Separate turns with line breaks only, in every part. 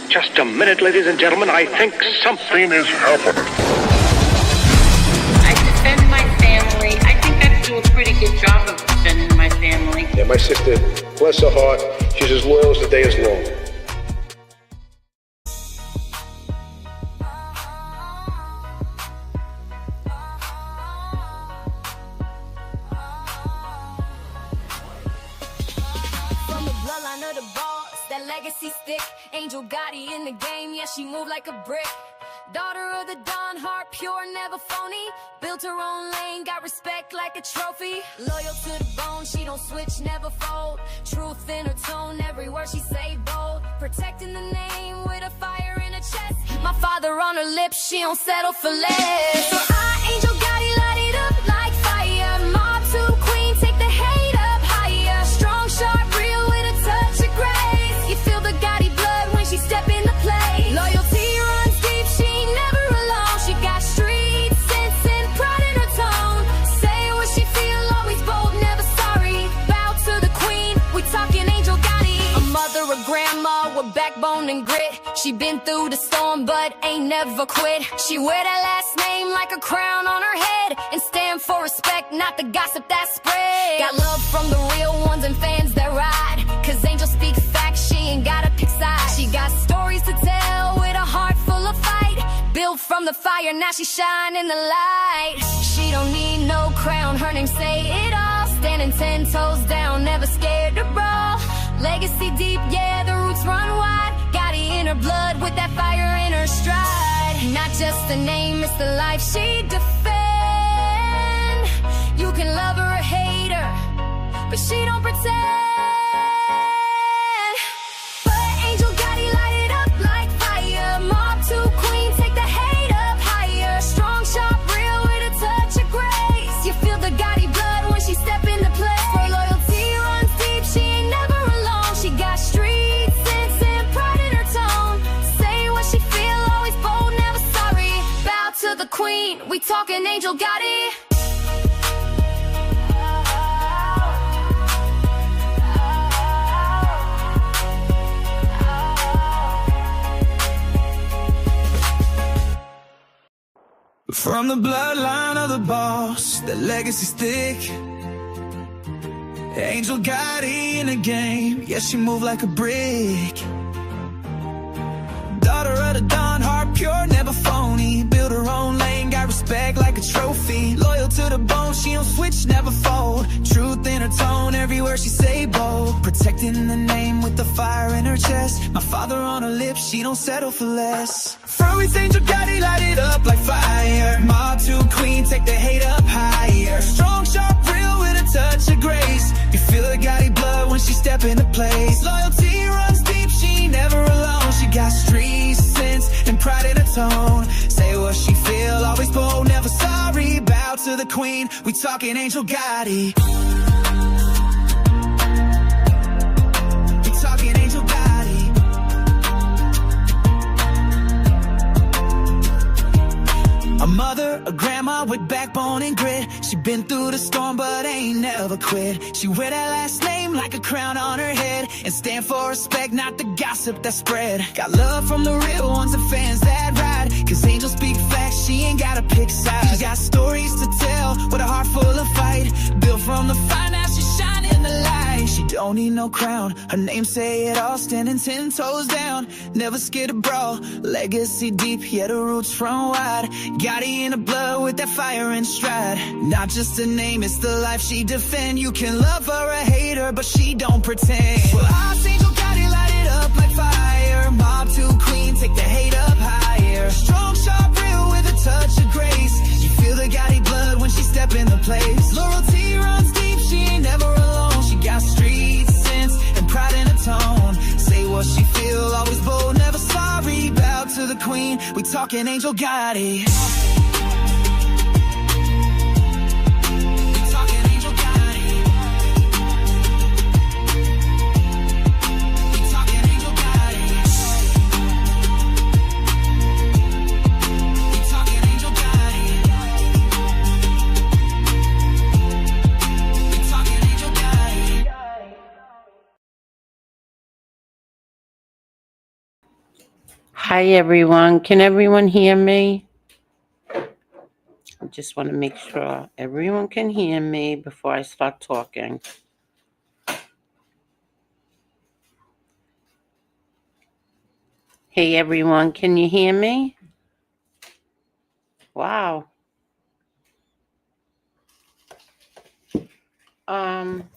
Just a minute, ladies and gentlemen. I think something is happening.
I defend my family. I think I do a pretty good job of defending my family.
Yeah, my sister, bless her heart, she's as loyal as the day is long.
From the bloodline of the boss, that legacy stick. Angel Gotti in the game, yeah, she moved like a brick. Daughter of the Don, heart pure, never phony. Built her own lane, got respect like a trophy. Loyal to the bone, she don't switch, never fold. Truth in her tone, every word she say bold. Protecting the name with a fire in her chest. My father on her lips, she don't settle for less. So Angel Gotti, light it up like fire. Mob to queen, take the hate up higher. Strong, sharp, real with a touch of grace. You feel the Gotti blood when she step into play. Loyalty runs deep, she ain't never alone. She got street sense and pride in her tone. Say what she feel, always bold, never sorry. Bow to the queen, we talking Angel Gotti. A mother, a grandma with backbone and grit. She been through the storm but ain't never quit. She wear that last name like a crown on her head and stand for respect, not the gossip that spread. Got love from the real ones and fans that ride, cause Angel speak facts, she ain't gotta pick sides. She got stories to tell with a heart full of fight. Built from the fire, now she shine in the light. She don't need no crown, her name say it all. Standing 10 toes down, never scared to brawl. Legacy deep, yeah, the roots run wide. Gotti in her blood with that fire in her stride. Not just the name, it's the life she defend. You can love her or hate her, but she don't pretend. But Angel Gotti, light it up like fire. Mob to queen, take the hate up higher. Strong, sharp, real with a touch of grace. You feel the Gotti blood when she step into place. Her loyalty runs deep, she ain't never alone. She got street sense and pride in her tone. Say what she feel, always bold, never sorry. Bow to the queen, we talking Angel Gotti.
From the bloodline of the boss, the legacy's thick. Angel Gotti in the game, yeah, she move like a brick. Daughter of the Don, heart pure, never phony. Build her own lane, got respect like a trophy. Loyal to the bone, she don't switch, never fold. Truth in her tone, every word she say bold. Protecting the name with the fire in her chest. My father on her lips, she don't settle for less. From with Angel Gotti, light it up like fire. Mob to queen, take the hate up higher. Strong, sharp, real with a touch of grace. You feel the Gotti blood when she step into place. Loyalty runs deep, she ain't never alone. She got street sense and pride in her tone. Say what she feel, always bold, never sorry. Bow to the queen, we talking Angel Gotti. We talking Angel Gotti. A mother, a grandma with backbone and grit. She been through the storm but ain't never quit. She wear that last name like a crown on her head and stand for respect, not the gossip that spread. Got love from the real ones and fans that ride, cause Angel speak facts, she ain't gotta pick sides. She got stories to tell with a heart full of fight. Built from the fire, now she shine in the light. She don't need no crown, her name say it all. Standing 10 toes down, never scared to brawl. Legacy deep, yeah, the roots run wide. Gotti in the blood with that fire and stride. Not just a name, it's the life she defend. You can love her or hate her, but she don't pretend. Well, I've seen Angel Gotti, light it up like fire. Mob to queen, take the hate up higher. Strong, sharp, real with a touch of grace. You feel the Gotti blood when she step into place. Loyalty runs deep, she ain't never alone. She got street sense and pride in her tone. Say what she feel, always bold, never sorry. Bow to the queen, we talking Angel Gotti.
Hi, everyone. Can everyone hear me? I just want to make sure everyone can hear me before I start talking. Hey, everyone. Can you hear me? Wow. Um.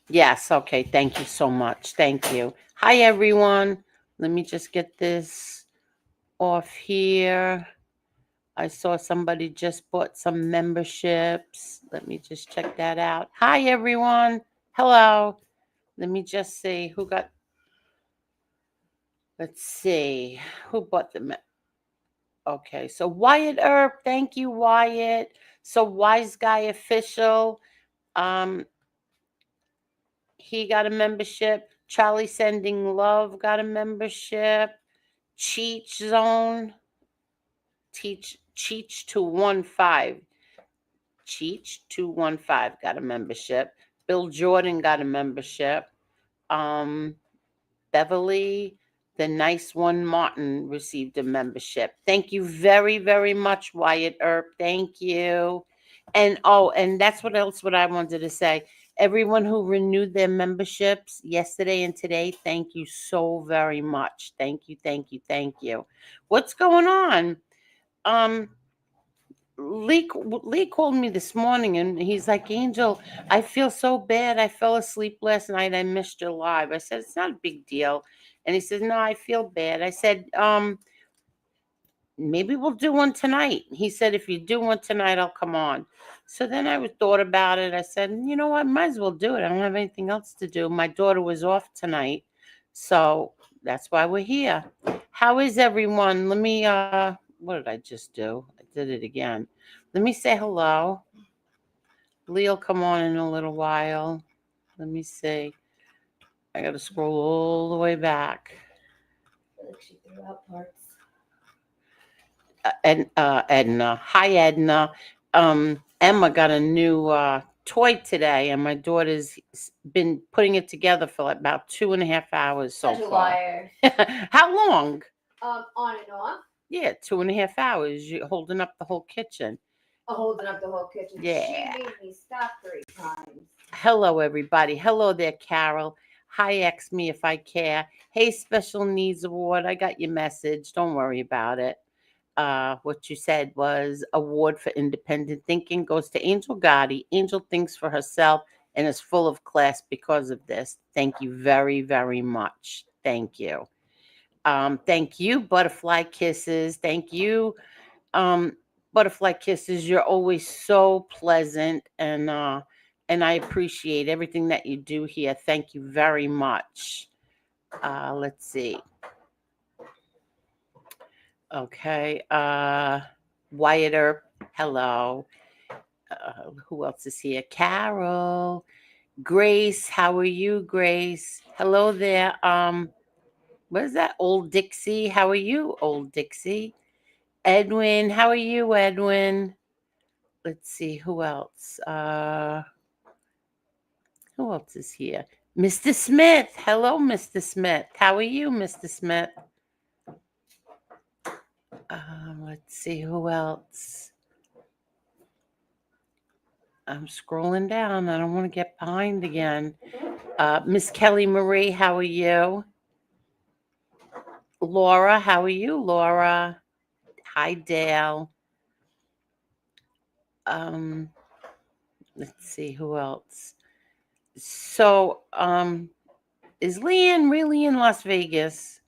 Yes. Okay. Thank you so much. Thank you. Hi, everyone. Let me just get this off here. I saw somebody just bought some memberships. Let me just check that out. Hi, everyone. Hello. Let me just see who got. Let's see who bought the. Okay, so Wyatt Earp, thank you, Wyatt. So Wise Guy Official, um, he got a membership. Charlie Sending Love got a membership. Cheech Zone, Cheech 215. Cheech 215 got a membership. Bill Jordan got a membership. Um, Beverly, the nice one, Martin, received a membership. Thank you very, very much, Wyatt Earp. Thank you. And that's what I wanted to say. Everyone who renewed their memberships yesterday and today, thank you so very much. Thank you, thank you, thank you. What's going on? Um, Lee called me this morning and he's like, Angel, I feel so bad. I fell asleep last night. I missed your live. I said, it's not a big deal. And he says, no, I feel bad. I said, maybe we'll do one tonight. He said, if you do one tonight, I'll come on. So then I thought about it. I said, you know what? Might as well do it. I don't have anything else to do. My daughter was off tonight. So that's why we're here. How is everyone? Let me, what did I just do? I did it again. Let me say hello. Lee'll come on in a little while. Let me see. I got to scroll all the way back.
Like she threw out parts.
Edna. Hi, Edna. Emma got a new toy today, and my daughter's been putting it together for like about 2.5 hours so
Such a
far.
liar.
How long?
On and off.
Yeah, 2.5 hours. You're holding up the whole kitchen.
Holding up the whole kitchen.
Yeah.
She made me stop 3 times.
Hello, everybody. Hello there, Carol. Hi, X Me if I care. Hey, Special Needs Award. I got your message. Don't worry about it. What you said was award for independent thinking goes to Angel Gotti. Angel thinks for herself and is full of class because of this. Thank you very, very much. Thank you. Thank you, Butterfly Kisses. Thank you, Butterfly Kisses. You're always so pleasant, and I appreciate everything that you do here. Thank you very much. Let's see. Okay. Wyatt Earp, hello. Who else is here? Carol. Grace, how are you, Grace? Hello there. What is that? Old Dixie. How are you, Old Dixie? Edwin, how are you, Edwin? Let's see, who else? Who else is here? Mr. Smith. Hello, Mr. Smith. How are you, Mr. Smith? Let's see, who else? I'm scrolling down. I don't want to get behind again. Miss Kelly Marie, how are you? Laura, how are you, Laura? Hi, Dale. Let's see, who else? So, is Leanne really in Las Vegas?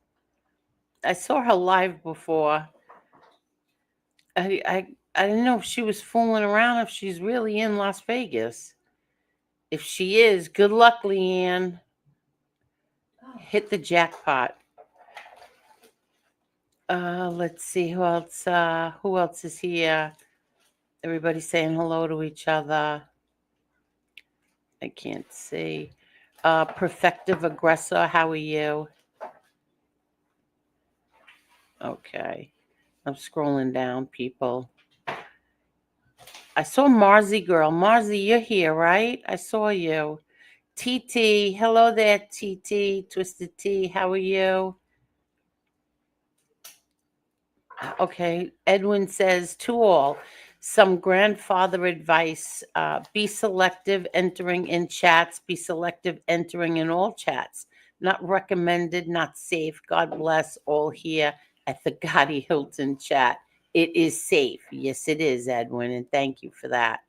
I saw her live before. I didn't know if she was fooling around, if she's really in Las Vegas. If she is, good luck, Leanne. Hit the jackpot. Let's see who else. Who else is here? Everybody saying hello to each other. I can't see. Perfective Aggressor, how are you? Okay. I'm scrolling down, people. I saw Marzi Girl. Marzi, you're here, right? I saw you. TT, hello there, TT, Twisted T. How are you? Okay, Edwin says to all, some grandfather advice: be selective entering in chats. Be selective entering in all chats. Not recommended, not safe. God bless all here at the Gotti Hilton chat. It is safe. Yes, it is, Edwin, and thank you for that.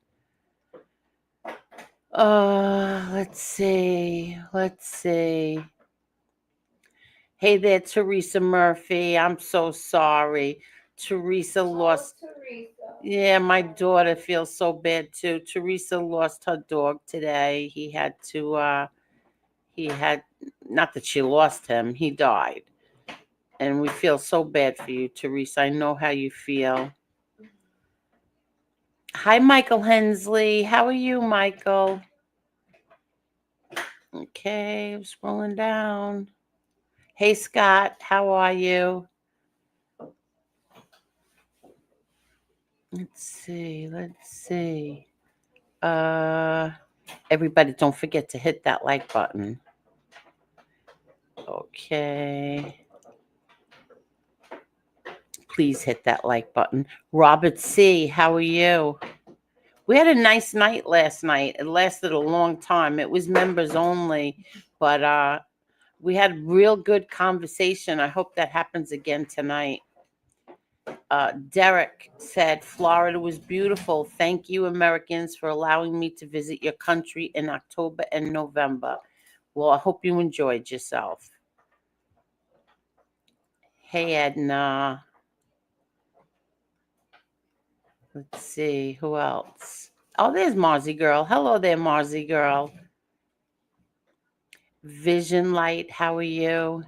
Let's see. Let's see. Hey there, Teresa Murphy. I'm so sorry. Teresa lost.
Teresa.
Yeah, my daughter feels so bad too. Teresa lost her dog today. He had, not that she lost him, he died. And we feel so bad for you, Teresa. I know how you feel. Hi, Michael Hensley. How are you, Michael? Okay, I'm scrolling down. Hey, Scott. How are you? Let's see. Everybody, don't forget to hit that like button. Okay. Please hit that like button. Robert C., how are you? We had a nice night last night. It lasted a long time. It was members only, but we had real good conversation. I hope that happens again tonight. Derek said, Florida was beautiful. Thank you, Americans, for allowing me to visit your country in October and November. Well, I hope you enjoyed yourself. Hey, Edna. Let's see, who else? Oh, there's Marzi Girl. Hello there, Marzi Girl. Vision Light, how are you?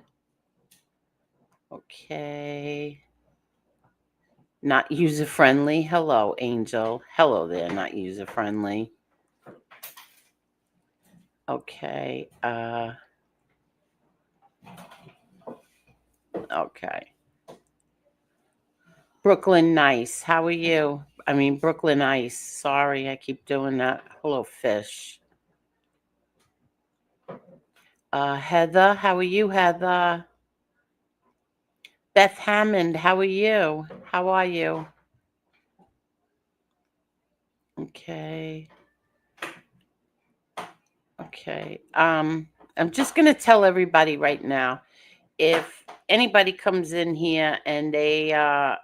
Okay. Not user-friendly. Hello, Angel. Hello there, not user-friendly. Okay. Okay. Brooklyn Nice, how are you? I mean, Brooklyn Ice. Sorry, I keep doing that. Hello, Fish. Heather, how are you, Heather? Beth Hammond, how are you? How are you? Okay. Okay. I'm just going to tell everybody right now, if anybody comes in here and they are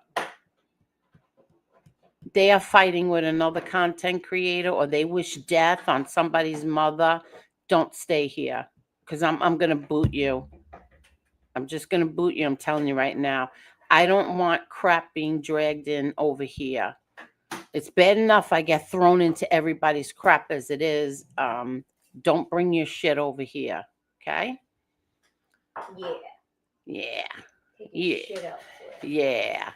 fighting with another content creator or they wish death on somebody's mother, don't stay here, because I'm going to boot you. I'm just going to boot you. I'm telling you right now. I don't want crap being dragged in over here. It's bad enough I get thrown into everybody's crap as it is. Don't bring your shit over here. Okay?
Yeah.
Yeah.
Take your
Yeah.
shit elsewhere.
Yeah.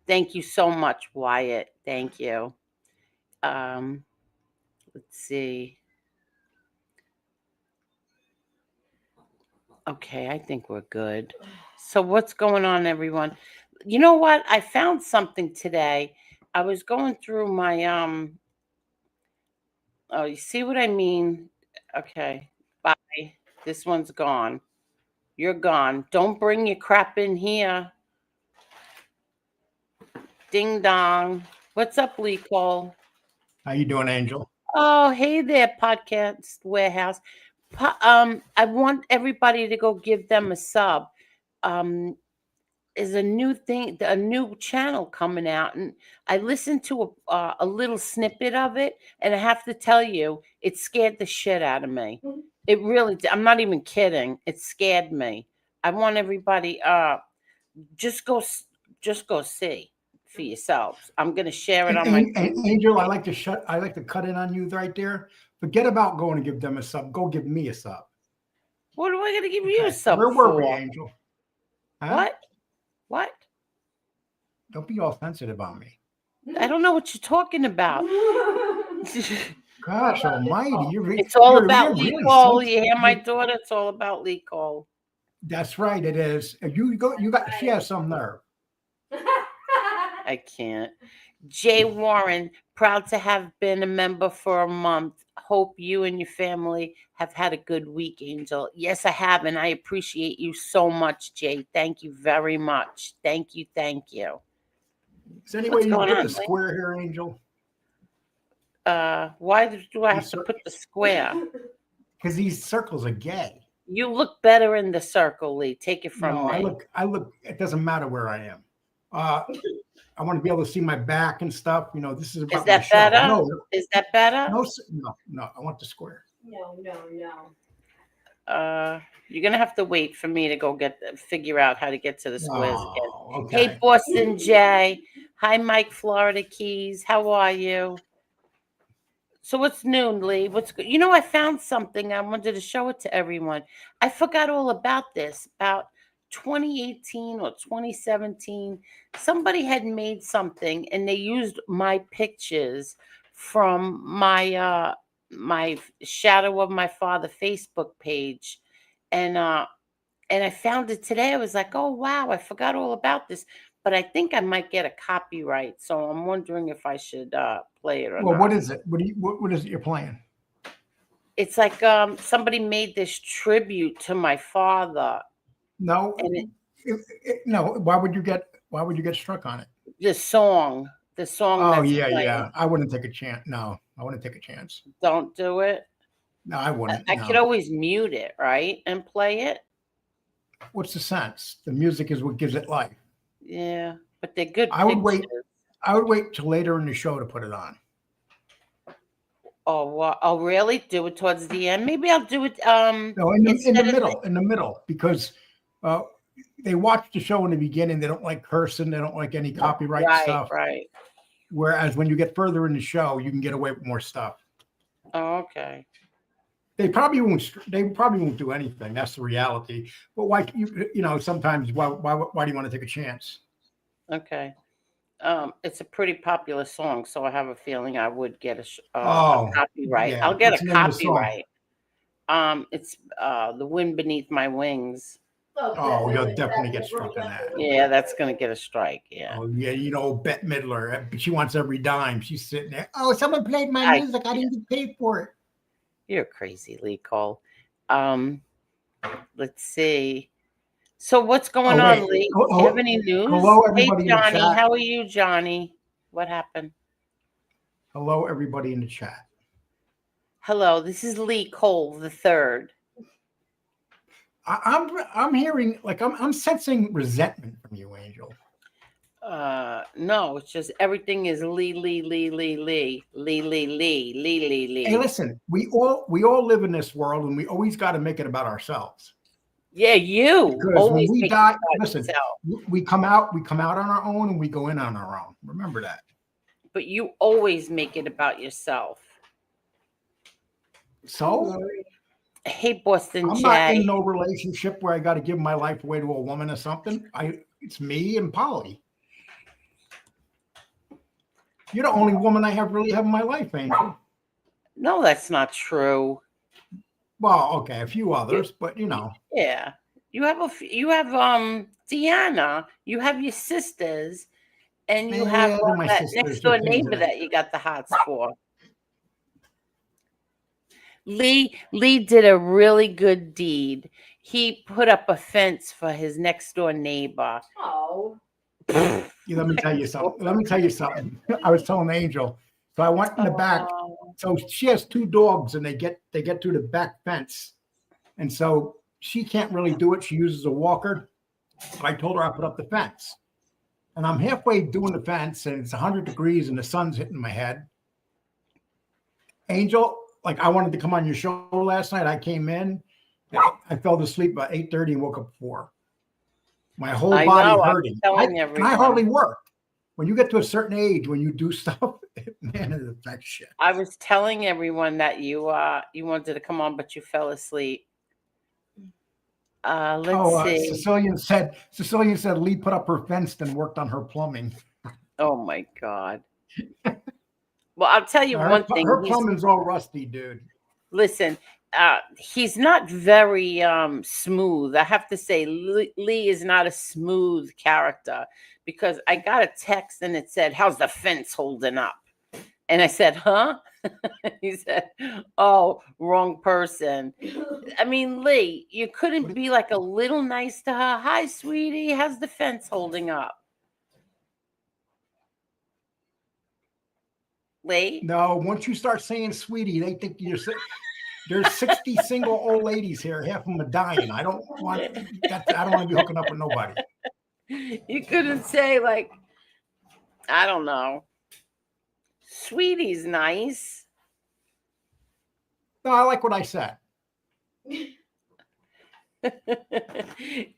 Thank you so much, Wyatt. Thank you. Let's see. Okay, I think we're good. So what's going on, everyone? You know what? I found something today. I was going through my oh, you see what I mean? Okay. Bye. This one's gone. You're gone. Don't bring your crap in here. Ding dong. What's up, Lee Cole?
How you doing, Angel?
Oh, hey there, Podcast Warehouse. I want everybody to go give them a sub. Is a new thing, a new channel coming out, and I listened to a little snippet of it, and I have to tell you, it scared the shit out of me. It really did. I'm not even kidding. It scared me. I want everybody just go see for yourselves. I'm gonna share it on my.
And Angel, I like to cut in on you right there. Forget about going to give them a sub. Go give me a sub.
What am I gonna give you a
Okay.
sub
Where were
for?
we, Angel? Huh?
What?
Don't be all sensitive on me.
I don't know what you're talking about.
Gosh almighty.
It's all
you're
about Lee
really
Cole.
sensitive.
You hear my daughter? It's all about Lee Cole.
That's right, it is. She has some nerve.
I can't. Jay Warren, proud to have been a member for a month. hope you and your family have had a good week, Angel. Yes, I have, and I appreciate you so much, Jay. Thank you very much. Thank you, thank you.
Is there any
What's
way you can
going
put
on,
the
Lee?
square here, Angel?
Why do I have to
These
put the square?
Because these circles are gay.
You look better in the circle, Lee. Take it from
No,
me.
I look. It doesn't matter where I am. I want to be able to see my back and stuff. You know, this is about
Is that
my show.
better?
No,
Is that better?
no. I want the square.
No, no, no.
You're gonna have to wait for me to go figure out how to get to the squares again.
Oh, okay.
Hey, Boston Jay. Hi, Mike, Florida Keys. How are you? So what's new, Lee? What's good? You know, I found something. I wanted to show it to everyone. I forgot all about this. About 2018 or 2017, somebody had made something, and they used my pictures from my Shadow of My Father Facebook page, and I found it today. I was like, oh wow, I forgot all about this. But I think I might get a copyright, so I'm wondering if I should play it or
Well,
not.
what is it? What is it you're playing?
It's like somebody made this tribute to my father.
No,
And
no. Why would you get struck on it?
the song
Oh
that's
yeah,
playing.
yeah. I wouldn't take a chance. No, I wouldn't take a chance.
Don't do it.
No, I wouldn't.
I
no.
could always mute it, right, and play it.
What's the sense? The music is what gives it life.
Yeah, but they're good.
I would
pictures.
I would wait till later in the show to put it on.
Oh, oh, really? Do it towards the end? Maybe I'll do it.
No, in the
instead of
middle, because they watch the show in the beginning. They don't like cursing. They don't like any copyright stuff.
Right.
Whereas when you get further in the show, you can get away with more stuff.
Oh, okay.
They probably won't do anything. That's the reality. But why sometimes why do you want to take a chance?
Okay. It's a pretty popular song, so I have a feeling I would get a copyright.
Yeah.
I'll get
What's
a
the name of the song?
copyright. It's The Wind Beneath My Wings.
Oh, you'll definitely get struck on that.
Yeah, that's gonna get a strike. Yeah.
Oh yeah, Bette Midler. She wants every dime. She's sitting there. Oh, someone played my music. I didn't get paid for it.
You're crazy, Lee Cole. Let's see. So what's going on, Lee? Do you have any news?
Hello, everybody
Hey, Johnny.
in the chat.
How are you, Johnny? What happened?
Hello, everybody in the chat.
Hello, this is Lee Cole the third.
I'm hearing I'm sensing resentment from you, Angel.
No, it's just everything is Lee.
Hey, listen, we all live in this world, and we always got to make it about ourselves.
Yeah, you
Because
always
when we
make it
die,
about
listen,
yourself.
we come out on our own, and we go in on our own. Remember that.
But you always make it about yourself.
So
Hey, Boston
I'm
Jay.
not in no relationship where I got to give my life away to a woman or something. It's me and Polly. You're the only woman I really have in my life, Angel.
No, that's not true.
Well, okay, a few others, but
Yeah, you have Deanna. You have your sisters, and you have
they're my
that
sisters,
next door
they're things
neighbor
that-
that you got the hots for. Lee did a really good deed. He put up a fence for his next door neighbor.
Oh.
Let me tell you something. I was telling Angel. So I went in the back. So she has two dogs, and they get through the back fence, and so she can't really do it. She uses a walker. But I told her I put up the fence, and I'm halfway doing the fence, and it's 100 degrees, and the sun's hitting my head. Angel, I wanted to come on your show last night. I came in, I fell asleep about 8:30 and woke up at 4. My whole body hurting. I hardly work. When you get to a certain age, when you do stuff, man, it affects shit.
I was telling everyone that you wanted to come on, but you fell asleep. Let's see.
Sicilian said Lee put up her fence and worked on her plumbing.
Oh my God. Well, I'll tell you one thing.
Her plumbing's all rusty, dude.
Listen, he's not very smooth. I have to say, Lee is not a smooth character, because I got a text and it said, "How's the fence holding up?" And I said, huh? He said, oh, wrong person. I mean, Lee, you couldn't be like a little nice to her. Hi, sweetie. How's the fence holding up? Lee?
No, once you start saying sweetie, they think there's 60 single old ladies here. Half of them are dying. I don't want that. I don't want to be hooking up with nobody.
You couldn't say like, I don't know. Sweetie's nice.
No, I like what I said.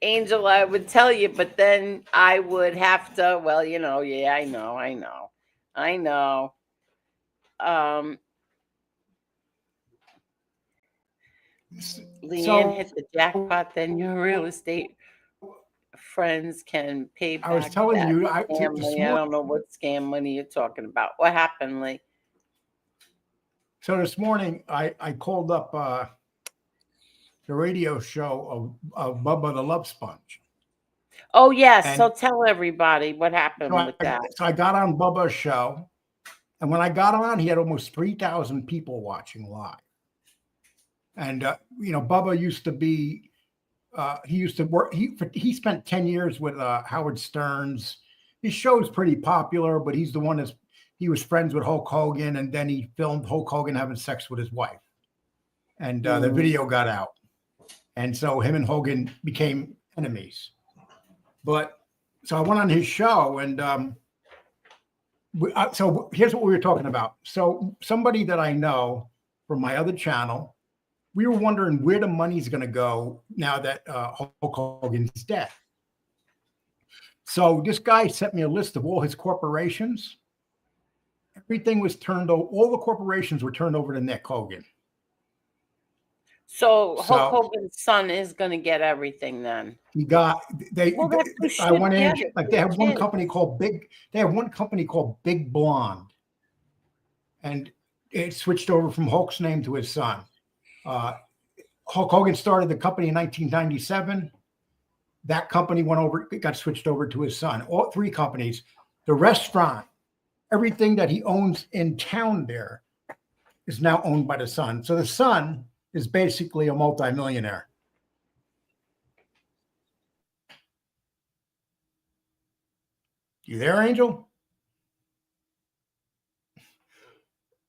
Angel, I would tell you, but then I would have to, well, yeah, I know. Leanne hit the jackpot, then your real estate friends can pay back.
I was telling you,
scam money. I don't know what scam money you're talking about. What happened, Lee?
So this morning, I called up the radio show of Bubba the Love Sponge.
Oh, yes. And so tell everybody what happened with that.
So I got on Bubba's show, and when I got on, he had almost 3,000 people watching live. And, Bubba used to be, he used to work, he spent 10 years with Howard Stern's. His show's pretty popular, but he's the one he was friends with Hulk Hogan, and then he filmed Hulk Hogan having sex with his wife. And the video got out. And so him and Hogan became enemies. So I went on his show, and so here's what we were talking about. So somebody that I know from my other channel, we were wondering where the money's going to go now that Hulk Hogan's dead. So this guy sent me a list of all his corporations. Everything was all the corporations were turned over to Nick Hogan.
So Hulk Hogan's son is going to get everything then.
I went in, like they have one company called Big Blonde. And it switched over from Hulk's name to his son. Hulk Hogan started the company in 1997. That company got switched over to his son. All three companies, the restaurant, everything that he owns in town there is now owned by the son. So the son is basically a multimillionaire. You there, Angel?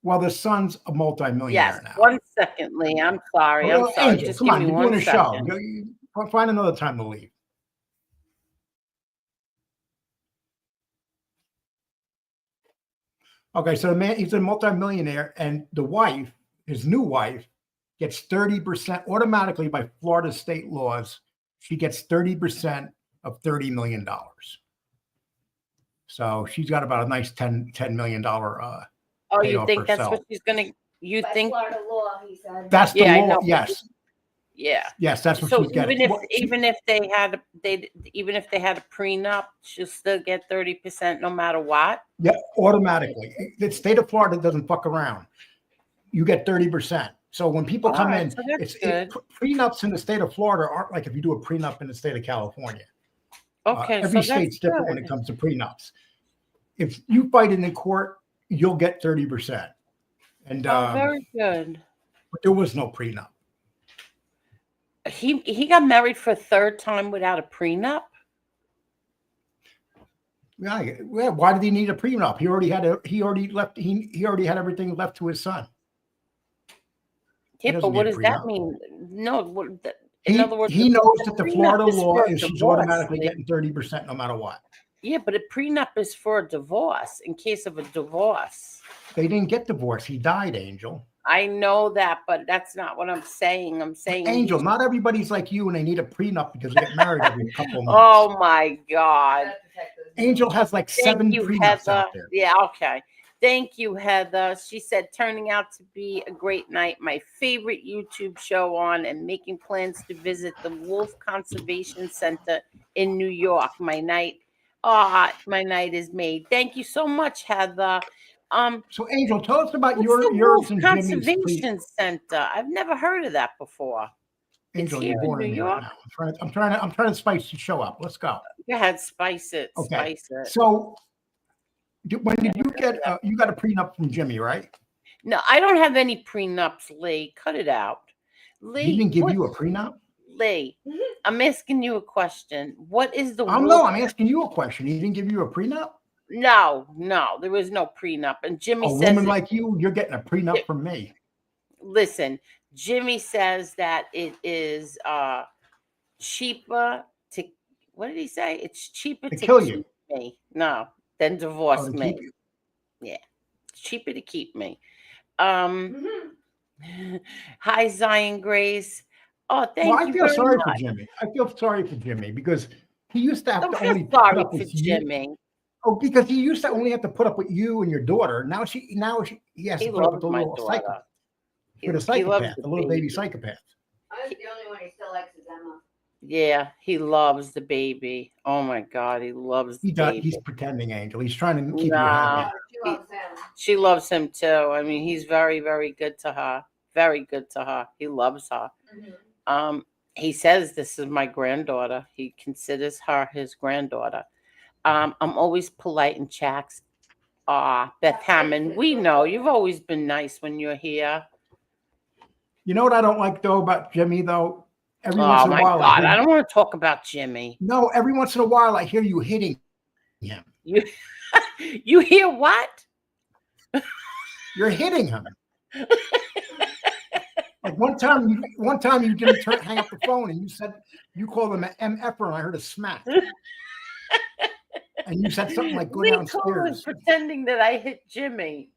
Well, the son's a multimillionaire now.
1 second, Lee. I'm sorry.
Well,
I'm sorry.
Angel,
Just
come
give
on,
me
you're
1
doing a
second.
show. You find another time to leave. Okay, so the man, he's a multimillionaire, and the wife, his new wife, gets 30% automatically by Florida state laws. She gets 30% of $30 million. So she's got about a nice $10 million.
Oh, you think that's what she's going to? You think?
Florida law, he said.
That's the law. Yes.
Yeah.
Yes, that's what she's getting.
Even if they had a prenup, she'll still get 30% no matter what.
Yeah, automatically. The state of Florida doesn't fuck around. You get 30%. So when people come in,
so
prenups in the state of Florida aren't like if you do a prenup in the state of California.
Okay,
every state's different when it comes to prenups. If you fight it in court, you'll get 30%. And
very good.
But there was no prenup.
He got married for a third time without a prenup?
Yeah. Why did he need a prenup? He already had everything left to his son.
Yeah, but what does that mean? No,
in other words, he knows that the Florida law is she's automatically getting 30% no matter what.
Yeah, but a prenup is for a divorce, in case of a divorce.
They didn't get divorced. He died, Angel.
I know that, but that's not what I'm saying. I'm saying,
Angel, not everybody's like you and they need a prenup because they get married every couple of months.
Oh my God.
Angel has like 7 prenups out there.
Yeah, okay. Thank you, Heather. She said, turning out to be a great night. My favorite YouTube show on, and making plans to visit the Wolf Conservation Center in New York. My night is made. Thank you so much, Heather.
So, Angel, tell us about yours and Jimmy's
Conservation Center. I've never heard of that before.
Angel, you're born in New York. Right now. I'm trying to spice the show up. Let's go.
Go ahead, spice it.
Okay.
Spice it.
So, When did you get? You got a prenup from Jimmy, right?
No, I don't have any prenups, Lee. Cut it out. Lee,
He didn't give you a prenup.
Lee, I'm asking you a question. What is the
No, I'm asking you a question. He didn't give you a prenup?
No, there was no prenup. And Jimmy
A
says
woman like you're getting a prenup from me.
Listen, Jimmy says that it is cheaper to what did he say? It's cheaper to
kill
keep
you.
me. No, than divorce
to
me.
keep you.
Yeah. It's cheaper to keep me. Hi, Zion Grace. Oh, thank you.
I feel sorry for Jimmy. I feel sorry for Jimmy because he used to have to only put
sorry
up
for
with
Jimmy.
you. Oh, because he used to only have to put up with you and your daughter. Now he has to put up with the little psychopath. With a psychopath, the little baby psychopath.
I was the only one he still likes is Emma.
Yeah, he loves the baby. Oh my God, he loves the baby.
He's pretending, Angel. He's trying to keep you happy.
She loves him.
She loves him too. I mean, he's very, very good to her. Very good to her. He loves her.
Mm-hmm.
He says this is my granddaughter. He considers her his granddaughter. I'm always polite and chats. Beth Hammond, we know you've always been nice when you're here.
You know what I don't like though about Jimmy though? Every
Oh
once in
my
a while,
God, I don't want to talk about Jimmy.
No, every once in a while I hear you hitting him.
You hear what?
You're hitting him. Like one time you didn't hang up the phone and you called him an MFer and I heard a smack. And you said something like go downstairs.
Was pretending that I hit Jimmy.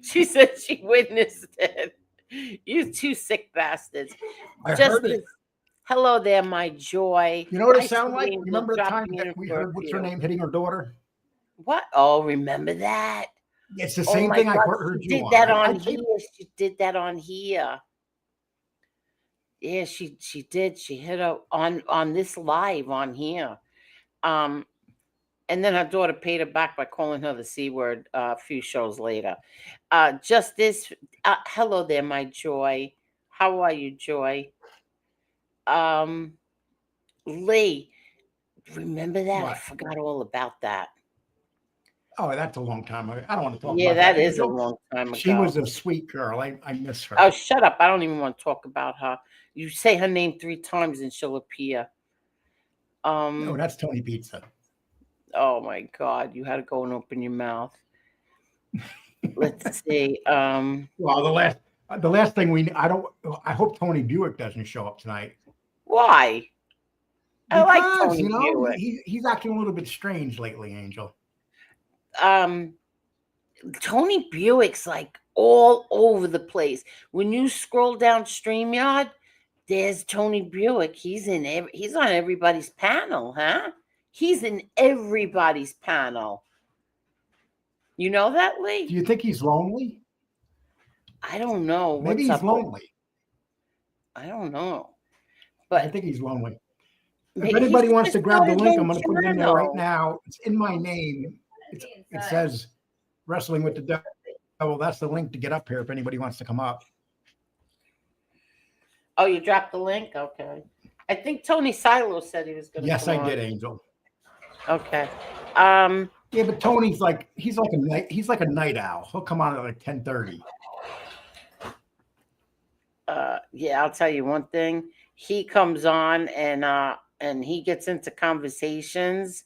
She said she witnessed it. You two sick bastards.
I heard it.
Hello there, my joy.
You know what it sounded like? Remember the time that we heard what's her name hitting her daughter?
What? Oh, remember that?
It's the same thing I heard you
did
on.
that on here. She did that on here. Yeah, she did. She hit her on this live on here. And then her daughter paid her back by calling her the C word a few shows later. Justice, hello there, my Joy. How are you, Joy? Lee, remember that?
What?
I forgot all about that.
Oh, that's a long time ago. I don't want to talk about that.
Yeah, that is a long time ago.
She was a sweet girl. I miss her.
Oh, shut up. I don't even want to talk about her. You say her name 3 times and she'll appear.
No, that's Tony Pizza.
Oh my God, you had to go and open your mouth. Let's see.
Well, the last thing I hope Tony Buick doesn't show up tonight.
Why? I like Tony
Buick.
Buick.
He's acting a little bit strange lately, Angel.
Tony Buick's like all over the place. When you scroll down StreamYard, there's Tony Buick. He's on everybody's panel, huh? He's in everybody's panel. You know that, Lee?
Do you think he's lonely?
I don't know.
Maybe he's lonely.
I don't know. But
I think he's lonely. If anybody wants to grab the link, I'm going to put it in there right now. It's in my name. It says Wrestling with the Devil. That's the link to get up here if anybody wants to come up.
Oh, you dropped the link? Okay. I think Tony Silo said he was going to
Yes, I did, Angel.
Okay.
Yeah, but Tony's he's like a night owl. He'll come on at like 10:30.
Yeah, I'll tell you one thing. He comes on and he gets into conversations,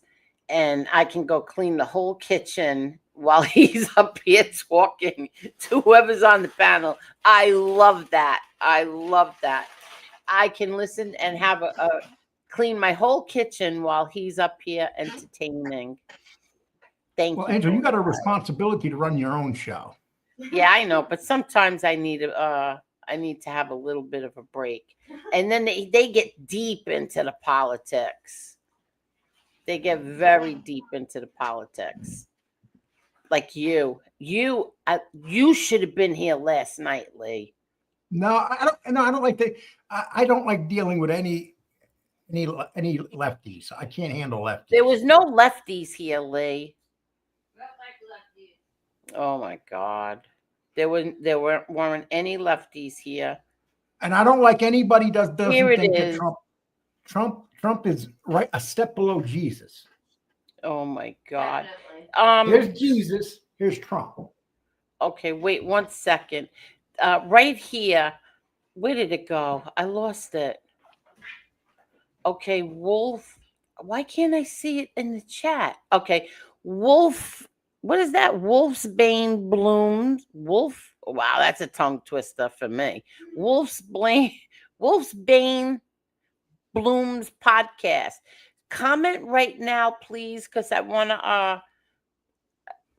and I can go clean the whole kitchen while he's up here talking to whoever's on the panel. I love that. I love that. I can listen and have clean my whole kitchen while he's up here entertaining. Thank you.
Well, Angel, you got a responsibility to run your own show.
Yeah, I know, but sometimes I need to have a little bit of a break. And then they get deep into the politics. They get very deep into the politics. Like you should have been here last night, Lee.
No, I don't like that. I don't like dealing with any lefties. I can't handle lefties.
There was no lefties here, Lee. Oh my God. There weren't any lefties here.
And I don't like anybody doesn't
Here it
think
is.
that Trump is right a step below Jesus.
Oh my God.
Definitely.
Here's Jesus. Here's Trump.
Okay, wait 1 second. Right here. Where did it go? I lost it. Okay, Wolf. Why can't I see it in the chat? Okay, Wolf. What is that? Wolf's Bane Blooms. Wolf. Wow, that's a tongue twister for me. Wolf's Bane Blooms podcast. Comment right now, please, because I want to.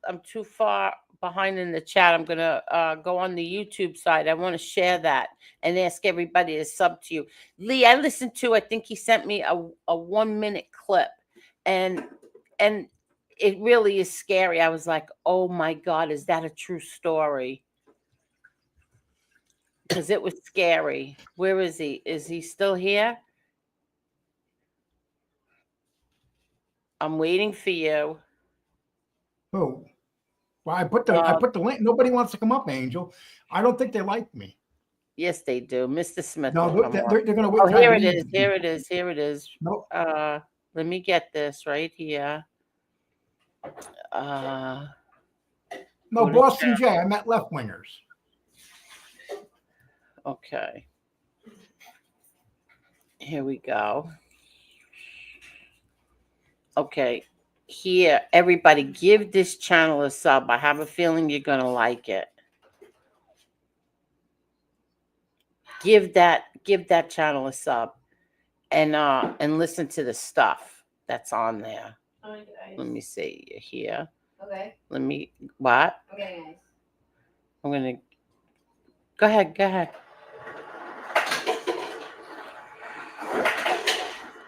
I'm too far behind in the chat. I'm gonna go on the YouTube side. I want to share that and ask everybody to sub to you. Lee, I listened to. I think he sent me a 1 minute clip, and it really is scary. I was like, oh my God, is that a true story? Because it was scary. Where is he? Is he still here? I'm waiting for you.
Oh, well, I put the link. Nobody wants to come up, Angel. I don't think they like me.
Yes, they do. Mr. Smith.
No,
will come
they're
up.
going to wait.
Oh,
till I
here it
leave.
is. Here it is. Here it is.
Nope.
Let me get this right here.
No,
Go to
Boston
chat.
J. I met left wingers.
Okay. Here we go. Okay. Here, everybody, give this channel a sub. I have a feeling you're gonna like it. Give that channel a sub, and listen to the stuff that's on there.
Okay.
Let me see here.
Okay.
Let me what?
I'm getting ice.
I'm gonna go ahead. Go ahead.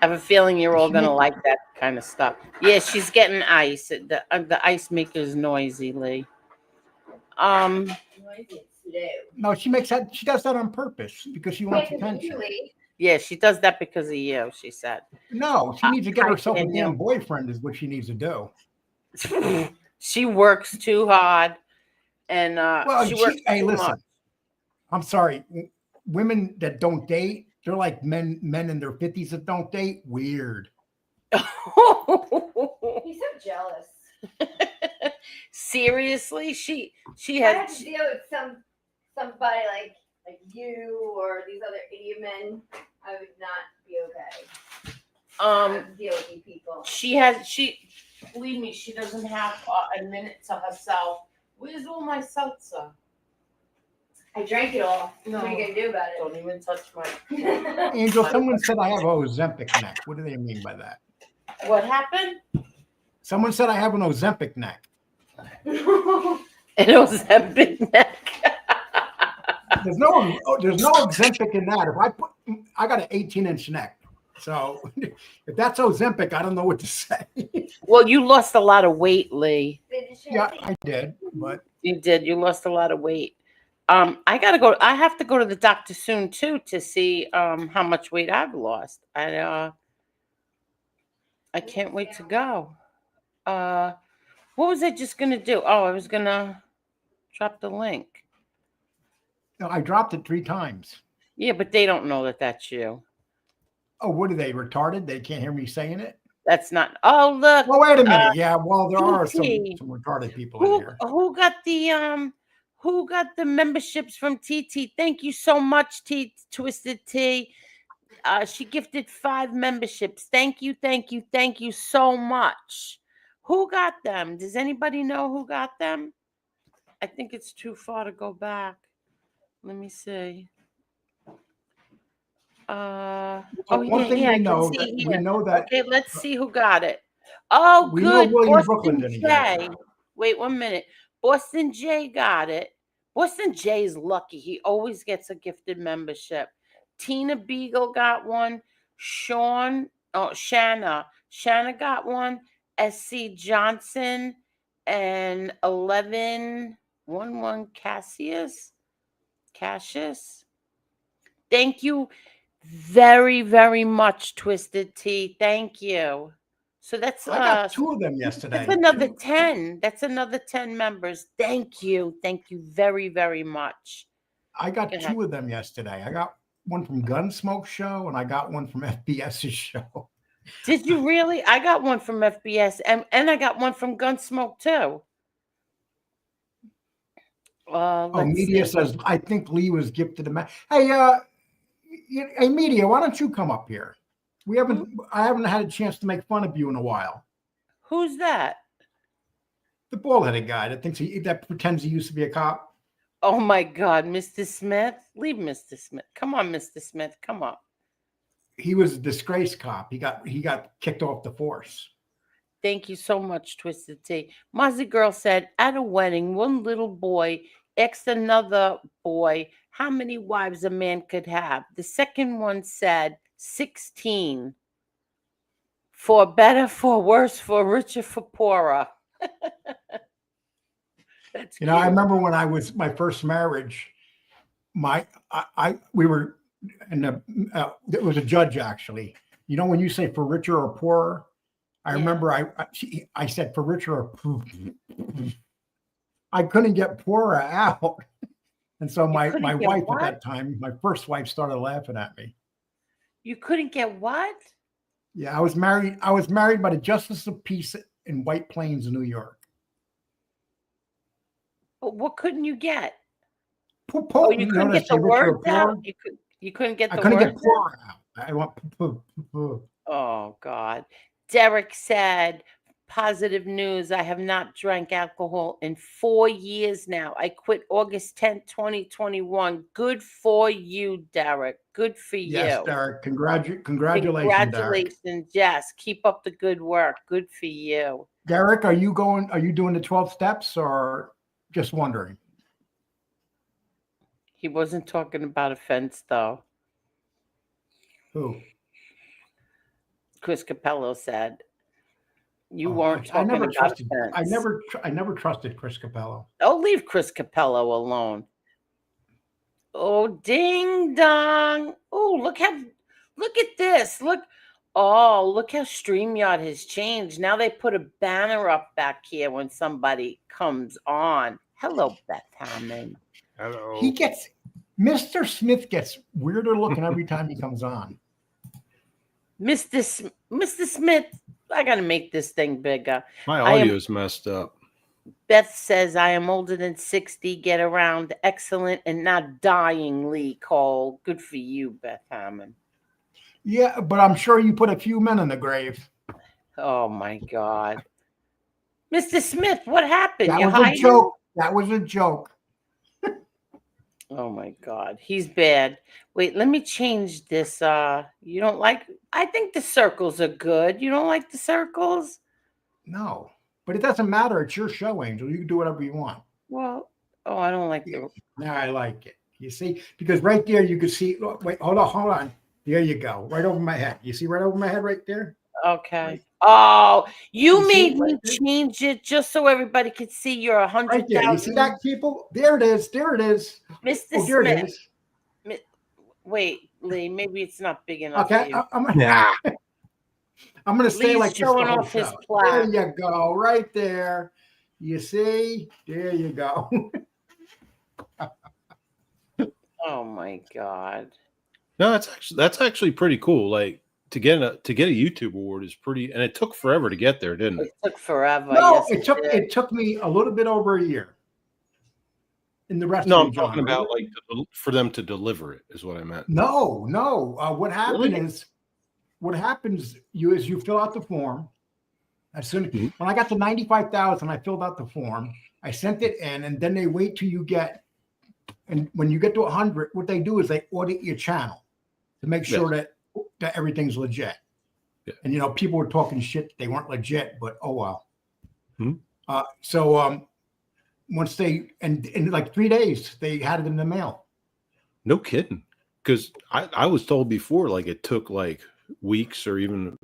I have a feeling you're all gonna like that kind of stuff. Yeah, she's getting ice. The ice maker is noisy, Lee.
Why is it slow?
No, she does that on purpose because she wants
Yeah, 'cause
attention.
usually-
Yeah, she does that because of you. She said.
No, she needs to get
Hi,
herself a
Daniel.
damn boyfriend. Is what she needs to do.
She works too hard, and
Well,
she works
hey,
too
listen.
much.
I'm sorry. Women that don't date, they're like men in their 50s that don't date. Weird.
He's so jealous.
Seriously, she
I
had
have to deal with somebody like you or these other idiot men. I would not be okay. I have to deal with you people.
she believe me, she doesn't have a minute to herself. Where's all my seltzer?
I drank it all.
No.
What are you gonna do about
Don't even touch my.
it?
Angel, someone said I have an Ozempic neck. What do they mean by that?
What happened?
Someone said I have an Ozempic neck.
It was that big neck.
There's no Ozempic in that. I got an 18-inch neck. So if that's Ozempic, I don't know what to say.
Well, you lost a lot of weight, Lee.
Yeah, I did, but
You did. You lost a lot of weight. I have to go to the doctor soon too to see how much weight I've lost. I can't wait to go. What was I just gonna do? Oh, I was gonna drop the link.
no, I dropped it 3 times.
Yeah, but they don't know that that's you.
Oh, what are they, retarded? They can't hear me saying it?
That's not. Oh, look.
Well, wait a minute. Yeah, well, there are some
TT.
retarded people in here.
Who got the memberships from TT? Thank you so much, Twisted T. She gifted 5 memberships. Thank you so much. Who got them? Does anybody know who got them? I think it's too far to go back. Let me see.
One thing we know that
Okay, let's see who got it. Oh,
we know
good.
William
Boston
Brooklyn didn't
J.
get it.
Wait 1 minute. Boston J got it. Boston J is lucky. He always gets a gifted membership. Tina Beagle got one. Shanna got one. SC Johnson and 1111 Cassius. Thank you very, very much, Twisted T. Thank you. So that's
I got 2 of them yesterday.
That's another 10. That's another 10 members. Thank you. Thank you very, very much.
I got 2 of them yesterday. I got one from Gunsmoke Show and I got one from FBS's show.
Did you really? I got one from FBS and I got one from Gunsmoke too. Let's
Media
see.
says, I think Lee was gifted a match. Hey, hey, Media, why don't you come up here? I haven't had a chance to make fun of you in a while.
Who's that?
The bald-headed guy that pretends he used to be a cop.
Oh my God, Mr. Smith. Leave Mr. Smith. Come on, Mr. Smith. Come up.
He was a disgraced cop. He got kicked off the force.
Thank you so much, Twisted Tea. Mozzie Girl said, at a wedding, one little boy asked another boy how many wives a man could have. The second one said 16. For better, for worse, for richer, for poorer. That's cute.
I remember when I was my first marriage, we were there was a judge actually. When you say for richer or poorer, I remember I said for richer or poorer. I couldn't get poorer out. And so my wife at that time, my first wife, started laughing at me.
You couldn't get what?
Yeah, I was married by the Justice of Peace in White Plains, New York.
But what couldn't you get?
You couldn't
get the words out. You couldn't get the words out. I couldn't get poorer
out. I want.
Oh God. Derek said, positive news. I have not drank alcohol in 4 years now. I quit August 10th, 2021. Good for you, Derek. Good for you.
Yes, Derek. Congratulations,
Congratulations.
Derek.
Yes. Keep up the good work. Good for you.
Derek, are you doing the 12 steps or just wondering?
He wasn't talking about a fence, though.
Who?
Chris Capello said. You weren't talking about
trusted.
fence.
I never trusted Chris Capello.
Oh, leave Chris Capello alone. Oh, ding dong. Oh, look at this. Look how StreamYard has changed. Now they put a banner up back here when somebody comes on. Hello, Beth Hammond.
Hello.
Mr. Smith gets weirder looking every time he comes on.
Mr. Smith, I got to make this thing bigger.
My audio's messed up.
Beth says, I am older than 60. Get around. Excellent and not dying, Lee Cole. Good for you, Beth Hammond.
Yeah, but I'm sure you put a few men in the grave.
Oh, my God. Mr. Smith, what happened?
That was a joke. That was a joke.
Oh, my God. He's bad. Wait, let me change this. You don't like... I think the circles are good. You don't like the circles?
No. But it doesn't matter. It's your show, Angel. You can do whatever you want.
Well, I don't like the...
No, I like it. You see? Because right there you can see... Wait, hold on. There you go. Right over my head. You see right over my head right there?
Okay. Right. Oh, you made me change it just so everybody could see you're 100,000.
Right there. You see that, people? There it is. There it is.
Mr.
There
Smith.
It is.
Wait, Lee, maybe it's not big enough.
Okay. I'm going to stay like this.
Showing off his plaque.
There you go. Right there. You see? There you go.
Oh, my God.
No, that's actually pretty cool. Like to get a YouTube award is pretty, and it took forever to get there, didn't it?
It took forever.
No, yes, it took me a little bit over a year. In the rest,
I'm talking about like for them to deliver it is what I meant.
No. What happens is you fill out the form. As soon when I got to 95,000, I filled out the form. I sent it in, and then they wait till you get. And when you get to 100, what they do is they audit your channel to make sure that everything's legit. Yeah. And people were talking shit; they weren't legit, but oh well. Once they in like 3 days, they had it in the mail.
No kidding, because I was told before like it took like weeks or even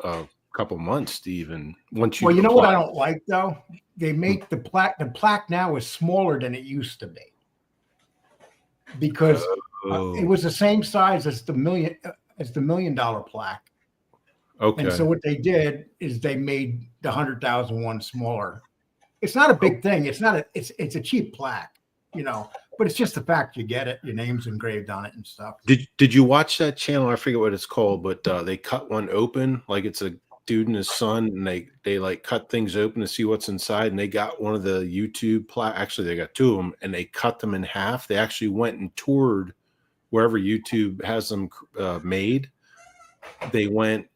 a couple months to even once you.
Well, you know what I don't like though? They make the plaque. The plaque now is smaller than it used to be. Because it was the same size as the $1 million plaque. Okay. And so what they did is they made the 100,000 one smaller. It's not a big thing. It's not it's a cheap plaque, But it's just the fact you get it, your name's engraved on it and stuff.
Did you watch that channel? I forget what it's called, but they cut one open, like it's a dude and his son, and they like cut things open to see what's inside, and they got one of the YouTube actually they got two of them, and they cut them in half. They actually went and toured wherever YouTube has them made. They went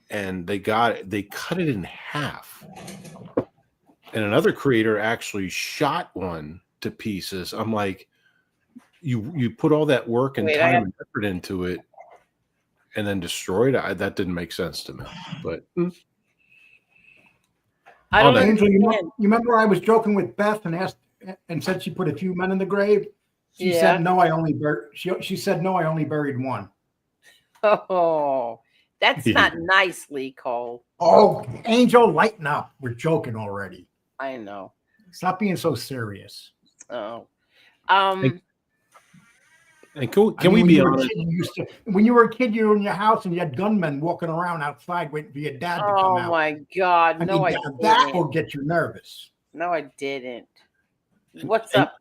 and they cut it in half. And another creator actually shot one to pieces. I'm like, you put all that work and time and effort into it and then destroyed it. That didn't make sense to me. But
I don't know.
Angel, you remember I was joking with Beth and asked and said she put a few men in the grave? She said no, I only buried she said no, I only buried one.
Oh, that's not nicely, Cole.
Oh, Angel, lighten up. We're joking already.
I know.
Stop being so serious.
Oh.
And can we be honest?
When you were a kid, you were in your house and you had gunmen walking around outside waiting for your dad to come out.
Oh my God.
I mean, that will get you nervous.
No, I didn't. What's up?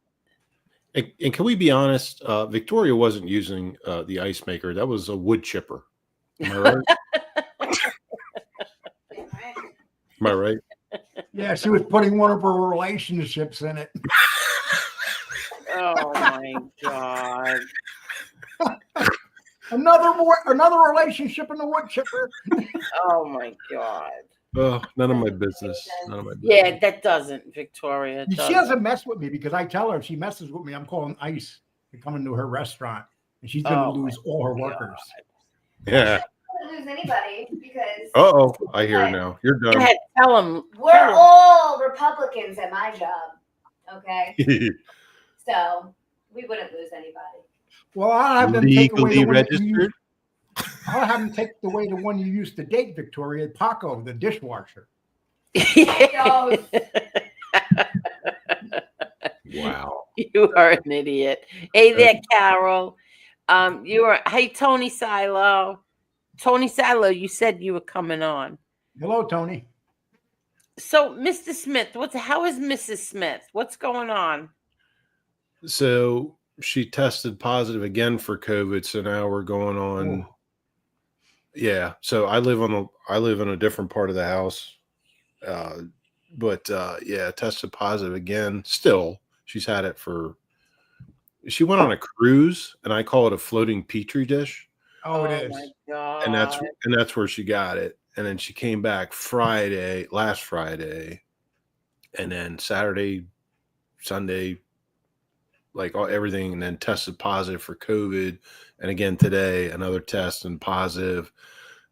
And can we be honest? Victoria wasn't using the ice maker. That was a wood chipper. Am I right? Am I right?
Yeah, she was putting one of her relationships in it.
Oh my God.
Another relationship in the wood chipper.
Oh my God.
Oh, none of my business. None of my business.
Yeah, that doesn't, Victoria.
She doesn't mess with me because I tell her if she messes with me, I'm calling ICE to come into her restaurant, and she's going to lose all her workers.
Yeah.
I don't lose anybody because.
I hear now. You're done.
Go ahead, tell them.
We're all Republicans at my job. Okay. So we wouldn't lose anybody.
Well, I'll have them take away the
registered.
I'll have them take away the one you used to date, Victoria, Paco, the dishwasher.
Wow.
You are an idiot. Hey there, Carol. Hey, Tony Silo. Tony Silo, you said you were coming on.
Hello, Tony.
So, Mr. Smith, how is Mrs. Smith? What's going on?
So she tested positive again for COVID. So now we're going on. Oh. Yeah. So I live in a different part of the house. But tested positive again. Still, she's had it she went on a cruise, and I call it a floating petri dish.
Oh, it is.
My God.
And that's where she got it. And then she came back last Friday, and then Saturday, Sunday, like everything, and then tested positive for COVID. And again today, another test and positive.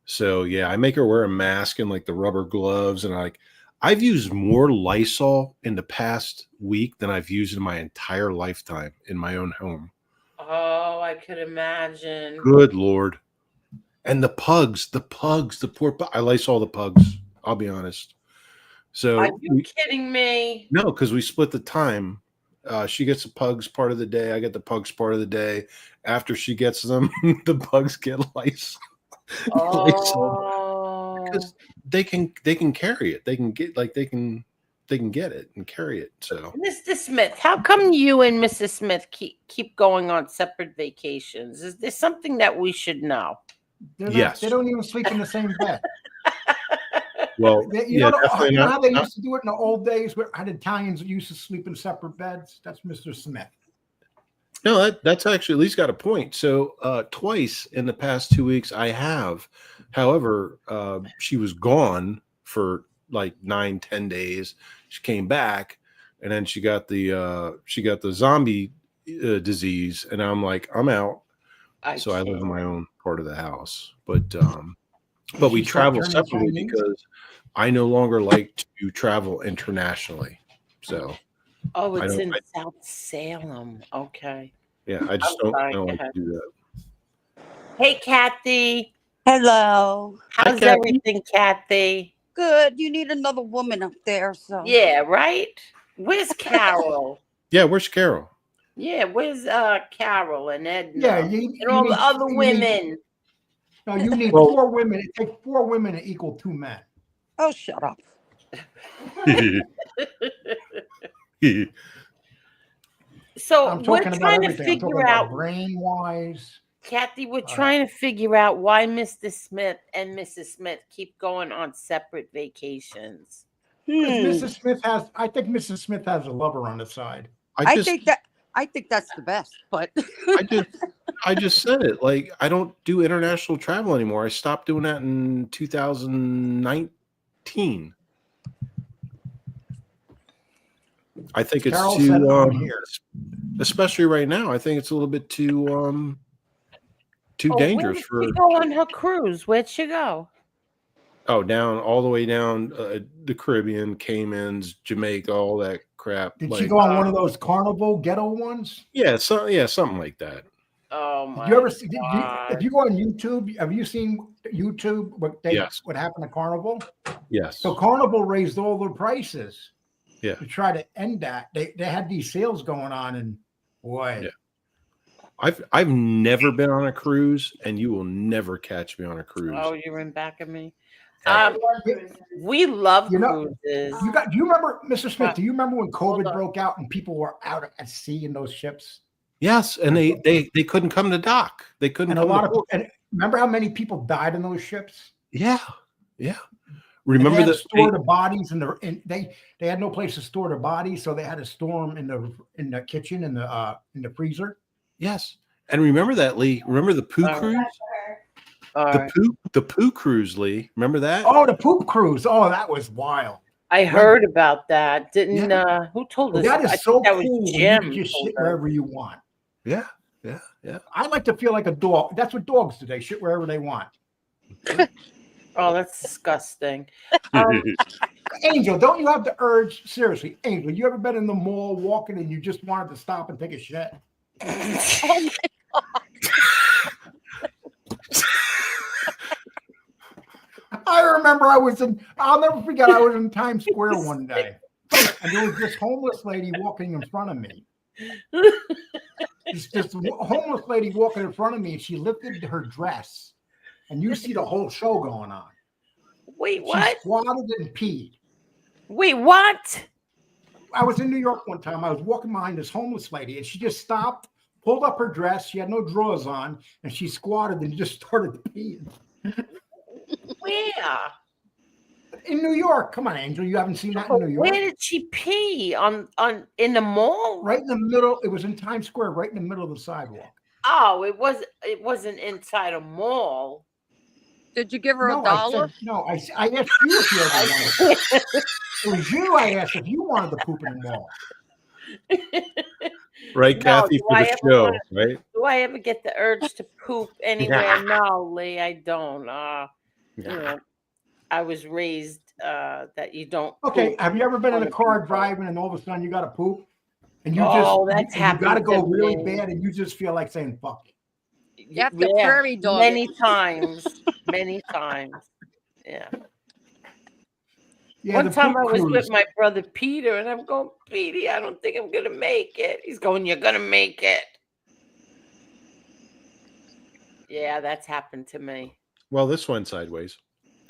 So yeah, I make her wear a mask and like the rubber gloves, and I've used more Lysol in the past week than I've used in my entire lifetime in my own home.
Oh, I could imagine.
Good Lord. And the pugs, the poor I Lysol the pugs, I'll be honest. So
are you kidding me?
No, because we split the time. She gets the pugs part of the day. I get the pugs part of the day. After she gets them, the pugs get Lysol.
Oh.
Because they can carry it. They can get get it and carry it. So,
Mr. Smith, how come you and Mrs. Smith keep going on separate vacations? Is there something that we should know?
Yes. They don't even sleep in the same bed.
Well,
you know how they used to do it in the old days where Italians used to sleep in separate beds? That's Mr. Smith.
No, that's actually at least got a point. So twice in the past 2 weeks I have. However, she was gone for like 9-10 days. She came back, and then she got the zombie disease, and I'm like, I'm out. I live in my own part of the house, but we travel separately because I no longer like to travel internationally. So,
it's in South Salem. Okay.
Yeah, I just don't like to do that.
Hey, Kathy.
Hello.
How's everything, Kathy?
Good. You need another woman up there, so.
Yeah, right? Where's Carol?
Yeah, where's Carol?
Yeah, where's Carol and Edna?
Yeah,
and all the other women.
No, you need 4 women. It takes 4 women to equal 2 men.
Oh, shut up.
So
I'm
we're
talking about
trying to
everything. I'm talking
figure
about
out,
brain wise.
Kathy, we're trying to figure out why Mr. Smith and Mrs. Smith keep going on separate vacations.
Because Mrs. Smith has, I think Mrs. Smith has a lover on the side.
I think that's the best, but
I just said it. Like, I don't do international travel anymore. I stopped doing that in 2019. I think it's
Carol said
too,
on here.
especially right now. I think it's a little bit too dangerous
Where
for.
did she go on her cruise? Where'd she go?
Oh, down all the way down the Caribbean, Caymans, Jamaica, all that crap.
Did she go on one of those carnival ghetto ones?
Yeah, something like that.
Oh my!
Did you ever see? If you go on YouTube, have you seen YouTube? What happened to Carnival?
Yes.
So Carnival raised all their prices.
Yeah.
To try to end that, they had these sales going on, and boy.
Yeah. I've never been on a cruise, and you will never catch me on a cruise.
Oh, you're in back of me. We love cruises.
Do you remember, Mr. Smith? Do you remember when COVID broke out and people were out at sea in those ships?
Yes, and they couldn't come to dock. They couldn't.
And remember how many people died in those ships?
Yeah. Remember
that store the bodies and they had no place to store their bodies, so they had to store them in the kitchen in the freezer.
Yes, and remember that, Lee. Remember the poo cruise? The poo cruise, Lee. Remember that?
Oh, the poop cruise. Oh, that was wild.
I heard about that. Didn't who told us?
That is so
that
cool.
Was
You can just shit wherever you want.
Yeah.
I like to feel like a dog. That's what dogs do. They shit wherever they want.
Oh, that's disgusting.
Angel, don't you have the urge? Seriously, Angel, you ever been in the mall walking and you just wanted to stop and take a shit?
Oh my God.
I remember I'll never forget, I was in Times Square one day, and there was this homeless lady walking in front of me. This homeless lady walking in front of me, and she lifted her dress, and you see the whole show going on.
Wait, what?
She squatted and peed.
Wait, what?
I was in New York one time. I was walking behind this homeless lady, and she just stopped, pulled up her dress. She had no drawers on, and she squatted and just started peeing.
Where?
In New York. Come on, Angel. You haven't seen that in New York?
Where did she pee? On in the mall?
Right in the middle. It was in Times Square, right in the middle of the sidewalk.
Oh, it wasn't inside a mall.
Did you give her
No,
a dollar?
I asked you if you ever wanted. It was you. I asked if you wanted to poop in the mall.
Right, Kathy, for the show, right?
Do I ever get the urge to poop anywhere? No, Lee, I don't. You know, I was raised that you don't.
Okay,
poop.
have you ever been in a car driving and all of a sudden you got to poop, and you
that's
you got to go really
me.
bad, and you just feel like saying "fuck it."
You have to prairie dog
many times. Yeah.
Yeah,
One time I was with my brother Peter, and I'm going, Petey, I don't think I'm gonna make it. He's going, you're gonna make it. Yeah, that's happened to me.
Well, this went sideways.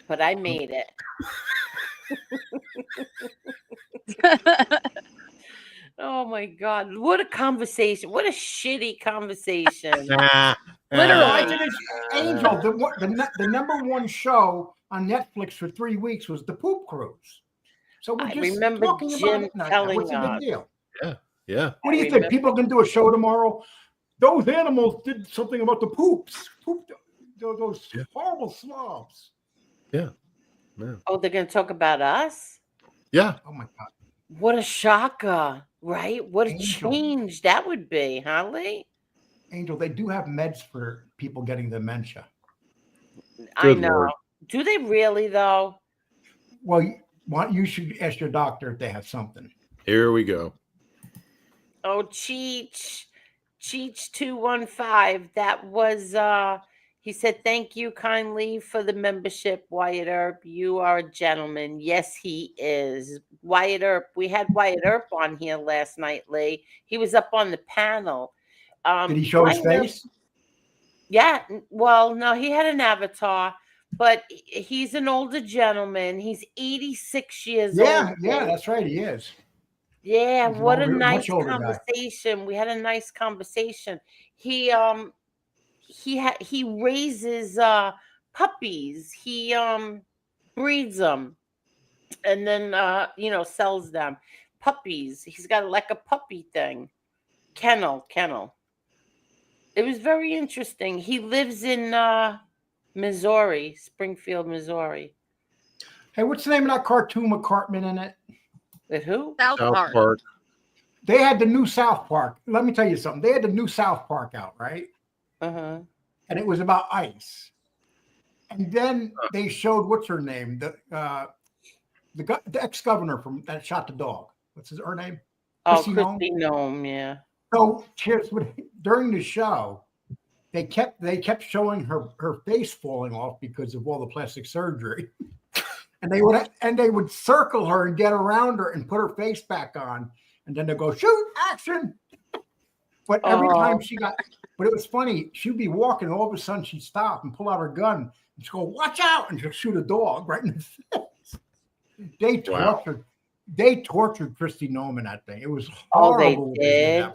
But I made it. Oh my God. What a conversation. What a shitty conversation.
Literally. Angel, the number one show on Netflix for 3 weeks was the poop cruise. So we're
I
just
remember
talking
Jim
about it.
telling
What's the big
us.
deal?
Yeah.
What do you think? People are going to do a show tomorrow? Those animals did something about the poops. Those horrible slobs.
Yeah.
Oh, they're going to talk about us?
Yeah.
Oh my God.
What a shocker, right? What a change that would be, huh, Lee?
Angel, they do have meds for people getting dementia.
I know. Lord. Do they really, though?
Well, you should ask your doctor if they have something.
Here we go.
Oh, Cheech 215. That was he said, thank you kindly for the membership, Wyatt Earp. You are a gentleman. Yes, he is. Wyatt Earp. We had Wyatt Earp on here last night, Lee. He was up on the panel.
Did he show his face?
Yeah. Well, no, he had an avatar, but he's an older gentleman. He's 86 years old.
Yeah, that's right. He is.
Yeah,
He's an
what a
older,
nice
much older guy.
conversation. We had a nice conversation. He raises puppies. He breeds them and then sells them. Puppies. He's got like a puppy thing. Kennel. It was very interesting. He lives in Missouri, Springfield, Missouri.
Hey, what's the name of that cartoon with Cartman in it?
With who?
South Park.
They had the new South Park. Let me tell you something. They had the new South Park out, right?
Uh-huh.
And it was about ice. And then they showed what's her name, the ex-governor from that shot the dog. What's her name?
Chrissy Nome, yeah.
So during the show, they kept showing her face falling off because of all the plastic surgery. And they would circle her and get around her and put her face back on, and then they go shoot action. But every time but it was funny. She'd be walking, and all of a sudden she'd stop and pull out her gun and she'd go, "Watch out!" and she'll shoot a dog right in the face. They tortured Christy Nome in that thing. It was horrible.
They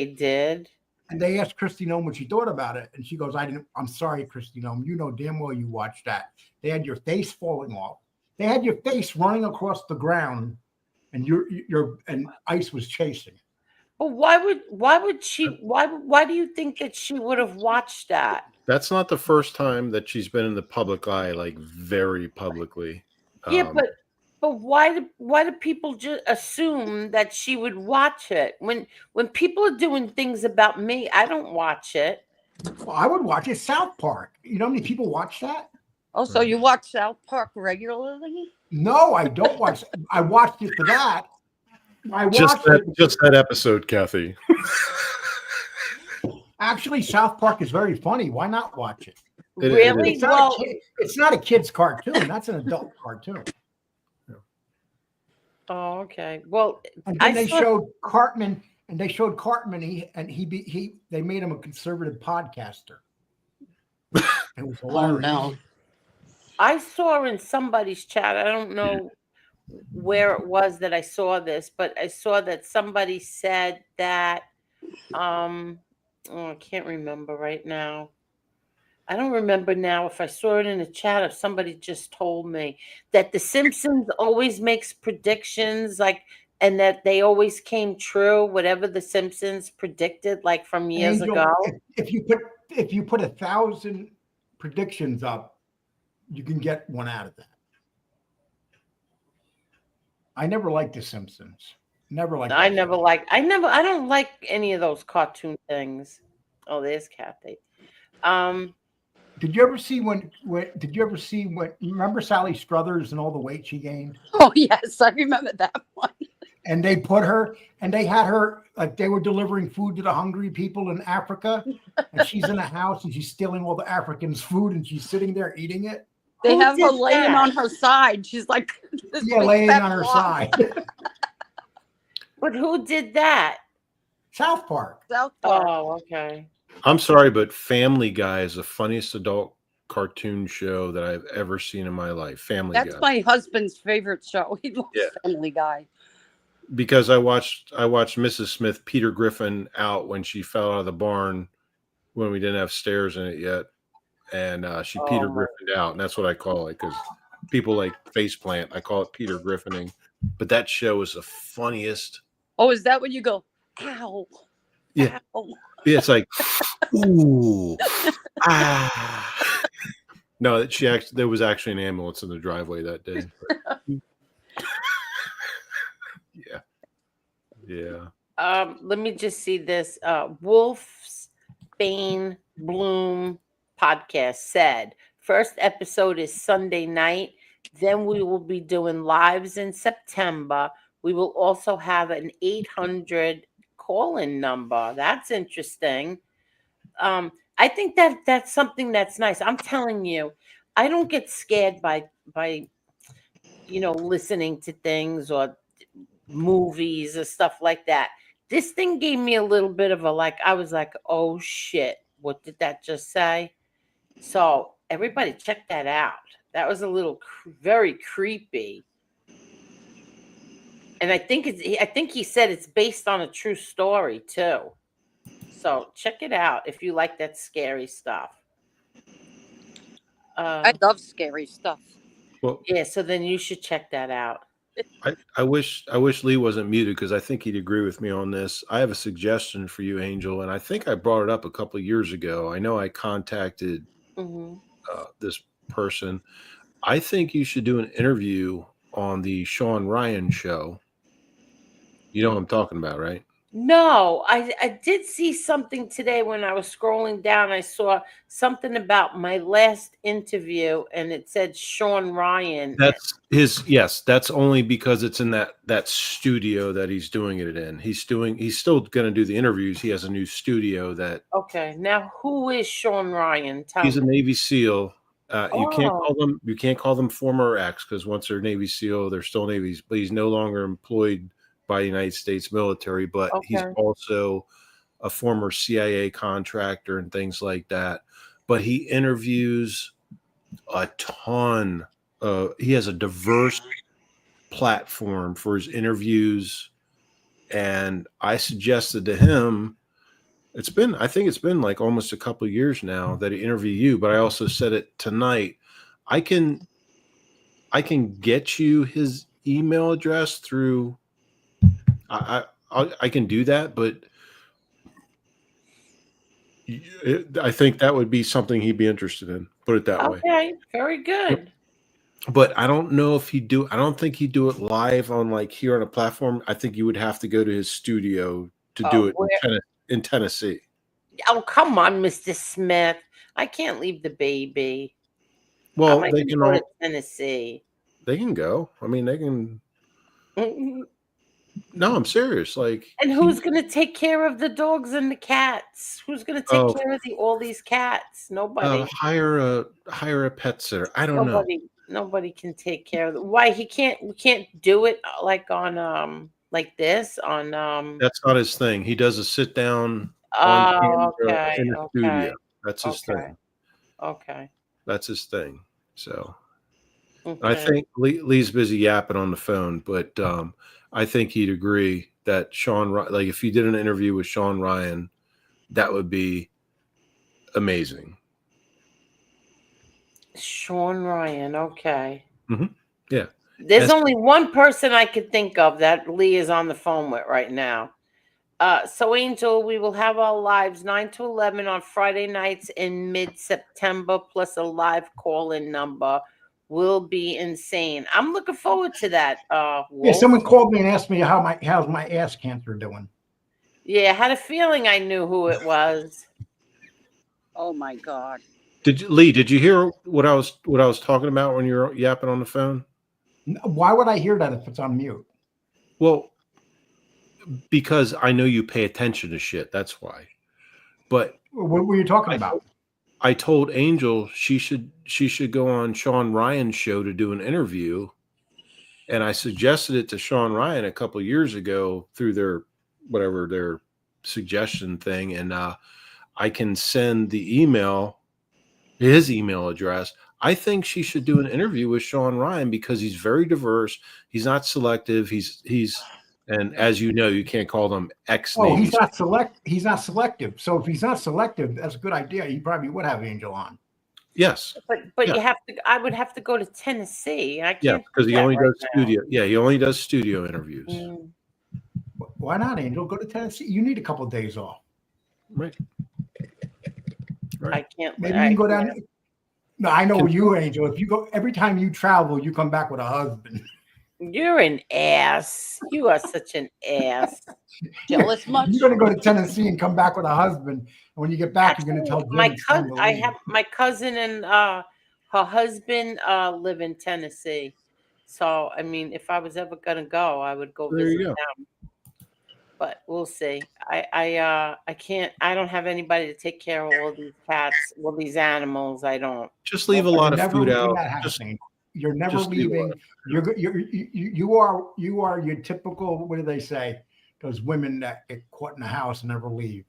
did.
And they asked Christy Nome what she thought about it, and she goes, I'm sorry, Christy Nome. You know damn well you watched that. They had your face falling off. They had your face running across the ground, and and ice was chasing.
But why do you think that she would have watched that?
That's not the first time that she's been in the public eye, like very publicly.
Yeah, but why do people just assume that she would watch it? When people are doing things about me, I don't watch it.
Well, I would watch it. South Park. You know how many people watch that?
Oh, so you watch South Park regularly?
No, I don't watch. I watched it for that.
Just that episode, Kathy.
Actually, South Park is very funny. Why not watch it?
Really?
It's not a kid's cartoon. That's an adult cartoon.
Oh, okay. Well,
and then they showed Cartman, they made him a conservative podcaster. It was hilarious.
Oh, no.
I saw in somebody's chat, I don't know where it was that I saw this, but I saw that somebody said that I can't remember right now. I don't remember now if I saw it in the chat, if somebody just told me that The Simpsons always makes predictions, and that they always came true, whatever The Simpsons predicted, like from years ago.
If you put 1,000 predictions up, you can get one out of that. I never liked The Simpsons. I don't like any of those cartoon things. Oh, there's Kathy. Did you ever see when remember Sally Struthers and all the weight she gained?
Oh, yes, I remember that one.
And they put her, and they had her, like they were delivering food to the hungry people in Africa, and she's in a house and she's stealing all the Africans' food and she's sitting there eating it.
They have her laying on her side. She's like,
laying on her side.
But who did that?
South Park.
Oh, okay.
I'm sorry, but Family Guy is the funniest adult cartoon show that I've ever seen in my life. Family Guy.
That's my husband's favorite show. He loves Family Guy.
Because I watched Mrs. Smith Peter Griffin out when she fell out of the barn when we didn't have stairs in it yet, and she Peter Griffined out, and that's what I call it because people like faceplant. I call it Peter Griffining, but that show is the funniest.
Oh, is that when you go, ow?
Yeah.
Ow.
Yeah, it's like, ooh, ah. No, there was actually an ambulance in the driveway that day. Yeah.
Let me just see this. Wolf's Bane Bloom podcast said first episode is Sunday night. Then we will be doing lives in September. We will also have an 800 call-in number. That's interesting. I think that's something that's nice. I'm telling you, I don't get scared by listening to things or movies or stuff like that. This thing gave me a little bit of I was like, oh shit, what did that just say? So everybody check that out. That was a little very creepy. And I think I think he said it's based on a true story too. So check it out if you like that scary stuff.
I love scary stuff.
Well,
Yeah, so then you should check that out.
I wish Lee wasn't muted because I think he'd agree with me on this. I have a suggestion for you, Angel, and I think I brought it up a couple of years ago. I know I contacted this person. I think you should do an interview on the Sean Ryan show. You know what I'm talking about, right?
No, I did see something today when I was scrolling down. I saw something about my last interview, and it said Sean Ryan.
That's his. Yes, that's only because it's in that studio that he's doing it in. He's still going to do the interviews. He has a new studio that.
Okay, now who is Sean Ryan? Tell
He's
me.
a Navy SEAL. You can't call them former or ex, because once they're Navy SEAL, they're still Navy. But he's no longer employed by the United States military. But he's also a former CIA contractor and things like that. But he interviews a ton. He has a diverse platform for his interviews, and I suggested to him. I think it's been like almost a couple of years now that he interviewed you, but I also said it tonight. I can get you his email address through. I can do that, but I think that would be something he'd be interested in. Put it that way.
Okay, very good.
But I don't know if he'd do. I don't think he'd do it live on like here on a platform. I think you would have to go to his studio to do it in Tennessee.
Oh, come on, Mr. Smith. I can't leave the baby.
Well, they can
go to Tennessee.
They can go. I mean, they can. No, I'm serious. Like,
and who's going to take care of the dogs and the cats? Who's going to take care of all these cats? Nobody.
Hire a pet sitter. I don't know.
Nobody can take care of them. Why we can't do it like on like this on
That's not his thing. He does a sit down in the studio. That's his thing.
Okay.
That's his thing. So I think Lee's busy yapping on the phone, but I think he'd agree that like if you did an interview with Sean Ryan, that would be amazing. Sean
Ryan, okay.
Mm-hmm. Yeah.
There's only one person I could think of that Lee is on the phone with right now. So Angel, we will have our lives 9 to 11 on Friday nights in mid-September, plus a live call-in number. Will be insane. I'm looking forward to that.
Yeah, someone called me and asked me how's my ass cancer doing.
Yeah, I had a feeling I knew who it was.
Oh my God.
Did you hear what I was talking about when you were yapping on the phone?
Why would I hear that if it's on mute?
Well, because I know you pay attention to shit. That's why. But
what were you talking about?
I told Angel she should go on Sean Ryan's show to do an interview, and I suggested it to Sean Ryan a couple of years ago through their suggestion thing, and I can send his email address. I think she should do an interview with Sean Ryan because he's very diverse. He's not selective. And as you know, you can't call them ex.
Oh, he's not selective. So if he's not selective, that's a good idea. He probably would have Angel on.
Yes.
But you have to. I would have to go to Tennessee. I can't.
Because he only does studio. Yeah, he only does studio interviews.
Why not, Angel? Go to Tennessee. You need a couple of days off.
Right.
I can't.
Maybe you can go down. No, I know you, Angel. If you go every time you travel, you come back with a husband.
You're an ass. You are such an ass.
Jealous much?
You're going to go to Tennessee and come back with a husband. And when you get back, you're going to tell Jim
my cousin. I have my cousin and her husband live in Tennessee. So I mean, if I was ever going to go, I would go visit them. But we'll see. I can't. I don't have anybody to take care of all these cats, all these animals. I don't.
Just leave a lot of food out.
You're never leaving. You are your typical. What do they say? Those women that get caught in the house and never leave.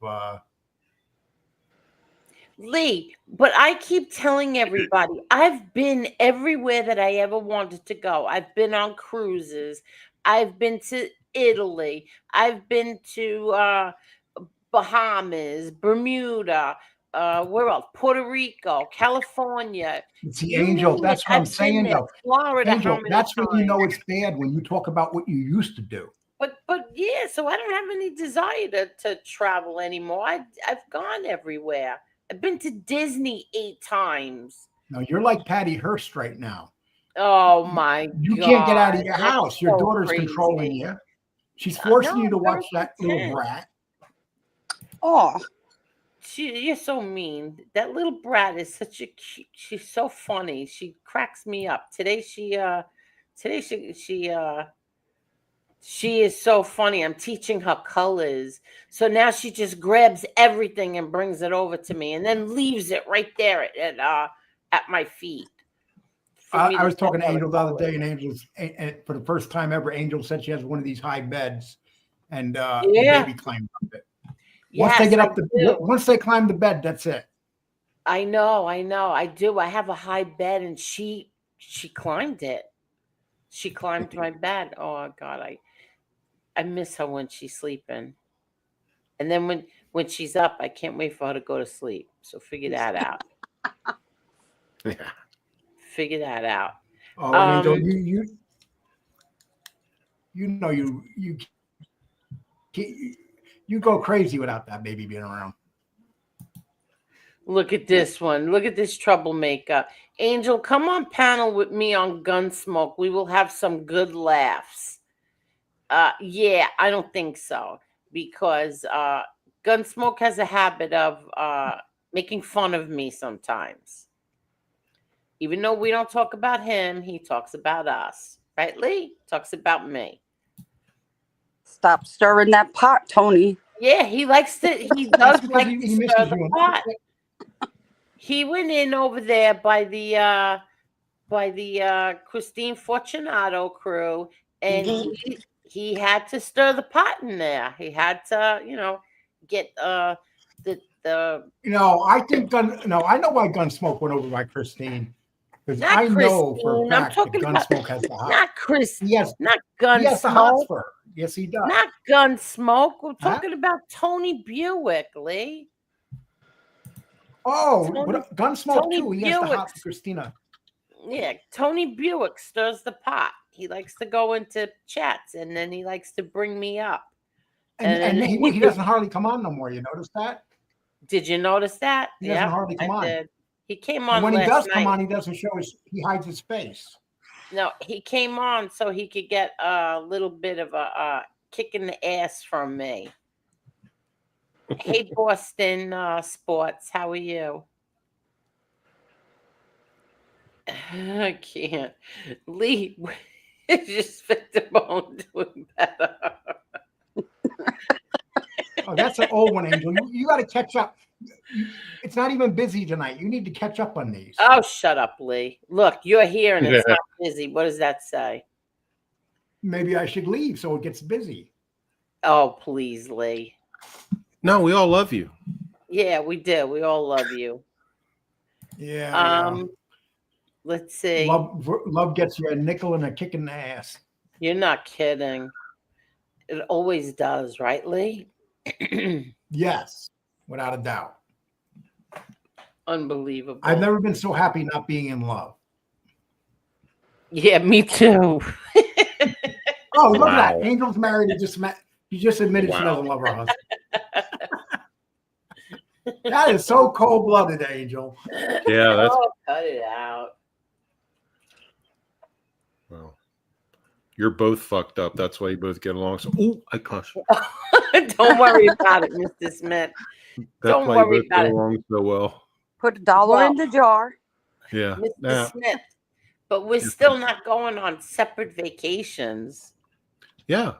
Lee, but I keep telling everybody I've been everywhere that I ever wanted to go. I've been on cruises. I've been to Italy. I've been to Bahamas, Bermuda, where else? Puerto Rico, California.
See,
You
Angel,
name it,
that's what I'm
I've been
saying,
there.
though.
Florida, how
Angel,
many
that's when you
times?
know it's bad, when you talk about what you used to do.
But yeah, so I don't have any desire to travel anymore. I've gone everywhere. I've been to Disney 8 times.
No, you're like Patty Hearst right now.
Oh my
You can't get out of
God,
your
that's
house. Your
so
daughter's controlling
crazy.
you. She's forcing
No,
you to
I'm
watch
very
that little
content.
brat.
Oh,
You're so mean. That little brat is such a cute. She's so funny. She cracks me up. She is so funny. I'm teaching her colors. So now she just grabs everything and brings it over to me and then leaves it right there at my feet.
I was talking to Angel the other day, and Angel's and for the first time ever, Angel said she has one of these high beds, and the baby climbed up it. Once they get up once they climb the bed, that's it.
I know. I do. I have a high bed, and she climbed it. She climbed my bed. Oh God, I miss her when she's sleeping. And then when she's up, I can't wait for her to go to sleep. So figure that out.
Yeah.
Figure that out.
Oh, Angel, you know you go crazy without that baby being around.
Look at this one. Look at this troublemaker. Angel, come on panel with me on Gunsmoke. We will have some good laughs. Yeah, I don't think so. Because Gunsmoke has a habit of making fun of me sometimes. Even though we don't talk about him, he talks about us. Right, Lee? Talks about me.
stop stirring that pot, Tony.
Yeah, he likes to. He does like to stir the pot.
you.
He went in over there by the Christine Fortunato crew, and he had to stir the pot in there. He had to, get the.
I think I know why Gunsmoke went over by Christine. Because I know for a fact that Gunsmoke has the hot.
Not Christine.
Yes,
not Gunsmoke.
He has the hots for her. Yes, he does.
Not Gunsmoke. We're talking about Tony Buick, Lee.
Oh, Gunsmoke too. He has the hots for Christina.
Yeah, Tony Buick stirs the pot. He likes to go into chats, and then he likes to bring me up.
And he doesn't hardly come on no more. You notice that?
Did you notice that?
He doesn't hardly come on.
Did. He came on.
And when he does come
night.
on, he doesn't show he hides his face.
No, he came on so he could get a little bit of a kick in the ass from me. Hey, Boston Sports, how are you? I can't. Lee just fit the bone doing better.
Oh, that's an old one, Angel. You got to catch up. It's not even busy tonight. You need to catch up on these.
Oh, shut up, Lee. Look, you're here and it's not busy. What does that say?
Maybe I should leave so it gets busy.
Oh, please, Lee.
No, we all love you.
Yeah, we do. We all love you.
Yeah.
Let's see.
Love gets you a nickel and a kick in the ass.
You're not kidding. It always does, right, Lee?
Yes, without a doubt.
Unbelievable.
I've never been so happy not being in love.
Yeah, me too.
Oh, look at that. Angel's married. She just admitted she doesn't love her husband. That is so cold-blooded, Angel.
Yeah, that's.
Oh, cut it out.
Well, you're both fucked up. That's why you both get along. So, I cussed.
Don't worry about it, Mr. Smith.
Don't worry about it. Along so well.
Put $1 in the jar.
Yeah,
Mr. Smith. But we're still not going on separate vacations.
Yeah.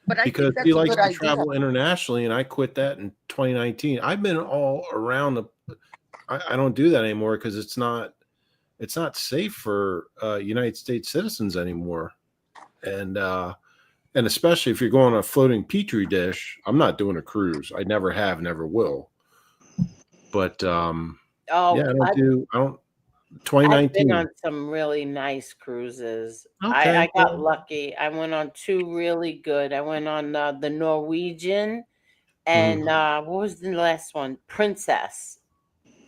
But
because he likes to travel internationally, and I quit that in 2019. I've been all around I don't do that anymore because it's not safe for United States citizens anymore, and especially if you're going on a floating petri dish. I'm not doing a cruise. I never have, never will. But I don't
I've
2019.
been on some really nice cruises.
Okay.
I got lucky. I went on 2 really good. I went on the Norwegian and what was the last one? Princess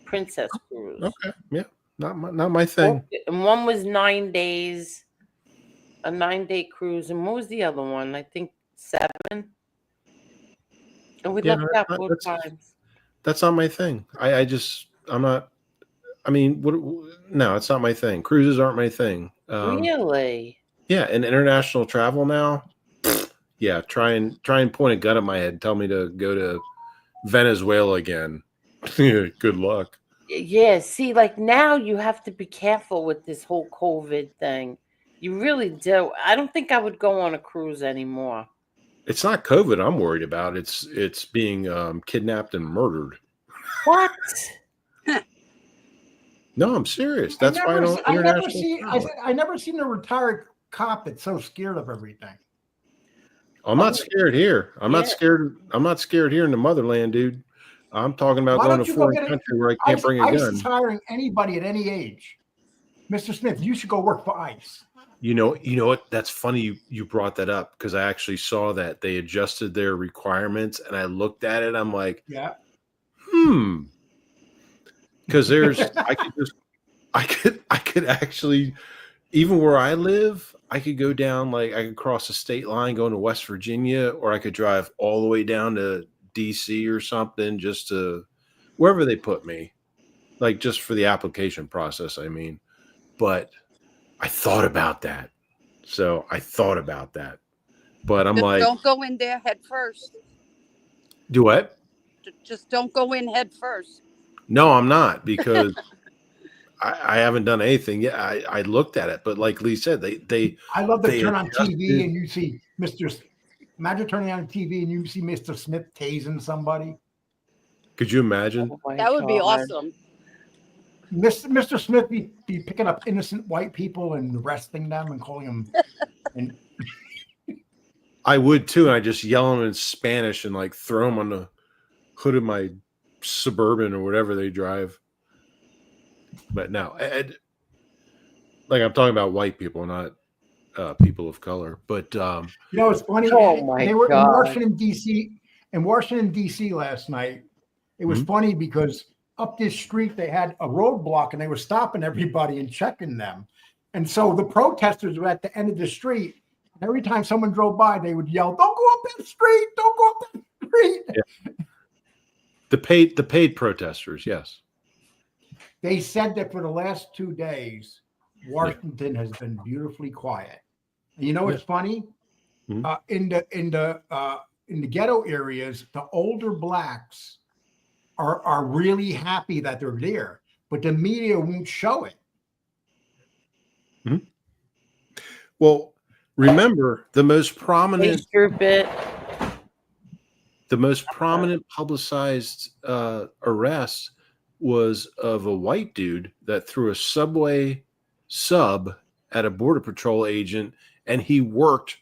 cruise.
Okay. Yeah. Not my thing.
And one was 9 days, a 9-day cruise. And what was the other one? I think 7. And we
Yeah,
lucked out both times.
That's not my thing. I'm not. I mean, no, it's not my thing. Cruises aren't my thing.
Really?
Yeah, and international travel now. Yeah, try and point a gun at my head. Tell me to go to Venezuela again. Good luck.
Yeah, see, like now you have to be careful with this whole COVID thing. You really do. I don't think I would go on a cruise anymore.
It's not COVID I'm worried about. It's being kidnapped and murdered.
What?
No, I'm serious. That's why I don't.
I never seen a retired cop that's so scared of everything.
I'm not scared here. I'm not scared. I'm not scared here in the motherland, dude. I'm talking about going to a foreign country where I can't bring a gun.
ICE is hiring anybody at any age. Mr. Smith, you should go work for ICE.
You know what? That's funny you brought that up because I actually saw that they adjusted their requirements and I looked at it. I'm like,
yeah.
Because I could actually, even where I live, I could go down, like I could cross the state line going to West Virginia, or I could drive all the way down to DC or something, just to wherever they put me, like just for the application process. I mean, but I thought about that. So I thought about that, but I'm like,
don't go in there head first.
Do what?
Just don't go in head first.
No, I'm not, because I haven't done anything yet. I looked at it, but like Lee said, they
I love to turn on TV and you see imagine turning on TV and you see Mr. Smith tasing somebody.
Could you imagine?
Oh
that would be awesome.
Mr. Smith be picking up innocent white people and arresting them and calling them. And
I would too, and I just yell them in Spanish and like throw them on the hood of my Suburban or whatever they drive. But no, like I'm talking about white people, not people of color. But
it's funny. They were in Washington D.C. last night. It was funny because up this street they had a roadblock and they were stopping everybody and checking them. And so the protesters were at the end of the street. And every time someone drove by, they would yell, "Don't go up that street! Don't go up that street!"
Yeah. The paid protesters, yes.
They said that for the last 2 days, Washington has been beautifully quiet. And you know what's funny? In the ghetto areas, the older blacks are really happy that they're there, but the media won't show it.
Well, remember the most prominent publicized arrest was of a white dude that threw a subway sub at a Border Patrol agent, and he worked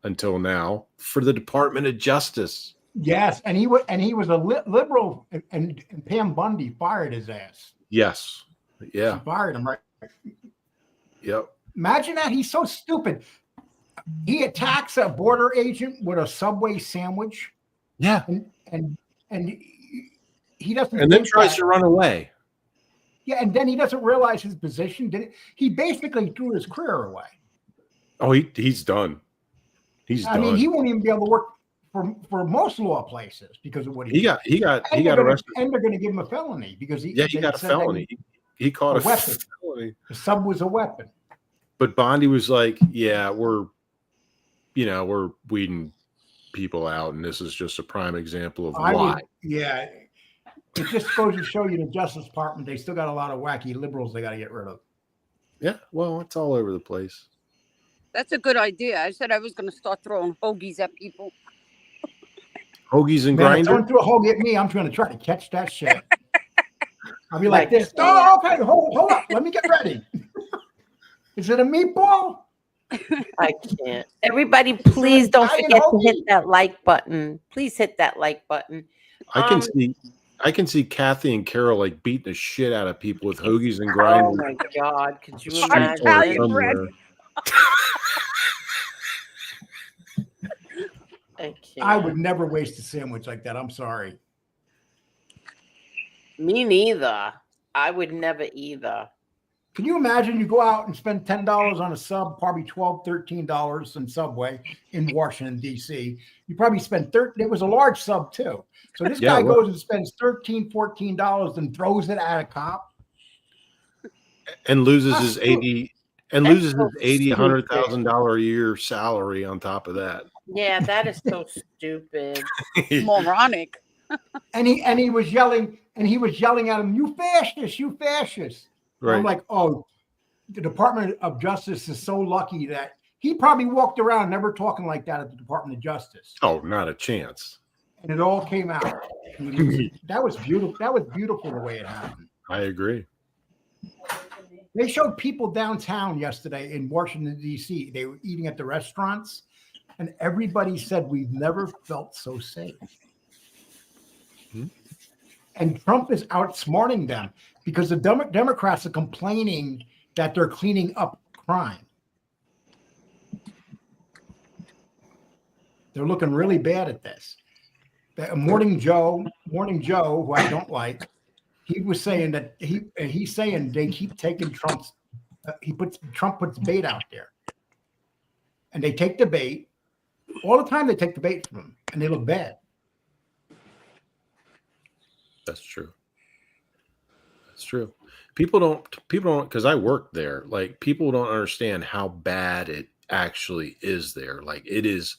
until now for the Department of Justice.
Yes, and he was a liberal, and Pam Bundy fired his ass.
Yes, yeah,
she fired him, right?
Yep.
Imagine that. He's so stupid. He attacks a border agent with a Subway sandwich.
Yeah,
and he doesn't.
And then tries to run away.
Yeah, and then he doesn't realize his position. He basically threw his career away.
Oh, he's done. He's done.
I mean, he won't even be able to work for most law places because of what he got.
He got arrested,
and they're going to give him a felony because he
got a felony. He caught a
weapon.
Felony.
The sub was a weapon.
But Bondi was like, "Yeah, we're weeding people out, and this is just a prime example of why."
Yeah, it just goes to show you the Justice Department, they still got a lot of wacky liberals they got to get rid of.
Yeah, well, it's all over the place.
That's a good idea. I said I was going to start throwing hoagies at people.
Hoagies and grinders?
Don't throw a hoagie at me. I'm going to try to catch that shit. I'll be like this. Oh, okay, hold up. Let me get ready. Is it a meatball?
I can't. Everybody, please don't forget to hit that like button. Please hit that like button.
I I can see Kathy and Carol like beating the shit out of people with hoagies and
Oh
grinders.
my God! Could you
street corner
Italian bread.
somewhere.
I
I
can't.
would never waste a sandwich like that. I'm sorry.
Me neither. I would never either.
Can you imagine you go out and spend $10 on a sub, probably $12, $13 in Subway in Washington, D.C. You probably spend it was a large sub too. So this guy goes and spends $13, $14 and throws it at a cop.
And loses his 80 and loses
so
his 80,
stupid.
$100,000 a year salary on top of that.
Yeah, that is so stupid.
Moronic.
And he was yelling at him, "You fascist, you fascist."
Right.
I'm like, oh, the Department of Justice is so lucky that he probably walked around never talking like that at the Department of Justice.
Oh, not a chance.
And it all came out. That was beautiful. That was beautiful the way it happened.
I agree.
They showed people downtown yesterday in Washington, D.C. They were eating at the restaurants, and everybody said, "We've never felt so safe." And Trump is outsmarting them because the Democrats are complaining that they're cleaning up crime. They're looking really bad at this. Morning Joe, who I don't like, he was saying that he's saying they keep taking Trump puts bait out there, and they take the bait all the time. They take the bait from him, and they look bad.
That's true. That's true. People don't, because I work there. Like, people don't understand how bad it actually is there. Like, it is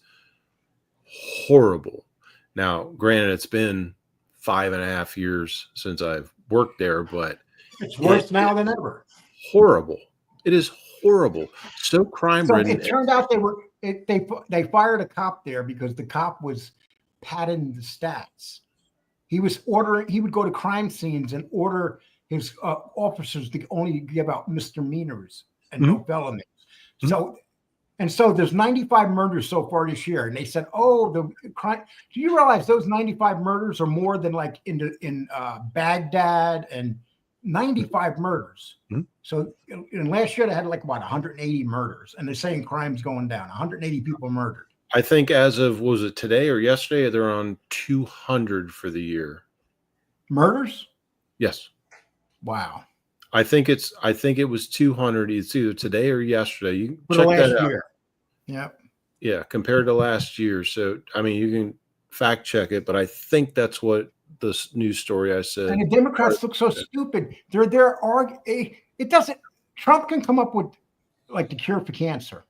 horrible. Now, granted, it's been 5.5 years since I've worked there, but
it's worse now than ever.
Horrible. It is horrible. So crime ridden.
So it turned out they fired a cop there because the cop was padding the stats. He would go to crime scenes and order his officers to only give out misdemeanors and no felonies. So there's 95 murders so far this year. And they said, oh, the crime. Do you realize those 95 murders are more than like in Baghdad, and 95 murders. So in last year they had like, what, 180 murders, and they're saying crime's going down. 180 people murdered.
I think as of, was it today or yesterday, they're on 200 for the year.
Murders?
Yes.
Wow.
I think it was 200. It's either today or yesterday. You
for
check
the last
that out.
year. Yep.
Yeah, compared to last year. So I mean, you can fact check it, but I think that's what this news story I said.
And the Democrats look so stupid. They're there arguing. It doesn't. Trump can come up with like the cure for cancer,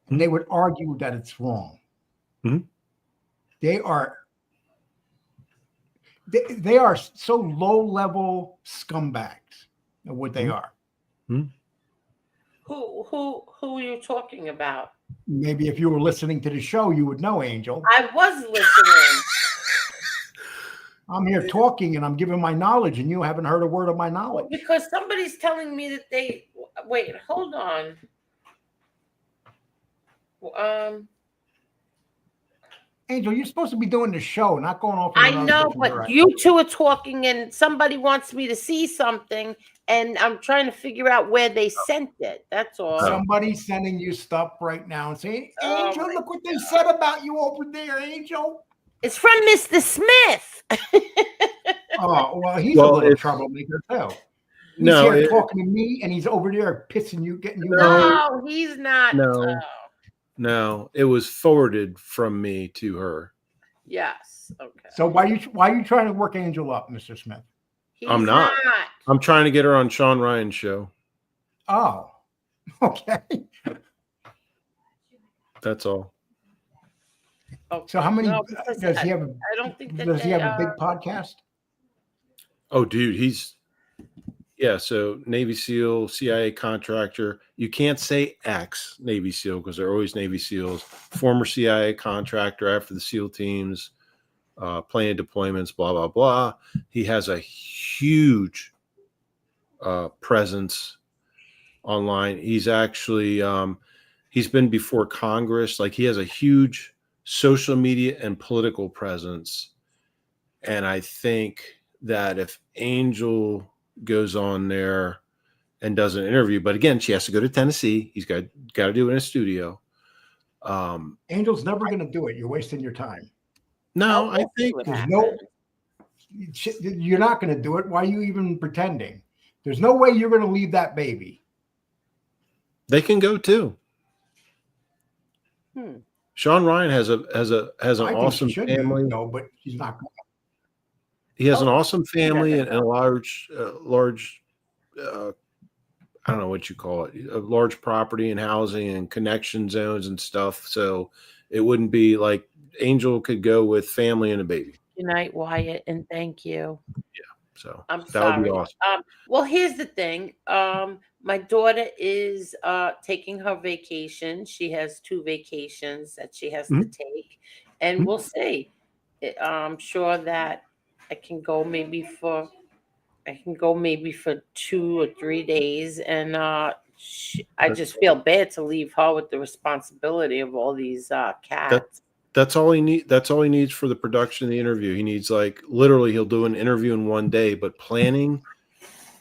and they would argue that it's wrong. They are so low-level scumbags of what they are.
Who are you talking about?
Maybe if you were listening to the show, you would know, Angel.
I was listening.
I'm here talking and I'm giving my knowledge, and you haven't heard a word of my knowledge.
Because somebody's telling me that they wait. Hold on.
Angel, you're supposed to be doing the show, not going off.
I know, but you two are talking, and somebody wants me to see something, and I'm trying to figure out where they sent it. That's all.
Somebody's sending you stuff right now and saying, "Angel, look what they said about you over there, Angel."
It's from Mr. Smith.
Oh, well, he's a little troublemaker too. He's here talking to me, and he's over there pissing you, getting you.
No, he's not.
No, it was forwarded from me to her.
Yes. Okay.
So why are you trying to work Angel up, Mr. Smith?
I'm not. I'm trying to get her on Sean Ryan's show.
Oh, okay.
That's all.
Okay.
So how many does he have?
I don't think that
does he have a big podcast?
Oh, dude, so Navy SEAL, CIA contractor. You can't say ex Navy SEAL because they're always Navy SEALs. Former CIA contractor after the SEAL teams, planning deployments, blah, blah, blah. He has a huge presence online. He's actually, he's been before Congress. Like, he has a huge social media and political presence. And I think that if Angel goes on there and does an interview, but again, she has to go to Tennessee. He's got to do it in a studio.
Angel's never going to do it. You're wasting your time.
No, I think
you're not going to do it. Why are you even pretending? There's no way you're going to leave that baby.
They can go too. Sean Ryan has an awesome family.
No, but she's not going.
He has an awesome family and a large, I don't know what you call it, a large property and housing and connection zones and stuff. So it wouldn't be like Angel could go with family and a baby.
Good night, Wyatt, and thank you.
Yeah. So
I'm
that
sorry.
would be awesome.
Well, here's the thing. My daughter is taking her vacation. She has 2 vacations that she has to take, and we'll see. I'm sure that I can go maybe for 2 or 3 days, and I just feel bad to leave her with the responsibility of all these cats.
That's all he needs. That's all he needs for the production of the interview. He needs, like, literally he'll do an interview in one day, but planning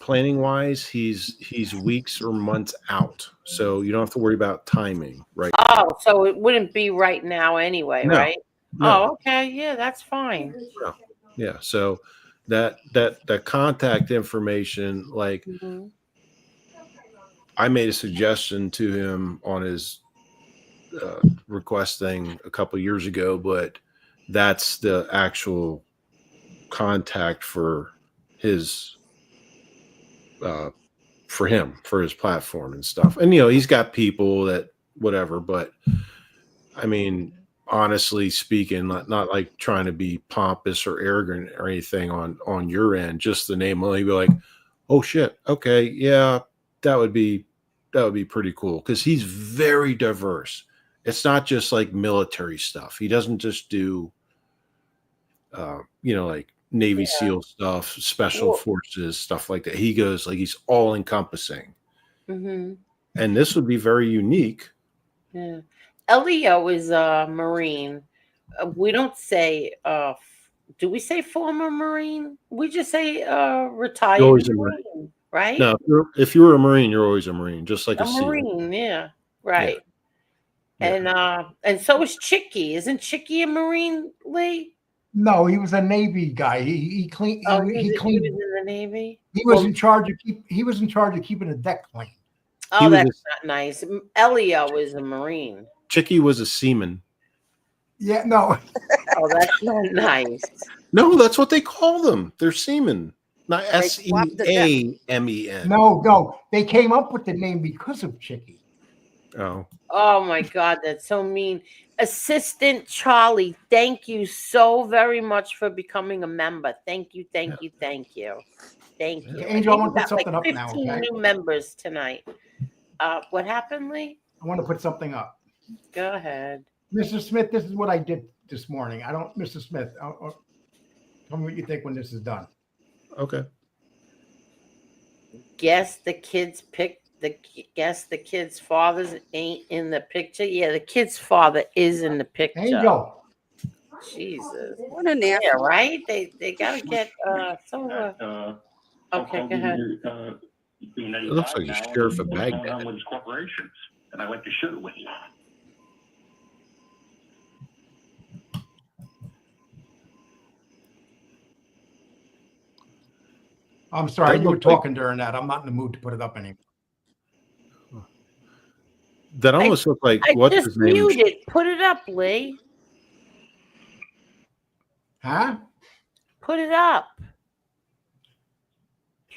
wise, he's weeks or months out. So you don't have to worry about timing, right?
Oh, so it wouldn't be right now anyway,
No,
right?
no.
Oh, okay. Yeah, that's fine.
No. Yeah. So that contact information, like, I made a suggestion to him on his request thing a couple years ago, but that's the actual contact for his for his platform and stuff. And he's got people that whatever, but I mean, honestly speaking, not like trying to be pompous or arrogant or anything on your end, just the name will be like, oh shit, okay, yeah, that would be pretty cool, because he's very diverse. It's not just like military stuff. He doesn't just do like Navy SEAL stuff, special forces, stuff like that. He goes, like, he's all encompassing. And this would be very unique.
Yeah. Elio is a Marine. We don't say, do we say former Marine? We just say retired Marine, right?
No, if you're a Marine, you're always a Marine, just like a
Marine. Yeah, right.
Yeah.
And so is Chicky. Isn't Chicky a Marine, Lee?
No, he was a Navy guy. He cleaned. He cleaned.
He was in the Navy.
He was in charge of keeping the deck clean.
Oh, that's not nice. Elio is a Marine.
Chicky was a seaman.
Yeah, no.
Oh, that's not nice.
No, that's what they call them. They're seamen, not SEAMEN.
No, they came up with the name because of Chicky.
Oh my God, that's so mean. Assistant Charlie, thank you so very much for becoming a member. Thank you.
Okay,
Angel,
I want to put something up now.
15
Okay?
new members tonight. What happened, Lee?
I want to put something up.
Go ahead.
Mr. Smith, this is what I did this morning. Mr. Smith, tell me what you think when this is done.
Okay.
Guess the kid's father ain't in the picture. Yeah, the kid's father is in the picture.
Angel.
Jesus.
What an ass.
Yeah, right? They gotta get okay, go ahead.
It looks like a sheriff of Baghdad.
With his corporations, and I went to shoot with you.
I'm sorry, you were talking during that. I'm not in the mood to put it up anymore.
That almost looked like
what's his name? Muted. Put it up, Lee.
Huh?
Put it up.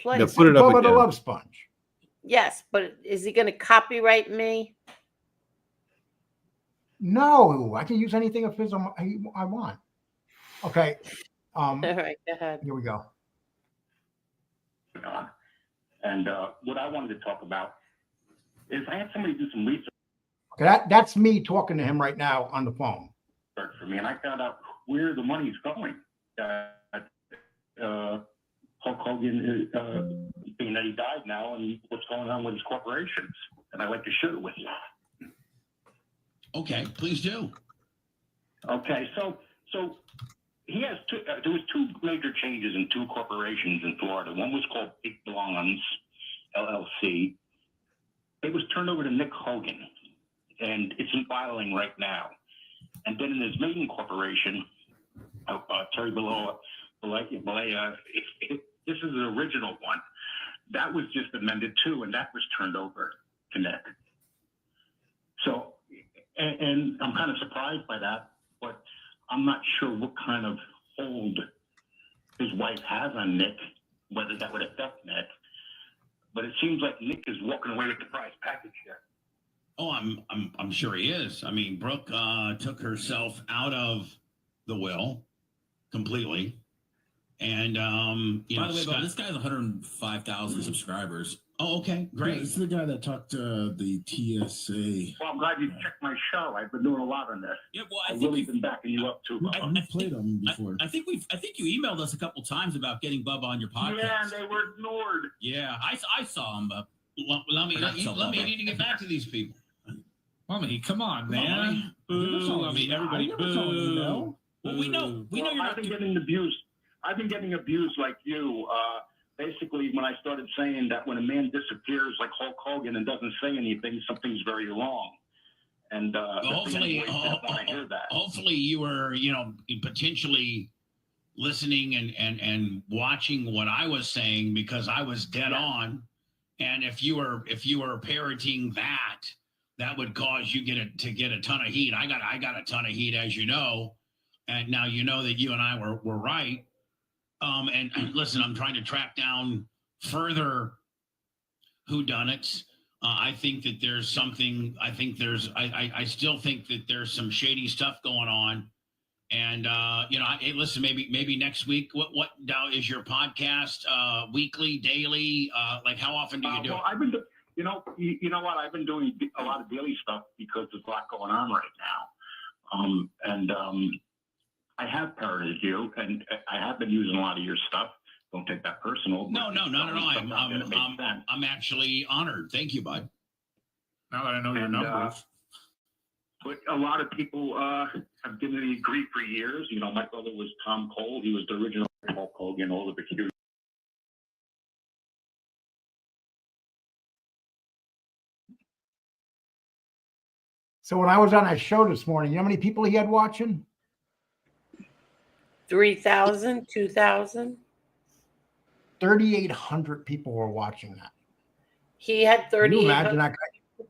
No, put it up again.
The Love Sponge.
Yes, but is he going to copyright me?
No, I can use anything of his I want. Okay.
All right, go ahead.
Here we go.
And what I wanted to talk about is I had somebody do some research.
Okay, that's me talking to him right now on the phone.
For me, and I found out where the money's going. Hulk Hogan, being that he died now, and what's going on with his corporations. And I went to shoot it with you.
Okay, please do.
Okay, so he has two. There was two major changes in two corporations in Florida. One was called Big Blondes LLC. It was turned over to Nick Hogan, and it's in filing right now. And then in his maiden corporation, Terry Balea, this is the original one. That was just amended too, and that was turned over to Nick. So, and I'm kind of surprised by that, but I'm not sure what kind of hold his wife has on Nick, whether that would affect Nick. But it seems like Nick is walking away with the prize package here.
Oh, I'm sure he is. I mean, Brooke took herself out of the will completely. And
by the way, Bob, this guy has 105,000 subscribers.
Oh, okay, great.
Yeah, this is the guy that talked to the TSA.
Well, I'm glad you checked my show. I've been doing a lot on this.
Yeah, well,
I've really been backing you up too, Bubba.
I've played him before.
I think you emailed us a couple times about getting Bubba on your podcast.
Yeah, and they were ignored.
Yeah, I saw him, but let me need to get back to these people.
Mommy, come on, man.
Boo. I mean, everybody boo. Well, we know you're not.
I've been getting abused. I've been getting abused like you. Basically, when I started saying that when a man disappears like Hulk Hogan and doesn't say anything, something's very wrong. And
hopefully you were, potentially listening and watching what I was saying, because I was dead on. And if you were parroting that would cause you to get a ton of heat. I got a ton of heat, as you know, and now you know that you and I were right. And listen, I'm trying to track down further whodunnits. I think that there's something. I still think that there's some shady stuff going on. And hey, listen, maybe next week. What now is your podcast? Weekly, daily? Like how often do you do it?
I've been, you know what? I've been doing a lot of daily stuff because there's a lot going on right now. I have parroted you, and I have been using a lot of your stuff. Don't take that personal.
No. I'm actually honored. Thank you, bud.
Now that I know your numbers.
But a lot of people have given me grief for years. My brother was Tom Cole. He was the original Hulk Hogan, all the peculiar.
So when I was on that show this morning, you know how many people he had watching?
3,000, 2,000.
3,800 people were watching that.
He had 3,800.
Can you imagine that guy?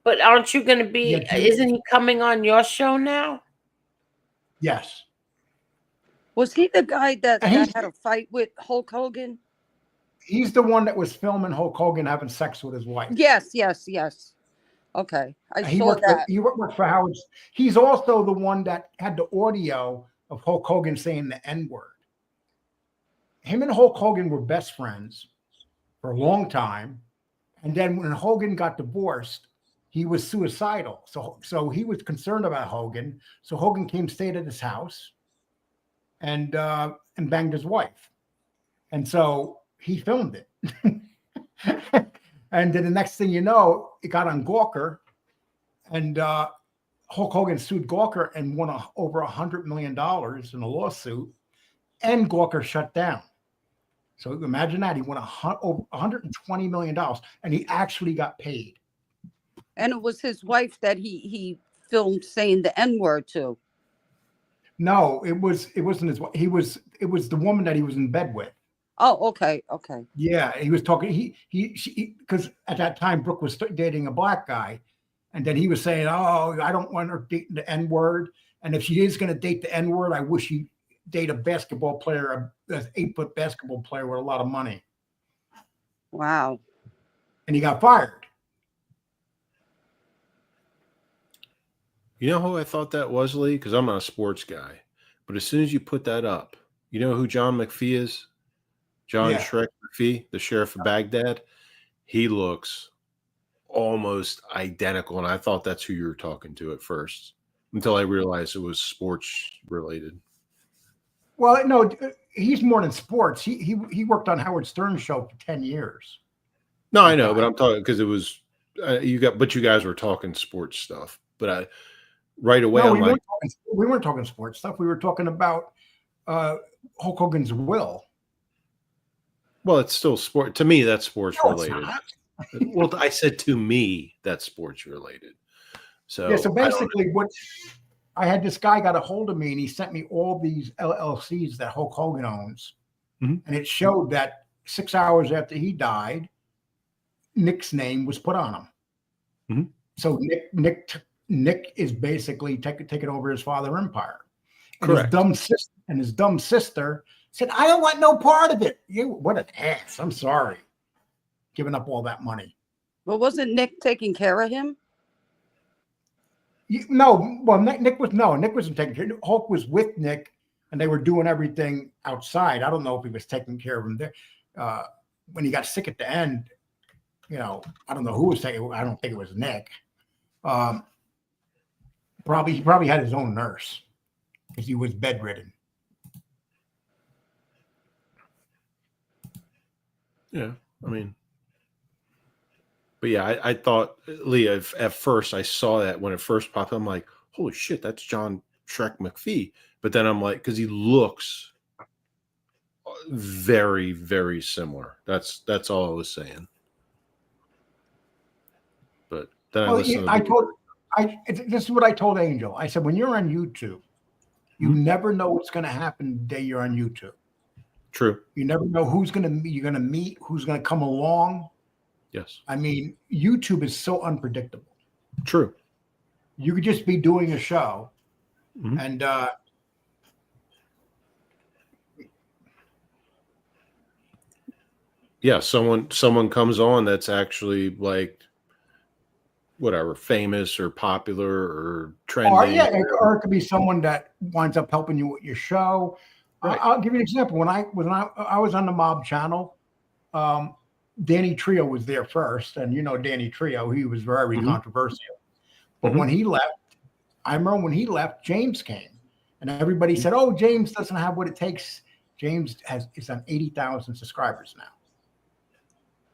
But aren't you going to be? Isn't he coming on your show now?
Yes.
Was he the guy that had a fight with Hulk Hogan?
He's the one that was filming Hulk Hogan having sex with his wife.
Yes. Okay, I saw that.
He worked for Howard. He's also the one that had the audio of Hulk Hogan saying the N-word. Him and Hulk Hogan were best friends for a long time. And then when Hogan got divorced, he was suicidal. So he was concerned about Hogan. So Hogan came, stayed at his house and banged his wife. And so he filmed it. And then the next thing you know, it got on Gawker, and Hulk Hogan sued Gawker and won over $100 million in a lawsuit, and Gawker shut down. So imagine that. He won over $120 million, and he actually got paid.
And it was his wife that he filmed saying the N-word to.
No, it wasn't his wife. It was the woman that he was in bed with.
Oh, okay.
Yeah, he was talking. Because at that time Brooke was dating a black guy. And then he was saying, "Oh, I don't want her dating the N-word. And if she is going to date the N-word, I wish she'd date a basketball player, an 8-foot basketball player with a lot of money."
Wow.
And he got fired.
You know who I thought that was, Lee? Because I'm not a sports guy. But as soon as you put that up, you know who John McPhee is? John Shrek McPhee, the sheriff of Baghdad. He looks almost identical, and I thought that's who you were talking to at first until I realized it was sports related.
Well, no, he's more than sports. He worked on Howard Stern's show for 10 years.
No, I know, but I'm talking because it was you guys were talking sports stuff, but right away
no, we weren't talking sports stuff. We were talking about Hulk Hogan's will.
Well, it's still sport. To me, that's sports
No, it's
related.
not.
Well, I said to me that's sports related. So
Yeah, so basically what I had, this guy got a hold of me and he sent me all these LLCs that Hulk Hogan owns.
Mm-hmm.
And it showed that 6 hours after he died, Nick's name was put on him.
Mm-hmm.
So Nick is basically taking over his father empire. And
correct.
His dumb sister said, I don't want no part of it. What an ass. I'm sorry. Giving up all that money.
Well, wasn't Nick taking care of him?
No, well, Nick wasn't taking care. Hulk was with Nick, and they were doing everything outside. I don't know if he was taking care of him there. When he got sick at the end, I don't know who was taking. I don't think it was Nick. He probably had his own nurse because he was bedridden.
Yeah, I mean. But yeah, I thought, Leah, at first I saw that when it first popped up, I'm like, holy shit, that's John Shrek McPhee. But then I'm like, because he looks very, very similar. That's all I was saying. But then
this is what I told Angel. I said, when you're on YouTube, you never know what's going to happen the day you're on YouTube.
True.
You never know who's going to meet, who's going to come along.
Yes.
I mean, YouTube is so unpredictable.
True.
You could just be doing a show and
yeah, someone comes on that's actually like whatever, famous or popular or trending.
Or it could be someone that winds up helping you with your show. Right. I'll give you an example. When I was on the Mob channel, Danny Trio was there first, and Danny Trio, he was very controversial. But when he left, I remember when he left, James came, and everybody said, "Oh, James doesn't have what it takes." James is on 80,000 subscribers now.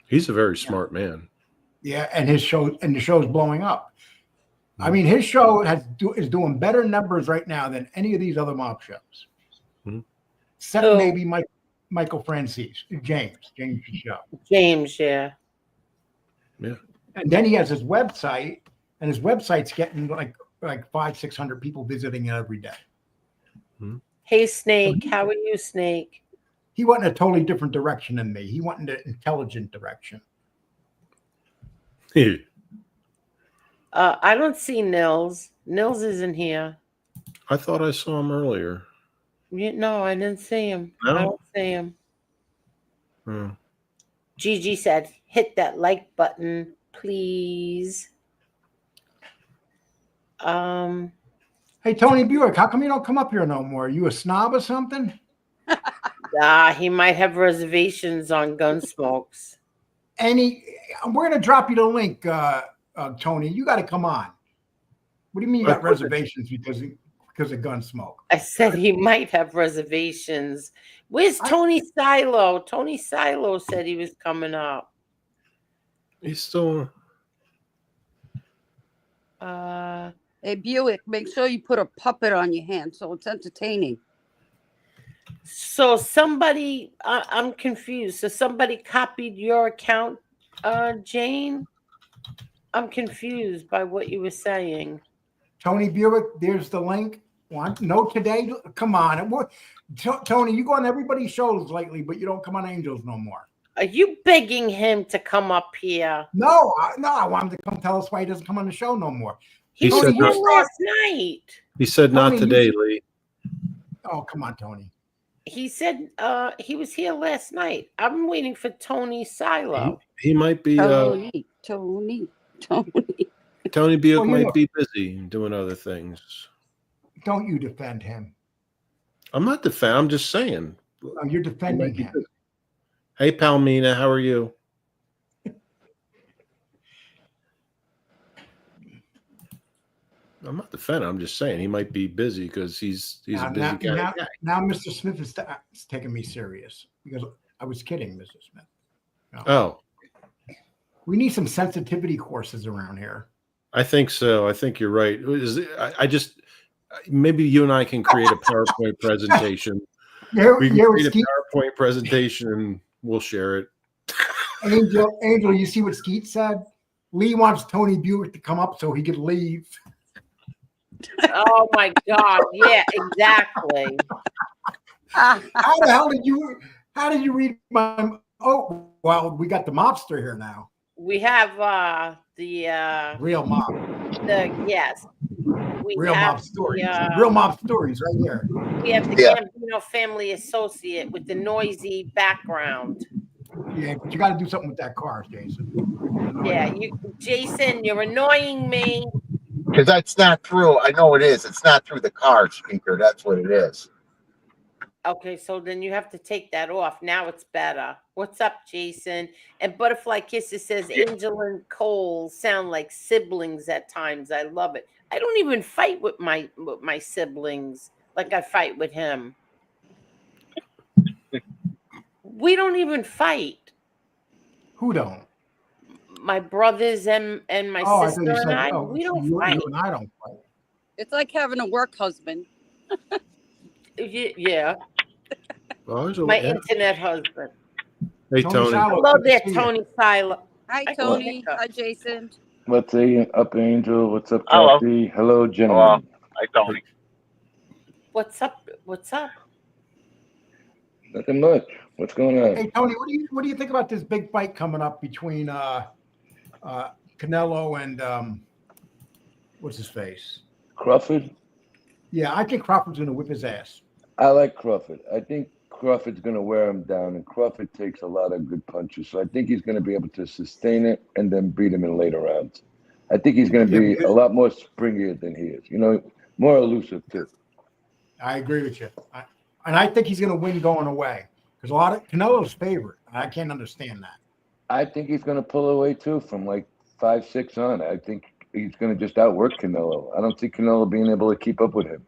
He's a very smart man.
Yeah, and the show's blowing up. I mean, his show is doing better numbers right now than any of these other Mob shows. Except maybe Michael Francis, James' show.
James, yeah.
Yeah.
And then he has his website, and his website's getting like 500-600 people visiting it every day.
Hey, Snake, how are you, Snake?
He went in a totally different direction than me. He went in an intelligent direction.
I don't see Nils. Nils isn't here.
I thought I saw him earlier.
No, I didn't see him.
No?
I don't see him. Gigi said, hit that like button, please.
Hey, Tony Buick, how come you don't come up here no more? Are you a snob or something?
He might have reservations on Gunsmokes.
We're going to drop you the link, Tony. You got to come on. What do you mean you got reservations because of Gunsmoke?
I said he might have reservations. Where's Tony Silo? Tony Silo said he was coming up.
He's still.
Hey, Buick, make sure you put a puppet on your hand so it's entertaining.
So somebody, I'm confused. So somebody copied your account, Jane? I'm confused by what you were saying.
Tony Buick, there's the link. No, today? Come on. Tony, you go on everybody's shows lately, but you don't come on Angels no more.
Are you begging him to come up here?
No, I want him to come tell us why he doesn't come on the show no more.
He was here last night.
He said not today, Lee.
Oh, come on, Tony.
He said he was here last night. I'm waiting for Tony Silo.
He might be.
Tony.
Tony Buick might be busy doing other things.
Don't you defend him.
I'm not defending. I'm just saying.
No, you're defending him.
Hey, Palmina, how are you? I'm not defending. I'm just saying he might be busy because he's a busy guy.
Now, Mr. Smith is taking me serious because I was kidding, Mr. Smith. No.
Oh.
We need some sensitivity courses around here.
I think so. I think you're right. I just maybe you and I can create a PowerPoint presentation We can
Yeah,
create a
Skeet,
PowerPoint presentation and we'll share it.
Angel, you see what Skeet said? Lee wants Tony Buick to come up so he could leave.
Oh my God. Yeah, exactly.
How the hell did you read my? Oh, well, we got the mobster here now.
We have the
Real mob.
Yes. We
Real
have
mob stories.
the,
Real mob stories right here.
we have the Gambino family associate with the noisy background.
Yeah, but you got to do something with that car, Jason.
Yeah, Jason, you're annoying me.
Because that's not through. I know it is. It's not through the car speaker. That's what it is.
Okay, so then you have to take that off. Now it's better. What's up, Jason? And Butterfly Kisses says Angel and Cole sound like siblings at times. I love it. I don't even fight with my siblings like I fight with him. We don't even fight.
Who don't?
My brothers and my sister and I. We don't fight.
You and I don't fight.
It's like having a work husband.
Yeah.
Oh,
My internet husband.
Hey, Tony.
Hello there, Tony Silo.
Hi, Tony. Hi, Jason.
What's up, Angel? What's up,
Hello.
Kathy? Hello, gentlemen.
Hi, Tony.
What's up? What's up?
Nothing much. What's going on?
Hey, Tony, what do you think about this big fight coming up between Canelo and what's his face?
Crawford?
Yeah, I think Crawford's going to whip his ass.
I like Crawford. I think Crawford's going to wear him down, and Crawford takes a lot of good punches. So I think he's going to be able to sustain it and then beat him in later rounds. I think he's going to be a lot more springier than he is. You know, more elusive, too.
I agree with you. And I think he's going to win going away because a lot of Canelo's favorite. I can't understand that.
I think he's going to pull away, too, from like 5-6 on. I think he's going to just outwork Canelo. I don't see Canelo being able to keep up with him.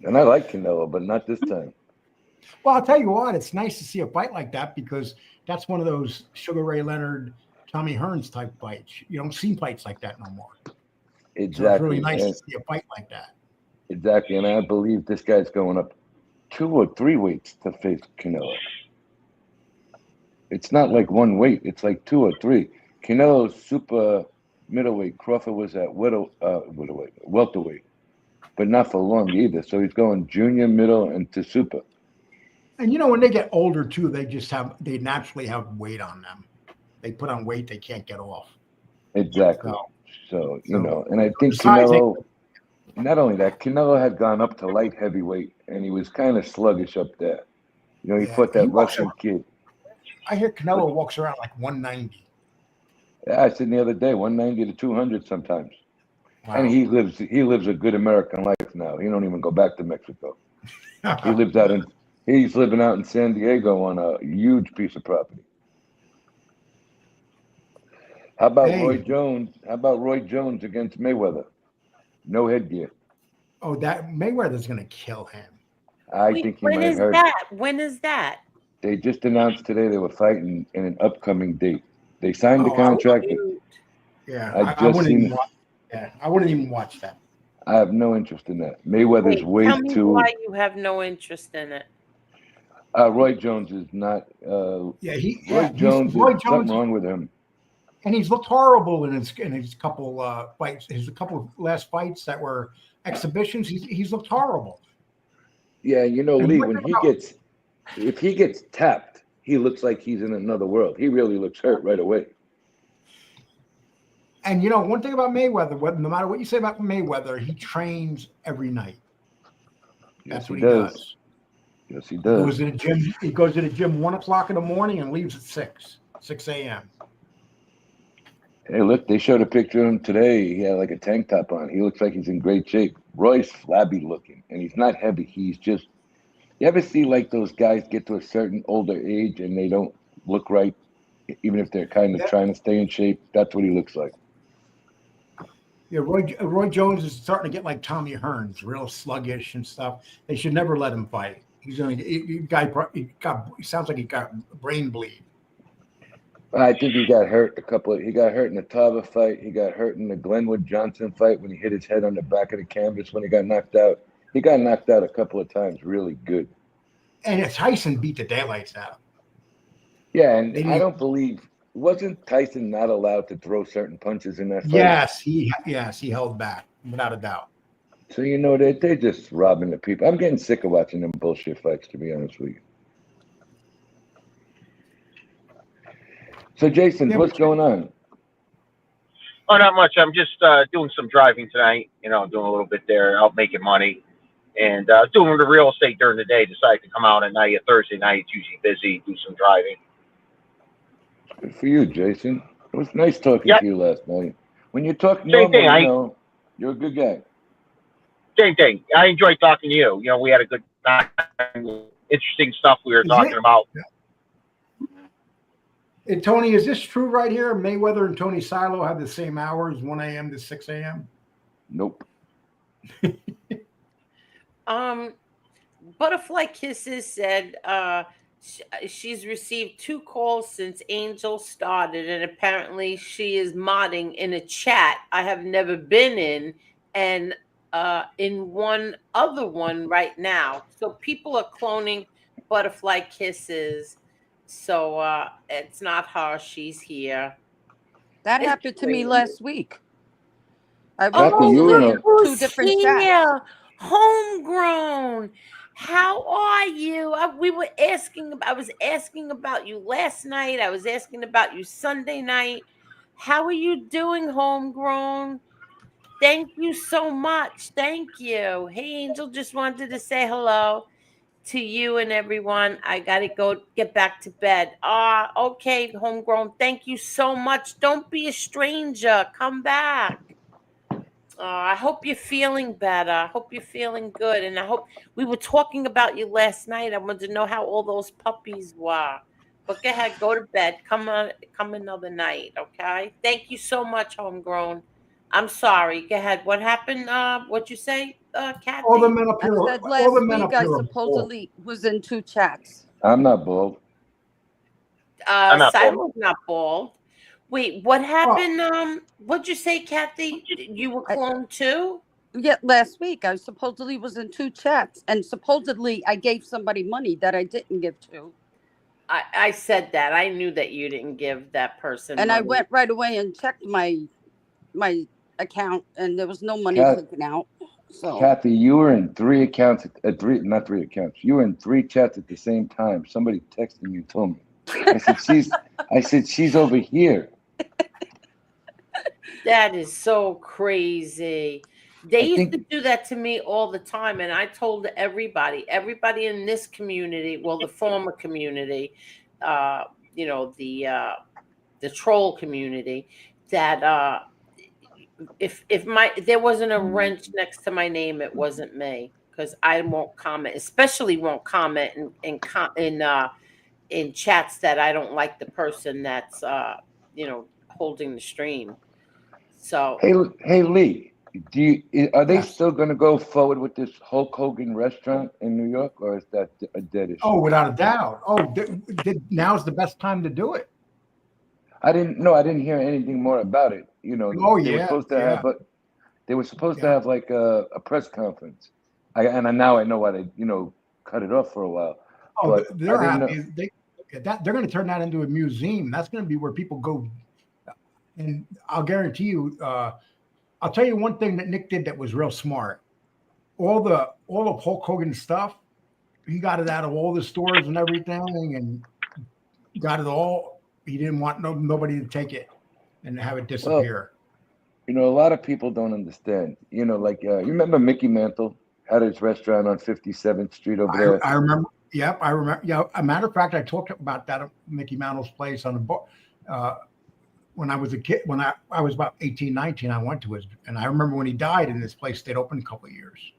And I like Canelo, but not this time.
Well, I'll tell you what, it's nice to see a fight like that because that's one of those Sugar Ray Leonard, Tommy Hearns type fights. You don't see fights like that no more.
Exactly.
So it's really nice to see a fight like that.
Exactly. And I believe this guy's going up 2 or 3 weights to face Canelo. It's not like one weight. It's like 2 or 3. Canelo's super middleweight. Crawford was at welterweight. But not for long either. So he's going junior, middle, and to super.
And you know, when they get older too, they naturally have weight on them. They put on weight they can't get off.
Exactly. So you know, and I think Canelo, not only that, Canelo had gone up to light heavyweight and he was kind of sluggish up there. You know, he fought that Russian kid.
I hear Canelo walks around like 190.
Yeah, I said the other day, 190 to 200 sometimes. Wow. And he lives a good American life now. He don't even go back to Mexico. He's living out in San Diego on a huge piece of property. How about Roy Jones? How about Roy Jones against Mayweather? No headgear.
Oh, that Mayweather's going to kill him.
I think he might hurt.
When is that?
They just announced today they were fighting in an upcoming date. They signed the contract.
I wouldn't even watch that.
I have no interest in that. Mayweather's way
tell me
too.
Why you have no interest in it?
Roy Jones is not. Roy Jones. Something wrong with him.
And he's looked horrible in his couple fights. His couple last fights that were exhibitions. He's looked horrible.
Yeah, you know, Lee. If he gets tapped, he looks like he's in another world. He really looks hurt right away.
And you know, one thing about Mayweather, no matter what you say about Mayweather, he trains every night. That's what he does.
Yes, he does.
He goes to the gym 1 o'clock in the morning and leaves at 6 a.m.
Hey, look, they showed a picture of him today. He had like a tank top on. He looks like he's in great shape. Roy's flabby looking, and he's not heavy. He's just, you ever see like those guys get to a certain older age and they don't look right, even if they're kind of trying to stay in shape? That's what he looks like.
Yeah, Roy Jones is starting to get like Tommy Hearns, real sluggish and stuff. They should never let him fight. He sounds like he got brain bleed.
I think he got hurt He got hurt in the Tava fight. He got hurt in the Glenwood Johnson fight when he hit his head on the back of the canvas when he got knocked out. He got knocked out a couple of times, really good.
And Tyson beat the daylights out of him.
Yeah, and I don't believe wasn't Tyson not allowed to throw certain punches in that fight?
Yes, he held back without a doubt.
So they're just robbing the people. I'm getting sick of watching them bullshit fights, to be honest with you. So Jason, what's going on?
Oh, not much. I'm just doing some driving tonight. Doing a little bit there, out making money, and doing the real estate during the day. Decided to come out at night. Thursday night, it's usually busy. Do some driving.
Good for you, Jason. It was nice talking to you last night. When you talk
Same
normal,
thing.
You're a good guy.
Same thing. I enjoyed talking to you. We had a good time. Interesting stuff we were talking about.
And Tony, is this true right here? Mayweather and Tony Silo have the same hours, 1 a.m. to 6 a.m.?
Nope.
Butterfly Kisses said she's received 2 calls since Angel started, and apparently she is modding in a chat I have never been in, and in one other one right now. So people are cloning Butterfly Kisses. So it's not her. She's here.
That happened to me last week. I
look who's
2 different
here.
chats.
Homegrown. How are you? I was asking about you last night. I was asking about you Sunday night. How are you doing, Homegrown? Thank you so much. Thank you. Hey, Angel, just wanted to say hello to you and everyone. I gotta go get back to bed. Okay, Homegrown. Thank you so much. Don't be a stranger. Come back. I hope you're feeling better. I hope you're feeling good. And I hope we were talking about you last night. I wanted to know how all those puppies were. But go ahead, go to bed. Come another night, okay? Thank you so much, Homegrown. I'm sorry. Go ahead. What happened? What'd you say, Kathy?
All the men up here.
I said last week I supposedly was in 2 chats.
I'm not bald.
Simon's not bald. Wait, what happened? What'd you say, Kathy? You were cloned too?
Yeah, last week I supposedly was in 2 chats, and supposedly I gave somebody money that I didn't give to.
I said that. I knew that you didn't give that person
And
money.
I went right away and checked my account, and there was no money taken out. So
Kathy, you were in 3 accounts not 3 accounts. You were in 3 chats at the same time. Somebody texted me and told me. I said she's over here.
That is so crazy. They used to do that to me all the time, and I told everybody in this community, well, the former community, the troll community, that if there wasn't a wrench next to my name, it wasn't me, because I won't comment, especially won't comment in chats that I don't like the person that's holding the stream. So
Hey Lee, are they still going to go forward with this Hulk Hogan restaurant in New York, or is that a dead issue?
Oh, without a doubt. Now's the best time to do it.
I didn't hear anything more about it. They were supposed to have, but they were supposed to have like a press conference. Now I know why they cut it off for a while.
Oh,
but
they're happy. They're going to turn that into a museum. That's going to be where people go. And I'll guarantee you, I'll tell you one thing that Nick did that was real smart. All of Hulk Hogan's stuff, he got it out of all the stores and everything, and got it all. He didn't want nobody to take it and have it disappear.
Well, a lot of people don't understand. You remember Mickey Mantle had his restaurant on 57th Street over there.
I remember. Yep, I remember. Yeah, a matter of fact, I talked about that at Mickey Mantle's place on the book. When I was a kid, when I was about 18, 19, I went to his, and I remember when he died, and this place stayed open a couple of years.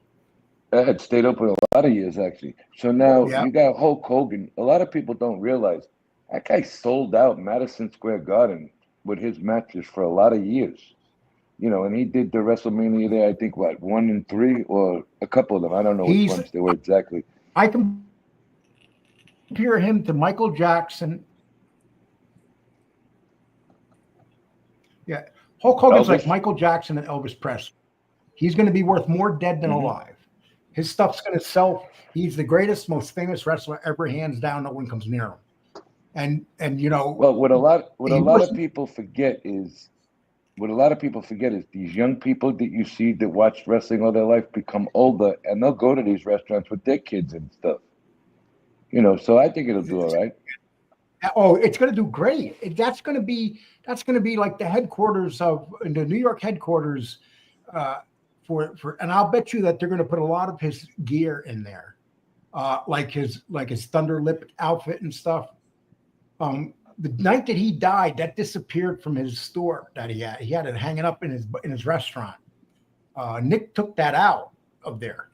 It stayed open a lot of years, actually. So now you got Hulk Hogan. A lot of people don't realize that guy sold out Madison Square Garden with his matches for a lot of years. And he did the WrestleMania there, I think, 1 and 3, or a couple of them. I don't know which ones they were exactly.
I compare him to Michael Jackson. Yeah, Hulk Hogan's like Michael Jackson and Elvis Presley. He's going to be worth more dead than alive. His stuff's going to sell. He's the greatest, most famous wrestler ever, hands down. No one comes near him. And you know,
well, what a lot of people forget is these young people that you see that watch wrestling all their life become older, and they'll go to these restaurants with their kids and stuff. You know, so I think it'll do all right.
Oh, it's going to do great. That's going to be like the headquarters of the New York headquarters for. And I'll bet you that they're going to put a lot of his gear in there, like his Thunder Lip outfit and stuff. The night that he died, that disappeared from his store that he had. He had it hanging up in his restaurant. Nick took that out of there.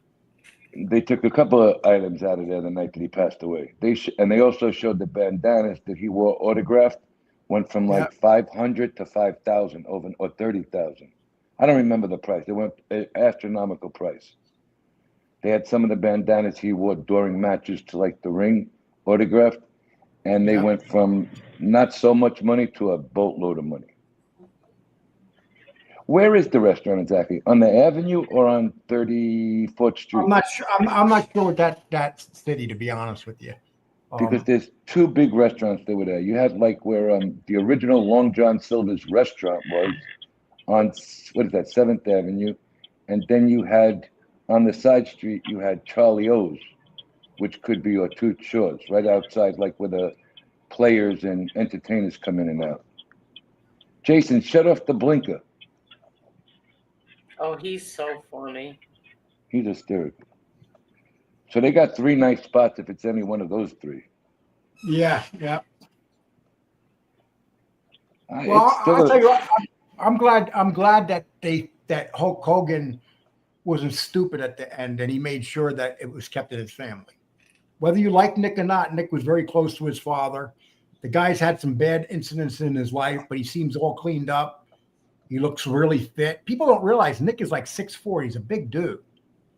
They took a couple of items out of there the night that he passed away. They also showed the bandanas that he wore autographed went from like 500 to 5,000 or 30,000. I don't remember the price. They went an astronomical price. They had some of the bandanas he wore during matches to like the ring autographed, and they went from not so much money to a boatload of money. Where is the restaurant exactly? On the Avenue or on 34th Street?
I'm not sure. I'm not sure with that city, to be honest with you.
Because there's two big restaurants that were there. You had like where the original Long John Silver's restaurant was on, 7th Avenue. And then you had, on the side street, you had Charlie O's, which could be your two Shores, right outside, like where the players and entertainers come in and out. Jason, shut off the blinker.
Oh, he's so funny.
He's hysterical. So they got 3 nice spots if it's any one of those 3.
Yeah. Well, I'll tell you what, I'm glad that Hulk Hogan wasn't stupid at the end, and he made sure that it was kept in his family. Whether you like Nick or not, Nick was very close to his father. The guy's had some bad incidents in his life, but he seems all cleaned up. He looks really fit. People don't realize Nick is like 6'4". He's a big dude.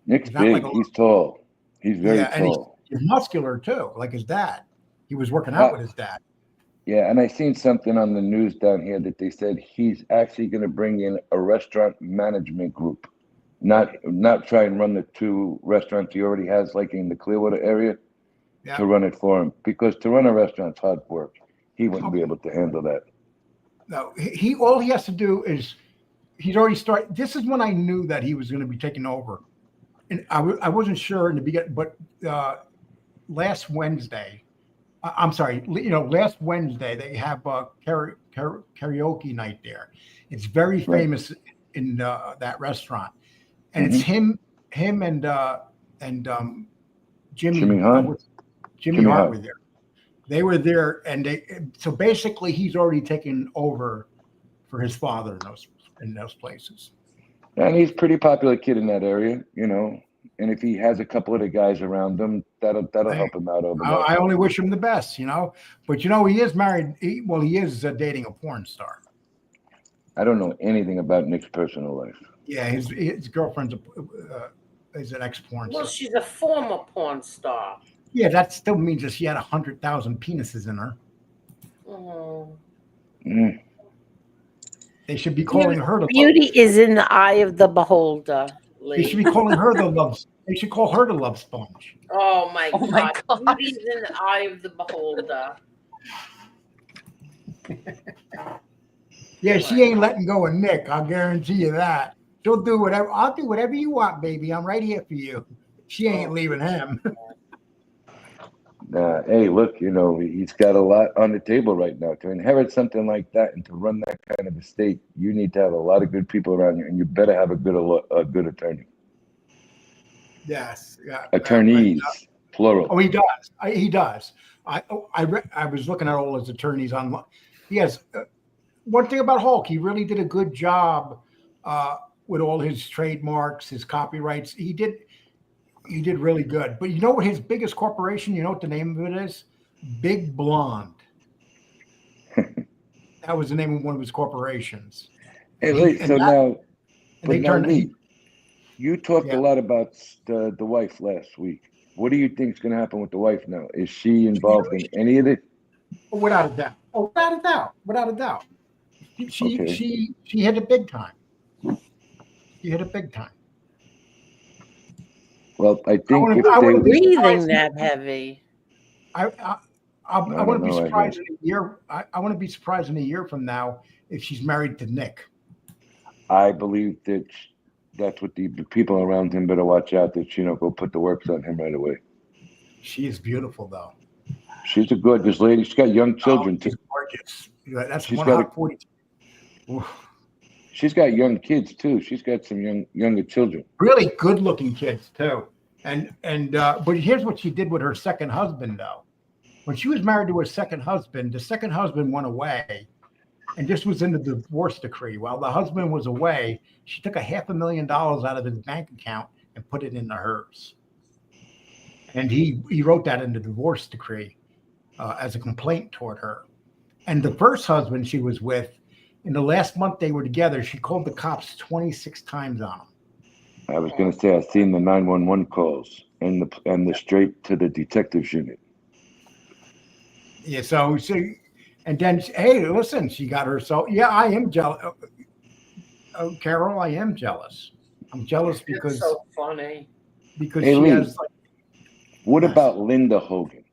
Nick's big. He's tall. He's very tall.
And he's muscular too, like his dad. He was working out with his dad.
Yeah, and I seen something on the news down here that they said he's actually going to bring in a restaurant management group, not try and run the 2 restaurants he already has, like in the Clearwater area, to run it for him. Because to run a restaurant's hard work. He wouldn't be able to handle that.
No, all he has to do is he's already started. This is when I knew that he was going to be taking over, and I wasn't sure in the beginning. But last Wednesday they have karaoke night there. It's very famous in that restaurant, and it's him and Jimmy Hart were there. They were there, and so basically he's already taken over for his father in those places.
And he's a pretty popular kid in that area, you know. And if he has a couple of the guys around him, that'll help him out over there.
I only wish him the best, you know. But you know, he is married. He is dating a porn star.
I don't know anything about Nick's personal life.
Yeah, his girlfriend's is an ex-porn star.
Well, she's a former porn star.
Yeah, that still means that she had 100,000 penises in her. They should be calling her the
beauty is in the eye of the beholder.
They should be calling her the love. They should call her the love sponge.
Oh my God! Beauty's in the eye of the beholder.
Yeah, she ain't letting go of Nick. I'll guarantee you that. She'll do whatever. I'll do whatever you want, baby. I'm right here for you. She ain't leaving him.
Hey, look, you know, he's got a lot on the table right now. To inherit something like that and to run that kind of estate, you need to have a lot of good people around you, and you better have a good attorney.
Yes. Yeah.
Attorneys, plural.
Oh, he does. He does. I was looking at all his attorneys online. He has one thing about Hulk. He really did a good job with all his trademarks, his copyrights. He did really good. But you know what his biggest corporation, you know what the name of it is? Big Blonde. That was the name of one of his corporations.
Hey, you talked a lot about the wife last week. What do you think is going to happen with the wife now? Is she involved in any of it?
Without a doubt. Oh, without a doubt. She hit it big time. She hit it big time.
Well, I think if
I
they
wouldn't be
Breathing
surprised.
that heavy.
I
don't
wouldn't be
know, I
surprised
heard.
in a year. I wouldn't be surprised in a year from now if she's married to Nick.
I believe that that's what the people around him better watch out that go put the works on him right away.
She is beautiful, though.
She's a gorgeous lady. She's got young children too.
She's gorgeous. That's
She's
one
got
hot 42.
She's got young kids too. She's got some younger children.
Really good-looking kids too. But here's what she did with her second husband, though. When she was married to her second husband, the second husband went away, and this was in the divorce decree. While the husband was away, she took $500,000 out of his bank account and put it into hers. And he wrote that in the divorce decree as a complaint toward her. And the first husband she was with, in the last month they were together, she called the cops 26 times on him.
I was going to say I've seen the 911 calls and the straight to the detectives unit.
Yeah, so she, and then, hey, listen, she got herself. Yeah, I am jealous. Carol, I am jealous. I'm jealous because
It's so funny.
Because
Hey,
she
Lee,
has. Like,
what about Linda Hogan?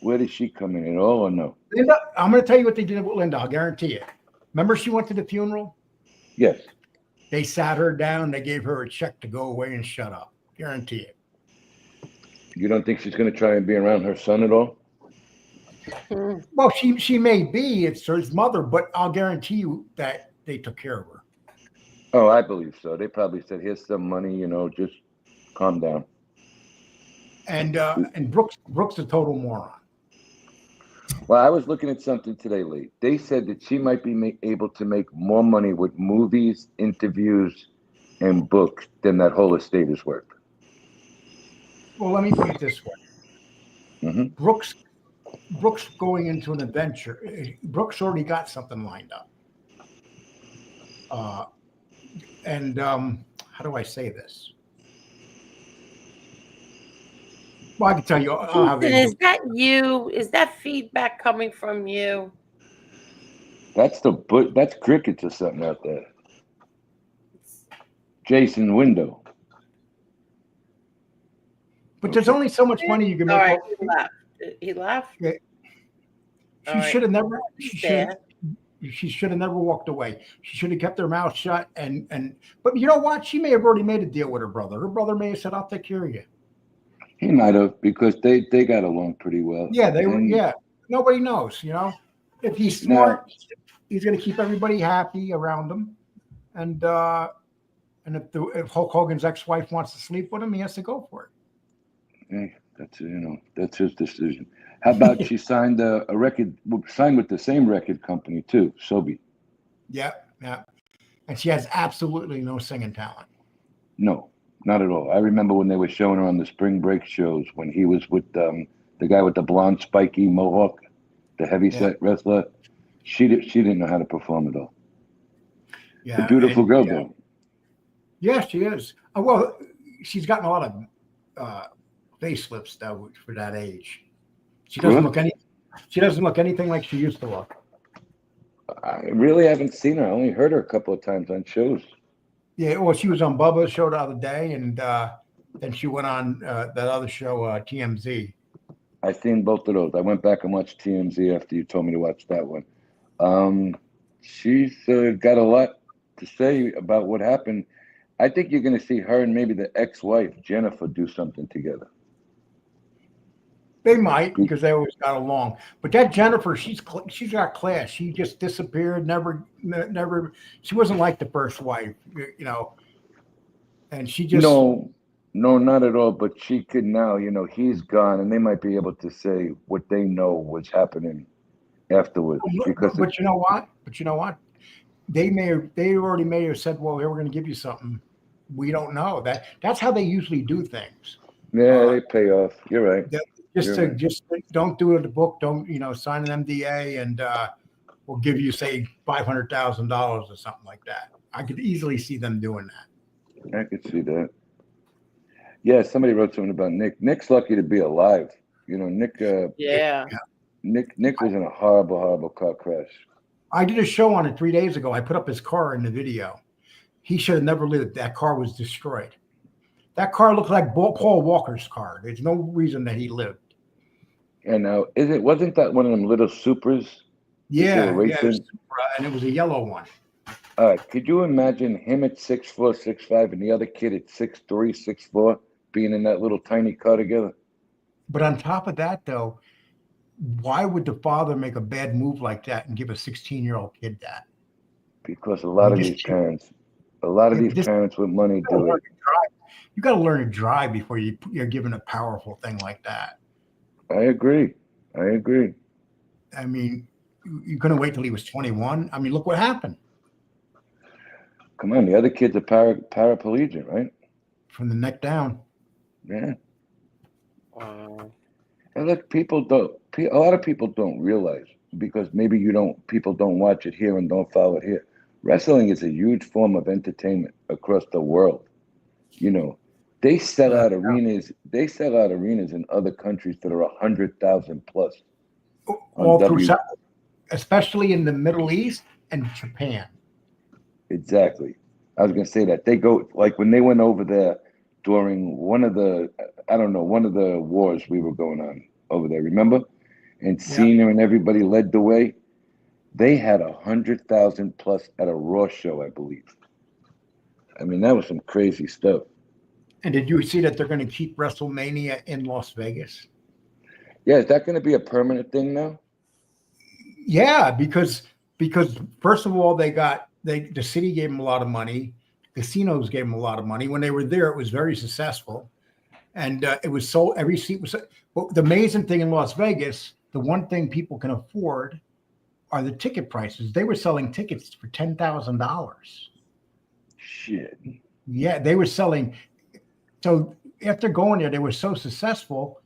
Where does she come in at all or no?
Linda, I'm going to tell you what they did with Linda. I'll guarantee you. Remember, she went to the funeral.
Yes.
They sat her down. They gave her a check to go away and shut up. Guarantee it.
You don't think she's going to try and be around her son at all?
Well, she may be. It's her mother, but I'll guarantee you that they took care of her.
Oh, I believe so. They probably said, "Here's some money. Just calm down."
And Brooks a total moron.
Well, I was looking at something today, Lee. They said that she might be able to make more money with movies, interviews, and books than that whole estate is worth.
Well, let me put it this way.
Mm-hmm.
Brooks going into an adventure. Brooks already got something lined up. How do I say this? Well, I can tell you.
Ethan, is that you? Is that feedback coming from you?
That's crickets or something out there. Jason Window.
But there's only so much money you can make.
All right, he left. He left.
Yeah. She should have never. She should have never walked away. She should have kept her mouth shut. But you know what? She may have already made a deal with her brother. Her brother may have said, "I'll take care of you."
He might have, because they got along pretty well.
Yeah, they were. Yeah, nobody knows. If he's smart, he's going to keep everybody happy around him. And if Hulk Hogan's ex-wife wants to sleep with him, he has to go for it.
Hey, that's his decision. How about she signed a record, signed with the same record company too, Sobe?
Yeah. And she has absolutely no singing talent.
No, not at all. I remember when they were showing her on the spring break shows when he was with the guy with the blonde spiky mohawk, the heavyset wrestler. She didn't know how to perform at all.
Yeah,
a beautiful girl though.
Yeah, she is. Well, she's gotten a lot of facelifts though for that age. She doesn't look anything like she used to look.
I really haven't seen her. I only heard her a couple of times on shows.
Yeah, well, she was on Bubba's show the other day, and then she went on that other show, TMZ.
I seen both of those. I went back and watched TMZ after you told me to watch that one. She's got a lot to say about what happened. I think you're going to see her and maybe the ex-wife, Jennifer, do something together.
They might, because they always got along. But that Jennifer, she's got class. She just disappeared. Never. She wasn't like the first wife, And she just
no, not at all. But she could now. He's gone, and they might be able to say what they know was happening afterwards.
But you know what? They already may have said, "Well, we're going to give you something." We don't know that. That's how they usually do things.
Yeah, they pay off. You're right.
Just don't do it in the book. Don't sign an NDA, and we'll give you say $500,000 or something like that. I could easily see them doing that.
I could see that. Yeah, somebody wrote something about Nick. Nick's lucky to be alive. Nick. Nick was in a horrible car crash.
I did a show on it 3 days ago. I put up his car in the video. He should have never lived. That car was destroyed. That car looked like Paul Walker's car. There's no reason that he lived.
And now, wasn't that one of them little Supras?
Yeah, it was, and it was a yellow one.
All right, could you imagine him at 6'4", 6'5", and the other kid at 6'3", 6'4", being in that little tiny car together?
But on top of that, though, why would the father make a bad move like that and give a 16-year-old kid that?
Because a lot of these parents with money do it.
You got to learn to drive before you're given a powerful thing like that.
I agree.
I mean, you couldn't wait till he was 21. I mean, look what happened.
Come on, the other kid's a paraplegic, right?
From the neck down.
Yeah. Wow. And look, a lot of people don't realize, because maybe people don't watch it here and don't follow it here. Wrestling is a huge form of entertainment across the world. You know, they sell out arenas. They sell out arenas in other countries that are 100,000 plus.
All through, especially in the Middle East and Japan.
Exactly. I was going to say that. They go, like when they went over there during one of the wars we were going on over there, remember? And Cena and everybody led the way. They had 100,000 plus at a Raw show, I believe. I mean, that was some crazy stuff.
And did you see that they're going to keep WrestleMania in Las Vegas?
Yeah, is that going to be a permanent thing now?
Yeah, because first of all, the city gave them a lot of money. Casinos gave them a lot of money. When they were there, it was very successful. And it was sold, every seat was. But the amazing thing in Las Vegas, the one thing people can afford are the ticket prices. They were selling tickets for $10,000.
Shit.
Yeah, they were selling. So after going there, they were so successful.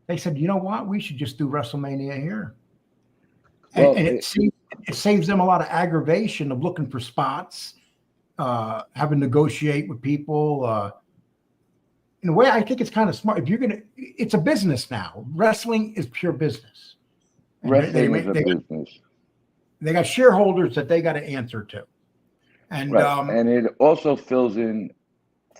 They said, you know what? We should just do WrestleMania here. And it saves them a lot of aggravation of looking for spots, having to negotiate with people. In a way, I think it's kind of smart. If you're it's a business now. Wrestling is pure business.
Wrestling is a business.
They got shareholders that they got to answer to. And
and it also fills in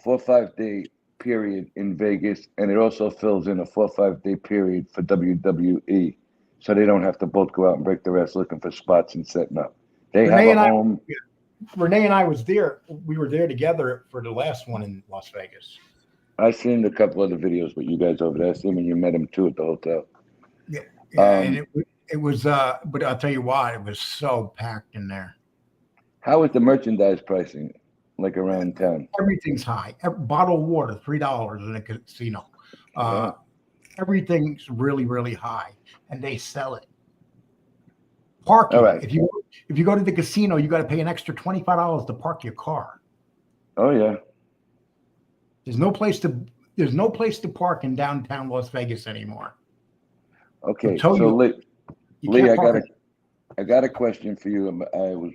4 or 5 day period in Vegas, and it also fills in a 4 or 5 day period for WWE, so they don't have to both go out and break their ass looking for spots and setting up. They have a home.
Renee and I was there. We were there together for the last one in Las Vegas.
I seen a couple other videos with you guys over there. I seen when you met him too at the hotel.
Yeah, and it was. But I'll tell you why, it was so packed in there.
How is the merchandise pricing like around town?
Everything's high. Bottled water, $3 in a casino. Everything's really, really high, and they sell it. Parking.
All right.
If you go to the casino, you got to pay an extra $25 to park your car.
Oh yeah.
There's no place to park in downtown Las Vegas anymore.
Okay, so Lee, I got a question for you. I was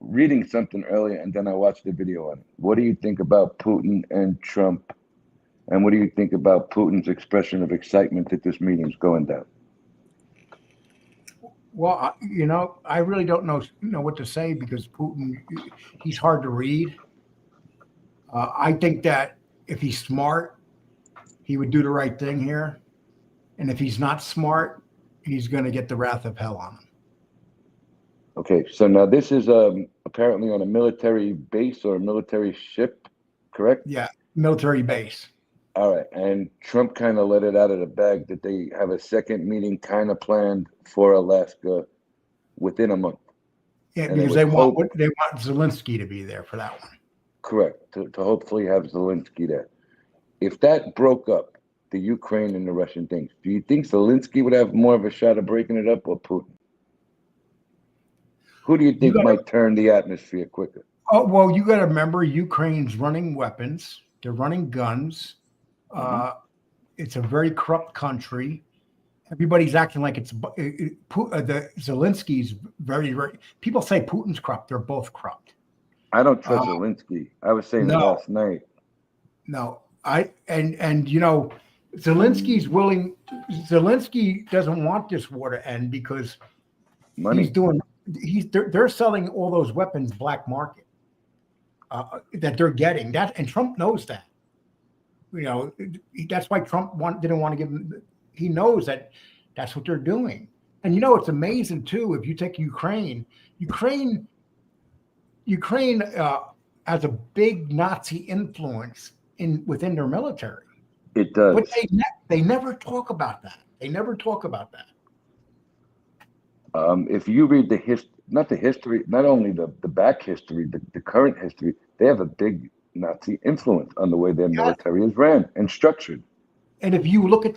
reading something earlier, and then I watched the video on it. What do you think about Putin and Trump? And what do you think about Putin's expression of excitement that this meeting's going down?
Well, I really don't know what to say, because Putin, he's hard to read. I think that if he's smart, he would do the right thing here. And if he's not smart, he's going to get the wrath of hell on him.
Okay, so now this is apparently on a military base or a military ship, correct?
Yeah, military base.
All right, and Trump kind of let it out of the bag that they have a second meeting kind of planned for Alaska within a month.
Yeah, because they want Zelensky to be there for that one.
Correct, to hopefully have Zelensky there. If that broke up, the Ukraine and the Russian things, do you think Zelensky would have more of a shot of breaking it up, or Putin? Who do you think might turn the atmosphere quicker?
Oh, well, you got to remember, Ukraine's running weapons. They're running guns. It's a very corrupt country. Everybody's acting like the Zelensky's very, very. People say Putin's corrupt. They're both corrupt.
I don't trust Zelensky. I was saying that last night.
No, Zelensky's willing. Zelensky doesn't want this war to end because
money.
They're selling all those weapons black market that they're getting. And Trump knows that. That's why Trump didn't want to give them. He knows that that's what they're doing. And it's amazing too. If you take Ukraine has a big Nazi influence within their military.
It does.
But they never talk about that.
If you read the history, not only the back history, the current history, they have a big Nazi influence on the way their military is ran and structured.
And if you look at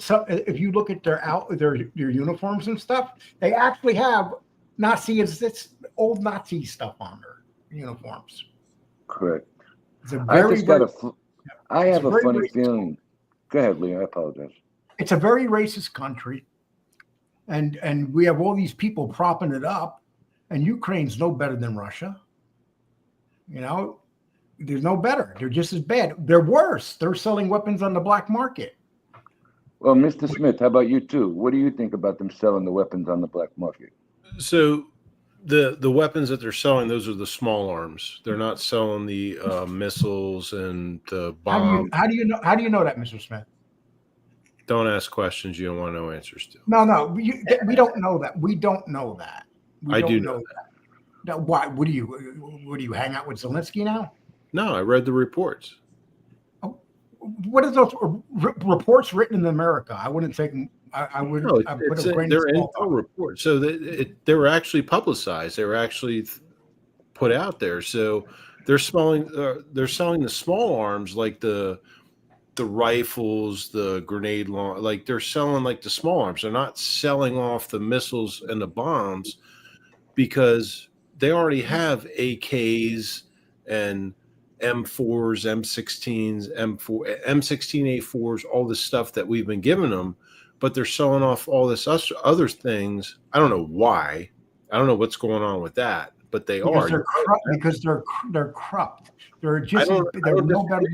their uniforms and stuff, they actually have old Nazi stuff on their uniforms.
Correct.
I
have a funny feeling. Go ahead, Lee. I apologize.
It's a very racist country, and we have all these people propping it up, and Ukraine's no better than Russia. There's no better. They're just as bad. They're worse. They're selling weapons on the black market.
Well, Mr. Smith, how about you too? What do you think about them selling the weapons on the black market?
So the weapons that they're selling, those are the small arms. They're not selling the missiles and the bombs.
How do you know that, Mr. Smith?
Don't ask questions you don't want to know answers to.
No, we don't know that. We don't know that.
I do know that.
Now, why? What do you hang out with Zelensky now?
No, I read the reports.
What are those reports written in America? I wouldn't take them. I would.
No,
they're
info reports, so they were actually publicized. They were actually put out there. So they're selling the small arms, like the rifles, the grenade launch. Like they're selling like the small arms. They're not selling off the missiles and the bombs because they already have AKs and M4s, M16s, M16A4s, all this stuff that we've been giving them, but they're selling off all this other things. I don't know why. I don't know what's going on with that, but they are.
Because they're corrupt. They're just they're no better.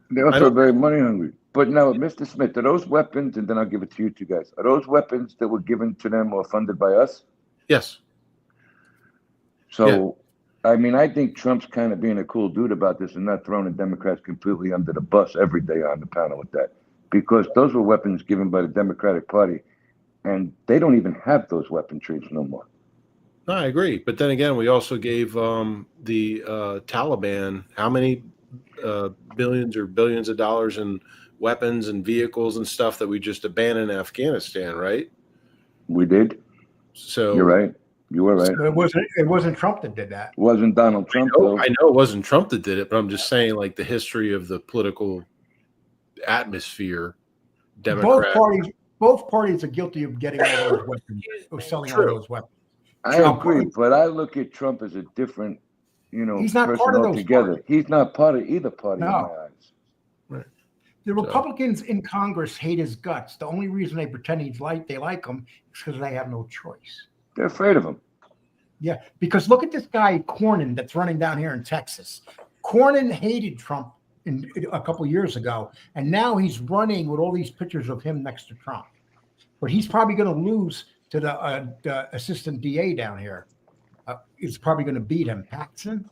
They're also very money hungry. But now, Mr. Smith, are those weapons, and then I'll give it to you two guys, are those weapons that were given to them or funded by us?
Yes.
So, yeah. I mean, I think Trump's kind of being a cool dude about this and not throwing the Democrats completely under the bus every day on the panel with that, because those were weapons given by the Democratic Party, and they don't even have those weapon trees no more.
No, I agree. But then again, we also gave the Taliban how many billions or billions of dollars in weapons and vehicles and stuff that we just abandoned in Afghanistan, right?
We did.
So
you're right. You were right.
So it wasn't Trump that did that.
It wasn't Donald Trump.
I know it wasn't Trump that did it, but I'm just saying, like, the history of the political atmosphere.
Both parties are guilty of getting all those weapons, of selling all those weapons.
I agree, but I look at Trump as a different,
he's not
person
part of those
altogether.
parties.
He's not part of either party in my eyes.
Right.
The Republicans in Congress hate his guts. The only reason they pretend they like him is because they have no choice.
They're afraid of him.
Yeah, because look at this guy Cornyn that's running down here in Texas. Cornyn hated Trump a couple of years ago, and now he's running with all these pictures of him next to Trump. But he's probably going to lose to the assistant DA down here. He's probably going to beat him, Paxton.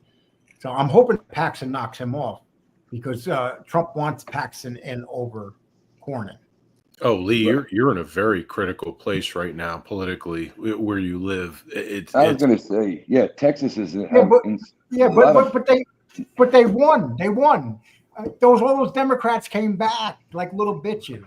So I'm hoping Paxton knocks him off because Trump wants Paxton in over Cornyn.
Oh, Lee, you're in a very critical place right now politically where you live.
I was going to say, yeah, Texas is.
But they won. They won. All those Democrats came back like little bitches.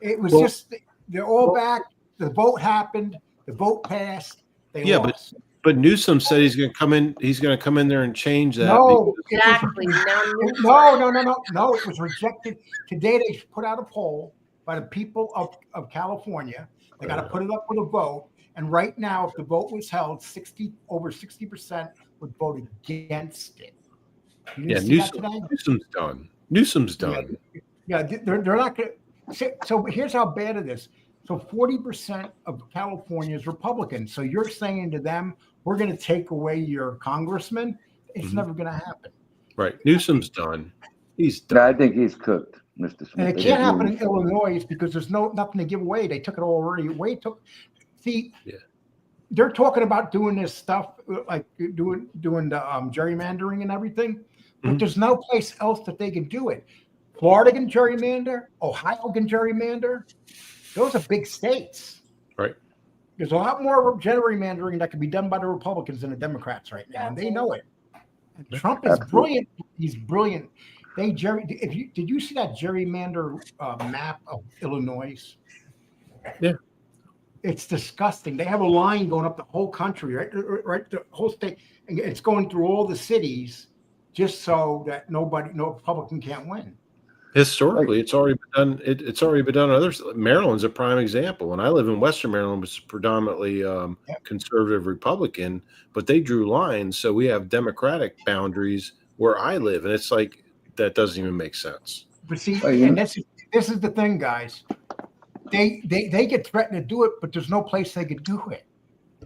It was they're all back. The vote happened. The vote passed. They lost.
But Newsom said he's going to come in. He's going to come in there and change that.
No,
exactly.
No. It was rejected. Today they put out a poll by the people of California. They got to put it up with a vote. And right now, if the vote was held, over 60% would vote against it.
Yeah, Newsom's done. Newsom's done.
Yeah, they're not going to. So here's how bad it is. So 40% of California is Republican. So you're saying to them, we're going to take away your congressman? It's never going to happen.
Right. Newsom's done. He's done.
No, I think he's cooked, Mr. Smith.
And it can't happen in Illinois because there's nothing to give away. They took it already away. They're talking about doing this stuff, like doing the gerrymandering and everything, but there's no place else that they can do it. Florida can gerrymander, Ohio can gerrymander. Those are big states.
Right.
There's a lot more gerrymandering that can be done by the Republicans than the Democrats right now, and they know it. And Trump is brilliant. He's brilliant. Did you see that gerrymander map of Illinois?
Yeah.
It's disgusting. They have a line going up the whole country, right, the whole state, and it's going through all the cities, just so that no Republican can't win.
Historically, it's already been done. It's already been done. Others, Maryland's a prime example. And I live in Western Maryland, which is predominantly conservative Republican, but they drew lines. So we have Democratic boundaries where I live, and it's like that doesn't even make sense.
But see, and this is the thing, guys. They get threatened to do it, but there's no place they could do it.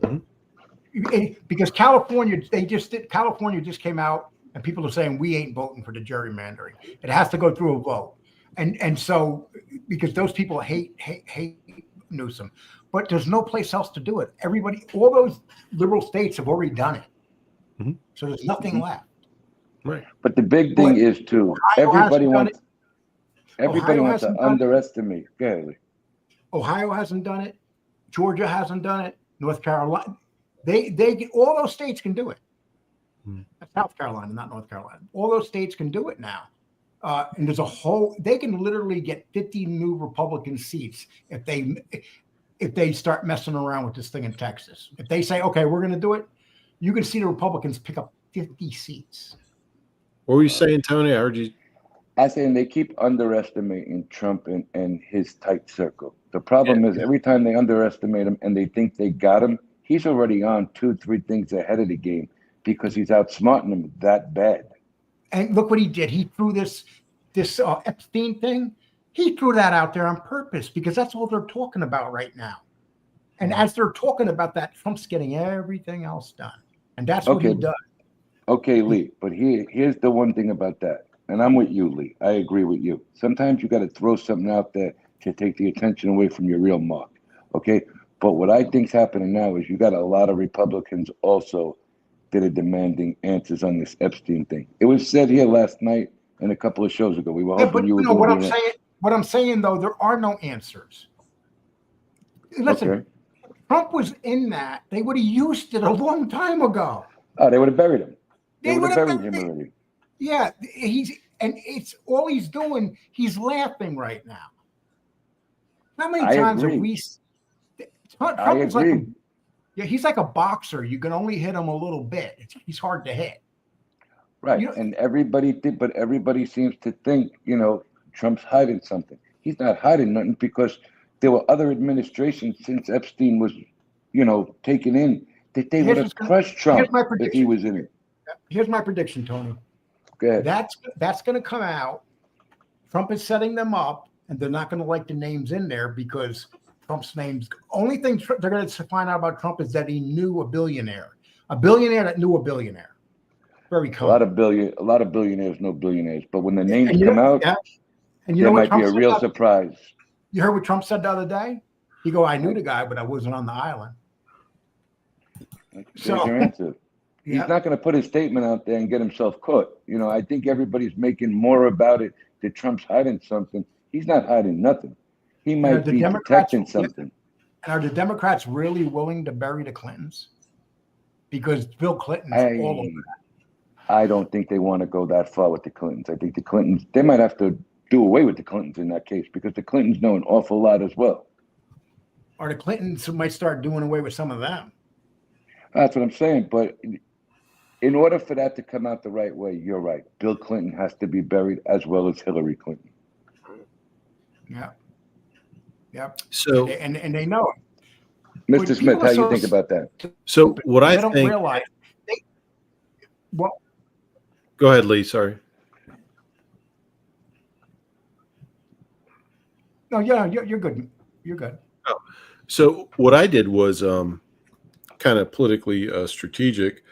Mm-hmm. Because California just came out. And people are saying we ain't voting for the gerrymandering. It has to go through a vote, and so because those people hate Newsom, but there's no place else to do it. All those liberal states have already done it, so there's nothing left.
Right.
But the big thing is too. Everybody wants to underestimate. Go ahead, Lee.
Ohio hasn't done it. Georgia hasn't done it. North Carolina, they all those states can do it. South Carolina, not North Carolina. All those states can do it now. And there's they can literally get 50 new Republican seats if they start messing around with this thing in Texas. If they say, okay, we're going to do it, you can see the Republicans pick up 50 seats.
What were you saying, Tony? I heard you.
I saying they keep underestimating Trump and his tight circle. The problem is every time they underestimate him and they think they got him, he's already on 2-3 things ahead of the game. Because he's outsmarting them that bad.
And look what he did. He threw this Epstein thing. He threw that out there on purpose because that's all they're talking about right now. And as they're talking about that, Trump's getting everything else done. And that's what he does.
Okay, Lee. But here's the one thing about that. And I'm with you, Lee. I agree with you. Sometimes you got to throw something out there to take the attention away from your real mark. Okay? But what I think's happening now is you got a lot of Republicans also that are demanding answers on this Epstein thing. It was said here last night and a couple of shows ago. We were hoping you would know
what I'm saying, though, there are no answers. Listen, Trump was in that. They would have used it a long time ago.
Oh, they would have buried him. They would have buried him already.
Yeah, it's all he's doing. He's laughing right now. How many times have we? Trump is like he's like a boxer. You can only hit him a little bit. He's hard to hit.
Right. And everybody seems to think, Trump's hiding something. He's not hiding nothing because there were other administrations since Epstein was, taken in that they would have crushed Trump if he was in it.
Here's my prediction, Tony.
Go ahead.
That's going to come out. Trump is setting them up, and they're not going to like the names in there because Trump's name's only thing they're going to find out about Trump is that he knew a billionaire that knew a billionaire. Very cool.
A lot of billionaires know billionaires, but when the names come out,
and
there might be a real surprise.
You heard what Trump said the other day? He go, "I knew the guy, but I wasn't on the island."
There's your answer. He's not going to put his statement out there and get himself caught. I think everybody's making more about it that Trump's hiding something. He's not hiding nothing. He might be protecting something.
Are the Democrats really willing to bury the Clintons? Because Bill Clinton's all over that.
I don't think they want to go that far with the Clintons. I think the Clintons, they might have to do away with the Clintons in that case because the Clintons know an awful lot as well.
Or the Clintons might start doing away with some of them.
That's what I'm saying. But in order for that to come out the right way, you're right. Bill Clinton has to be buried as well as Hillary Clinton.
Yeah. Yep.
So
and they know it.
Mr. Smith, how do you think about that?
So what I
don't
think.
Realize
Go ahead, Lee. Sorry.
No, you're good. You're good.
Oh. So what I did was kind of politically strategic.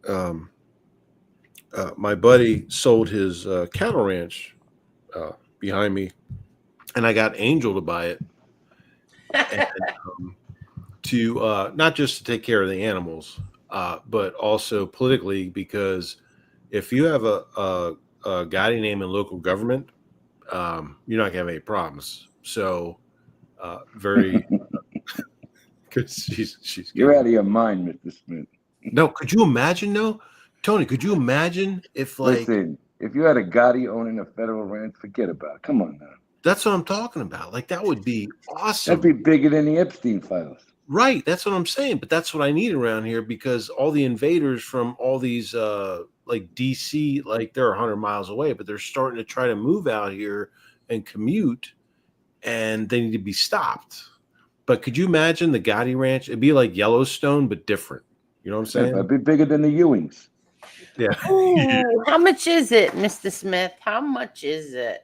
My buddy sold his cattle ranch behind me, and I got Angel to buy it, and, to not just to take care of the animals, but also politically because if you have a a Gotti name in local government, you're not gonna have any problems. So, very. Because she's
You're
good.
out of your mind, Mr. Smith.
No, could you imagine? No, Tony, could you imagine if like
Listen, if you had a Gotti owning a federal ranch, forget about it. Come on now.
that's what I'm talking about. Like that would be awesome.
That'd be bigger than the Epstein files.
Right, that's what I'm saying. But that's what I need around here because all the invaders from all these like DC, like they're 100 miles away, but they're starting to try to move out here and commute, and they need to be stopped. But could you imagine the Gotti Ranch? It'd be like Yellowstone, but different. You know what I'm saying?
It'd be bigger than the Ewings.
Yeah.
Ooh, how much is it, Mr. Smith? How much is it?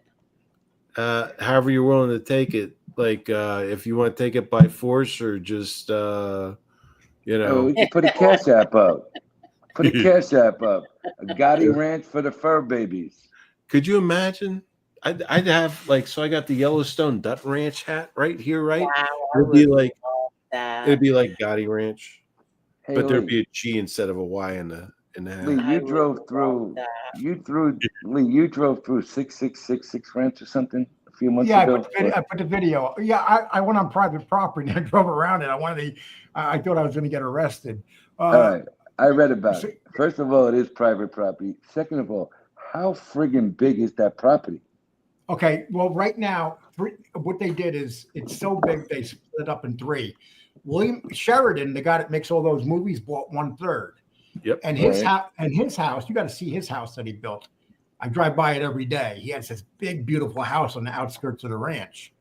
However you're willing to take it. Like if you want to take it by force or just
we can put a cash app up. Put a cash app up. A Gotti Ranch for the fur babies.
Could you imagine? I'd have like so I got the Yellowstone Dutt Ranch hat right here, right?
Wow,
It'd be like
that.
it'd be like Gotti Ranch,
Hey,
but there'd
Lee.
be a G instead of a Y in the hat.
Lee, you drove through 6666 Ranch or something a few months
Yeah,
ago.
I put the video. Yeah, I went on private property and I drove around it. I thought I was going to get arrested.
All right, I read about it. First of all, it is private property. Second of all, how friggin' big is that property?
Okay, well, right now, what they did is it's so big they split it up in three. William Sheridan, the guy that makes all those movies, bought 1/3.
Yep.
And his house, you got to see his house that he built. I drive by it every day. He has this big, beautiful house on the outskirts of the ranch.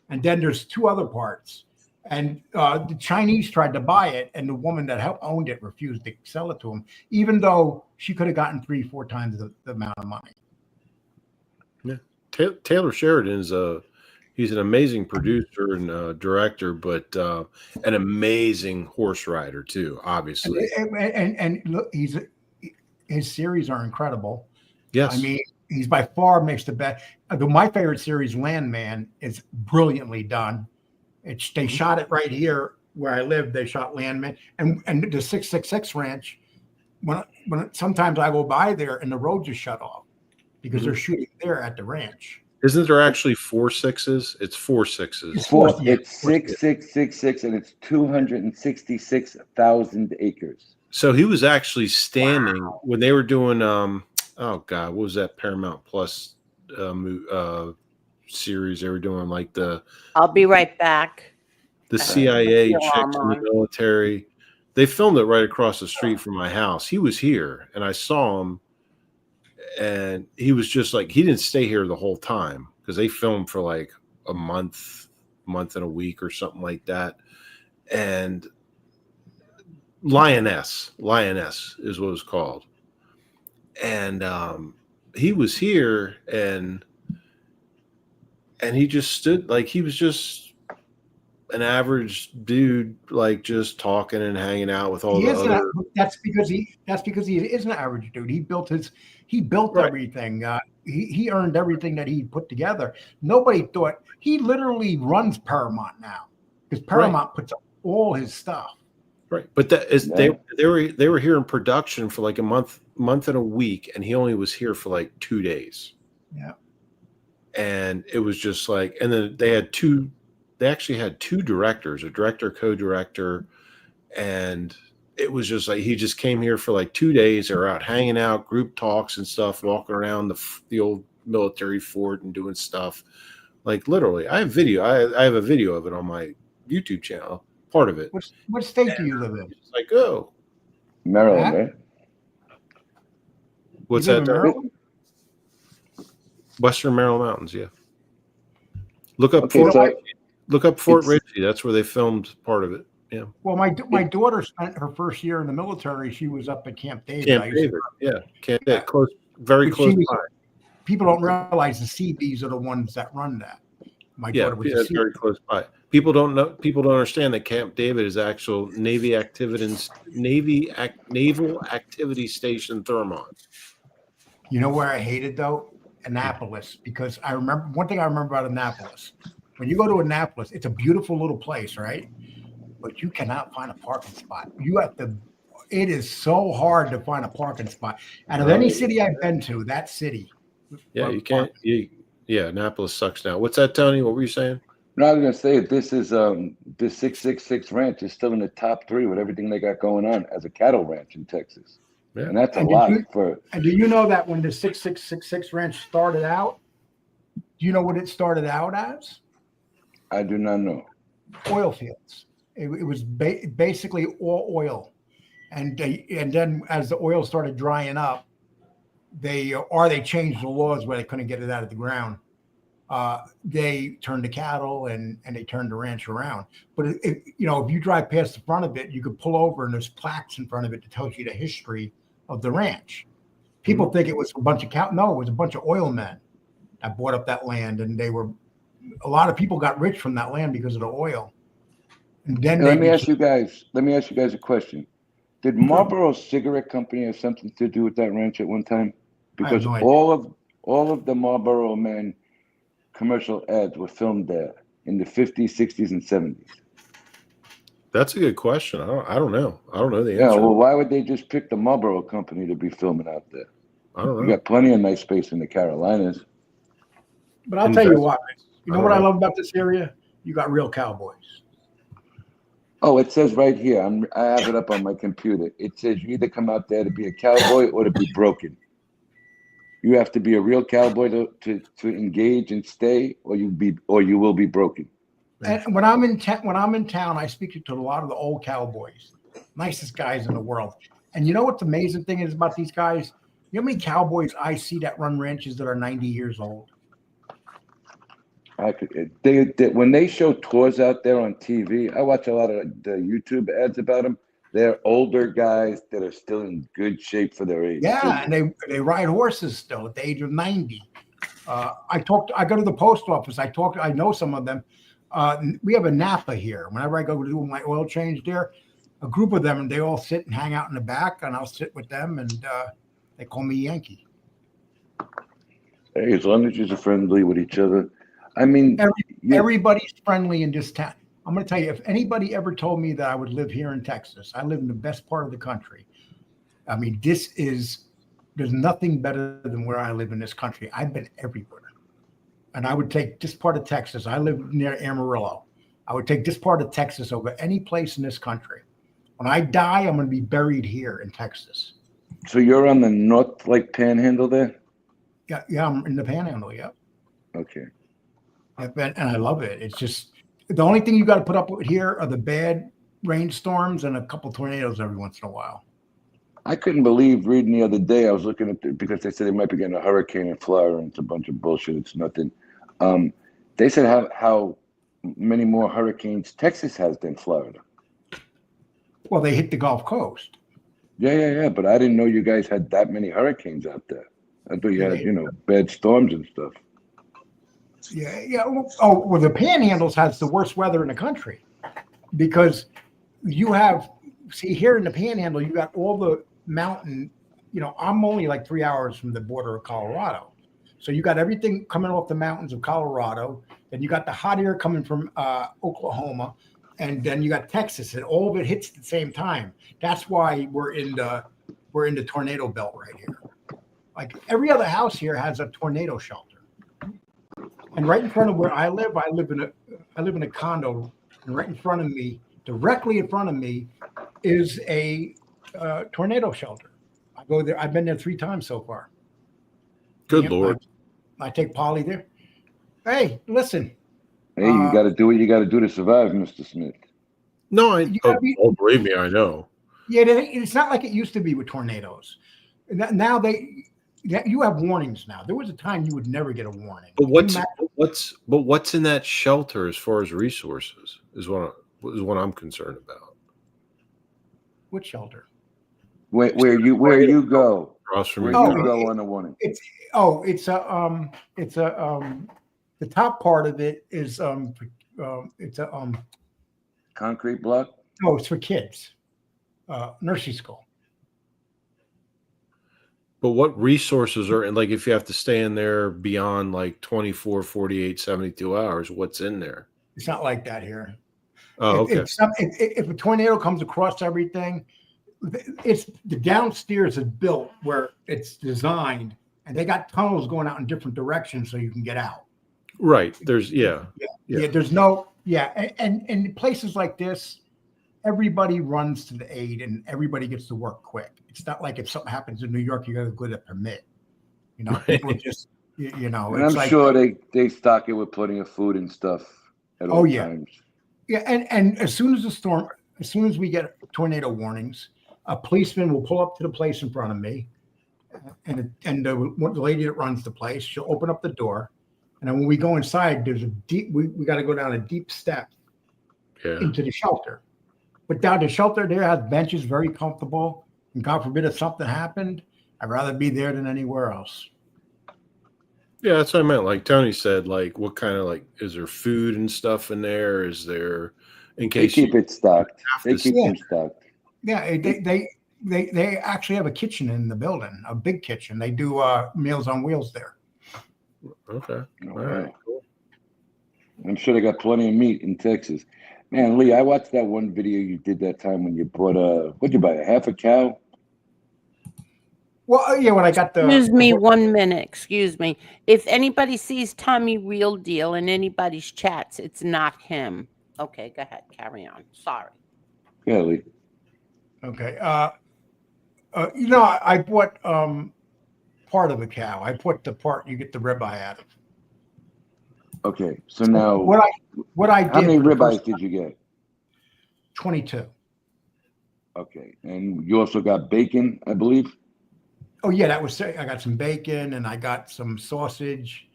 And then there's two other parts. And the Chinese tried to buy it, and the woman that owned it refused to sell it to him, even though she could have gotten 3-4 times the amount of money.
Yeah, Taylor Sheridan is he's an amazing producer and director, but an amazing horse rider too. Obviously,
And look, his series are incredible.
Yes,
I mean, he's by far makes the best. My favorite series, Landman, is brilliantly done. They shot it right here where I live. They shot Landman and the 666 Ranch. When sometimes I go by there and the roads are shut off because they're shooting there at the ranch.
Isn't there actually 4 6s? It's 4 6s.
It's 6666, and it's 266,000 acres.
So he was actually standing when they were doing oh god, what was that Paramount Plus series they were doing, like
I'll be right back.
The CIA chicks in the military. They filmed it right across the street from my house. He was here and I saw him, and he was just like, he didn't stay here the whole time because they filmed for like a month and a week or something like that. And Lioness is what it was called. And he was here and he just stood like he was just an average dude, like just talking and hanging out with all the other.
That's because he is an average dude. He built everything. He earned everything that he put together. Nobody thought he literally runs Paramount now because Paramount puts up all his stuff.
Right, but that is they were here in production for like a month and a week, and he only was here for like 2 days.
Yeah,
and it was just like, and then they actually had two directors, a director, co-director, and it was just like he just came here for like 2 days. They were out hanging out, group talks and stuff, walking around the old military fort and doing stuff. Like literally, I have video. I have a video of it on my YouTube channel. Part of it.
What state do you live in?
It's like, oh,
Maryland, right?
What's
You
that?
live in Maryland?
Western Maryland Mountains. Yeah. Look up Fort Ritchie. That's where they filmed part of it. Yeah.
Well, my daughter spent her first year in the military. She was up at Camp David.
Camp David. Yeah. Camp David. Close, very close by.
People don't realize the Seabees are the ones that run that. My daughter was a
very close by. People don't know. People don't understand that Camp David is actual naval activity station Thermont.
You know where I hated though? Annapolis, because I remember one thing I remember about Annapolis. When you go to Annapolis, it's a beautiful little place, right? But you cannot find a parking spot. It is so hard to find a parking spot. Out of any city I've been to, that city
Yeah, you can't. Yeah, Annapolis sucks now. What's that, Tony? What were you saying?
No, I was gonna say this is the 666 ranch is still in the top 3 with everything they got going on as a cattle ranch in Texas.
Yeah.
And that's a
And
lot for.
And do you know that when the 6666 ranch started out, do you know what it started out as?
I do not know.
Oil fields. It was basically all oil, and then as the oil started drying up, they changed the laws where they couldn't get it out of the ground. They turned to cattle and they turned the ranch around. But if you drive past the front of it, you could pull over and there's plaques in front of it that tells you the history of the ranch. People think it was a bunch of cattle. No, it was a bunch of oil men that bought up that land, and a lot of people got rich from that land because of the oil. And then
let me ask you guys a question. Did Marlboro Cigarette Company have something to do with that ranch at one time? Because all of the Marlboro Men commercial ads were filmed there in the 50s, 60s, and 70s.
That's a good question. I don't know. I don't know the answer.
Yeah, well, why would they just pick the Marlboro Company to be filming out there?
I don't know.
You got plenty of nice space in the Carolinas.
But I'll tell you what, you know what I love about this area? You got real cowboys.
Oh, it says right here. I have it up on my computer. It says you either come out there to be a cowboy or to be broken. You have to be a real cowboy to engage and stay, or you will be broken.
And when I'm in town, I speak to a lot of the old cowboys, nicest guys in the world. And you know what the amazing thing is about these guys? You know how many cowboys I see that run ranches that are 90 years old?
When they show tours out there on TV, I watch a lot of the YouTube ads about them. They're older guys that are still in good shape for their age.
Yeah, and they ride horses still at the age of 90. I go to the post office. I know some of them. We have a Napa here. Whenever I go to do my oil change there, a group of them, and they all sit and hang out in the back, and I'll sit with them, and they call me Yankee.
Hey, as long as you're friendly with each other. I mean,
everybody's friendly in this town. I'm going to tell you, if anybody ever told me that I would live here in Texas, I live in the best part of the country. I mean, there's nothing better than where I live in this country. I've been everywhere. And I would take this part of Texas. I live near Amarillo. I would take this part of Texas over any place in this country. When I die, I'm going to be buried here in Texas.
So you're on the North Panhandle there?
Yeah, I'm in the Panhandle, yeah.
Okay.
And I love it. It's just the only thing you got to put up with here are the bad rainstorms and a couple tornadoes every once in a while.
I couldn't believe reading the other day. I was looking at because they said they might be getting a hurricane in Florida, and it's a bunch of bullshit. It's nothing. They said how many more hurricanes Texas has than Florida.
Well, they hit the Gulf Coast.
Yeah. But I didn't know you guys had that many hurricanes out there. I thought you had, bad storms and stuff.
Yeah. Well, the Panhandles has the worst weather in the country because here in the Panhandle, you got all the mountain. I'm only like 3 hours from the border of Colorado. So you got everything coming off the mountains of Colorado. Then you got the hot air coming from Oklahoma. And then you got Texas, and all of it hits at the same time. That's why we're in the tornado belt right here. Like every other house here has a tornado shelter. And right in front of where I live in a condo, and right in front of me, directly in front of me, is a tornado shelter. I go there. I've been there 3 times so far.
Good Lord!
I take Polly there. Hey, listen.
Hey, you got to do what you got to do to survive, Mr. Smith.
No, believe me, I know.
Yeah, it's not like it used to be with tornadoes. Now you have warnings now. There was a time you would never get a warning.
But what's in that shelter as far as resources is what I'm concerned about.
What shelter?
Where you go?
Across from
where you go on a warning.
The top part of it is it's a
concrete block.
No, it's for kids. Nursery school.
But what resources are in, like, if you have to stay in there beyond like 24, 48, 72 hours, what's in there?
It's not like that here.
Oh, okay.
If a tornado comes across everything, it's the downstairs is built where it's designed and they got tunnels going out in different directions so you can get out.
Right. There's
Yeah. There's no and in places like this, everybody runs to the aid and everybody gets to work quick. It's not like if something happens in New York, you got to go to permit. You know, people just you know.
And
It's
I'm
like,
sure they stock it with plenty of food and stuff at all times.
Yeah, and as soon as we get tornado warnings, a policeman will pull up to the place in front of me, and the lady that runs the place, she'll open up the door, and then when we go inside, there's a deep. We got to go down a deep step into the shelter. But down the shelter there has benches, very comfortable. And God forbid if something happened, I'd rather be there than anywhere else.
Yeah, that's what I meant. Like Tony said, like what kind of like is there food and stuff in there? Is there in case
they keep it stocked? They keep
Yeah.
them stocked.
Yeah, they actually have a kitchen in the building, a big kitchen. They do Meals on Wheels there.
Okay.
All right. Cool. I'm sure they got plenty of meat in Texas. Man, Lee, I watched that one video you did that time when you brought what'd you buy, a half a cow?
Well, yeah, when I got the
Excuse me 1 minute. Excuse me. If anybody sees Tommy Real Deal in anybody's chats, it's not him. Okay, go ahead. Carry on. Sorry.
Yeah, Lee.
Okay. You know, I bought part of a cow. I put the part you get the ribeye out of.
Okay, so now
what I did.
How many ribeyes did you get?
22.
Okay, and you also got bacon, I believe.
Oh yeah, I got some bacon and I got some sausage,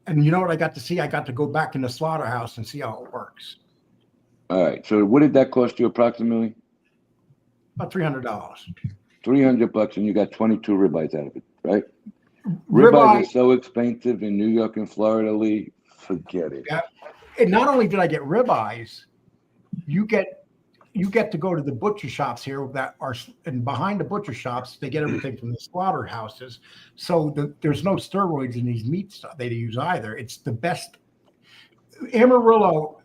and you know what I got to see? I got to go back in the slaughterhouse and see how it works.
All right, so what did that cost you approximately?
About $300.
$300, and you got 22 ribeyes out of it, right? Ribeyes are so expensive in New York and Florida, Lee. Forget it.
Yeah. And not only did I get ribeyes, you get to go to the butcher shops here that are, and behind the butcher shops, they get everything from the slaughterhouses. So there's no steroids in these meats they use either. It's the best. Amarillo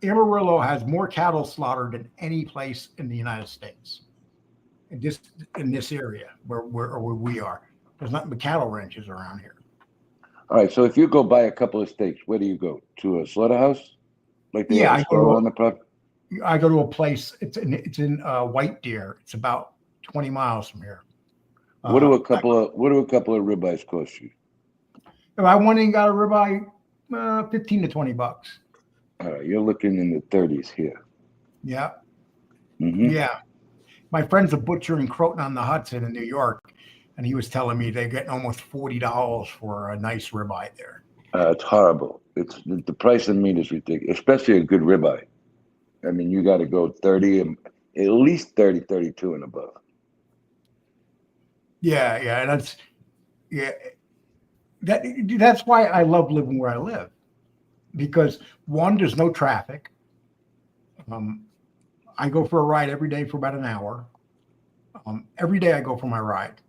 has more cattle slaughtered than any place in the United States. In this area where we are, there's nothing but cattle ranches around here.
All right, so if you go buy a couple of steaks, where do you go? To a slaughterhouse? Like they have a store on the property?
I go to a place. It's in White Deer. It's about 20 miles from here.
What do a couple of ribeyes cost you?
If I went and got a ribeye, $15 to $20.
All right, you're looking in the 30s here.
Yeah.
Mm-hmm.
Yeah. My friend's a butcher in Croton on the Hudson in New York, and he was telling me they're getting almost $40 for a nice ribeye there.
It's horrible. It's the price of meat is ridiculous, especially a good ribeye. I mean, you got to go 30 and at least 30, 32 and above.
Yeah, that's why I love living where I live, because one, there's no traffic. I go for a ride every day for about an hour. Every day I go for my ride,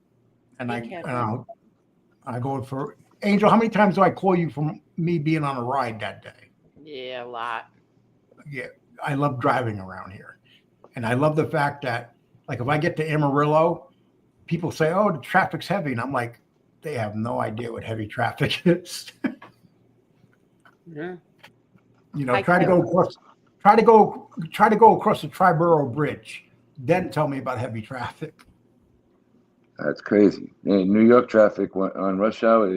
and I go for Angel. How many times do I call you from me being on a ride that day?
Yeah, a lot.
Yeah, I love driving around here, and I love the fact that, like, if I get to Amarillo, people say, "Oh, the traffic's heavy," and I'm like, they have no idea what heavy traffic is.
Yeah.
You know, try to go across the Triborough Bridge, then tell me about heavy traffic.
That's crazy. In New York traffic on rush hour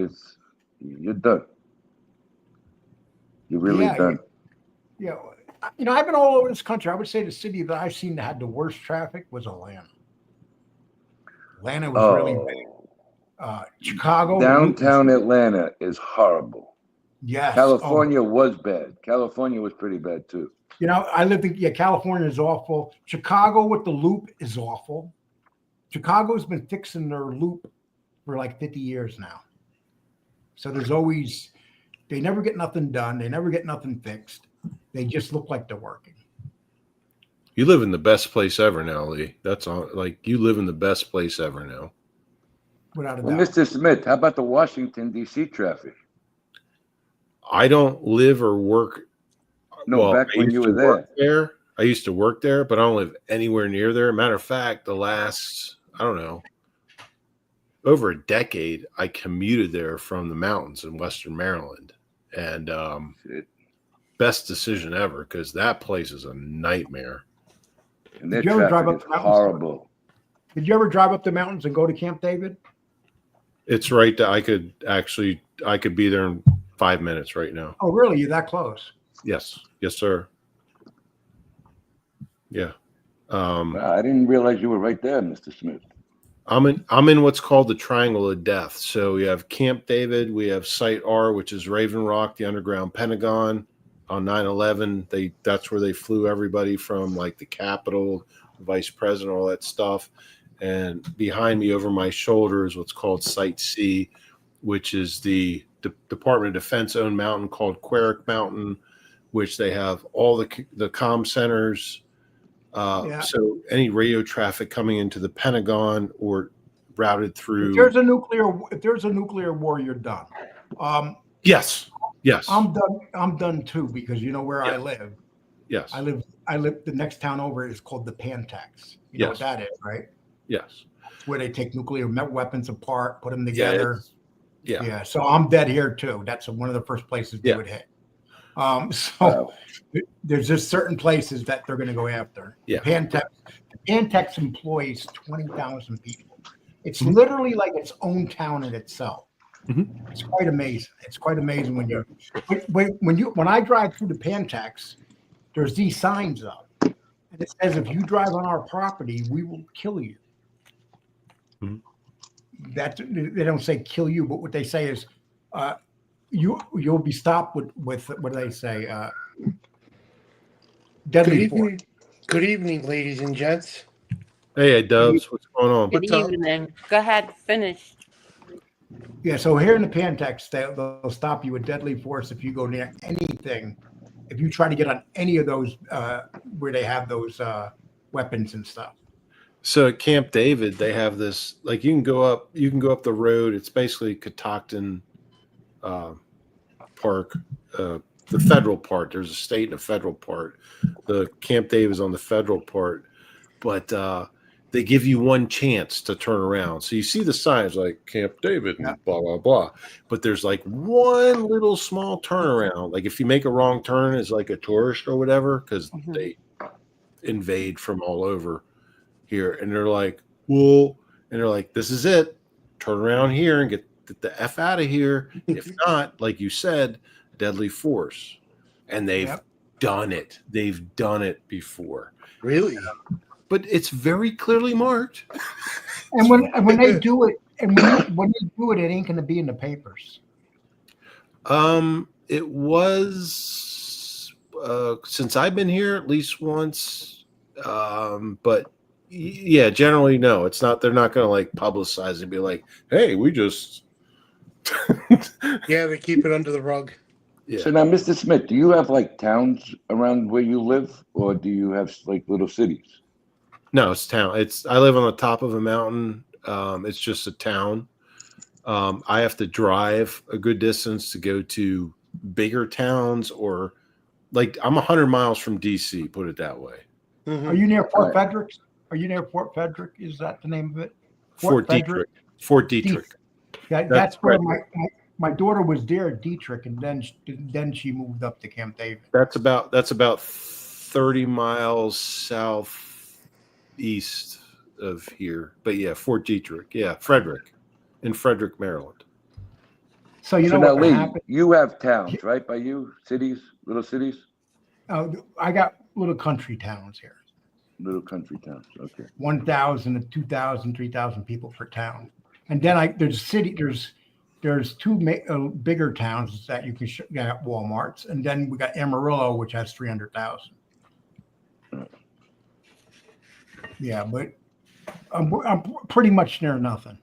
you're done. You're really done.
Yeah. You know, I've been all over this country. I would say the city that I've seen that had the worst traffic was Atlanta. Atlanta was really bad. Chicago.
Downtown Atlanta is horrible.
Yes.
California was bad. California was pretty bad too.
You know, I lived in California is awful. Chicago with the loop is awful. Chicago's been fixing their loop for like 50 years now. So they never get nothing done. They never get nothing fixed. They just look like they're working.
You live in the best place ever now, Lee. That's all. Like, you live in the best place ever now.
Without a
doubt.
Mr.
Smith, how about the Washington, D.C. traffic?
I don't live or work.
No, back when you were
there. I used to work there, but I don't live anywhere near there. Matter of fact, the last, I don't know, over a decade, I commuted there from the mountains in Western Maryland, and best decision ever because that place is a nightmare.
And their traffic is horrible.
Did you ever drive up the mountains and go to Camp David?
It's right that I could be there in 5 minutes right now.
Oh, really? You're that close?
Yes, sir. Yeah.
I didn't realize you were right there, Mr. Smith.
I'm in what's called the Triangle of Death. So we have Camp David, we have Site R, which is Raven Rock, the underground Pentagon. On 9/11, that's where they flew everybody from, like the Capitol, the Vice President, all that stuff. And behind me, over my shoulder, is what's called Site C, which is the Department of Defense-owned mountain called Queric Mountain, which they have all the comm centers. So any radio traffic coming into the Pentagon or routed through.
If there's a nuclear war, you're done.
Yes.
I'm done too, because you know where I live.
Yes.
I live. The next town over is called the Pantex. You know what that is, right?
Yes.
It's where they take nuclear weapons apart, put them together.
Yeah.
So I'm dead here too. That's one of the first places they would hit. There's just certain places that they're going to go after.
Yeah.
Pantex employs 20,000 people. It's literally like its own town in itself.
Mm-hmm.
It's quite amazing. It's quite amazing when I drive through the Pantex, there's these signs up, and it says, "If you drive on our property, we will kill you."
Mm-hmm.
That they don't say kill you, but what they say is, you'll be stopped with what do they say? Deadly force.
Good evening, ladies and gents.
Hey, Dubs, what's going on?
Good evening. Go ahead, finish.
Yeah, so here in the Pantex, they'll stop you with deadly force if you go near anything. If you try to get on any of those where they have those weapons and stuff.
So at Camp David, they have this, like you can go up the road. It's basically Catoctin Park, the federal part. There's a state and a federal part. The Camp David is on the federal part, but they give you one chance to turn around. So you see the signs like Camp David and blah, blah, blah. But there's like one little small turnaround. Like if you make a wrong turn as like a tourist or whatever, because they invade from all over here. And they're like, well, and they're like, this is it. Turn around here and get the F out of here. If not, like you said, deadly force. And they've done it. They've done it before.
Really?
But it's very clearly marked.
And when they do it, it ain't going to be in the papers.
It was since I've been here at least once. But yeah, generally no. It's not. They're not going to like publicize it and be like, "Hey, we just."
Yeah, they keep it under the rug.
Yeah.
So now, Mr. Smith, do you have like towns around where you live, or do you have like little cities?
No, it's town. I live on the top of a mountain. It's just a town. I have to drive a good distance to go to bigger towns, or like I'm 100 miles from DC, put it that way.
Mm-hmm. Are you near Fort Frederick? Are you near Fort Frederick? Is that the name of it?
Fort Detrick. Fort Detrick.
That's where my daughter was there at Detrick, and then she moved up to Camp David.
That's about 30 miles southeast of here. But yeah, Fort Detrick. Yeah, Frederick, in Frederick, Maryland.
So you know
now,
what happened?
You have towns, right? By you, cities, little cities.
I got little country towns here.
Little country towns. Okay.
1,000 to 2,000, 3,000 people per town, and then there's two bigger towns that you can get Walmarts, and then we got Amarillo, which has 300,000. Yeah, but I'm pretty much near nothing,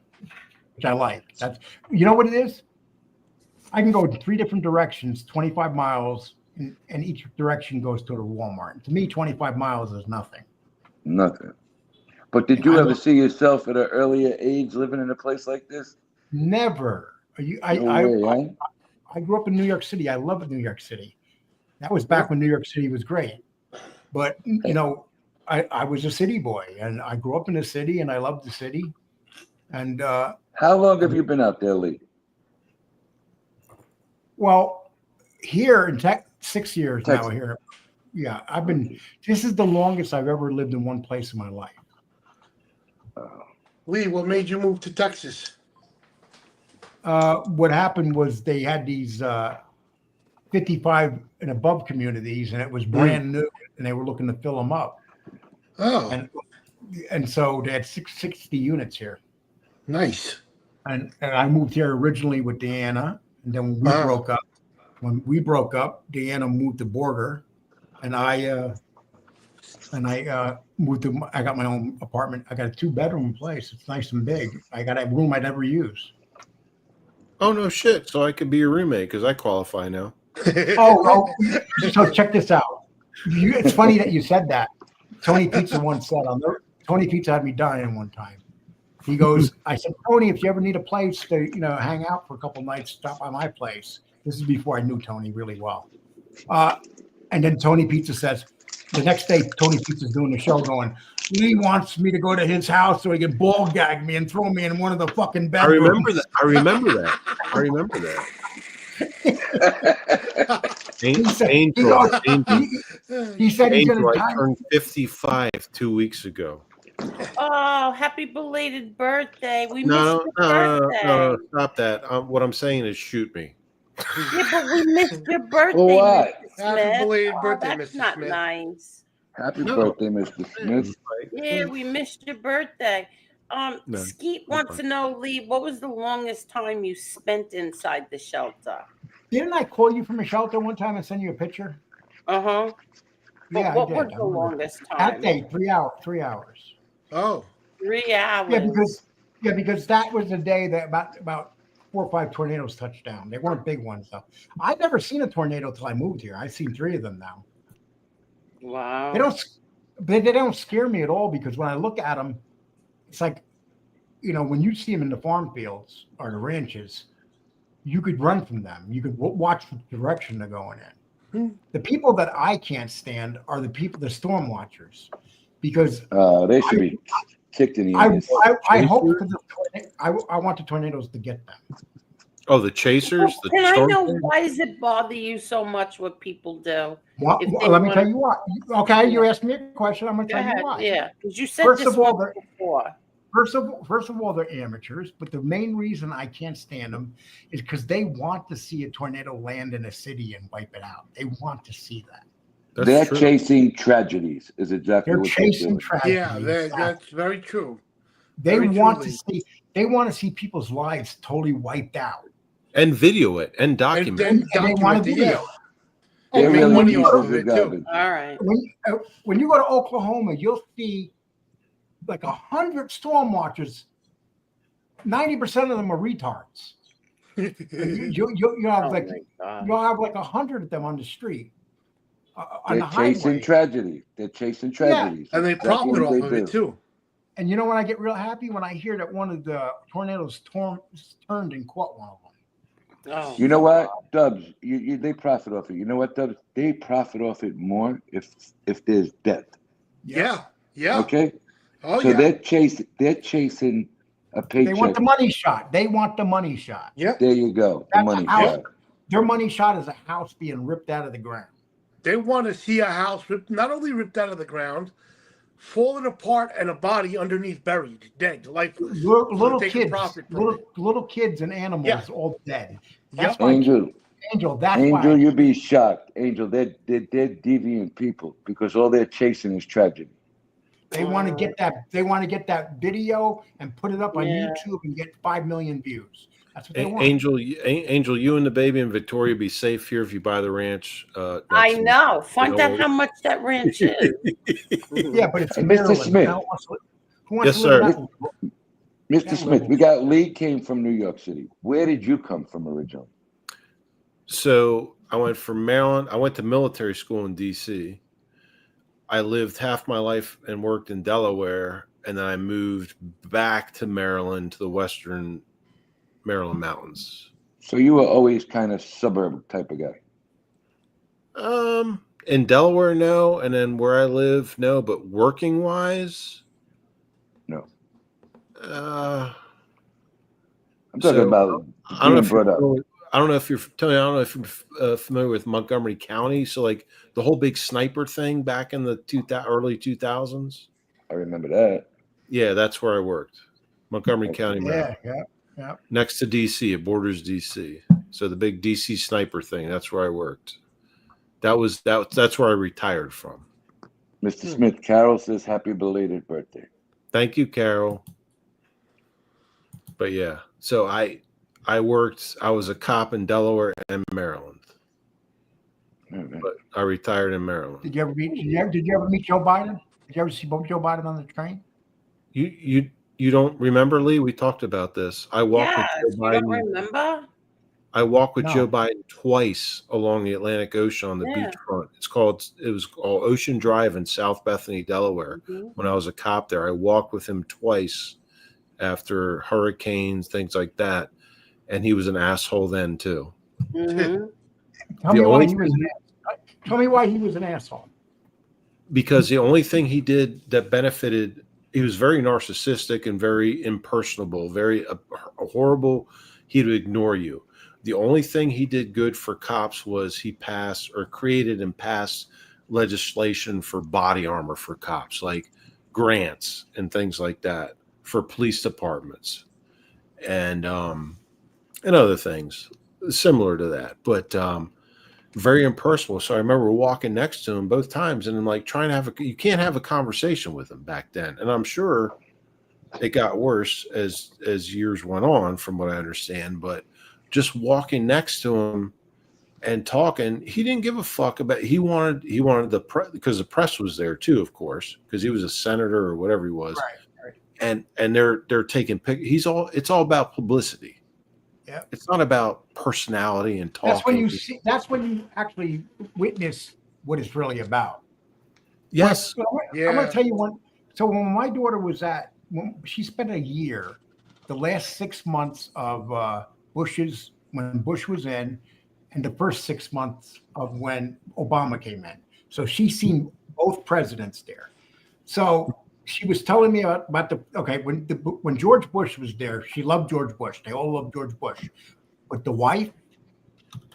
which I like. That's you know what it is. I can go in 3 different directions, 25 miles, and each direction goes to a Walmart. To me, 25 miles is nothing.
Nothing. But did you ever see yourself at an earlier age living in a place like this?
Never. I grew up in New York City. I love New York City. That was back when New York City was great. But you know, I was a city boy, and I grew up in the city, and I loved the city. And
how long have you been out there, Lee?
Well, here in 6 years
Texas.
now. Here, yeah, I've been. This is the longest I've ever lived in one place in my life.
Lee, what made you move to Texas?
What happened was they had these 55 and above communities, and it was brand new, and they were looking to fill them up.
Oh,
and so they had 60 units here.
Nice.
And I moved here originally with Deanna, and then when we broke up, Deanna moved to Border, and I moved to. I got my own apartment. I got a 2-bedroom place. It's nice and big. I got a room I never use.
Oh no shit! So I could be your roommate because I qualify now.
So check this out. It's funny that you said that. Tony Pizza once said Tony Pizza had me dying one time. He goes, I said, Tony, if you ever need a place to hang out for a couple nights, stop by my place. This is before I knew Tony really well. And then Tony Pizza says, the next day, Tony Pizza's doing the show going, Lee wants me to go to his house so he can ball gag me and throw me in one of the fucking bedrooms.
I remember that.
He said he's going to
I turned 55 2 weeks ago.
Oh, happy belated birthday. We missed
No,
your birthday.
stop that. What I'm saying is shoot me.
Yeah, but we missed your birthday.
What?
Mr.
Happy
Smith.
belated
Oh,
birthday,
that's
Mr.
not
Smith.
nice.
Happy birthday, Mr. Smith.
Yeah, we missed your birthday. Skeet wants to know, Lee, what was the longest time you spent inside the shelter?
Didn't I call you from a shelter one time and send you a picture?
Uh-huh.
Yeah,
what
I did.
was the longest time?
That day, 3 hours. 3 hours.
Oh.
3 hours.
Because that was the day that about 4 or 5 tornadoes touched down. They weren't big ones though. I've never seen a tornado till I moved here. I've seen 3 of them now.
Wow.
They don't scare me at all because when I look at them, it's like, when you see them in the farm fields or the ranches, you could run from them. You could watch the direction they're going in. The people that I can't stand are the storm watchers, because
they should be kicked in the ass.
I hope I want the tornadoes to get them.
Oh, the chasers.
Can I know why does it bother you so much what people do?
Let me tell you what. Okay, you asked me a question. I'm going to tell you why.
Yeah, because you said
First
this
of all,
before.
First of all, they're amateurs, but the main reason I can't stand them is because they want to see a tornado land in a city and wipe it out. They want to see that.
They're chasing tragedies. Is exactly
they're
what
chasing
they're doing.
tragedies.
Yeah, that's very true.
They
Very
want
truly.
they want to see people's lives totally wiped out.
And video it and document it.
And they want to video.
They
And
really
when
pieces
you go
of
to-
garbage.
All right.
when you go to Oklahoma, you'll see like 100 storm watchers. 90% of them are retards. You'll have you'll have like 100 of them on the street. On
They're
the
chasing
highway.
tragedy. They're chasing tragedies.
And they
That's
profit
what
off
they
of it
do.
too.
And you know when I get real happy? When I hear that one of the tornadoes turned and caught one of them.
Oh.
You know what, Dubs? They profit off it. You know what, Dubs? They profit off it more if there's death.
Yeah. Yeah.
Okay.
Oh,
so
yeah.
they're chasing a paycheck.
They want the money shot. They want the money shot.
Yep.
There you go. The money shot.
Their money shot is a house being ripped out of the ground.
They want to see a house not only ripped out of the ground, falling apart, and a body underneath buried, dead, lifeless.
Little
Taking
kids,
profit from it.
little kids and animals
Yeah.
all dead.
Yep.
That's why,
Angel,
that's
Angel,
why.
you'd be shocked. Angel, they're deviant people because all they're chasing is tragedy.
They want to get that. They want to get that video and put it up on
Yeah.
YouTube and get 5 million views. That's what they want.
Angel, you and the baby and Victoria be safe here if you buy the ranch.
I know. Find
you
out
know.
how much that ranch is.
Yeah, but it's in
Mr.
Maryland.
Smith.
Who wants
Yes,
to live
sir.
in
Mr.
That
Smith,
level.
we got Lee came from New York City. Where did you come from originally?
So I went from Maryland. I went to military school in D.C. I lived half my life and worked in Delaware, and then I moved back to Maryland, to the western Maryland mountains.
So you were always kind of suburb type of guy.
In Delaware, no, and then where I live, no. But working wise,
No. I'm talking about
I don't know
being
if you're
brought up.
familiar- I don't know if you're Tony. I don't know if you're familiar with Montgomery County. So like the whole big sniper thing back in the early 2000s.
I remember that.
Yeah, that's where I worked. Montgomery County, Maryland.
Yeah.
Next to DC, it borders DC. So the big DC sniper thing, that's where I worked. That's where I retired from.
Mr. Smith, Carol says happy belated birthday.
Thank you, Carol. But yeah, so I was a cop in Delaware and Maryland. But I retired in Maryland.
Did you ever meet Joe Biden? Did you ever see Joe Biden on the train?
You don't remember, Lee? We talked about this. I walked with Joe Biden.
You don't remember?
I walked with Joe Biden twice along the Atlantic Ocean on the beachfront. It was called Ocean Drive in South Bethany, Delaware. When I was a cop there, I walked with him twice after hurricanes, things like that. And he was an asshole then too.
Tell me why he was an asshole.
Because the only thing he did that benefited, he was very narcissistic and very impersonable, very horrible. He would ignore you. The only thing he did good for cops was he passed or created and passed legislation for body armor for cops, like grants and things like that for police departments and other things similar to that. But very impersonal. So I remember walking next to him both times and I'm like trying to you can't have a conversation with him back then. And I'm sure it got worse as years went on from what I understand, but just walking next to him and talking, he didn't give a fuck about, he wanted the press, because the press was there too, of course, because he was a senator or whatever he was.
Right.
And they're taking it's all about publicity.
Yeah.
It's not about personality and talking.
That's when you actually witness what it's really about.
Yes.
I'm going to tell you one. So when my daughter was when she spent a year, the last 6 months of when Bush was in, and the first 6 months of when Obama came in. So she's seen both presidents there. So she was telling me about when George Bush was there, she loved George Bush. They all loved George Bush. But the wife,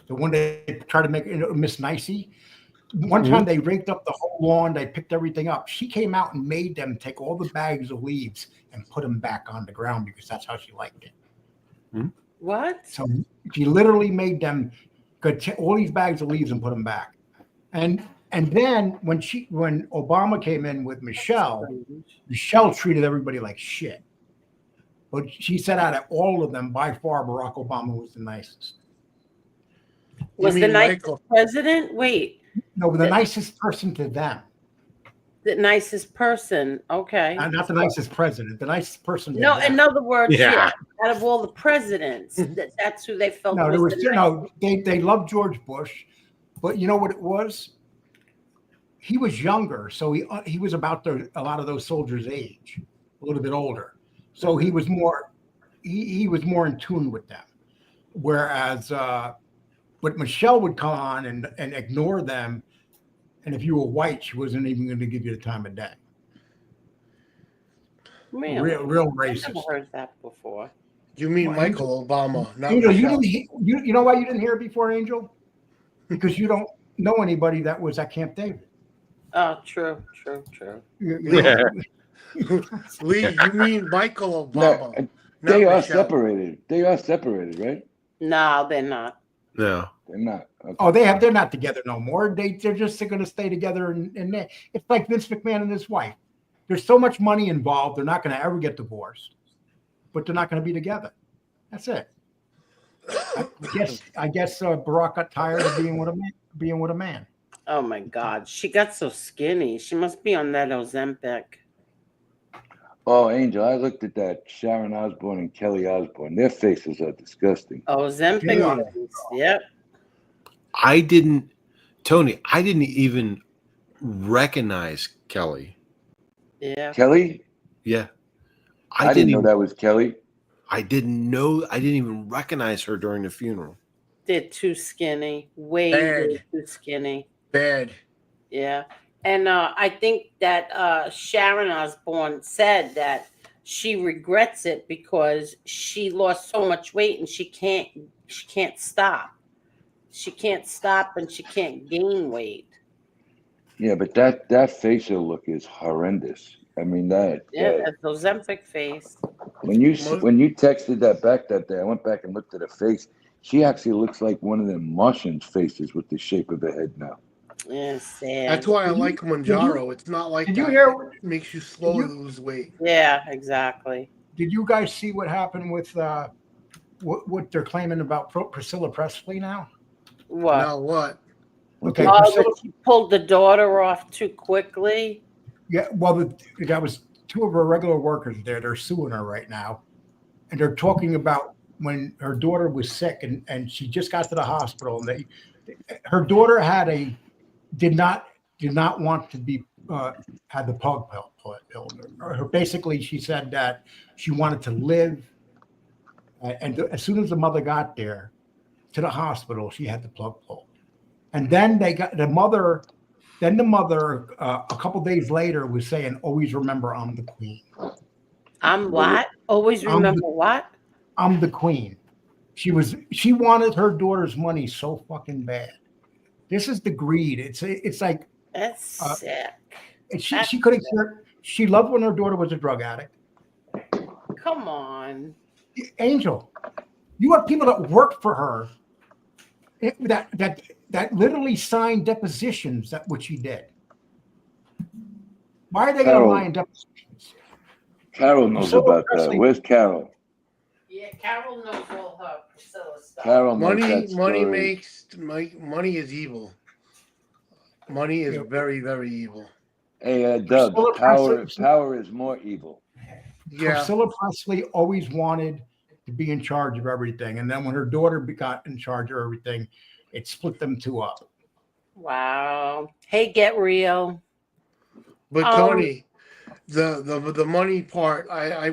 the one they tried to make Miss Nicey, one time they raked up the whole lawn, they picked everything up. She came out and made them take all the bags of leaves and put them back on the ground because that's how she liked it.
What?
So she literally made them take all these bags of leaves and put them back. And then when Obama came in with Michelle treated everybody like shit. But she said out of all of them, by far, Barack Obama was the nicest.
Was the nicest president? Wait.
No, but the nicest person to them.
The nicest person. Okay.
Not the nicest president. The nicest person. To
No,
them.
in other words, out of all the presidents, that's who they felt.
No, they loved George Bush, but you know what it was? He was younger, so he was about a lot of those soldiers' age, a little bit older. So he was more in tune with them. Whereas, but Michelle would come on and ignore them, and if you were white, she wasn't even going to give you the time of day.
Really?
Real racist.
I've never heard that before.
You mean Michael Obama? Not
Angel,
Michelle.
you know why you didn't hear it before, Angel? Because you don't know anybody that was at Camp David.
Oh, true.
Lee, you mean Michael Obama?
They are separated. They are separated, right?
No, they're not.
No,
they're not. Okay.
Oh, they're not together no more. They're just going to stay together, and it's like Vince McMahon and his wife. There's so much money involved. They're not going to ever get divorced, but they're not going to be together. That's it. I guess Barack got tired of being with a man.
Oh my God, she got so skinny. She must be on that Ozempic.
Oh, Angel, I looked at that Sharon Osbourne and Kelly Osbourne. Their faces are disgusting.
Ozempic. Yep.
I didn't even recognize Kelly.
Yeah.
Kelly?
Yeah.
I didn't know that was Kelly.
I didn't even recognize her during the funeral.
They're too skinny. Way too skinny.
Bad.
Yeah. And I think that Sharon Osbourne said that she regrets it because she lost so much weight and she can't stop. She can't stop and she can't gain weight.
Yeah, but that facial look is horrendous. I mean
Yeah, that's Ozempic face.
when you texted that back that day, I went back and looked at her face. She actually looks like one of them Martians' faces with the shape of her head now.
Yeah, sad.
That's why I like Manjaro. It's not like
Did
that.
you hear?
It makes you slowly lose weight.
Yeah, exactly.
Did you guys see what happened with what they're claiming about Priscilla Presley now?
What?
Now what?
Okay,
Oh,
Priscilla,
that she pulled the daughter off too quickly.
yeah. Well, that was two of her regular workers there. They're suing her right now, and they're talking about when her daughter was sick and she just got to the hospital, and her daughter did not want to be had the plug pulled. Basically, she said that she wanted to live, and as soon as the mother got there to the hospital, she had the plug pulled, and then they got the mother. Then the mother, a couple days later, was saying, "Always remember, I'm the queen."
I'm what? Always remember what?
I'm the queen. She wanted her daughter's money so fucking bad. This is the greed. It's like
that's sick.
She could have cared. She loved when her daughter was a drug addict.
Come on,
Angel. You have people that worked for her that literally signed depositions that what she did. Why are they going to lie in depositions?
Carol knows about that. Where's Carol?
Yeah, Carol knows all her Priscilla stuff.
Carol knows that
money is evil. Money is very, very evil.
Hey, Doug, power is more evil.
Yeah.
Priscilla Presley always wanted to be in charge of everything, and then when her daughter got in charge of everything, it split them two up.
Wow. Hey, get real.
But Tony, the money part, I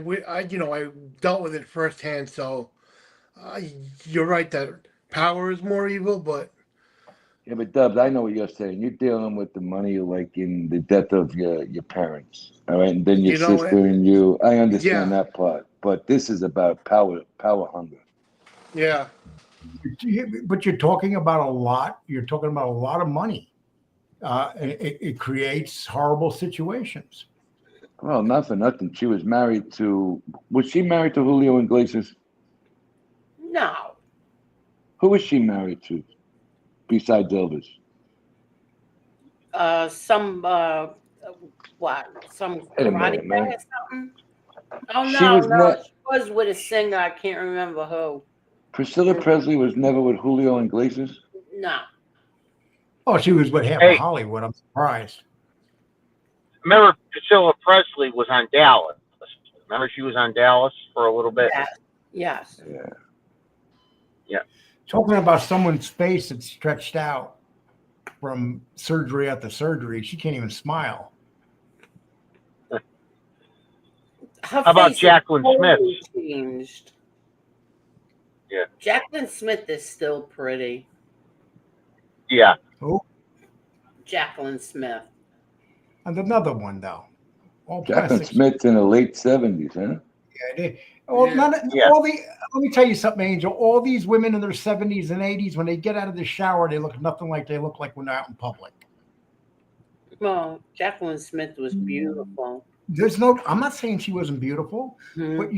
dealt with it firsthand. So you're right that power is more evil, but
yeah, but Dubs, I know what you're saying. You're dealing with the money like in the death of your parents, all right, and then your sister and you. I understand that part, but this is about power hunger.
Yeah.
But you're talking about a lot. You're talking about a lot of money. It creates horrible situations.
Well, not for nothing. She was married to. Was she married to Julio Iglesias?
No.
Who was she married to, besides Elvis?
Some karate guy or something? Oh no, she was with a singer. I can't remember who.
Priscilla Presley was never with Julio Iglesias?
No.
Oh, she was with half of Hollywood. I'm surprised.
Remember, Priscilla Presley was on Dallas. Remember, she was on Dallas for a little bit.
Yes.
Yeah.
Talking about someone's face that's stretched out from surgery after surgery, she can't even smile.
How about Jacqueline Smith?
Changed.
Yeah.
Jacqueline Smith is still pretty.
Yeah.
Who?
Jacqueline Smith.
And another one though.
Jacqueline Smith's in the late 70s, huh?
Let me tell you something, Angel. All these women in their 70s and 80s, when they get out of the shower, they look nothing like they look like when they're out in public.
Well, Jacqueline Smith was beautiful.
I'm not saying she wasn't beautiful, but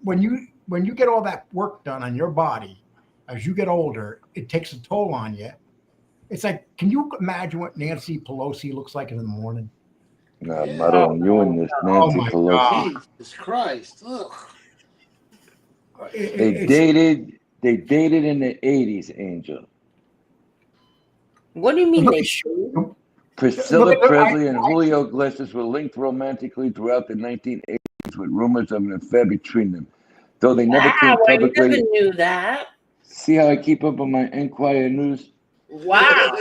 when you get all that work done on your body, as you get older, it takes a toll on you. It's like, can you imagine what Nancy Pelosi looks like in the morning?
No, not on you and this Nancy Pelosi.
Jesus Christ. Ugh.
They dated in the 80s, Angel.
What do you mean
Priscilla Presley and Julio Iglesias were linked romantically throughout the 1980s with rumors of an affair between them. Though they never came publicly.
I never knew that.
See how I keep up on my Enquirer news?
Wow.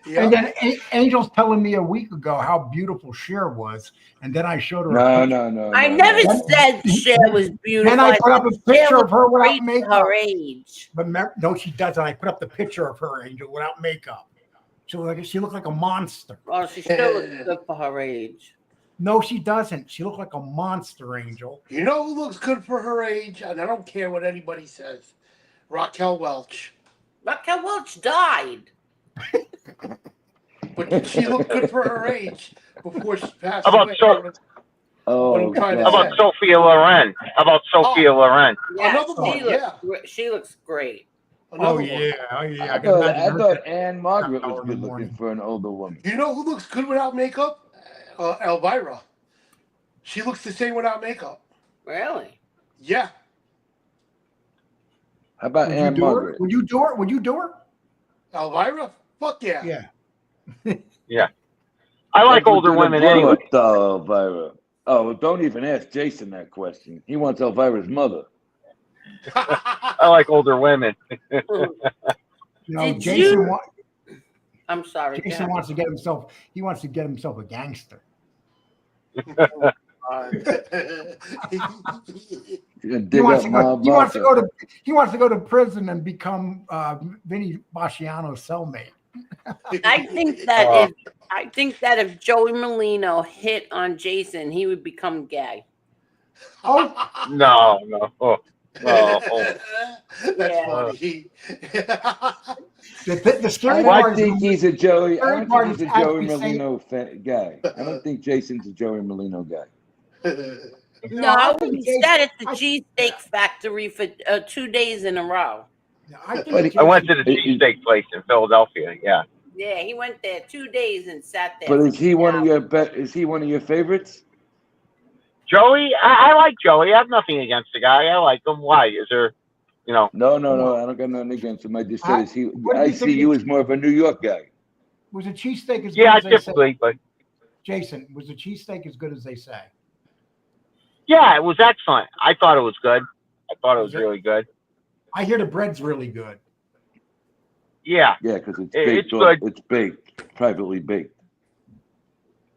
And then Angel's telling me a week ago how beautiful Cher was, and then I showed her.
No.
I never said Cher was beautiful.
Then I put up a picture of her without makeup.
Her age.
But no, she doesn't. I put up the picture of her, Angel, without makeup. She looked like a monster.
Well, she still looks good for her age.
No, she doesn't. She looked like a monster angel.
You know who looks good for her age, and I don't care what anybody says. Raquel Welch.
Raquel Welch died.
But she looked good for her age before she passed
How about
away.
Oh,
trying to
How about Sophia Loren? How about Sophia Loren?
Yeah,
Another one,
she looks great.
Oh yeah, oh yeah.
I thought Anne Margaret was good looking for an older woman.
You know who looks good without makeup? Elvira. She looks the same without makeup.
Really?
Yeah.
How about Anne Margaret?
Would you do it? Would you do it?
Elvira? Fuck yeah.
Yeah.
Yeah. I like older women anyway.
Elvira. Oh, don't even ask Jason that question. He wants Elvira's mother.
I like older women.
No, Jason.
I'm sorry.
Jason wants to get himself. He wants to get himself a gangster. He wants to go to. He wants to go to prison and become Vinny Basciano's cellmate.
I think that if Joey Molino hit on Jason, he would become gay.
Oh
no. Oh.
That's funny.
The scary
I
part
don't think he's a Joey. I don't think he's a Joey
actually
Molino guy. I don't think Jason's a Joey Molino guy.
No, he said at the cheesesteak factory for 2 days in a row.
I went to the cheesesteak place in Philadelphia. Yeah.
Yeah, he went there 2 days and sat there.
But is he one of your Is he one of your favorites?
Joey, I like Joey. I have nothing against the guy. I like him. Why? Is there, No.
I don't got nothing against him. I just said, I see you as more of a New York guy.
Was the cheesesteak as good
Yeah,
as they
typically,
say?
but
Jason, was the cheesesteak as good as they say?
yeah, it was excellent. I thought it was good. I thought it was really good.
I hear the bread's really good.
Yeah.
Yeah, because it's
It's
baked.
good.
It's baked, privately baked.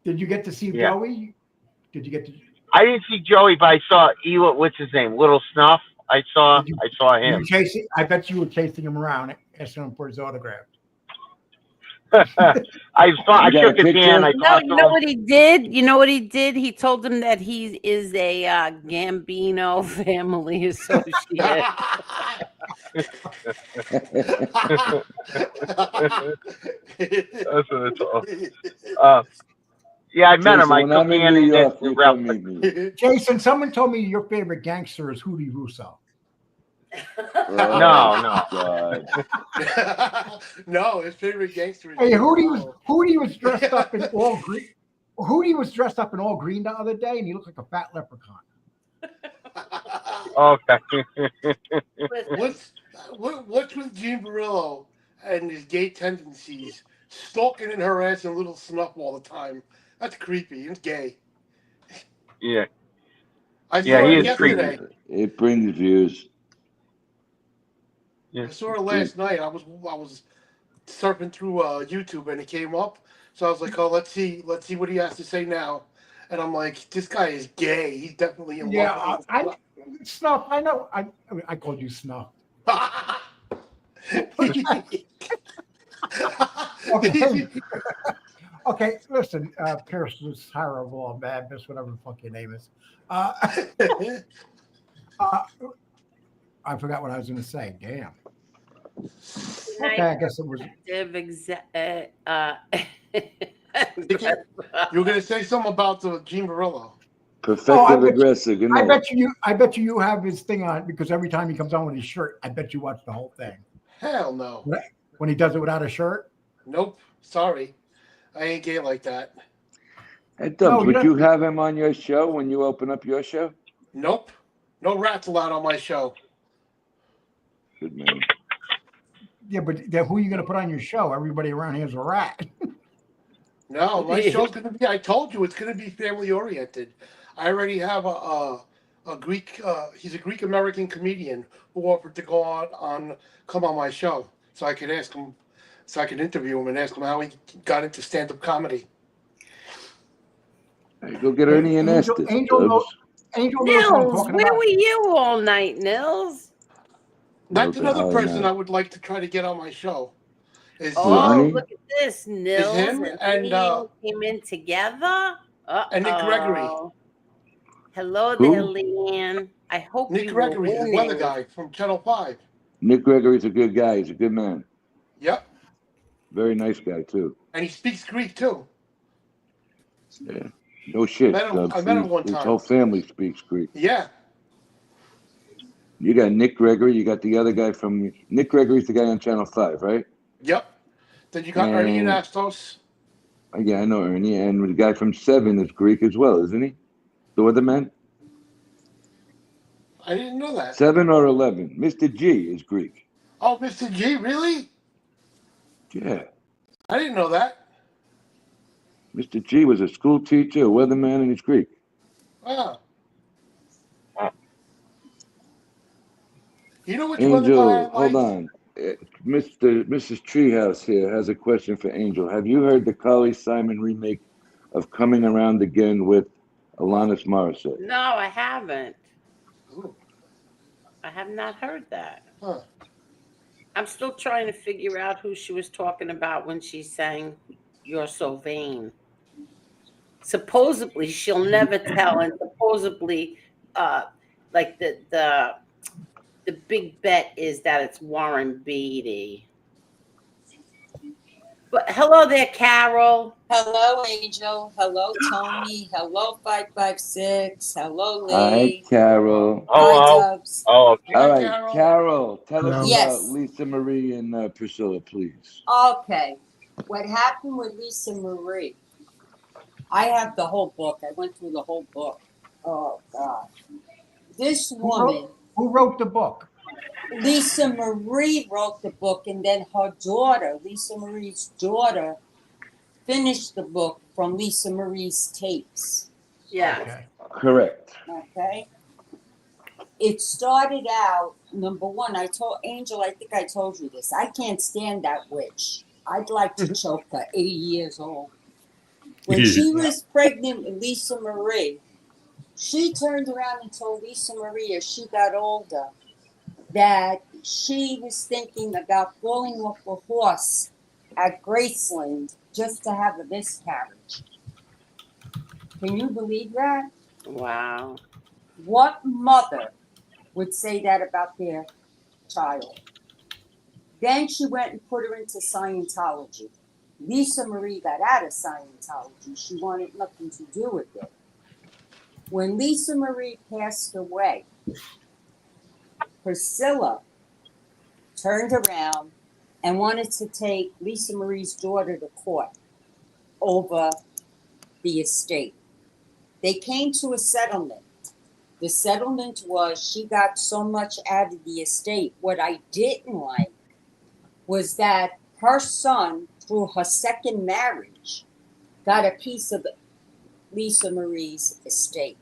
Did you get to see
Yeah.
Joey? Did you get to?
I didn't see Joey, but I saw what's his name? Little Snuff. I saw him.
You chasing? I bet you were chasing him around, asking him for his autograph.
I shook his hand. I
No,
talked
you
to
know
him.
what he did? You know what he did? He told him that he is a Gambino family associate.
That's what it's all. Yeah, I met him. I
Jason, when
took
I'm in
hand
New
in
York,
the
you
Ralph.
come meet me.
Jason, someone told me your favorite gangster is Hootie Russo.
No.
God.
No, his favorite gangster is
Hey, Hootie was dressed up in all green. Hootie was dressed up in all green the other day, and he looked like a fat leprechaun.
Okay.
What's with Gene Barillo and his gay tendencies, stalking in her ass and Little Snuff all the time? That's creepy. It's gay.
Yeah.
I saw
Yeah, he
her
is
yesterday.
creepy.
It brings views.
Yeah.
I saw her last night. I was surfing through YouTube and it came up. So I was like, oh, let's see what he has to say now. And I'm like, this guy is gay. He's definitely in love.
Snuff. I know. I called you Snuff. Okay. Okay, listen, Pierce is horrible, Madness, whatever the fuck your name is. I forgot what I was going to say. Damn. Okay, I guess it was.
You were going to say something about the Gene Barillo.
Perfective aggressive. Good
I
night.
bet you have his thing on because every time he comes on with his shirt, I bet you watch the whole thing.
Hell no.
When he does it without a shirt?
Nope. Sorry. I ain't gay like that.
Hey, Dubs, would you have him on your show when you open up your show?
Nope. No rats allowed on my show.
Good man.
Yeah, but then who are you going to put on your show? Everybody around here is a rat.
No, my show's going to be, I told you, it's going to be family oriented. I already have a Greek, he's a Greek American comedian who offered to come on my show. So I could ask him, so I could interview him and ask him how he got into stand-up comedy.
Hey, go get Ernie and Estes.
Nils,
where were you all night, Nils?
That's another person I would like to try to get on my show.
Look at this, Nils.
him and
Neil came in together.
And Nick Gregory.
Hello
Who?
there, Leanne. I hope
Nick
you
Gregory,
were
the weather
winning.
guy from Channel 5.
Nick Gregory's a good guy. He's a good man.
Yep.
Very nice guy too.
And he speaks Greek too.
Yeah. No shit.
I met him one
His
time.
whole family speaks Greek.
Yeah.
You got Nick Gregory. You got the other guy from Nick Gregory's the guy on Channel 5, right?
Yep. Then you got Ernie
And-
Anastos.
Yeah, I know Ernie. And the guy from 7 is Greek as well, isn't he? The other man?
I didn't know that.
7 or 11. Mr. G is Greek.
Oh, Mr. G, really?
Yeah.
I didn't know that.
Mr. G was a school teacher, a weatherman, and he's Greek.
Wow. You know which weather guy
Angel,
I
hold
like?
on. Mrs. Treehouse here has a question for Angel. Have you heard the Carly Simon remake of Coming Around Again with Alanis Morissette?
No, I haven't. I have not heard that.
Huh.
I'm still trying to figure out who she was talking about when she sang You're So Vain. Supposedly, she'll never tell, and supposedly, like the big bet is that it's Warren Beatty. But hello there, Carol.
Hello, Angel. Hello, Tony. Hello, 556. Hello,
Hi,
Lee.
Carol.
Hi, Dubs.
All right, Carol, tell us
Yes.
about Lisa Marie and Priscilla, please.
Okay. What happened with Lisa Marie? I have the whole book. I went through the whole book. Oh, God. This woman,
Who wrote the book?
Lisa Marie, wrote the book, and then her daughter, Lisa Marie's daughter, finished the book from Lisa Marie's tapes.
Yeah.
Correct.
Okay. It started out, number one, I told Angel, I think I told you this. I can't stand that witch. I'd like to choke her, 80 years old. When she was pregnant with Lisa Marie, she turned around and told Lisa Marie as she got older that she was thinking about falling off a horse at Graceland just to have a miscarriage. Can you believe that?
Wow.
What mother would say that about their child? Then she went and put her into Scientology. Lisa Marie got out of Scientology. She wanted nothing to do with it. When Lisa Marie passed away, Priscilla turned around and wanted to take Lisa Marie's daughter to court over the estate. They came to a settlement. The settlement was she got so much out of the estate. What I didn't like was that her son, through her second marriage, got a piece of Lisa Marie's estate.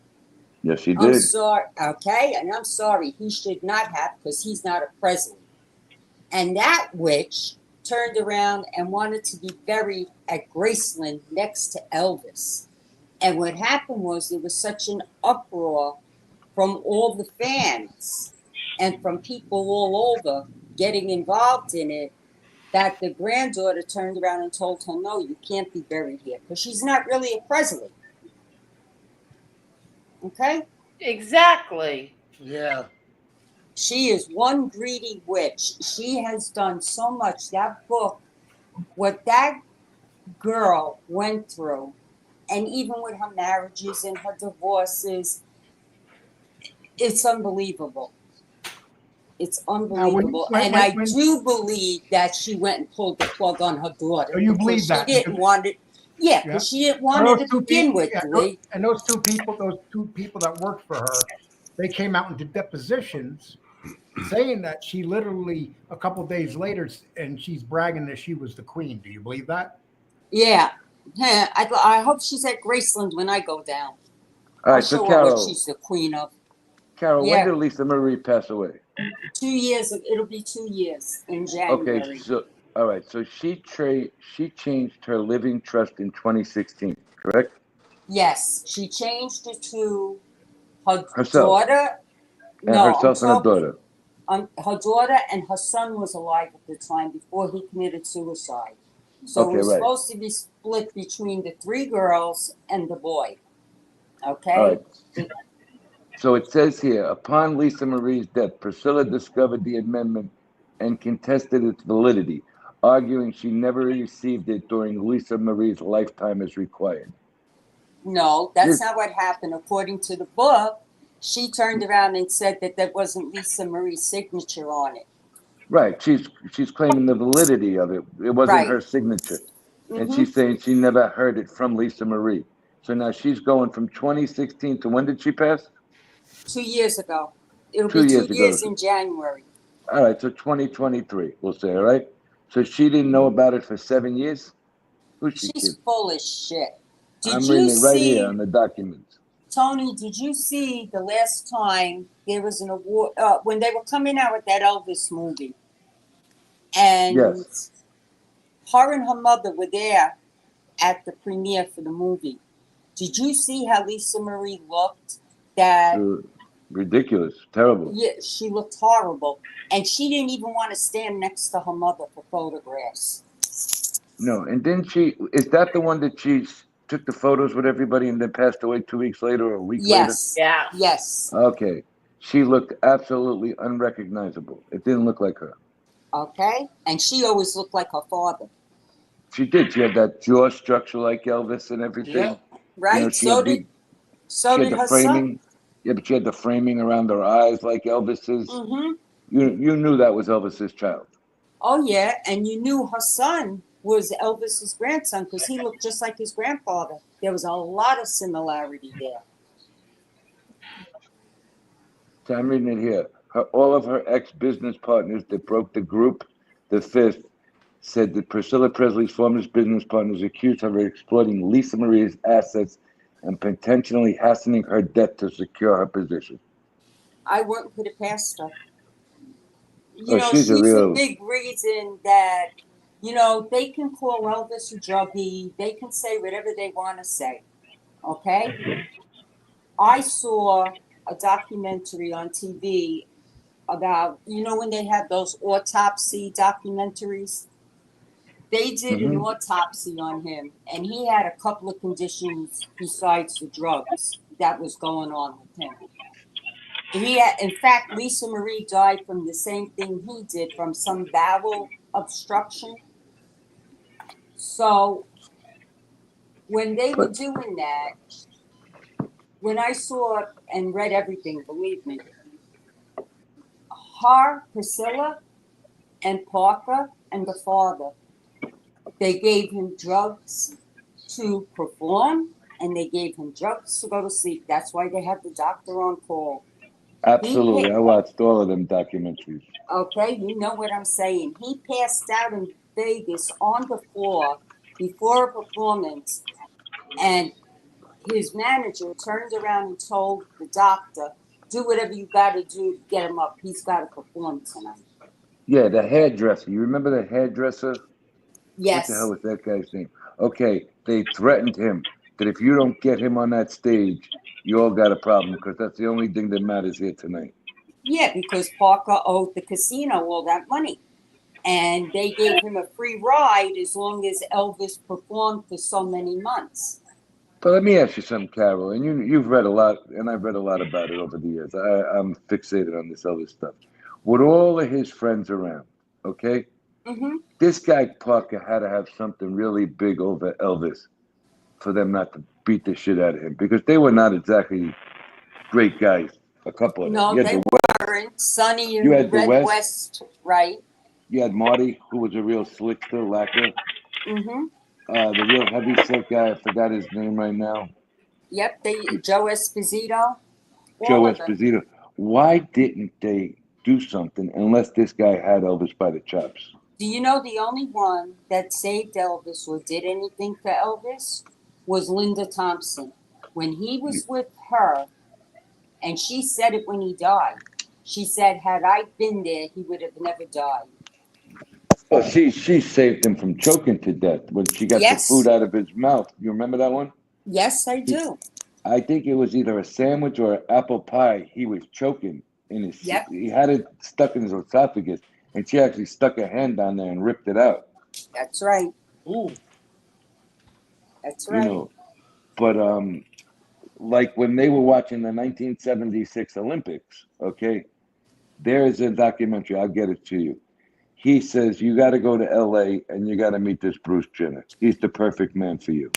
Yes, he
I'm
did.
sorry, okay, and I'm sorry, he should not have because he's not a Presley. And that witch turned around and wanted to be buried at Graceland next to Elvis. And what happened was there was such an uproar from all the fans and from people all over getting involved in it that the granddaughter turned around and told her, no, you can't be buried here because she's not really a Presley. Okay?
Exactly.
Yeah.
She is one greedy witch. She has done so much. That book, what that girl went through, and even with her marriages and her divorces, it's unbelievable. It's unbelievable. And I do believe that she went and pulled the plug on her daughter.
So you believe that?
She didn't want it. Yeah, because she didn't want it to begin with, Lee.
And those two people that worked for her, they came out into depositions saying that she literally a couple days later, and she's bragging that she was the queen. Do you believe that?
Yeah. I hope she's at Graceland when I go down.
All right,
I'll
so
show her
Carol,
what she's the queen of.
Carol,
Yeah.
when did Lisa Marie pass away?
2 years. It'll be 2 years in January.
Okay, so all right, so she changed her living trust in 2016, correct?
Yes, she changed it to her
Herself.
daughter.
And
No,
herself and her daughter.
Her daughter and her son was alive at the time before he committed suicide. So
Okay,
it was
right.
supposed to be split between the 3 girls and the boy. Okay?
All right. So it says here, upon Lisa Marie's death, Priscilla discovered the amendment and contested its validity, arguing she never received it during Lisa Marie's lifetime as required.
No, that's
This-
not what happened. According to the book, she turned around and said that there wasn't Lisa Marie's signature on it.
Right. She's claiming the validity of it. It wasn't her signature. And she's saying she never heard it from Lisa Marie. So now she's going from 2016 to when did she pass?
2 years ago. It'll
2
be
years
2
ago.
years in January.
All right, so 2023, we'll say, all right? So she didn't know about it for 7 years? Who's she
She's
kid?
full of shit. Did
I'm
you
reading it right
see,
here on the documents.
Tony, did you see the last time there was an award, when they were coming out with that Elvis movie? And
Yes.
her and her mother were there at the premiere for the movie. Did you see how Lisa Marie looked? That
Ridiculous, terrible.
yeah, she looked horrible, and she didn't even want to stand next to her mother for photographs.
No, and then is that the one that she took the photos with everybody and then passed away 2 weeks later or a week
Yes.
Yeah.
Yes.
later? Okay. She looked absolutely unrecognizable. It didn't look like her.
Okay, and she always looked like her father.
She did. She had that jaw structure like Elvis and everything.
Yeah. Right.
You know, she
So
had
did
she had the
her
framing.
son.
Yeah, but she had the framing around her eyes like Elvis's.
Mm-hmm.
You knew that was Elvis's child.
Oh yeah, and you knew her son was Elvis's grandson because he looked just like his grandfather. There was a lot of similarity there.
So I'm reading it here. All of her ex-business partners that broke the group, the fifth, said that Priscilla Presley's former business partners accused her of exploiting Lisa Marie's assets and potentially hastening her death to secure her position.
I wouldn't put it past her. You know,
She's
a big reason that, you know, they can call Elvis a druggie. They can say whatever they want to say. Okay? I saw a documentary on TV about, you know, when they have those autopsy documentaries. They did an autopsy on him, and he had a couple of conditions besides the drugs that was going on with him. In fact, Lisa Marie died from the same thing he did, from some bowel obstruction. So when they were doing that, when I saw and read everything, believe me, Priscilla, and Parker, and the father, they gave him drugs to perform, and they gave him drugs to go to sleep. That's why they have the doctor on call.
Absolutely. I watched all of them documentaries.
Okay, you know what I'm saying. He passed out in Vegas on the floor before a performance, and his manager turned around and told the doctor, do whatever you got to do to get him up. He's got to perform tonight.
Yeah, the hairdresser. You remember the hairdresser?
Yes.
What the hell was that guy's name? Okay, they threatened him that if you don't get him on that stage, you all got a problem because that's the only thing that matters here tonight.
Yeah, because Parker owed the casino all that money. And they gave him a free ride as long as Elvis performed for so many months.
But let me ask you something, Carol, and you've read a lot, and I've read a lot about it over the years. I'm fixated on this Elvis stuff. With all of his friends around, okay?
Mm-hmm.
This guy Parker had to have something really big over Elvis for them not to beat the shit out of him because they were not exactly great guys. A couple of them.
No, they weren't. Sonny
You had
and
the
Red
West.
West, right?
You had Marty, who was a real slickster, lacquer.
Mm-hmm.
The real heavy set guy, I forgot his name right now.
Yep, Joe Esposito.
Joe Esposito. Why didn't they do something unless this guy had Elvis by the chops?
Do you know the only one that saved Elvis or did anything for Elvis was Linda Thompson. When he was with her, and she said it when he died, she said, had I been there, he would have never died.
Well, she saved him from choking to death when she got the food out of his mouth. You remember that one?
Yes, I do.
I think it was either a sandwich or an apple pie. He was choking in his.
Yep.
He had it stuck in his esophagus, and she actually stuck her hand down there and ripped it out.
That's right.
Ooh. That's
You
right.
know, but like when they were watching the 1976 Olympics, okay, there is a documentary. I'll get it to you. He says you got to go to LA and you got to meet this Bruce Jenner. He's the perfect man for you.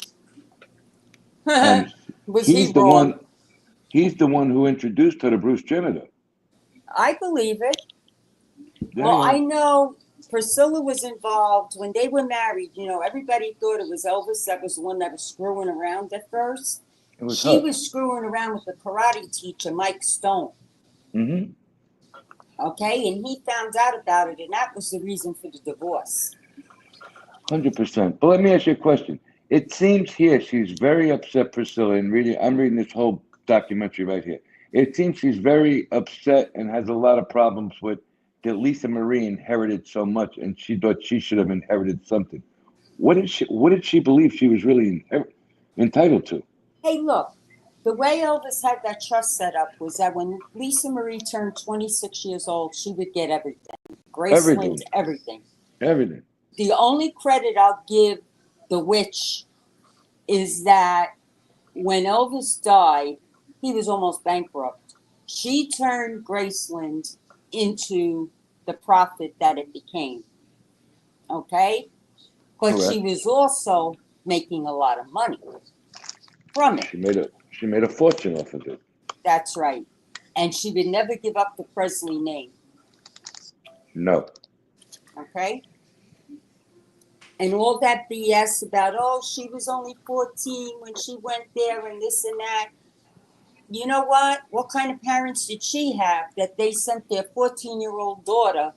And
Was he
he's the
wrong?
one. He's the one who introduced her to Bruce Jenner. Though.
I believe it.
Yeah,
Well,
yeah.
I know Priscilla was involved when they were married. You know, everybody thought it was Elvis that was the one that was screwing around at first.
It was
She
her.
was screwing around with the karate teacher, Mike Stone.
Mm-hmm.
Okay, and he found out about it, and that was the reason for the divorce.
100%. But let me ask you a question. It seems here she's very upset, Priscilla, and I'm reading this whole documentary right here. It seems she's very upset and has a lot of problems with that Lisa Marie inherited so much, and she thought she should have inherited something. What did she believe she was really entitled to?
Hey, look, the way Elvis had that trust set up was that when Lisa Marie turned 26 years old, she would get everything. Graceland, everything.
Everything.
The only credit I'll give the witch is that when Elvis died, he was almost bankrupt. She turned Graceland into the profit that it became. Okay? But
Correct.
she was also making a lot of money from it.
She made a fortune off of it.
That's right. And she would never give up the Presley name.
No.
Okay? And all that BS about, oh, she was only 14 when she went there and this and that. You know what? What kind of parents did she have that they sent their 14-year-old daughter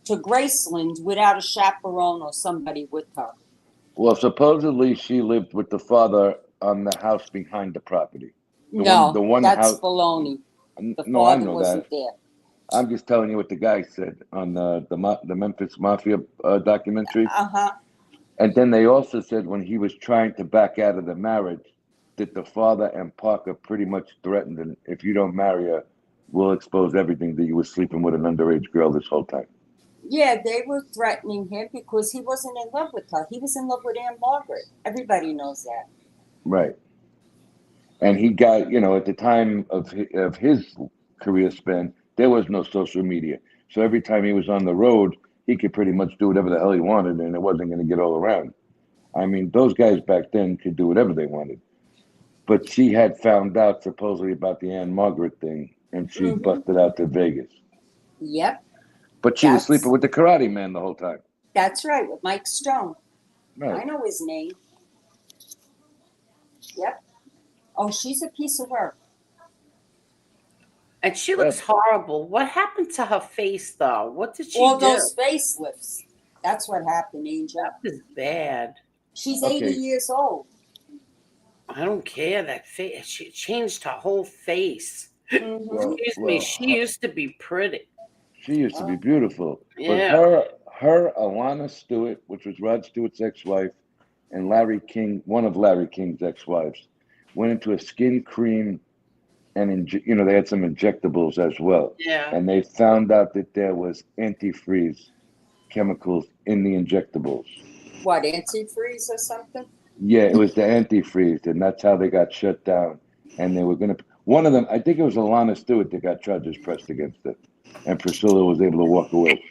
to Graceland without a chaperone or somebody with her?
Well, supposedly she lived with the father on the house behind the property. The one
that's
house.
baloney. The
No, I
father
know
wasn't
that.
there.
I'm just telling you what the guy said on the Memphis Mafia documentary.
Uh-huh.
And then they also said when he was trying to back out of the marriage, that the father and Parker pretty much threatened him, if you don't marry her, we'll expose everything that you were sleeping with an underage girl this whole time.
Yeah, they were threatening him because he wasn't in love with her. He was in love with Aunt Margaret. Everybody knows that.
Right. And he got, at the time of his career span, there was no social media. So every time he was on the road, he could pretty much do whatever the hell he wanted, and it wasn't going to get all around. I mean, those guys back then could do whatever they wanted. But she had found out supposedly about the Anne Margaret thing, and she busted out to Vegas.
Yep.
But she was sleeping with the karate man the whole time.
That's right, with Mike Stone.
Right.
I know his name. Yep. Oh, she's a piece of work.
And she looks horrible. What happened to her face, though? What did she do?
All those facelifts. That's what happened, Angel.
That was bad.
She's 80 years old.
I don't care. That face. She changed her whole face.
Mm-hmm.
Excuse me. She used to be pretty.
She used to be beautiful.
Yeah.
But her, Alana Stewart, which was Rod Stewart's ex-wife, and Larry King, one of Larry King's ex-wives, went into a skin cream, and they had some injectables as well.
Yeah.
And they found out that there was antifreeze chemicals in the injectables.
What, antifreeze or something?
Yeah, it was the antifreeze, and that's how they got shut down. And they were going to. One of them, I think it was Alana Stewart, that got charges pressed against it, and Priscilla was able to walk away.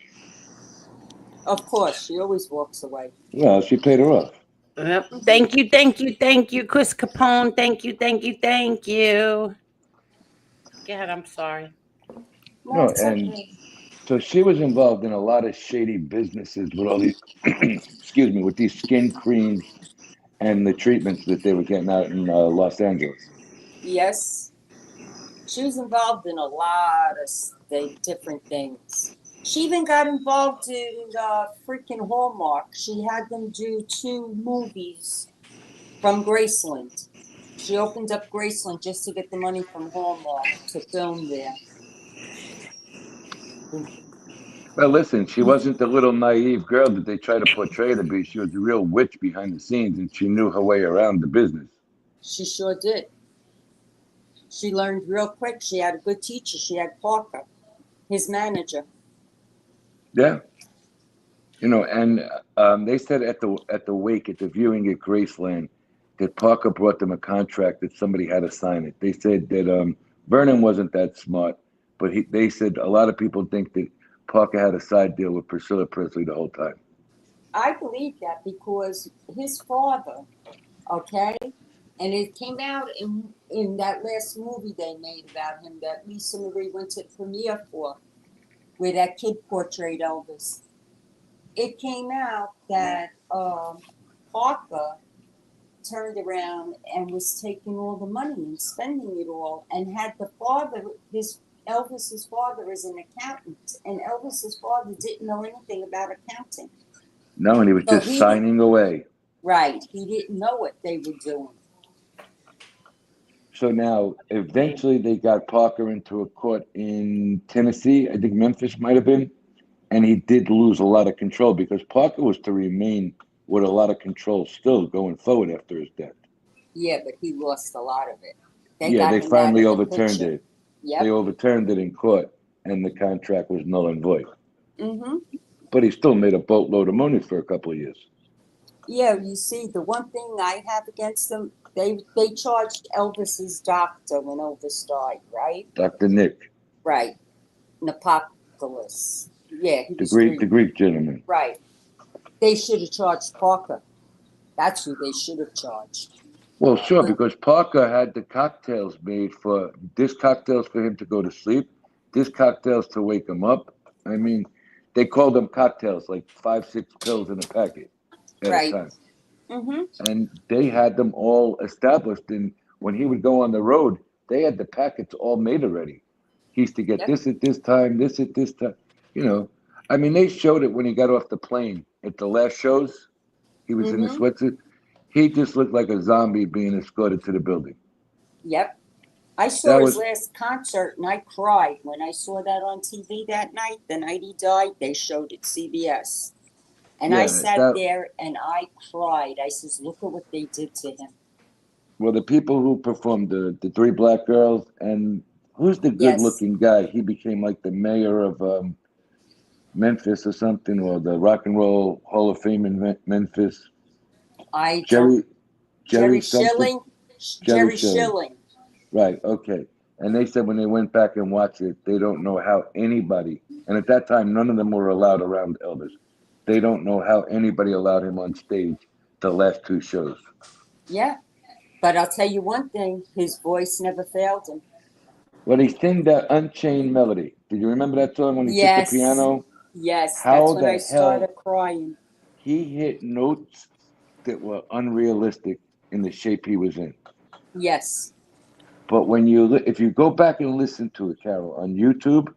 Of course, she always walks away.
Well, she paid her off.
Yep. Thank you, Chris Capone. Thank you. Go ahead. I'm sorry.
No, and so she was involved in a lot of shady businesses with all these, excuse me, with these skin creams and the treatments that they were getting out in Los Angeles.
Yes. She was involved in a lot of different things. She even got involved in freaking Hallmark. She had them do 2 movies from Graceland. She opened up Graceland just to get the money from Hallmark to film there.
Well, listen, she wasn't the little naive girl that they try to portray to be. She was a real witch behind the scenes, and she knew her way around the business.
She sure did. She learned real quick. She had a good teacher. She had Parker, his manager.
Yeah. And they said at the wake, at the viewing at Graceland, that Parker brought them a contract that somebody had to sign it. They said that Vernon wasn't that smart, but they said a lot of people think that Parker had a side deal with Priscilla Presley the whole time.
I believe that because his father, okay, and it came out in that last movie they made about him that Lisa Marie went to the premiere for, where that kid portrayed Elvis. It came out that Parker turned around and was taking all the money and spending it all, and had the father, Elvis's father, as an accountant, and Elvis's father didn't know anything about accounting.
No, and he was
So
just signing away.
Right, he didn't know what they were doing.
So now, eventually, they got Parker into a court in Tennessee. I think Memphis might have been. And he did lose a lot of control because Parker was to remain with a lot of control still going forward after his death.
Yeah, but he lost a lot of it.
They finally overturned it.
Yep.
They overturned it in court, and the contract was null and void.
Mm-hmm.
But he still made a boatload of money for a couple of years.
Yeah, you see, the one thing I have against them, they charged Elvis's doctor when Elvis died, right?
Dr. Nick.
Right. Napopoulos. Yeah, he was
the Greek gentleman.
Right. They should have charged Parker. That's who they should have charged.
Well, sure, because Parker had the cocktails made for this cocktails for him to go to sleep, this cocktails to wake him up. I mean, they called them cocktails, like 5-6 pills in a packet at a time.
Mm-hmm.
And they had them all established. And when he would go on the road, they had the packets all made already. He used to get this at this time, this at this time. I mean, they showed it when he got off the plane at the last shows. He was in the sweatsuit. He just looked like a zombie being escorted to the building.
Yep. I saw his last concert and I cried when I saw that on TV that night. The night he died, they showed it CBS. And I sat there and I cried. I says, look at what they did to him.
Well, the people who performed, the 3 black girls, and who's the good-looking guy? He became like the mayor of Memphis or something, or the Rock and Roll Hall of Fame in Memphis. Jerry
Schilling. Jerry Schilling.
Right, okay. And they said when they went back and watched it, they don't know how anybody, and at that time, none of them were allowed around Elvis. They don't know how anybody allowed him on stage the last 2 shows.
Yeah, but I'll tell you one thing, his voice never failed him.
Well, he sang that Unchained Melody. Did you remember that song when he took the piano?
Yes,
How
that's when
the
I started crying.
He hit notes that were unrealistic in the shape he was in.
Yes.
But when if you go back and listen to it, Carol, on YouTube,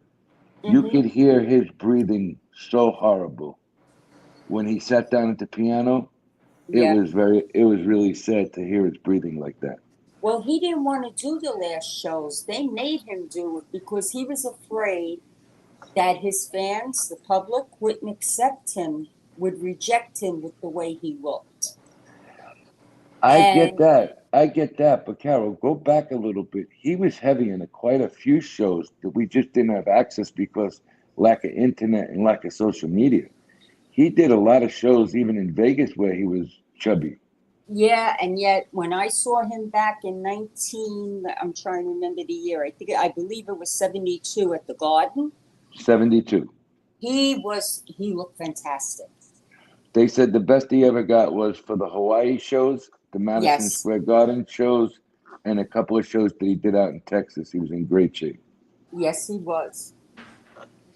you could hear his breathing so horrible. When he sat down at the piano, it was really sad to hear his breathing like that.
Well, he didn't want to do the last shows. They made him do it because he was afraid that his fans, the public, wouldn't accept him, would reject him with the way he looked.
I get that. But Carol, go back a little bit. He was heavy in quite a few shows that we just didn't have access because lack of internet and lack of social media. He did a lot of shows even in Vegas where he was chubby.
Yeah, and yet when I saw him back in I'm trying to remember the year. I believe it was 72 at the Garden.
72.
He looked fantastic.
They said the best he ever got was for the Hawaii shows, the Madison Square Garden shows, and a couple of shows that he did out in Texas. He was in great shape.
Yes, he was.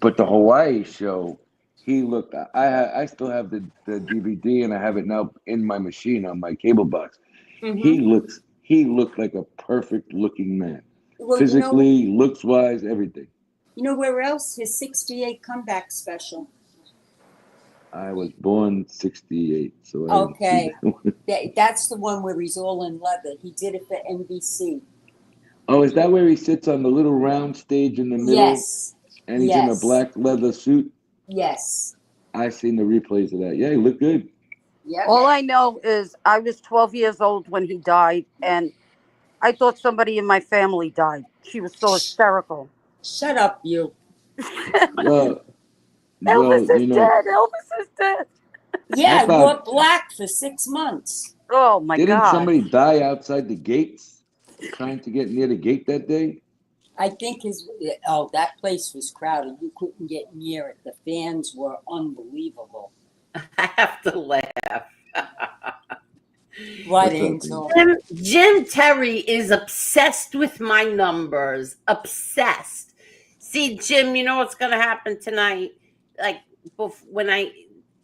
But the Hawaii show, he looked. I still have the DVD, and I have it now in my machine on my cable box.
Mm-hmm.
He looked like a perfect looking man,
well,
physically, looks wise, everything.
You know where else? His 68 comeback special.
I was born 68, so
okay. That's the one where he's all in leather. He did it for NBC.
Oh, is that where he sits on the little round stage in the middle?
Yes.
And he's in a black leather suit?
Yes.
I've seen the replays of that. Yeah, he looked good.
Yeah.
All I know is I was 12 years old when he died, and I thought somebody in my family died. She was so hysterical.
Shut up, you.
Well,
Elvis
Well,
is dead. Elvis is dead.
Yeah, I
thought-
wore black for 6 months.
Oh my
didn't
God.
somebody die outside the gates trying to get near the gate that day?
I think that place was crowded. You couldn't get near it. The fans were unbelievable.
I have to laugh.
Right, Angel?
Jim Terry is obsessed with my numbers. Obsessed. See, Jim, you know what's going to happen tonight? Like, when I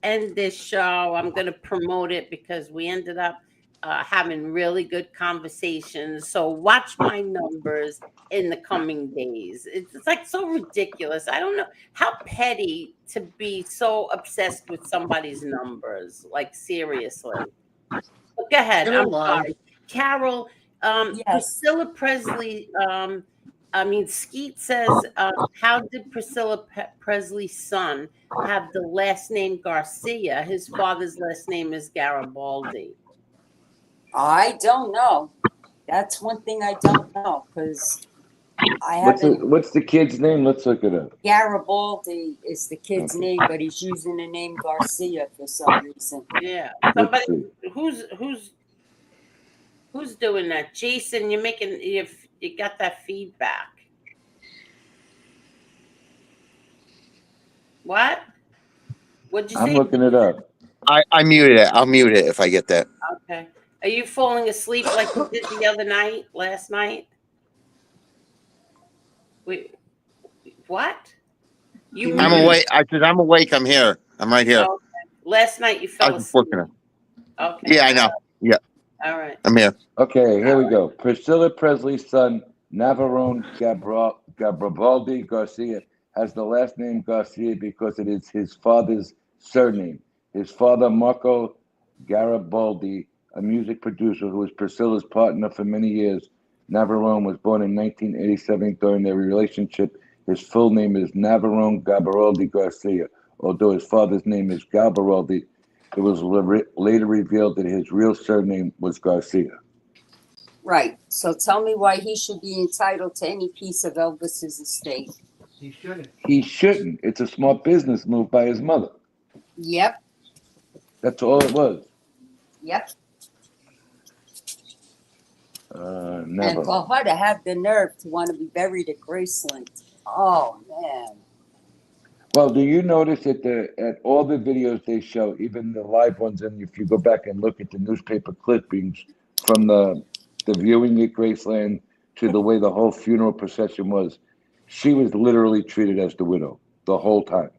end this show, I'm going to promote it because we ended up having really good conversations. So watch my numbers in the coming days. It's like so ridiculous. I don't know how petty to be so obsessed with somebody's numbers. Like, seriously. Go ahead. I'm sorry. Carol, Priscilla Presley, Skeet says, how did Priscilla Presley's son have the last name Garcia? His father's last name is Garibaldi.
I don't know. That's one thing I don't know because I haven't.
What's the kid's name? Let's look it up.
Garibaldi is the kid's name, but he's using the name Garcia for some reason.
Yeah. Somebody who's doing that? Jason, you're making you got that feedback. What? What'd you say?
I'm looking it up.
I muted it. I'll mute it if I get that.
Okay. Are you falling asleep like you did the other night, last night? Wait, what?
I'm awake. I'm awake. I'm here. I'm right here.
Okay. Last night you fell asleep. Okay.
Yeah, I know. Yeah.
All right.
I'm here.
Okay, here we go. Priscilla Presley's son, Navarone Garibaldi Garcia, has the last name Garcia because it is his father's surname. His father, Marco Garibaldi, a music producer who was Priscilla's partner for many years. Navarone was born in 1987 during their relationship. His full name is Navarone Garibaldi Garcia. Although his father's name is Garibaldi, it was later revealed that his real surname was Garcia.
Right. So tell me why he should be entitled to any piece of Elvis's estate.
He shouldn't.
He shouldn't. It's a smart business move by his mother.
Yep.
That's all it was.
Yep.
Never.
And for her to have the nerve to want to be buried at Graceland. Oh, man.
Well, do you notice that at all the videos they show, even the live ones, and if you go back and look at the newspaper clippings from the viewing at Graceland to the way the whole funeral procession was, she was literally treated as the widow the whole time.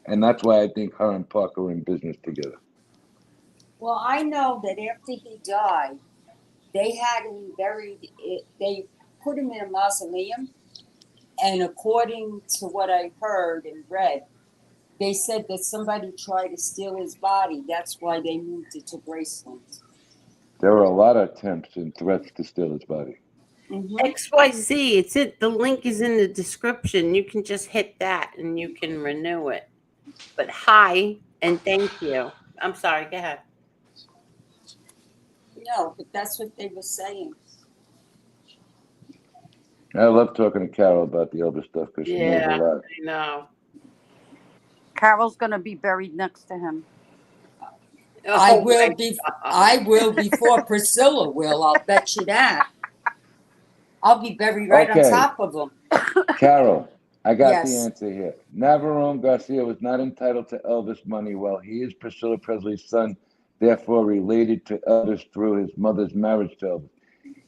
And that's why I think her and Parker are in business together.
Well, I know that after he died, they had him buried. They put him in a mausoleum. And according to what I heard and read, they said that somebody tried to steal his body. That's why they moved it to Graceland.
There were a lot of attempts and threats to steal his body.
Mm-hmm.
XYZ, it's it. The link is in the description. You can just hit that and you can renew it. But hi and thank you. I'm sorry, go ahead.
No, but that's what they were saying.
I love talking to Carol about the Elvis stuff because she knows a lot.
I know.
Carol's gonna be buried next to him.
I will before Priscilla will. I'll bet you that. I'll be buried right on top of him.
Carol, I got
Yes.
the answer here. Navarone Garcia was not entitled to Elvis money while he is Priscilla Presley's son, therefore related to Elvis through his mother's marriage to Elvis.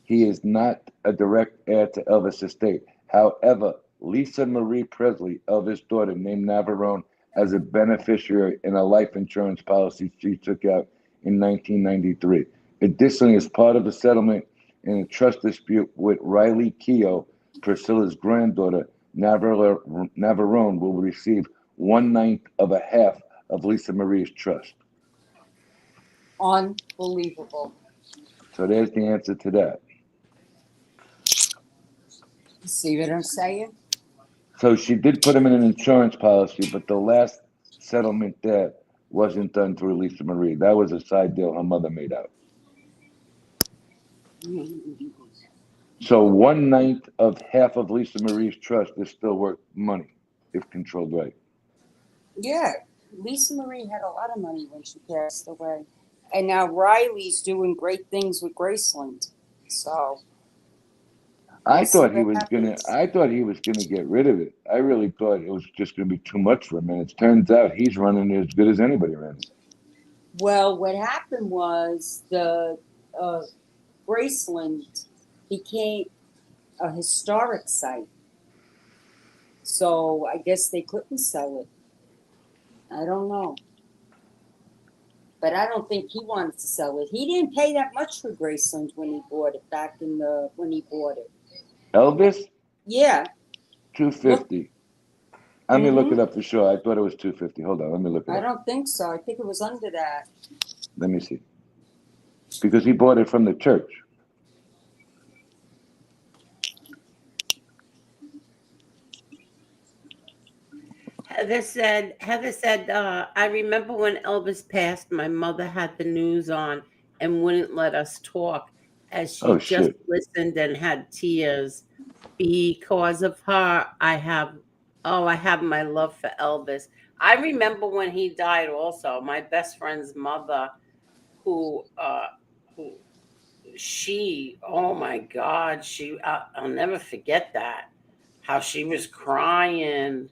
He is not a direct heir to Elvis' estate. However, Lisa Marie Presley, Elvis' daughter, named Navarone as a beneficiary in a life insurance policy she took out in 1993. Additionally, as part of a settlement in a trust dispute with Riley Keough, Priscilla's granddaughter, Navarone will receive 1/9 of a half of Lisa Marie's trust.
Unbelievable.
So there's the answer to that.
See what I'm saying?
So she did put him in an insurance policy, but the last settlement there wasn't done through Lisa Marie. That was a side deal her mother made out. So 1/9 of half of Lisa Marie's trust is still worth money if controlled right.
Yeah, Lisa Marie had a lot of money when she passed away. And now Riley's doing great things with Graceland. So we'll see what happens.
I thought he was gonna get rid of it. I really thought it was just gonna be too much for him. And it turns out he's running it as good as anybody ran it.
Well, what happened was the Graceland became a historic site. So I guess they couldn't sell it. I don't know. But I don't think he wanted to sell it. He didn't pay that much for Graceland when he bought it when he bought it.
Elvis,
Yeah.
$250. Let me look
Mhm.
it up for sure. I thought it was $250. Hold on, let me look it
I
up.
don't think so. I think it was under that.
Let me see. Because he bought it from the church.
Heather said, I remember when Elvis passed, my mother had the news on and wouldn't let us talk as she
Oh
just
shit.
listened and had tears. Because of her, I have my love for Elvis. I remember when he died also, my best friend's mother, who oh my God, I'll never forget that. How she was crying.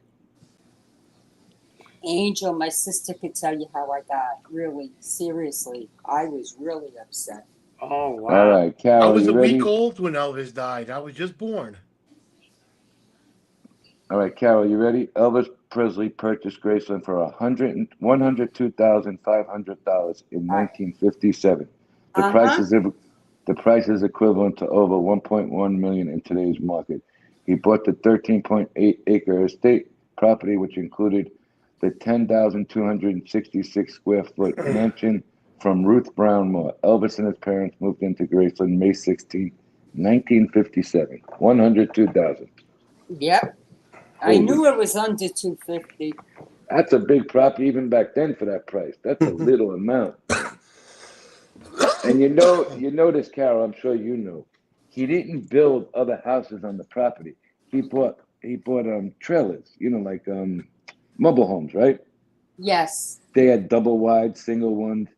Angel, my sister could tell you how I got. Really, seriously, I was really upset.
Oh
All
wow.
right,
I
Carol,
was
you
a week
ready?
old when Elvis died. I was just born.
All right, Carol, you ready? Elvis Presley purchased Graceland for $102,500 in 1957. The price is equivalent to over 1.1 million in today's market. He bought the 13.8-acre estate property, which included the 10,266 square foot mansion from Ruth Brown Moore. Elvis and his parents moved into Graceland May 16, 1957. 102,000.
Yep. I knew it was under 250.
That's a big property even back then for that price. That's a little amount. And you notice, Carol, I'm sure you know, he didn't build other houses on the property. He bought trailers, like mobile homes, right?
Yes.
They had double wide, single ones.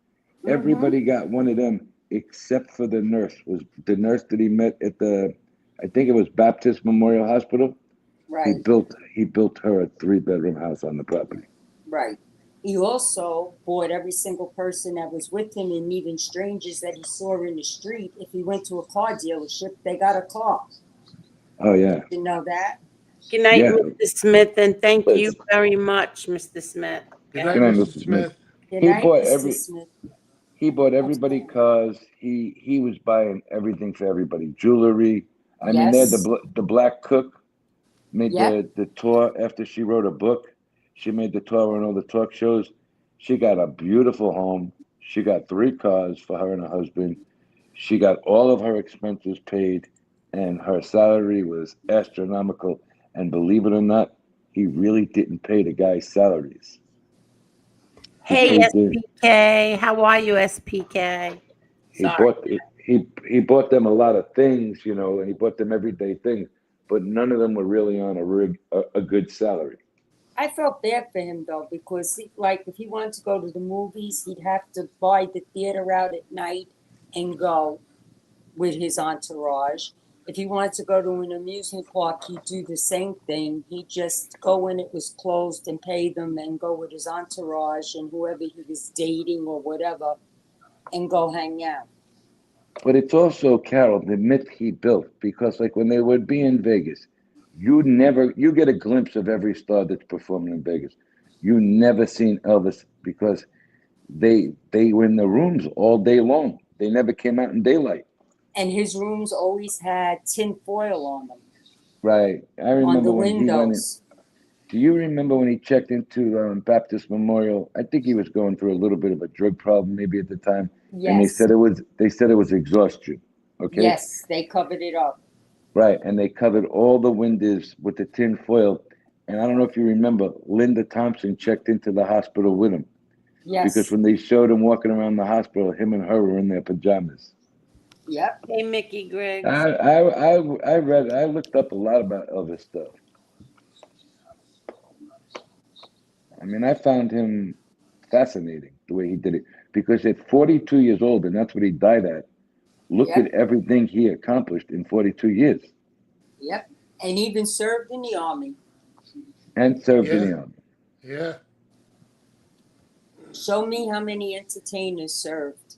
Mhm.
Everybody got one of them except for the nurse. Was the nurse that he met at I think it was Baptist Memorial Hospital.
Right.
He built her a 3-bedroom house on the property.
Right. He also bought every single person that was with him, and even strangers that he saw in the street. If he went to a car dealership, they got a car.
Oh yeah.
You know that?
Good night,
Yeah.
Mr. Smith, and thank you very much, Mr. Smith.
Good night, Mr. Smith.
Good
He
night,
bought
Mr. Smith.
He bought everybody cars. He was buying everything for everybody. Jewelry. I mean, they had the black cook made the tour after she wrote a book. She made the tour on all the talk shows. She got a beautiful home. She got 3 cars for her and her husband. She got all of her expenses paid, and her salary was astronomical. And believe it or not, he really didn't pay the guy's salaries.
Hey, SPK. How are you, SPK?
He bought them a lot of things, and he bought them everyday things, but none of them were really on a good salary.
I felt bad for him though, because if he wanted to go to the movies, he'd have to buy the theater out at night and go with his entourage. If he wanted to go to an amusement park, he'd do the same thing. He'd just go when it was closed and pay them and go with his entourage and whoever he was dating or whatever and go hang out.
But it's also, Carol, the myth he built, because like when they would be in Vegas, you get a glimpse of every star that's performing in Vegas. You never seen Elvis because they were in the rooms all day long. They never came out in daylight.
And his rooms always had tin foil on them.
Right. I remember
on the
when
windows.
he went in. Do you remember when he checked into Baptist Memorial? I think he was going through a little bit of a drug problem, maybe at the time.
Yes.
And they said it was exhaustion. Okay.
Yes, they covered it up.
Right, and they covered all the windows with the tin foil. And I don't know if you remember, Linda Thompson checked into the hospital with him.
Yes.
Because when they showed him walking around the hospital, him and her were in their pajamas.
Yep.
Hey, Mickey Griggs.
I looked up a lot about Elvis stuff. I mean, I found him fascinating the way he did it because at 42 years old, and that's what he died at. Look
Yep.
at everything he accomplished in 42 years,
Yep. And even served in the army.
and served in
Yeah.
the army.
Yeah.
Show me how many entertainers served.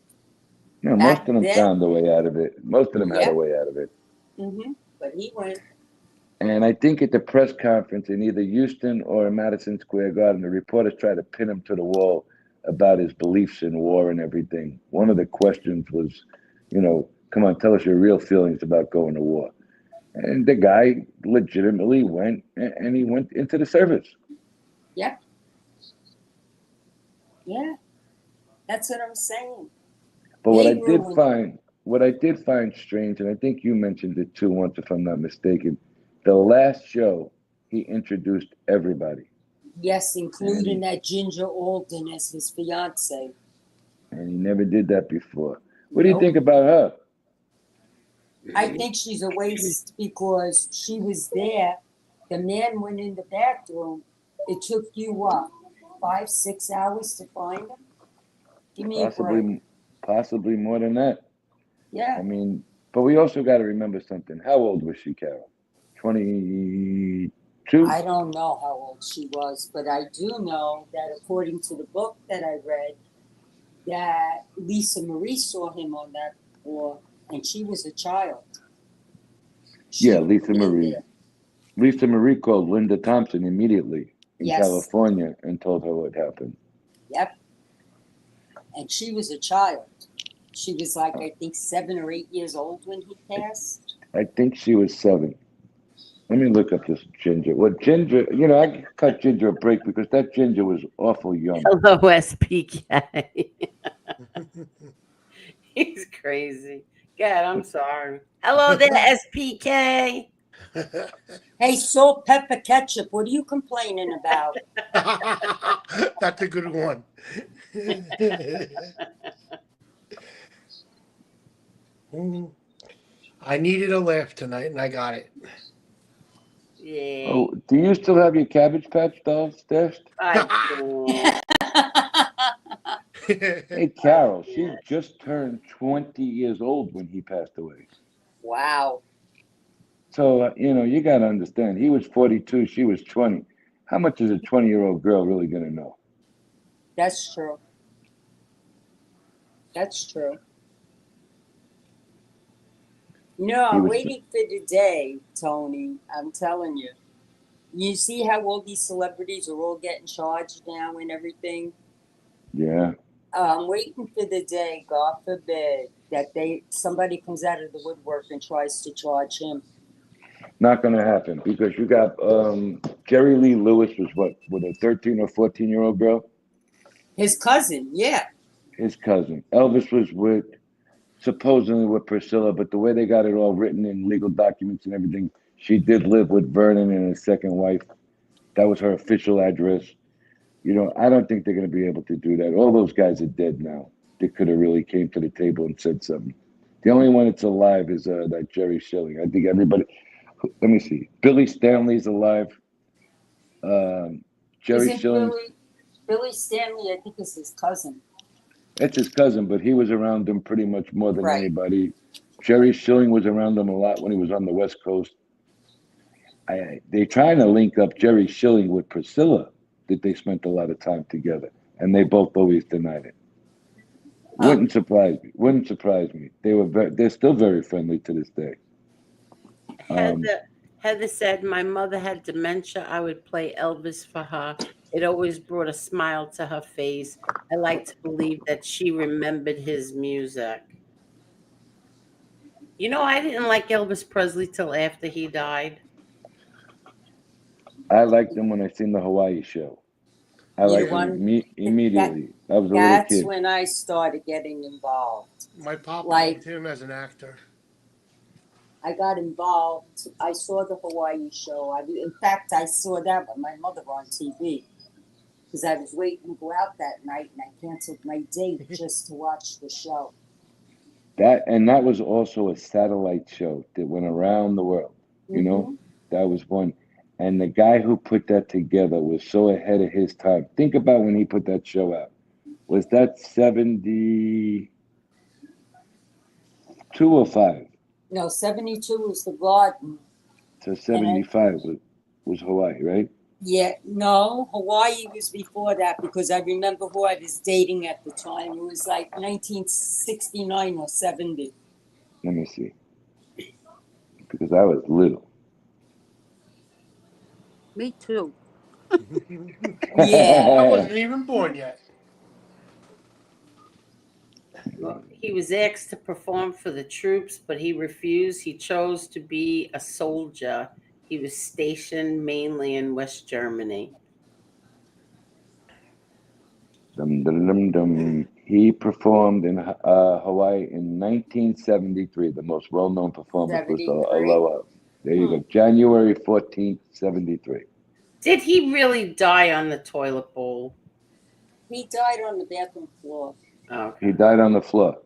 No,
Back
most of them
then?
found a way out of it. Most of them had a
Yep.
way out of it.
But he went.
And I think at the press conference in either Houston or Madison Square Garden, the reporters tried to pin him to the wall about his beliefs in war and everything. One of the questions was, come on, tell us your real feelings about going to war. And the guy legitimately went, and he went into the service.
Yep. Yeah. That's what I'm saying.
But what I did find strange, and I think you mentioned it too once, if I'm not mistaken, the last show he introduced everybody,
Yes, including that Ginger Alden as his fiance.
and he never did that before. What do you
Nope.
think about her?
I think she's a waste because she was there. The man went in the bathroom. It took you what, 5, 6 hours to find him? Give me a break.
Possibly more than that.
Yeah.
I mean, but we also got to remember something. How old was she, Carol? 22?
I don't know how old she was, but I do know that according to the book that I read, that Lisa Marie saw him on that floor, and she was a child.
Yeah, Lisa Marie. Lisa Marie called Linda Thompson immediately in
Yes.
California and told her what happened.
Yep. And she was a child. She was like, I think 7 or 8 years old when he passed.
I think she was 7. Let me look up this Ginger. Well, Ginger, I cut Ginger a break because that Ginger was awful young.
Hello, SPK. He's crazy. God, I'm sorry. Hello there, SPK.
Hey, salt, pepper, ketchup, what are you complaining about?
That's a good one. I needed a laugh tonight, and I got it.
Yeah.
Oh, do you still have your Cabbage Patch dolls stashed?
I
Hey, Carol, she just turned 20 years old when he passed away.
Wow.
So, you got to understand, he was 42, she was 20. How much is a 20-year-old girl really going to know?
That's true. That's true. I'm waiting for the day, Tony. I'm telling you. You see how all these celebrities are all getting charged now and everything?
Yeah.
I'm waiting for the day, God forbid, that somebody comes out of the woodwork and tries to charge him.
Not going to happen because you got Jerry Lee Lewis was what, with a 13 or 14-year-old girl?
His cousin, yeah.
His cousin. Elvis was supposedly with Priscilla, but the way they got it all written in legal documents and everything, she did live with Vernon and his second wife. That was her official address. I don't think they're going to be able to do that. All those guys are dead now. They could have really came to the table and said something. The only one that's alive is that Jerry Schilling. I think everybody. Let me see. Billy Stanley's alive. Jerry
Isn't
Schilling.
Billy Stanley, I think, is his cousin.
That's his cousin, but he was around him pretty much more than anybody. Jerry Schilling was around him a lot when he was on the West Coast. They're trying to link up Jerry Schilling with Priscilla, that they spent a lot of time together, and they both always denied it. Wouldn't surprise me. They're still very friendly to this day.
Heather said, my mother had dementia. I would play Elvis for her. It always brought a smile to her face. I like to believe that she remembered his music. I didn't like Elvis Presley till after he died.
I liked him when I seen the Hawaii show. I liked him immediately. I was a little kid.
That's when I started getting involved.
My papa liked him as an actor.
I got involved. I saw the Hawaii show. In fact, I saw that with my mother on TV because I was waiting to go out that night, and I canceled my date just to watch the show.
That was also a satellite show that went around the world. That was one. And the guy who put that together was so ahead of his time. Think about when he put that show out. Was that 72 or 5?
No, 72 was the garden.
So 75 was Hawaii, right?
Yeah, no, Hawaii was before that because I remember who I was dating at the time. It was like 1969 or 70.
Let me see. Because I was little.
Me too.
Yeah.
I wasn't even born yet.
Well, he was asked to perform for the troops, but he refused. He chose to be a soldier. He was stationed mainly in West Germany.
Dum, dum, dum, dum. He performed in Hawaii in 1973. The most well-known performance was the
73.
Aloha. There you go. January 14th, 73.
Did he really die on the toilet bowl?
He died on the bathroom floor.
Okay.
He died on the floor.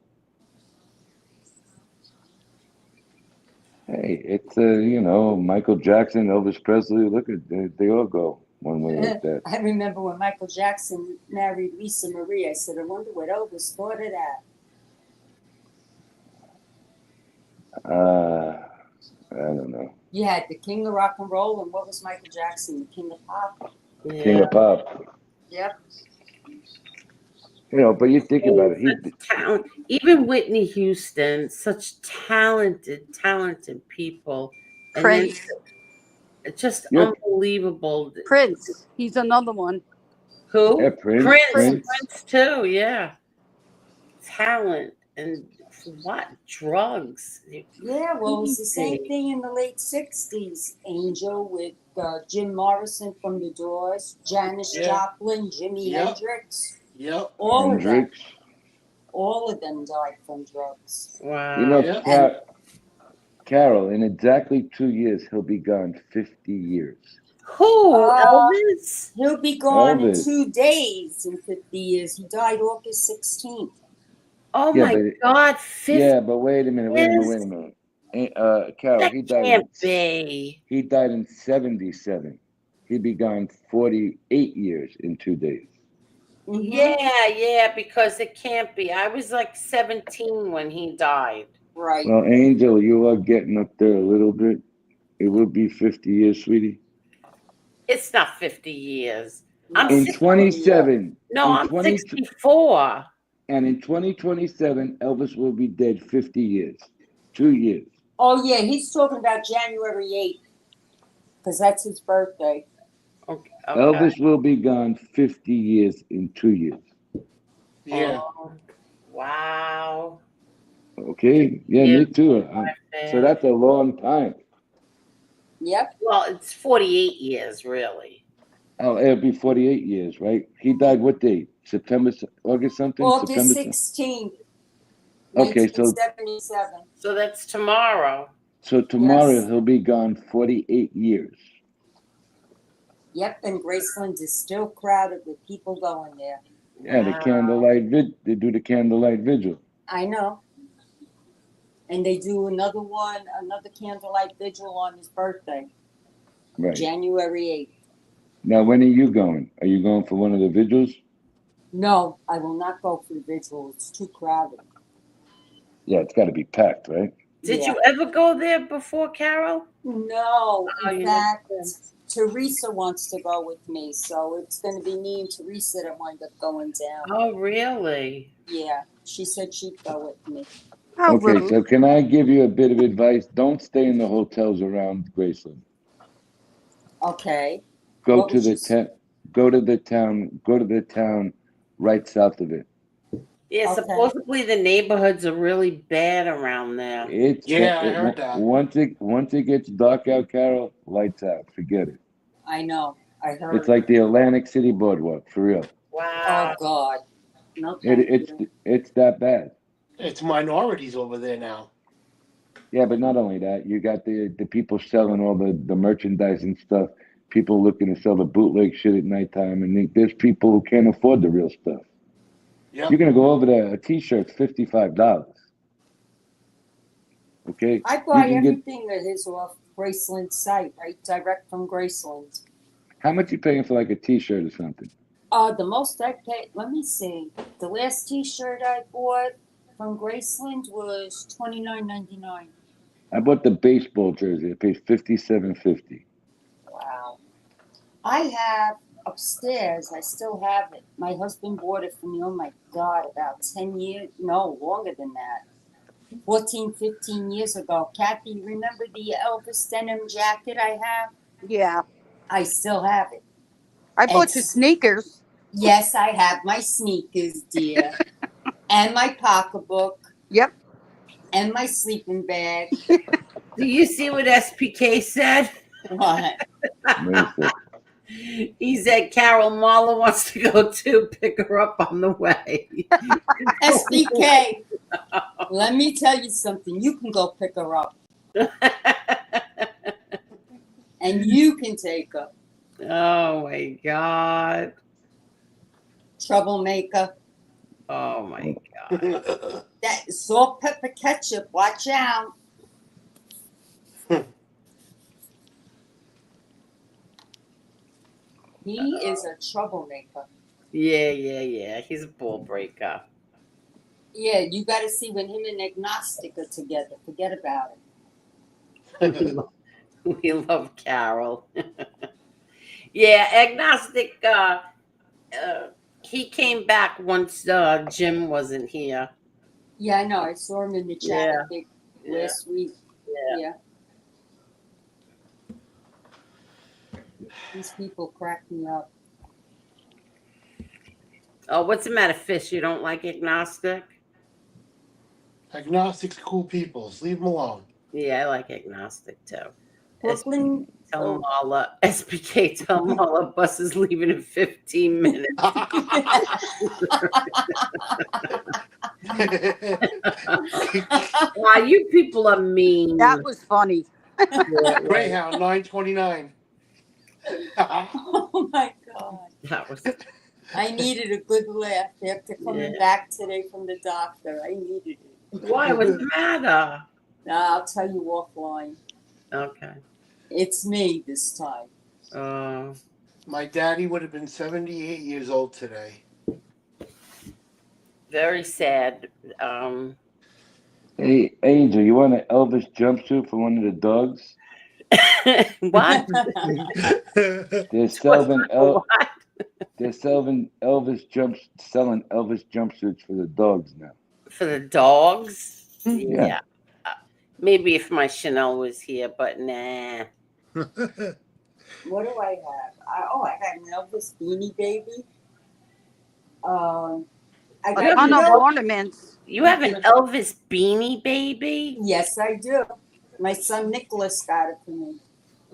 Hey, it's Michael Jackson, Elvis Presley. Look at they all go one way like that.
I remember when Michael Jackson married Lisa Marie. I said, I wonder what Elvis thought of that.
I don't know.
You had the king of rock and roll, and what was Michael Jackson? The king of pop?
Yeah.
King of Pop.
Yep.
But you think about it.
Talent. Even Whitney Houston, such talented people. And then
Prince.
just
Yep.
unbelievable.
Prince. He's another one.
Who?
Yeah, Prince.
Prince too, yeah. Talent and what? Drugs.
Yeah, well, it was the same thing in the late 60s. Angel with Jim Morrison from The Doors, Janis Joplin, Jimi Hendrix.
Yep.
All
Hendrix.
All of them died from drugs.
Wow.
Carol, in exactly 2 years, he'll be gone 50 years.
Who? Elvis?
He'll be gone
Elvis.
in 2 days in 50 years. He died August 16th.
Oh
Yeah,
my God! 50
Yeah, but wait a minute. Carol,
That
he died.
can't be.
He died in 77. He'd be gone 48 years in 2 days.
Yeah, because it can't be. I was like 17 when he died.
Right.
Well, Angel, you are getting up there a little bit. It will be 50 years, sweetie.
It's not 50 years. I'm
In
60
27.
No,
in
I'm
20
64.
And in 2027, Elvis will be dead 50 years. 2 years.
Oh, yeah, he's talking about January 8th because that's his birthday.
Okay.
Elvis will be gone 50 years in 2 years.
Yeah.
Oh, wow.
Okay? Yeah, me too. So that's a long time.
Yep.
Well, it's 48 years, really.
Oh, it'll be 48 years, right? He died what date? August something?
August
September
16th,
Okay, so
1977.
So that's tomorrow.
tomorrow
Yes.
he'll be gone 48 years.
Yep, and Graceland is still crowded with people going there.
Yeah, the candlelight they do the candlelight vigil.
I know. And they do another candlelight vigil on his birthday,
Right.
January 8th.
Now, when are you going? Are you going for one of the vigils?
No, I will not go for the vigil. It's too crowded.
Yeah, it's got to be packed, right?
Did you ever go there before, Carol?
No.
Oh,
In
you
fact,
never
Teresa wants to go with me, so it's going to be me and Teresa that wind up going down.
Oh, really?
Yeah, she said she'd go with me.
Okay, so can I give you a bit of advice? Don't stay in the hotels around Graceland.
Okay.
Go
What
to
would
the
you
town. Go to the town. Go to the town right south of it.
Yeah,
Okay.
supposedly the neighborhoods are really bad around there.
I heard that.
Once it gets dark out, Carol, lights out. Forget it.
I know. I heard.
It's like the Atlantic City Boardwalk, for real.
Wow.
Oh, God. No, thank you.
It's that bad.
It's minorities over there now.
Yeah, but not only that, you got the people selling all the merchandise and stuff. People looking to sell the bootleg shit at nighttime, and there's people who can't afford the real stuff.
Yep.
You're gonna go over there. A T-shirt's $55. Okay.
I buy
You can
everything at his
Graceland site, right? Direct from Graceland.
How much you paying for like a T-shirt or something?
The most I paid, let me see. The last T-shirt I bought from Graceland was $29.99.
I bought the baseball jersey. I paid $57.50.
Wow. I have upstairs, I still have it. My husband bought it for me, oh my God, about 10 years, no, longer than that. 14, 15 years ago. Kathy, remember the Elvis denim jacket I have?
Yeah.
I still have it.
I bought your sneakers.
Yes, I have my sneakers, dear. And my pocketbook.
Yep.
And my sleeping bag.
Do you see what SPK said?
What?
He said Carol Marla wants to go too. Pick her up on the way.
SPK, let me tell you something. You can go pick her up. And you can take her.
Oh my God.
Troublemaker.
Oh my God.
That salt, pepper, ketchup. Watch out. He is a troublemaker.
Yeah. He's a ball breaker.
Yeah, you got to see when him and Agnostic are together. Forget about it.
We love Carol. Yeah, Agnostic. He came back once Jim wasn't here.
Yeah, I know. I saw him in the chat I think last week. Yeah. These people crack me up.
Oh, what's the matter, Fish? You don't like Agnostic?
Agnostic's cool people. Leave them alone.
Yeah, I like Agnostic too.
Brooklyn.
Tell Mala, SPK, tell Mala bus is leaving in 15 minutes. Wow, you people are mean.
That was funny.
Greyhound 929.
Oh my God.
That was.
I needed a good laugh after coming back today from the doctor. I needed it.
Why? What's the matter?
I'll tell you offline.
Okay.
It's me this time.
My daddy would have been 78 years old today.
Very sad.
Hey, Angel, you want an Elvis jumpsuit for one of the dogs?
What?
They're selling Elvis jumpsuits for the dogs now.
For the dogs?
Yeah.
Maybe if my Chanel was here, but nah.
What do I have? I got an Elvis beanie baby. I got
a ton of ornaments.
You have an Elvis beanie baby?
Yes, I do. My son Nicholas got it for me.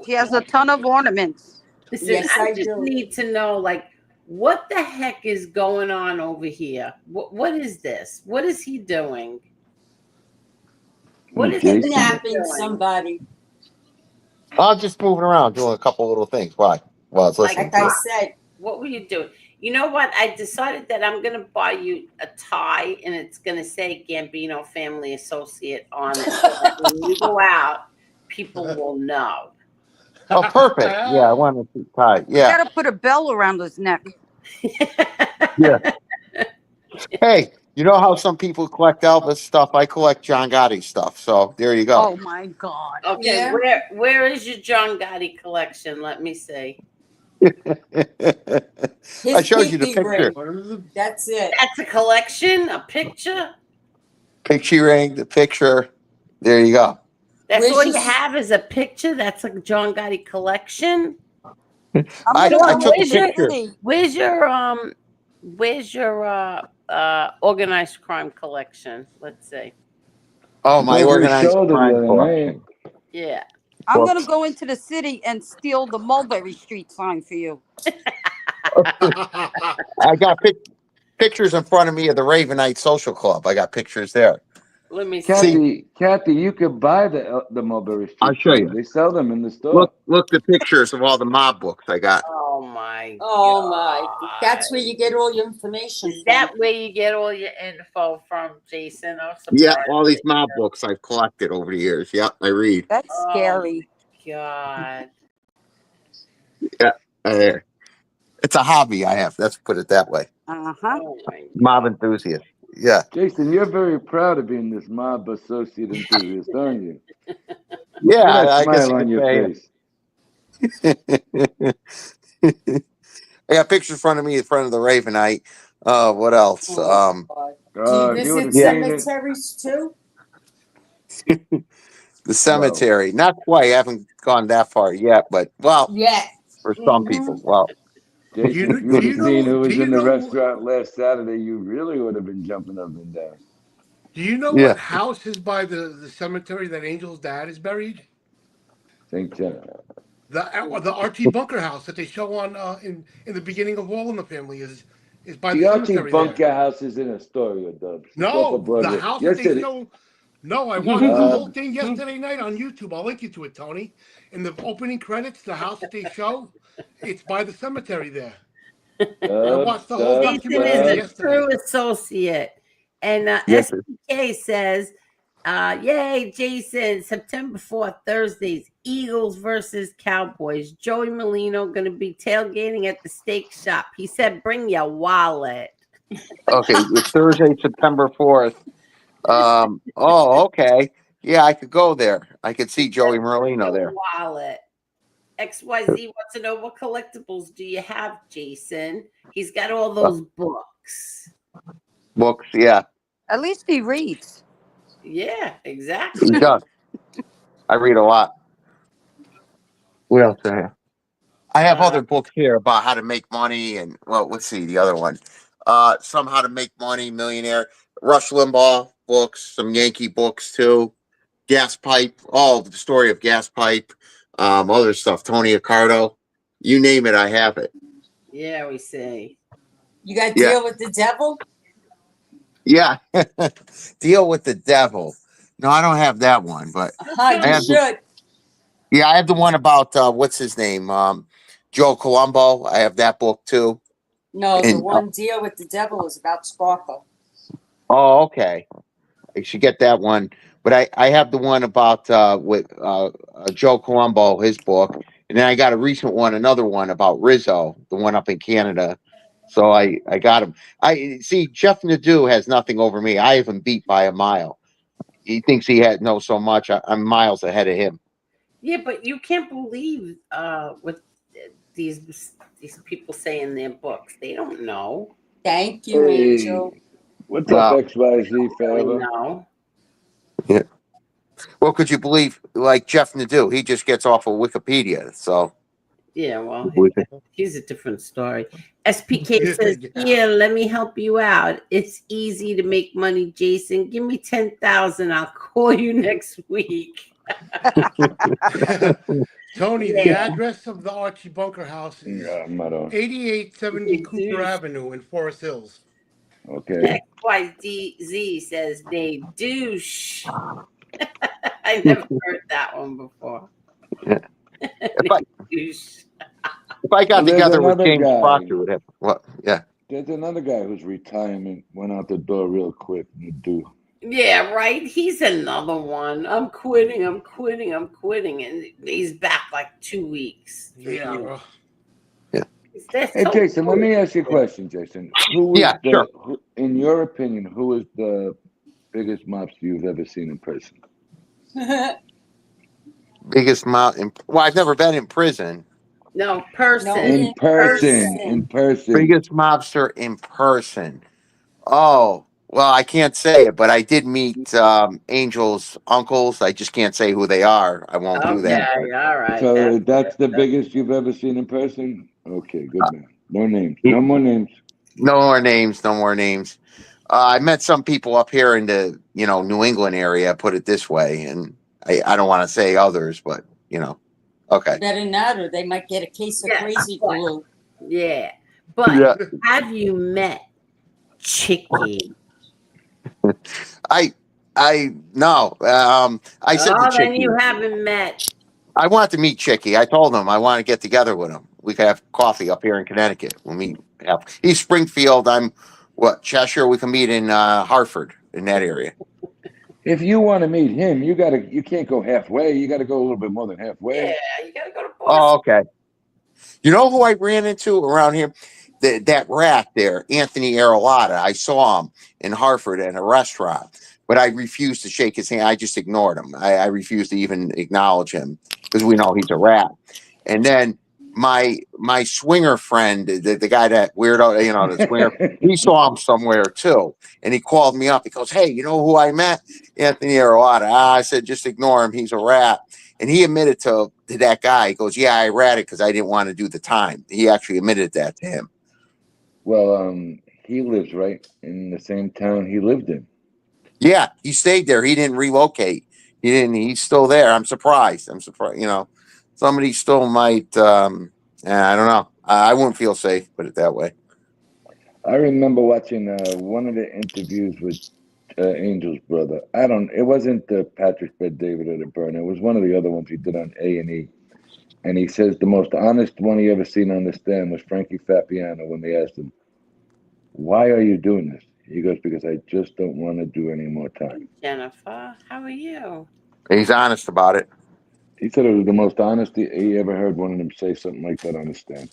He has a ton of ornaments.
Listen,
Yes,
I
I
just
do.
need to know, like, what the heck is going on over here? What is this? What is he doing? What is he
Kidnapping
doing?
somebody.
I'm just moving around, doing a couple little things. Why? Well, it's listening.
Like I said.
What were you doing? You know what? I decided that I'm going to buy you a tie, and it's going to say Gambino Family Associate on it. So that when you go out, people will know.
Oh, perfect. Yeah, I want to tie. Yeah.
You got to put a bell around his neck.
Yeah. Hey, you know how some people collect Elvis stuff? I collect John Gotti stuff. So there you go.
Oh my God.
Okay,
Yeah.
where is your John Gotti collection? Let me see.
I showed you the
pinky
picture.
ring. That's it.
That's a collection, a picture.
Picture ring, the picture. There you go.
That's
Where's
all
your-
you have is a picture. That's a John Gotti collection.
I took a picture.
Where's your organized crime collection? Let's see.
Oh, my organized
showed it the
crime
other
collection.
Yeah.
I'm going to go into the city and steal the Mulberry Street sign for you.
I got pictures in front of me of the Ravenite Social Club. I got pictures there.
Let me see.
Kathy, you could buy the Mulberry Street.
I'll show you.
They sell them in the store.
Look the pictures of all the mob books I got.
Oh my.
Oh my. That's where you get all your information.
Is that where you get all your info from, Jason? I'm
Yeah,
surprised.
all these mob books I've collected over the years. Yep, I read.
That's scary.
God.
Yeah, it's a hobby I have. Let's put it that way.
Uh-huh.
Oh my
Mob enthusiast. Yeah.
Jason, you're very proud of being this mob associate enthusiast, aren't you?
Yeah,
Look at that
I guess
smile
you
on
could
your
say. I got pictures in front of me in front of the Ravenite. What else?
Oh, God. Do you
if you would
visit
have seen it.
cemeteries too?
The cemetery. Not quite. I haven't gone that far yet, but well,
Yeah.
for some people. Well,
Jason, if you would have seen who was in the restaurant last Saturday, you really would have been jumping up and down.
Do you know
Yeah.
what house is by the cemetery that Angel's dad is buried?
St. John.
The Archie Bunker house that they show on in the beginning of All in the Family is by
The
the
Archie
cemetery there.
Bunker house is in Astoria, Dubs. It's off
No,
of
the
Broadway.
house
Yes,
that they
it is.
show. No, I watched the whole thing yesterday night on YouTube. I'll link you to it, Tony. In the opening credits, the house that they show, it's by the cemetery there. I watched the whole
Jason
documentary
is a
yesterday.
true associate. And
Yes, sir.
SPK says, yay, Jason, September 4th, Thursdays, Eagles versus Cowboys. Joey Molino going to be tailgating at the steak shop. He said, bring your wallet.
Okay, it's Thursday, September 4th. Okay. Yeah, I could go there. I could see Joey Merlino there.
Wallet. XYZ wants to know what collectibles do you have, Jason? He's got all those books.
Books, yeah.
At least he reads.
Yeah, exactly.
He does. I read a lot. What else do I have? I have other books here about how to make money and, well, let's see, the other one. Some How to Make Money, Millionaire, Rush Limbaugh books, some Yankee books too, Gas Pipe, the story of Gas Pipe, other stuff, Tony Accardo, you name it, I have it.
Yeah, we see.
You got to
Yeah.
deal with the devil?
Yeah. Deal with the Devil. No, I don't have that one, but
You should.
I have the one about what's his name? Joe Colombo. I have that book too.
No, the
And,
one Deal with the Devil is about Sparkle.
oh, okay. I should get that one. But I have the one about with Joe Colombo, his book. And then I got a recent one, another one about Rizzo, the one up in Canada. So I got him. I see Jeff Nadeau has nothing over me. I have him beat by a mile. He thinks he knows so much. I'm miles ahead of him.
Yeah, but you can't believe what these people say in their books. They don't know.
Thank you,
Hey,
Angel.
what's up, XYZ forever?
No.
Yeah. Well, could you believe, like Jeff Nadeau, he just gets off of Wikipedia. So
Yeah, well, here's a different story. SPK says, "Here, let me help you out. It's easy to make money, Jason. Give me 10,000. I'll call you next week."
Tony, the address of the Archie Bunker house is
Yeah, I'm not on.
8870 Cooper Avenue in Forest Hills.
Okay.
XYZ says they douche. I never heard that one before. Douche.
If I got
Well, there's
together with
another
James
guy.
Proctor, would have what? Yeah.
There's another guy whose retirement went out the door real quick. Nadeau.
Yeah, right. He's another one. I'm quitting. And he's back like 2 weeks.
Yeah, bro.
Hey, Jason, let me ask you a question, Jason. In your opinion, who is the biggest mobster you've ever seen in person?
Biggest mountain. Well, I've never been in prison.
No, person.
In person.
Biggest mobster in person. Oh, well, I can't say it, but I did meet Angel's uncles. I just can't say who they are. I won't do that.
Okay, all right.
So that's the biggest you've ever seen in person? Okay, good man. No names. No more names.
No more names. No more names. I met some people up here in the New England area. Put it this way, and I don't want to say others, but okay.
Better not, or they might get a case of crazy glue.
Yeah, but have you met Chicky?
I no. I said to
Then
Chicky,
you haven't met.
I want to meet Chicky. I told him I want to get together with him. We could have coffee up here in Connecticut. He's Springfield. I'm Cheshire. We can meet in Hartford, in that area.
If you want to meet him, you can't go halfway. You got to go a little bit more than halfway.
Yeah, you gotta go to Boston.
Oh, okay. You know who I ran into around here? That rat there, Anthony Arolata. I saw him in Hartford at a restaurant, but I refused to shake his hand. I just ignored him. I refused to even acknowledge him because we know he's a rat. And then my swinger friend, the guy that weirdo, the swinger, he saw him somewhere too. And he called me up. He goes, "Hey, you know who I met? Anthony Arolata." I said, "Just ignore him. He's a rat." And he admitted to that guy. He goes, "Yeah, I ratted because I didn't want to do the time." He actually admitted that to him.
Well, he lives right in the same town he lived in.
Yeah, he stayed there. He didn't relocate. He didn't. He's still there. I'm surprised. I'm surprised. Somebody still might. I don't know. I wouldn't feel safe. Put it that way.
I remember watching one of the interviews with Angel's brother. It wasn't Patrick Bet-David or the Burn. It was one of the other ones he did on A&E. And he says the most honest one he ever seen on the stand was Frankie Fabiano when they asked him, "Why are you doing this?" He goes, "Because I just don't want to do any more time."
Jennifer, how are you?
He's honest about it.
He said it was the most honest he ever heard one of them say something like that on the stand.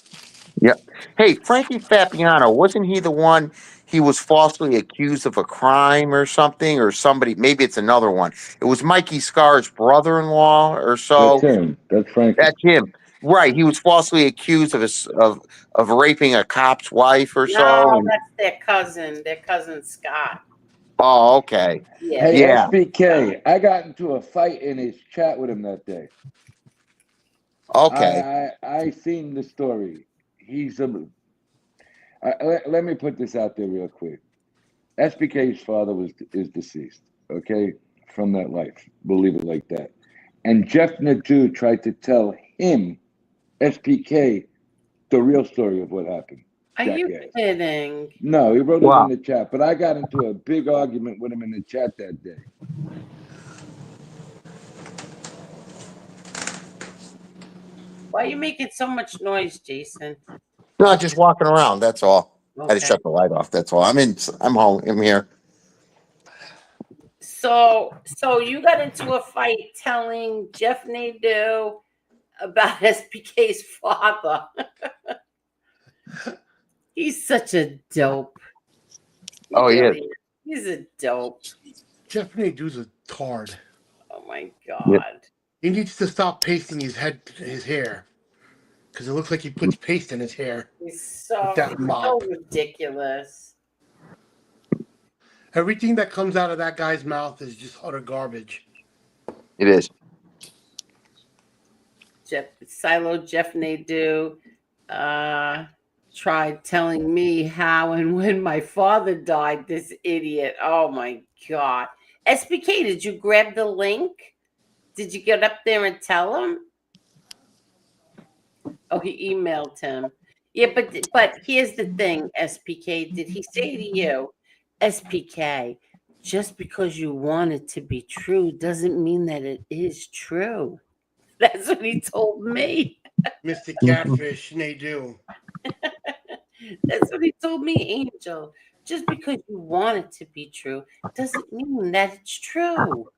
Yep. Hey, Frankie Fabiano, wasn't he the one? He was falsely accused of a crime or something, or somebody. Maybe it's another one. It was Mikey Scar's brother-in-law or so.
That's him. That's Frankie.
That's him. Right. He was falsely accused of raping a cop's wife or so.
No,
and-
that's their cousin. Their cousin Scott.
Oh, okay.
Yeah.
Hey,
Yeah.
SBK, I got into a fight in his chat with him that day.
Okay.
I seen the story. Let me put this out there real quick. SBK's father is deceased, okay, from that life. Believe it like that. And Jeff Nadeau tried to tell him, SPK, the real story of what happened.
Are you
Jackass.
kidding?
No, he wrote
Wow.
it in the chat, but I got into a big argument with him in the chat that day.
Why are you making so much noise, Jason?
No, just walking around. That's all. I had to
Okay.
shut the light off. That's all. I'm home. I'm here.
So you got into a fight telling Jeff Nadeau about SPK's father. He's such a dope.
Oh, he is.
Really, he's a dope.
Jeff Nadeau's a tard.
Oh my god.
He needs to stop pasting his hair. Because it looks like he puts paste in his hair.
He's so
That mop.
ridiculous.
Everything that comes out of that guy's mouth is just utter garbage.
It is.
Jeff Nadeau tried telling me how and when my father died, this idiot. Oh my god. SBK, did you grab the link? Did you get up there and tell him? Oh, he emailed him. Yeah, but here's the thing, SPK. Did he say to you, SPK, just because you want it to be true doesn't mean that it is true? That's what he told me.
Mr. Catfish, Nadeau.
That's what he told me, Angel. Just because you want it to be true doesn't mean that it's true.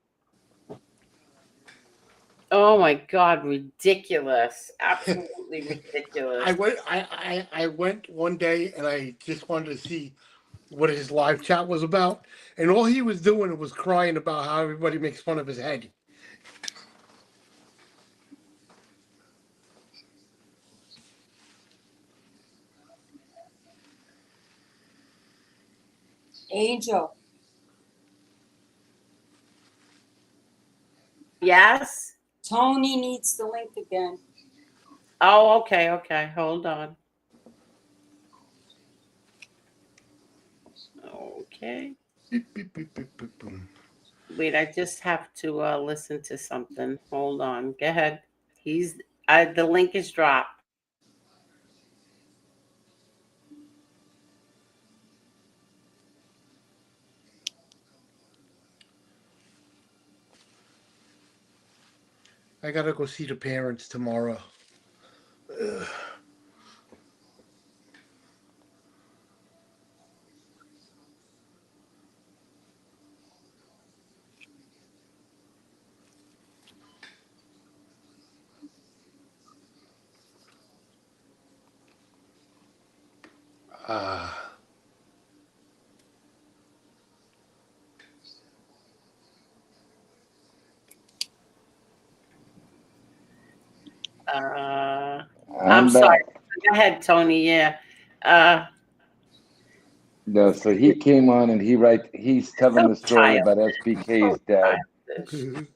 Oh my god, ridiculous. Absolutely ridiculous.
I went one day and I just wanted to see what his live chat was about. And all he was doing was crying about how everybody makes fun of his head.
Angel.
Yes?
Tony needs the link again.
Oh, okay. Hold on. Okay. Wait, I just have to listen to something. Hold on. Go ahead. The link is dropped.
I gotta go see the parents tomorrow. Ugh. Uh,
I'm sorry.
back.
Go ahead, Tony. Yeah. Uh,
No, so he came on and he's telling
so
the story about
childish.
SBK's
So
dad.
childish.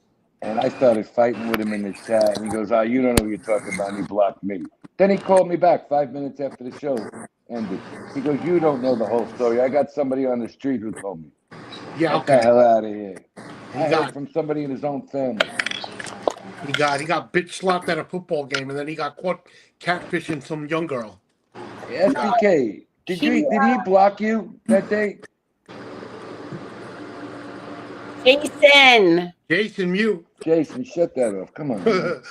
And I started fighting with him in the chat. And he goes, "Oh, you don't know what you're talking about." And he blocked me. Then he called me back 5 minutes after the show ended. He goes, "You don't know the whole story. I got somebody on the street who told me."
yeah,
Get the
okay.
hell out of here.
He
I heard
got
from somebody in his own family.
he got bitch slapped at a football game, and then he got caught catfishing some young girl.
SBK, did he block you that day?
Jason.
Jason, mute.
Jason, shut that off. Come on, man.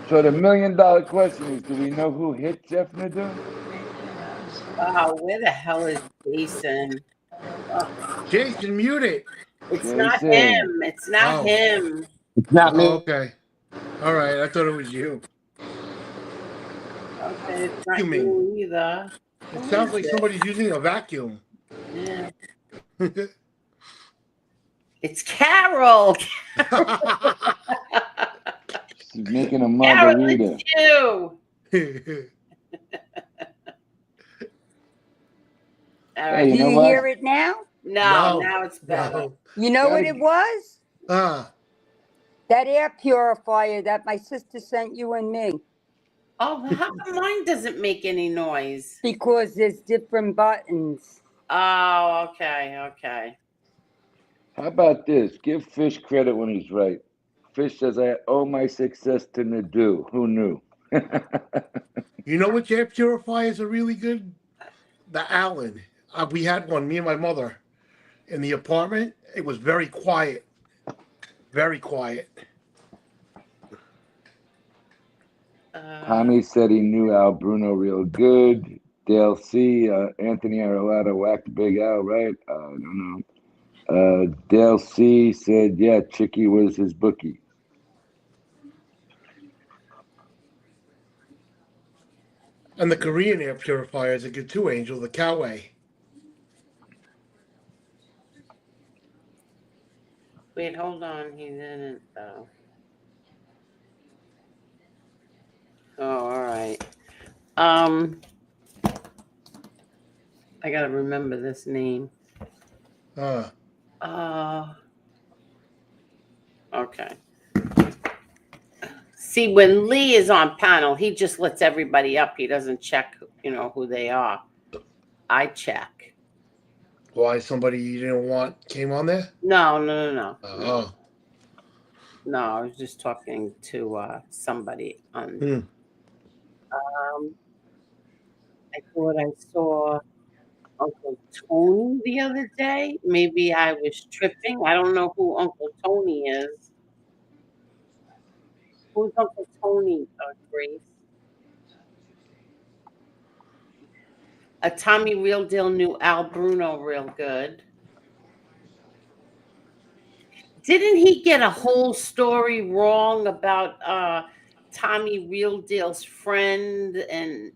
So the $1 million question is, do we know who hit Jeff Nadeau?
Wow, where the hell is Jason?
Jason, mute it.
It's
Jason.
not him. It's not him.
It's not me.
Okay. All right. I thought it was you.
Okay, it's not
You
you either.
It sounds like somebody's using a vacuum.
Yeah. It's Carol.
She's making a
Carol,
margarita.
it's you. All right.
Do you hear it now?
No, now it's better.
You know what it was? That air purifier that my sister sent you and me.
Oh, well, how come mine doesn't make any noise?
Because there's different buttons.
Oh, okay.
How about this? Give Fish credit when he's right. Fish says, "I owe my success to Nadeau." Who knew?
You know which air purifiers are really good? The Allen. We had one, me and my mother, in the apartment. It was very quiet. Very quiet.
Tommy said he knew Al Bruno real good. Dale C. Anthony Arolado whacked Big Al, right? I don't know. Dale C. said, yeah, Chicky was his bookie.
And the Korean air purifiers are good too, Angel. The Coway.
Wait, hold on. He didn't, though. Oh, all right. I gotta remember this name. Okay. See, when Lee is on panel, he just lets everybody up. He doesn't check, who they are. I check.
Why, somebody you didn't want came on there?
No.
Oh.
No, I was just talking to somebody on. I thought I saw Uncle Tony the other day. Maybe I was tripping. I don't know who Uncle Tony is. Who's Uncle Tony, Grace? Tommy Real Deal knew Al Bruno real good. Didn't he get a whole story wrong about Tommy Real Deal's friend and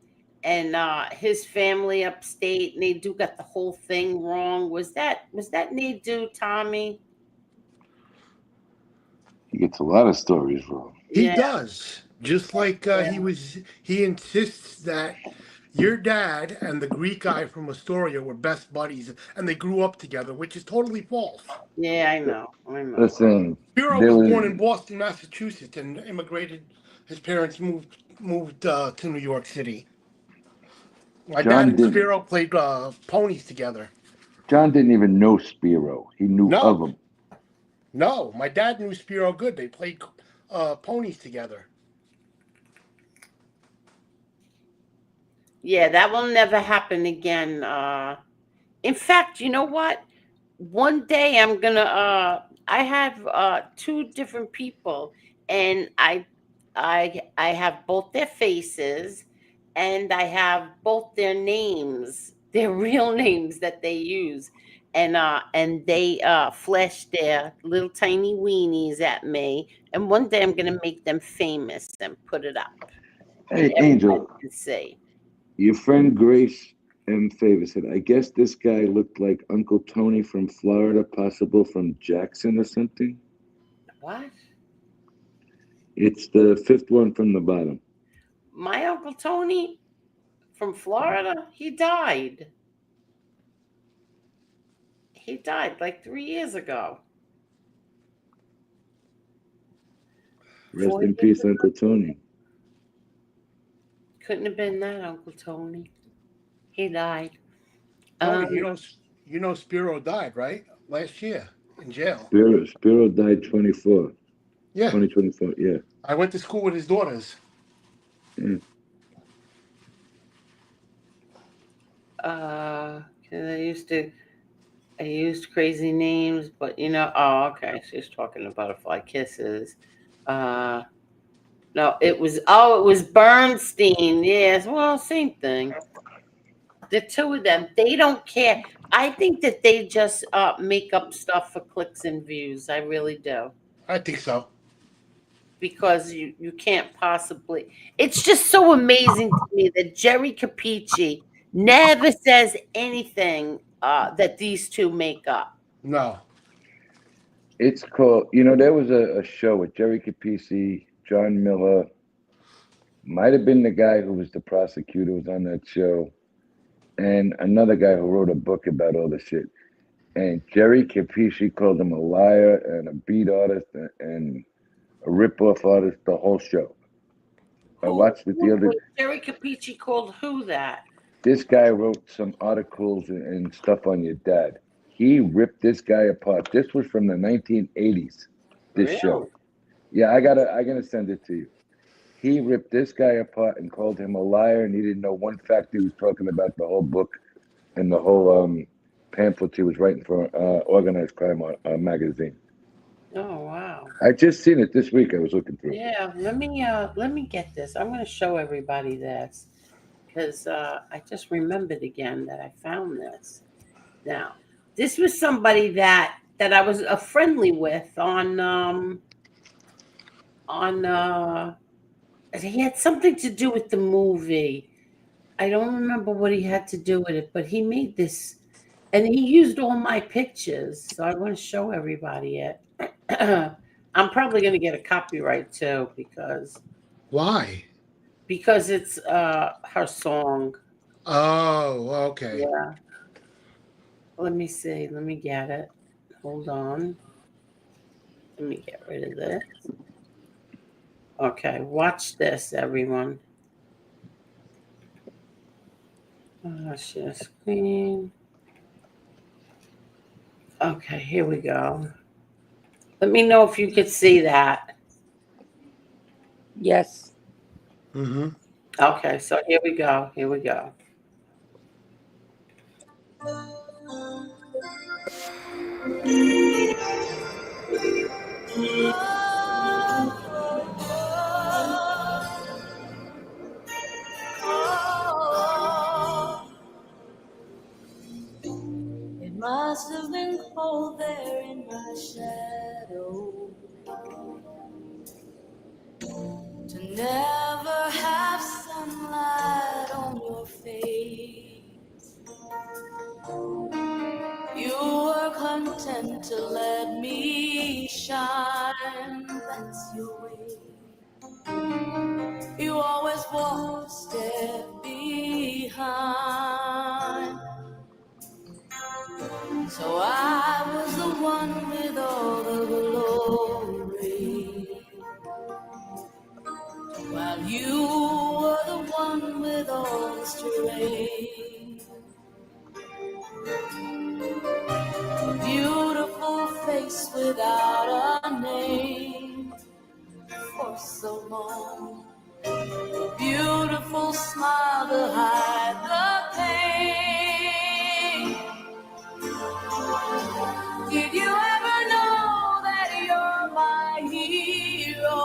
his family upstate? Nadeau got the whole thing wrong. Was that Nadeau, Tommy?
He gets a lot of stories wrong.
He does. Just like he insists that your dad and the Greek guy from Astoria were best buddies and they grew up together, which is totally false.
Yeah, I know.
Listen,
Spiro was born in Boston, Massachusetts, and immigrated. His parents moved to New York City. My dad and Spiro played ponies together.
John didn't even know Spiro. He knew of him.
No, my dad knew Spiro good. They played ponies together.
Yeah, that will never happen again. In fact, you know what? One day I'm gonna. I have two different people, and I have both their faces, and I have both their names, their real names that they use, and they flash their little tiny weenies at me. And one day I'm gonna make them famous and put it up.
Hey, Angel,
Everybody can see.
your friend Grace M. Favor said, I guess this guy looked like Uncle Tony from Florida, possible from Jackson or something.
What?
It's the fifth one from the bottom.
My Uncle Tony from Florida, he died. He died like 3 years ago.
Rest in peace, Uncle Tony.
Couldn't have been that Uncle Tony. He died.
Oh, you know, Spiro died, right? Last year in jail.
Spiro died 24.
Yeah.
2024, yeah.
I went to school with his daughters.
Yeah.
'Cause I used crazy names, but oh, okay. She's talking to Butterfly Kisses. No, it was Bernstein. Yes, well, same thing. The two of them, they don't care. I think that they just make up stuff for clicks and views. I really do.
I think so.
Because you can't possibly. It's just so amazing to me that Jerry Capici never says anything that these two make up.
No.
It's called, there was a show with Jerry Capici, John Miller, might have been the guy who was the prosecutor was on that show, and another guy who wrote a book about all the shit. And Jerry Capici called him a liar and a beat artist and a rip-off artist the whole show. I watched it the other day.
Jerry Capici called who that?
This guy wrote some articles and stuff on your dad. He ripped this guy apart. This was from the 1980s, this show. Yeah, I'm gonna send it to you. He ripped this guy apart and called him a liar, and he didn't know one fact. He was talking about the whole book and the whole pamphlet he was writing for Organized Crime magazine.
Oh wow!
I just seen it this week. I was looking through.
Yeah, let me get this. I'm going to show everybody this because I just remembered again that I found this. Now, this was somebody that I was friendly with on. He had something to do with the movie. I don't remember what he had to do with it, but he made this, and he used all my pictures. So I want to show everybody it. I'm probably going to get a copyright too because.
Why?
Because it's her song.
Oh, okay.
Yeah. Let me see. Let me get it. Hold on. Let me get rid of this. Okay, watch this, everyone. Share screen. Okay, here we go. Let me know if you could see that.
Yes.
Mm-hmm.
Okay, so here we go. Here we go.
It must have been cold there in my shadow to never have sunlight on your face. You were content to let me shine, that's your way. You always walk a step behind. So I was the one with all the glory, while you were the one with all the strength. A beautiful face without a name for so long. A beautiful smile to hide the pain. Did you ever know that you're my hero?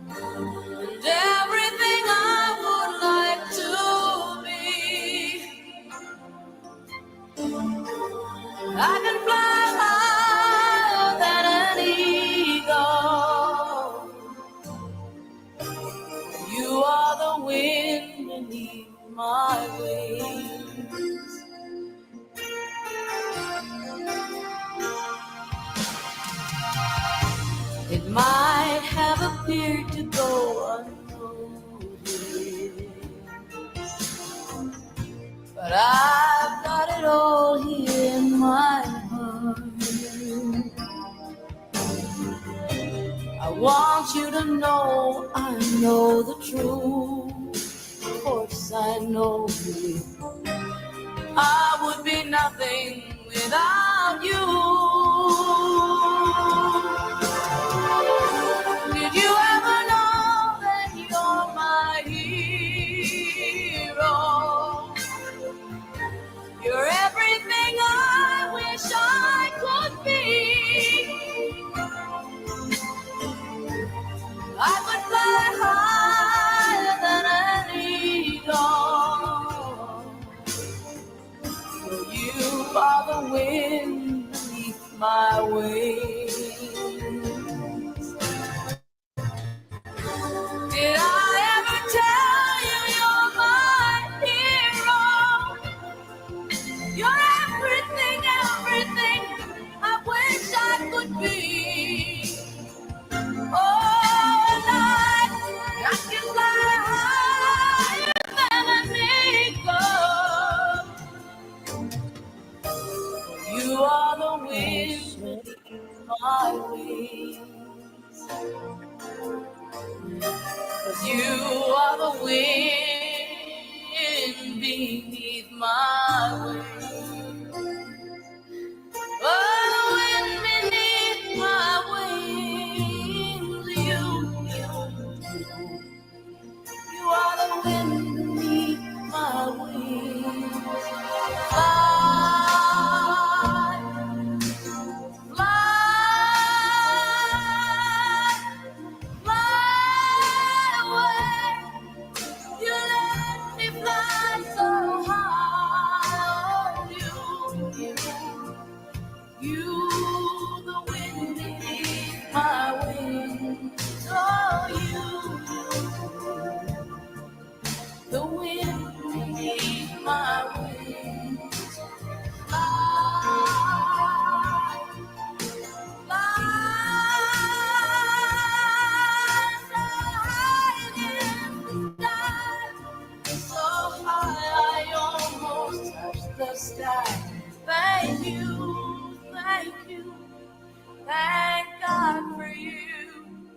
And everything I would like to be. I can fly higher than an eagle. might have appeared to go unnoticed, but I've got it all here in my heart. I want you to know I know the truth. Of course I know I would be nothing without you. Did you ever know that you're my hero? You're everything I wish I could be. I would fly higher than an eagle. For you are the wind beneath my wings. Did I ever tell you you're my hero? You're everything, everything I wish I could be. Oh, and I can fly higher than an eagle. You are the wind beneath my wings. 'Cause you are the wind beneath my wings. Oh, the wind beneath my wings. You are the wind beneath my wings. Fly, fly away. You let me fly so high. You, the wind beneath my wings. Oh, you, the wind beneath my wings. Fly, so high I almost touch the sky. Thank you, thank you, thank God for you,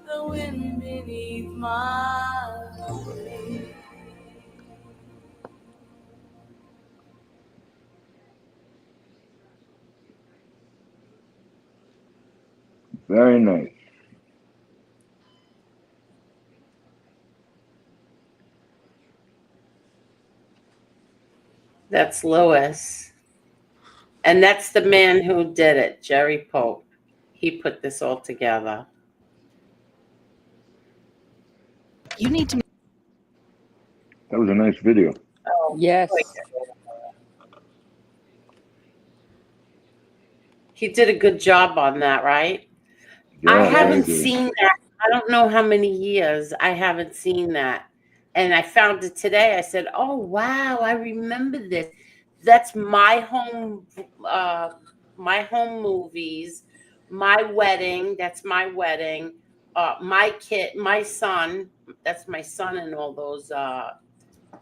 the wind beneath my wings.
Very nice.
That's Lewis. And that's the man who did it, Jerry Pope. He put this all together.
You need to.
That was a nice video.
Oh,
Yes.
He did a good job on that, right?
Yeah,
I
very
haven't
good.
seen that. I don't know how many years I haven't seen that. And I found it today. I said, oh, wow, I remember this. That's my home movies, my wedding. That's my wedding. My kid, my son, that's my son in all those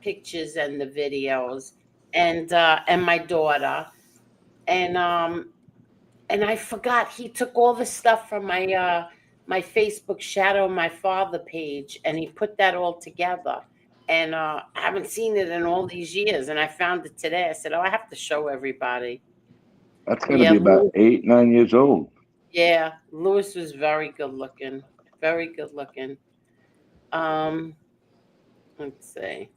pictures and the videos, and my daughter. And I forgot he took all the stuff from my my Facebook Shadow My Father page, and he put that all together. And I haven't seen it in all these years, and I found it today. I said, "Oh, I have to show everybody."
That's got to be about 8, 9 years old.
Yeah, Lewis was very good looking. Very good looking. Let's see.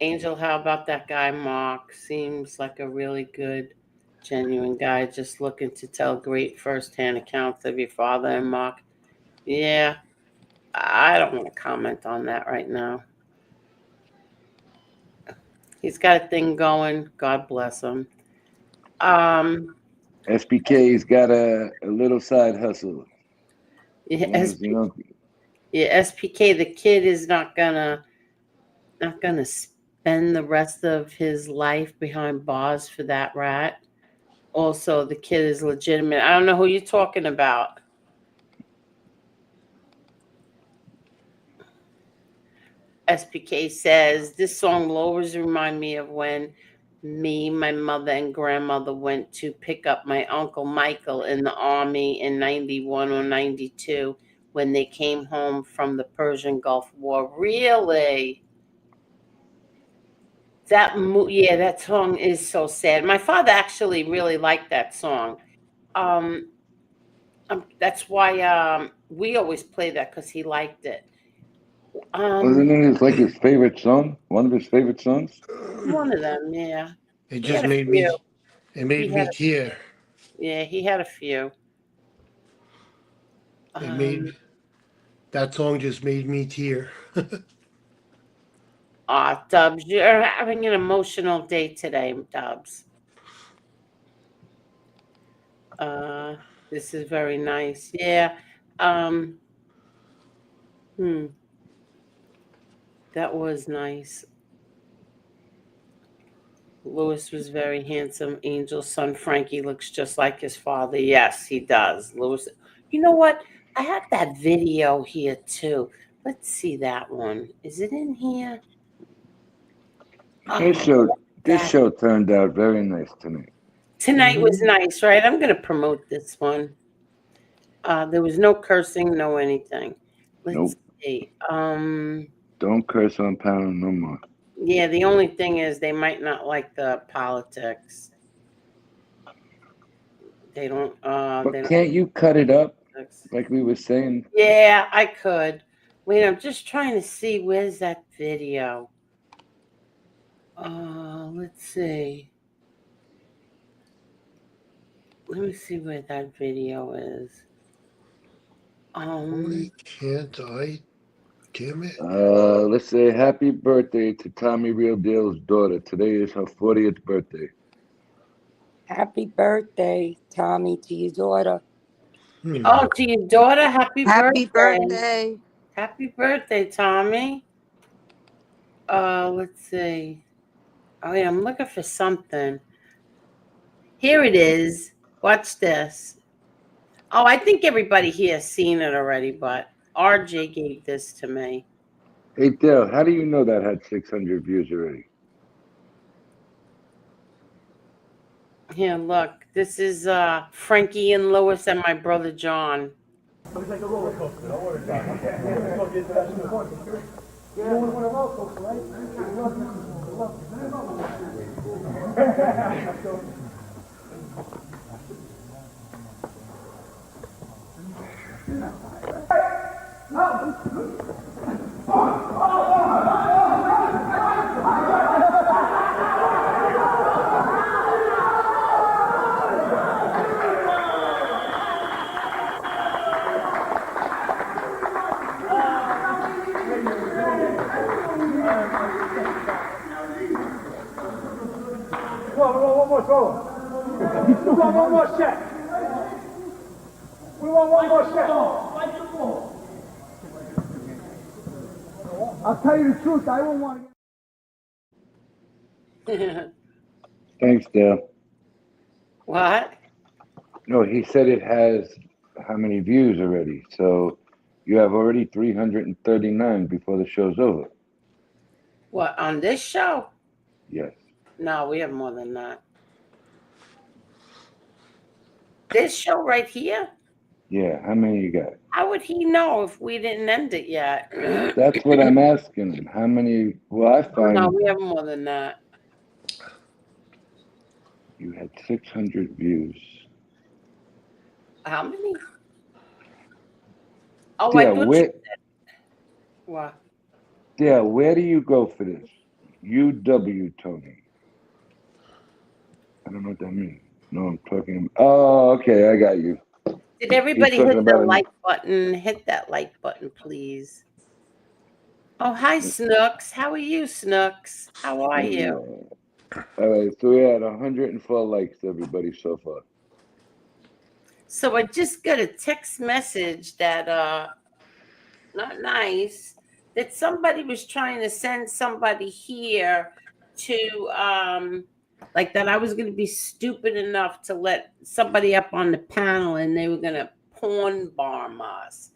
Angel, how about that guy Mark? Seems like a really good, genuine guy, just looking to tell great firsthand accounts of your father and Mark. Yeah, I don't want to comment on that right now. He's got a thing going. God bless him.
SPK's got a little side hustle.
Yeah,
SPK,
SPK, the kid is not gonna spend the rest of his life behind bars for that rat. Also, the kid is legitimate. I don't know who you're talking about. SPK says, this song will always remind me of when me, my mother, and grandmother went to pick up my Uncle Michael in the Army in 91 or 92 when they came home from the Persian Gulf War. Really? Yeah, that song is so sad. My father actually really liked that song. That's why we always play that, because he liked it.
Wasn't it like his favorite song? One of his favorite songs?
One of them, yeah.
It
He
just
had a
made
few.
me. It made me tear.
Yeah, he had a few.
It made that song just made me tear.
Dubs, you're having an emotional day today, Dubs. This is very nice. Yeah. That was nice. Louis was very handsome. Angel's son Frankie looks just like his father. Yes, he does. Louis. You know what? I have that video here too. Let's see that one. Is it in here?
This show turned out very nice tonight.
Tonight was nice, right? I'm going to promote this one. There was no cursing, no anything. Let's see.
Don't curse on panel no more.
Yeah, the only thing is they might not like the politics. They don't.
But can't you cut it up like we were saying?
Yeah, I could. Wait, I'm just trying to see, where's that video? Let's see. Let me see where that video is.
Why can't I? Damn it.
Let's say happy birthday to Tommy Real Deal's daughter. Today is her 40th birthday.
Happy birthday, Tommy, to your daughter.
Oh, to your daughter, happy
Happy
birthday.
birthday.
Happy birthday, Tommy. Let's see. Oh, yeah, I'm looking for something. Here it is. Watch this. Oh, I think everybody here has seen it already, but RJ gave this to me.
Hey, Dale, how do you know that had 600 views already?
Here, look. This is Frankie and Lois and my brother John.
It's like a roller coaster. Don't worry about it. You know one of those folks, right? One more solo. We want one more shot. We want one more shot. I'll tell you the truth, I won't want to.
Thanks, Dale.
What?
No, he said it has how many views already? So you have already 339 before the show's over.
What, on this show?
Yes.
No, we have more than that. This show right here?
Yeah, how many you got?
How would he know if we didn't end it yet?
That's what I'm asking him. How many? Well, I find
No, we have more than that.
you had 600 views.
How many? Oh,
Yeah,
I thought
where,
you said. What?
yeah, where do you go for this? UW, Tony. I don't know what that means. No, I'm talking. Oh, okay, I got you.
Did everybody
He's talking
hit the
about
like button? Hit that like button, please. Oh, hi, Snooks. How are you, Snooks? How are you?
All right, so we had 104 likes, everybody, so far.
So I just got a text message that not nice, that somebody was trying to send somebody here to like that I was going to be stupid enough to let somebody up on the panel and they were going to porn bomb us.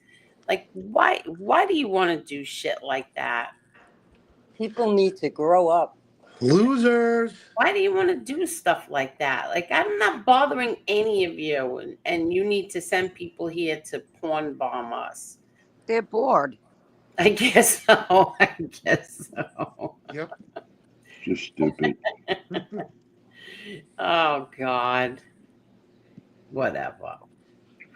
Like, why do you want to do shit like that?
People need to grow up.
Losers.
Why do you want to do stuff like that? Like, I'm not bothering any of you, and you need to send people here to porn bomb us.
They're bored.
I guess so. I guess so.
Yep.
Just stupid.
Oh, God. Whatever.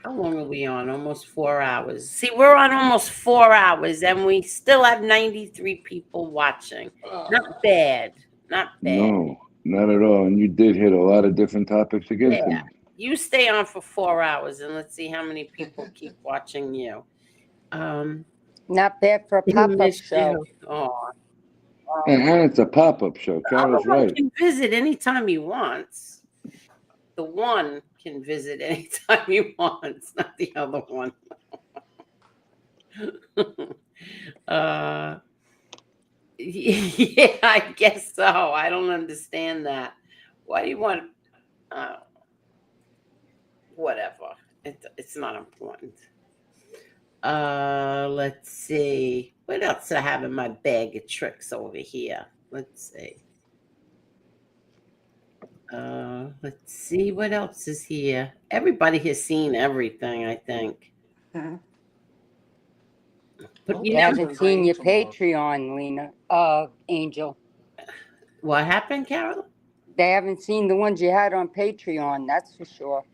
How long are we on? Almost 4 hours. See, we're on almost 4 hours, and we still have 93 people watching. Not bad. Not bad.
No, not at all. And you did hit a lot of different topics again
Yeah.
tonight.
You stay on for 4 hours, and let's see how many people keep watching you.
Not bad for a pop-up show.
Oh.
And it's a pop-up show. Carol's
One
right.
can visit anytime he wants. The one can visit anytime he wants, not the other one. Yeah, I guess so. I don't understand that. Why do you want? Whatever. It's not important. Let's see. What else do I have in my bag of tricks over here? Let's see. Let's see what else is here. Everybody has seen everything, I think. But
You haven't seen your Patreon, Lena. Angel.
What happened, Carol?
They haven't seen the ones you had on Patreon, that's for sure.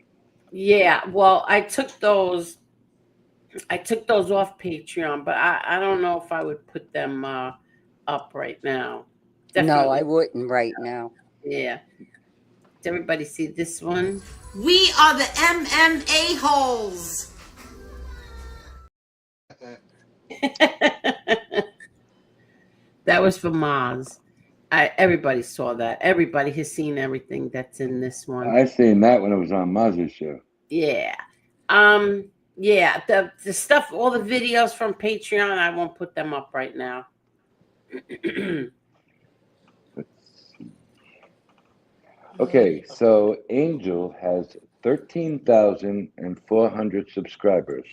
Yeah, well, I took those off Patreon, but I don't know if I would put them up right now. Definitely.
No, I wouldn't right now.
Yeah. Does everybody see this one?
We are the MMA holes.
That was for Maz. Everybody saw that. Everybody has seen everything that's in this one.
I seen that when it was on Maz's show.
Yeah. Yeah, the stuff, all the videos from Patreon, I won't put them up right now.
Okay, so Angel has 13,400 subscribers.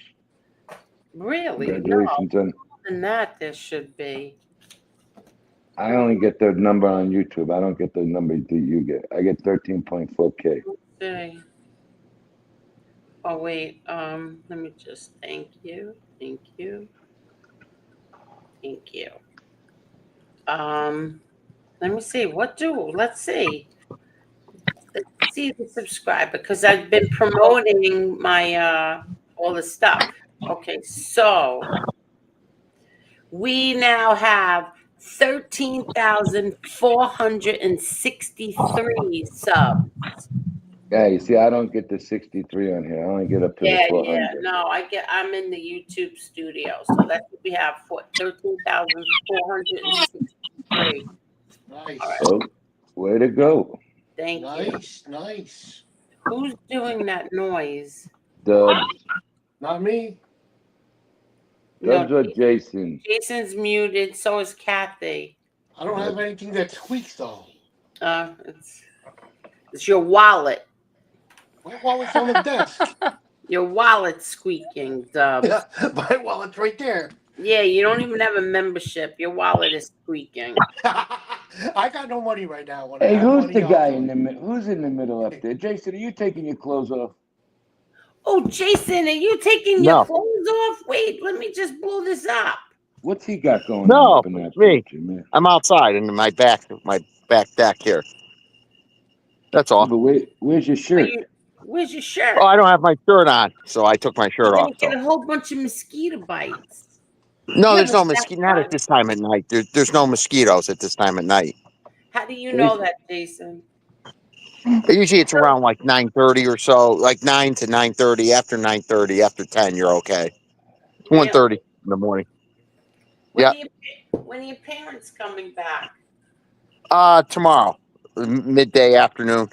Really?
Congratulations
No,
on.
more than that there should be.
I only get the number on YouTube. I don't get the number that you get. I get 13.4K.
Okay. Oh wait, let me just thank you. Let me see. Let's see. Let's see the subscribe, because I've been promoting my all the stuff. Okay, so we now have 13,463 subs.
Yeah, you see, I don't get the 63 on here. I only get up to the 400.
No, I'm in the YouTube studio, so that's what we have for 13,463.
Nice.
So, way to go.
Thank you.
Nice.
Who's doing that noise?
Dubs.
Not me.
Dubs or Jason?
Jason's muted, so is Kathy.
I don't have anything that squeaks though.
It's your wallet.
My wallet's on the desk.
Your wallet's squeaking, Dubs.
Yeah, my wallet's right there.
Yeah, you don't even have a membership. Your wallet is squeaking.
I got no money right now. When
Hey,
I have
who's
money,
the
I'll
guy
do
in
it.
the who's in the middle up there? Jason, are you taking your clothes off?
Oh, Jason, are you taking
No.
your clothes off? Wait, let me just blow this up.
What's he got going on
No,
up in that
me.
picture, man?
I'm outside in my back deck here. That's all.
But where's your shirt?
Where's your shirt?
Oh, I don't have my shirt on, so I took my shirt
You're
off.
gonna get a whole bunch of mosquito bites.
No,
Yeah,
there's no
but
mosquito. Not at this time at night. There's no mosquitoes at this time at night.
How do you know that, Jason?
Usually it's around like 9:30 or so, like 9 to 9:30. After 9:30, after 10, you're okay. 1:30 in the morning. Yeah.
When are your parents coming back?
Tomorrow, midday afternoon.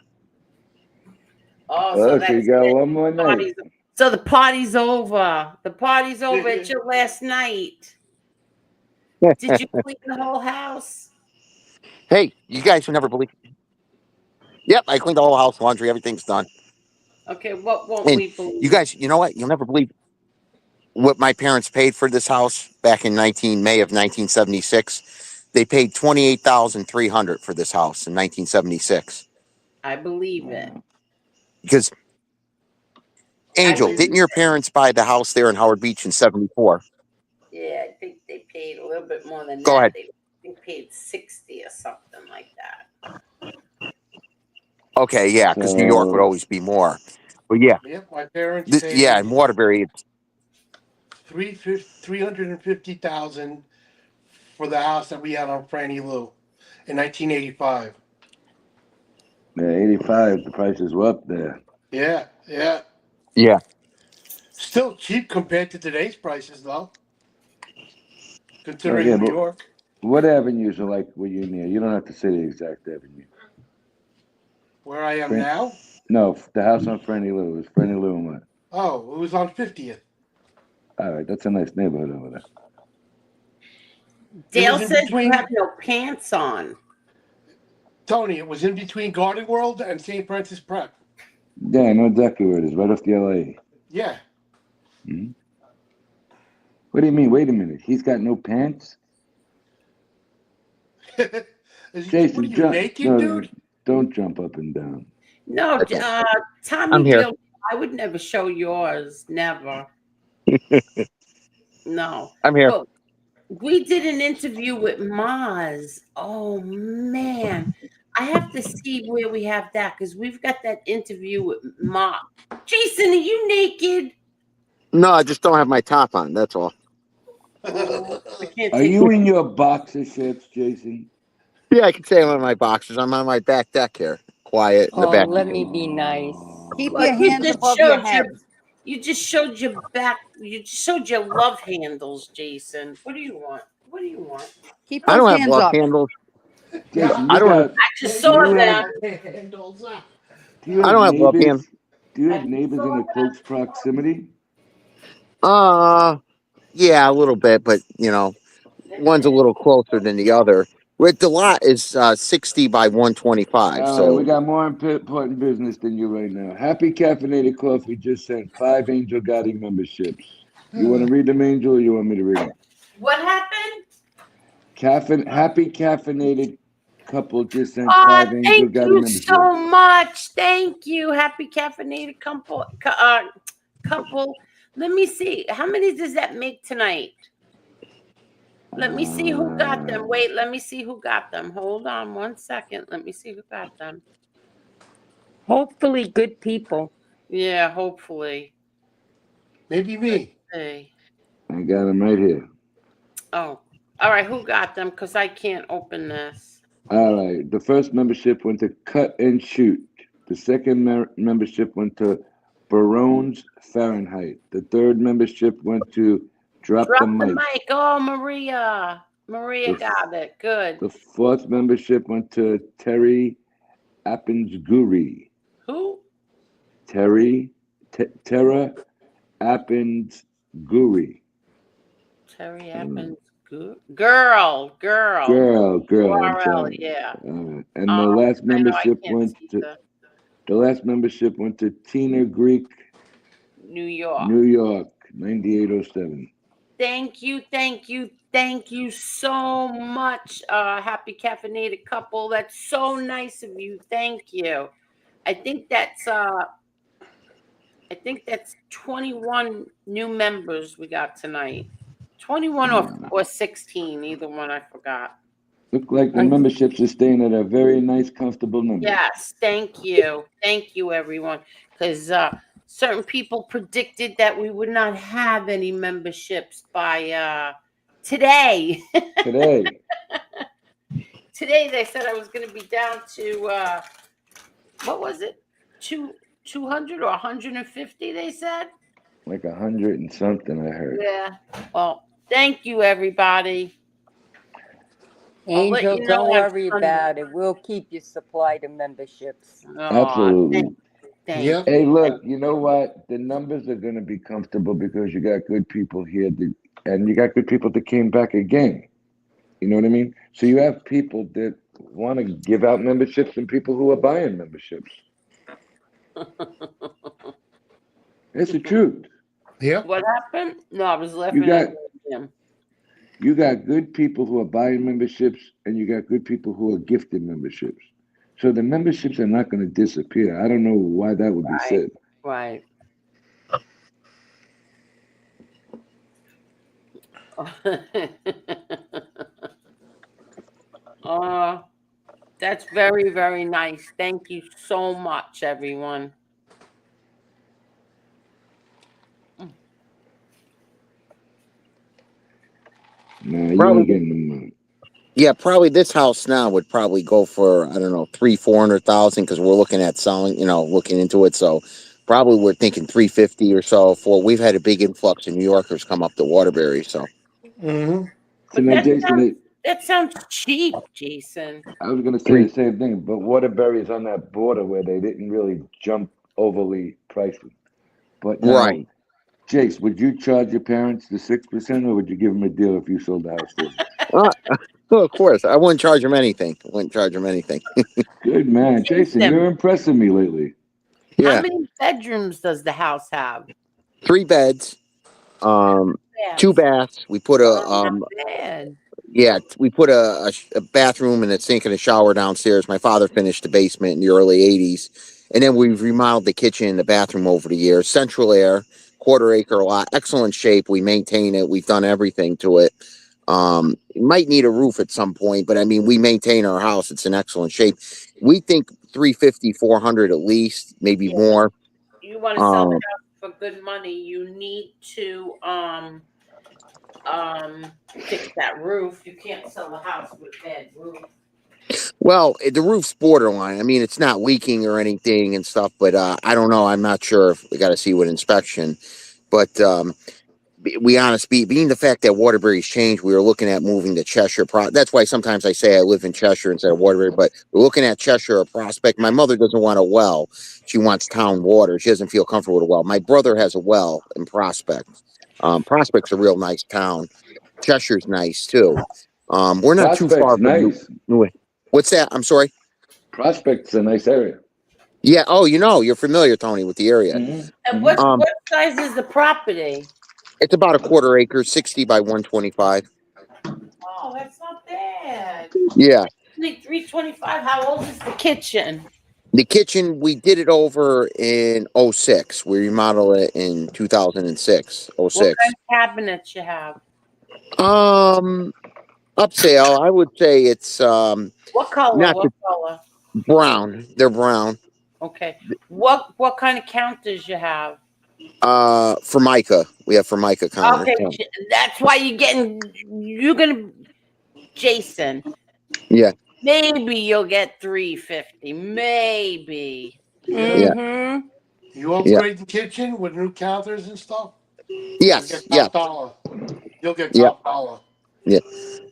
Oh,
So
that's
you got one more night.
So the party's over. The party's over at your last night. Did you clean the whole house?
Hey, you guys will never believe. Yep, I cleaned the whole house, laundry, everything's done.
Okay, what won't
And
we believe?
you guys, you know what? You'll never believe what my parents paid for this house back in May of 1976. They paid $28,300 for this house in 1976.
I believe it.
Because Angel,
believe
didn't your parents buy the house there in Howard Beach in 74?
Yeah, I think they paid a little bit more than
Go
that.
ahead.
They I think paid 60 or something like that.
Okay, yeah, because New York would
So
always be more. But yeah,
Yep, my parents
yeah,
paid
in Waterbury, it's
350,000 for the house that we had on Franny Lou in 1985.
yeah, 85. The prices were up there.
Yeah, yeah.
yeah.
Still cheap compared to today's prices, though.
Oh
Considering
yeah,
New
but
York.
what avenues are like where you're near? You don't have to say the exact avenue.
Where I am
Fran-
now?
No, the house on Franny Lou is Franny Lou and what?
Oh, it was on 50th.
All right, that's a nice neighborhood over there.
Dale
was in
says you
between-
have no pants on.
Tony, it was in between Garden World and St. Francis Prep.
Yeah, I know exactly where it is, right off the LA.
Yeah.
Hmm? What do you mean? Wait a minute. He's got no pants? Jason,
what are you, naked, dude?
Don't jump up and down.
No,
Okay.
Tommy
I'm here.
Gill, I would never show yours. Never. No.
I'm here.
But we did an interview with Maz. Oh, man. I have to see where we have that because we've got that interview with Maz. Jason, are you naked?
No, I just don't have my top on. That's all.
Oh, I can't
Are
take
you in your boxer shorts, Jason?
Yeah, I can say I'm on my boxers. I'm on my back deck here. Quiet in the back.
let me be nice.
Keep
Well,
your hands above your head.
You just showed your back. You just showed your love handles, Jason. What do you want? What do you want?
Keep
I
those
don't have
hands
love
up.
handles.
Jason,
I
you
don't
got.
have.
I just saw
you
that.
Do you
I
have
don't have love
neighbors?
hands.
Do you have neighbors in a close proximity?
Yeah, a little bit, but one's a little closer than the other. With the lot is 60 by 125.
All right,
So
we got more important business than you right now. Happy Caffeinated Coffee just sent 5 Angel Gotti memberships. You want to read them, Angel, or you want me to read them?
What happened?
Happy Caffeinated Couple just sent 5 Angel
Thank
Gotti
you
memberships.
so much. Thank you. Happy caffeinated couple. Let me see. How many does that make tonight? Let me see who got them. Wait, let me see who got them. Hold on 1 second. Let me see who got them.
Hopefully, good people.
Yeah, hopefully.
Maybe me.
Hey.
I got them right here.
Oh, all right. Who got them? Because I can't open this.
All right. The first membership went to Cut and Shoot. The second membership went to Barone's Fahrenheit. The third membership went to Drop the Mic.
Oh, Maria. Maria got it. Good.
The fourth membership went to Terry Appensguri.
Who?
Tara Appensguri.
Terry Appens. Girl.
URL,
yeah.
and the last membership went to Tina Greek,
New York.
9807.
Thank you so much. Happy caffeinated couple. That's so nice of you. Thank you. I think that's 21 new members we got tonight. 21 or 16, either one, I forgot.
Look like the memberships are staying at a very nice, comfortable number.
Yes, thank you. Thank you, everyone. Because certain people predicted that we would not have any memberships by today.
Today.
Today, they said I was going to be down to, what was it? 200 or 150, they said?
Like 100 and something, I heard.
Yeah. Well, thank you, everybody.
Angel,
you know
don't
on
worry
Sunday.
about it. We'll keep you supplied of memberships.
Absolutely.
Thank
Hey, look, you know what? The numbers are going to be comfortable because you got good people here, and you got good people that came back again. You know what I mean? So you have people that want to give out memberships and people who are buying memberships. It's the truth.
Yeah.
What happened? No, I was laughing
You got-
at him.
You got good people who are buying memberships, and you got good people who are gifting memberships. So the memberships are not going to disappear. I don't know why that would be said.
Right. uh, that's very, very nice. Thank you so much, everyone.
Nah, you
Probably.
ain't getting the money.
Yeah, probably this house now would probably go for, I don't know, 300,000-400,000 because we're looking at selling, looking into it. So probably we're thinking 350 or so. For we've had a big influx of New Yorkers come up to Waterbury. So
Mm-hmm.
So
But
now, Jason,
that sounds cheap, Jason.
I was going to say the same thing, but Waterbury is on that border where they didn't really jump overly pricey. But now,
right.
Jace, would you charge your parents the 6%, or would you give them a deal if you sold the house to them?
Well, of course, I wouldn't charge them anything. I wouldn't charge them anything.
Good man, Jason. You're impressing me lately.
How
Yeah,
many bedrooms does the house have?
3 beds, 2
Beds.
baths. We put a
Oh, not bad.
Yeah, we put a bathroom and a sink and a shower downstairs. My father finished the basement in the early 80s. And then we've remodeled the kitchen and the bathroom over the years. Central air, quarter-acre lot, excellent shape. We maintain it. We've done everything to it. It might need a roof at some point, but I mean, we maintain our house. It's in excellent shape. We think 350, 400 at least, maybe more.
You want to sell the
Um,
house for good money, you need to fix that roof. You can't sell the house with a bad roof.
Well, the roof's borderline. I mean, it's not leaking or anything and stuff, but I don't know. I'm not sure if we got to see what inspection. But being the fact that Waterbury's changed, we were looking at moving to Cheshire. That's why sometimes I say I live in Cheshire instead of Waterbury. But we're looking at Cheshire or Prospect. My mother doesn't want a well; she wants town water. She doesn't feel comfortable with a well. My brother has a well in Prospect. Prospect's a real nice town. Cheshire's nice too. We're not too
Prospect's
far from
nice.
What's that? I'm sorry.
Prospect's a nice area.
Yeah. Oh, you're familiar, Tony, with the area.
And what size is the property?
It's about a quarter acre, 60 by 125.
Oh, that's not bad.
Yeah.
325. How old is the kitchen?
The kitchen, we did it over in 06. We remodeled it in 2006, 06.
What kind of cabinets you have?
Upsale, I would say it's
What color?
not
What color?
brown. They're brown.
Okay. What kind of counters you have?
Formica. We have Formica counters.
Okay, that's why you're gonna Jason.
Yeah.
Maybe you'll get 350. Maybe.
Yeah. You upgrade the kitchen with new counters and stuff?
Yes.
You'll get top dollar. You'll get
Yeah.
top dollar.
Yeah.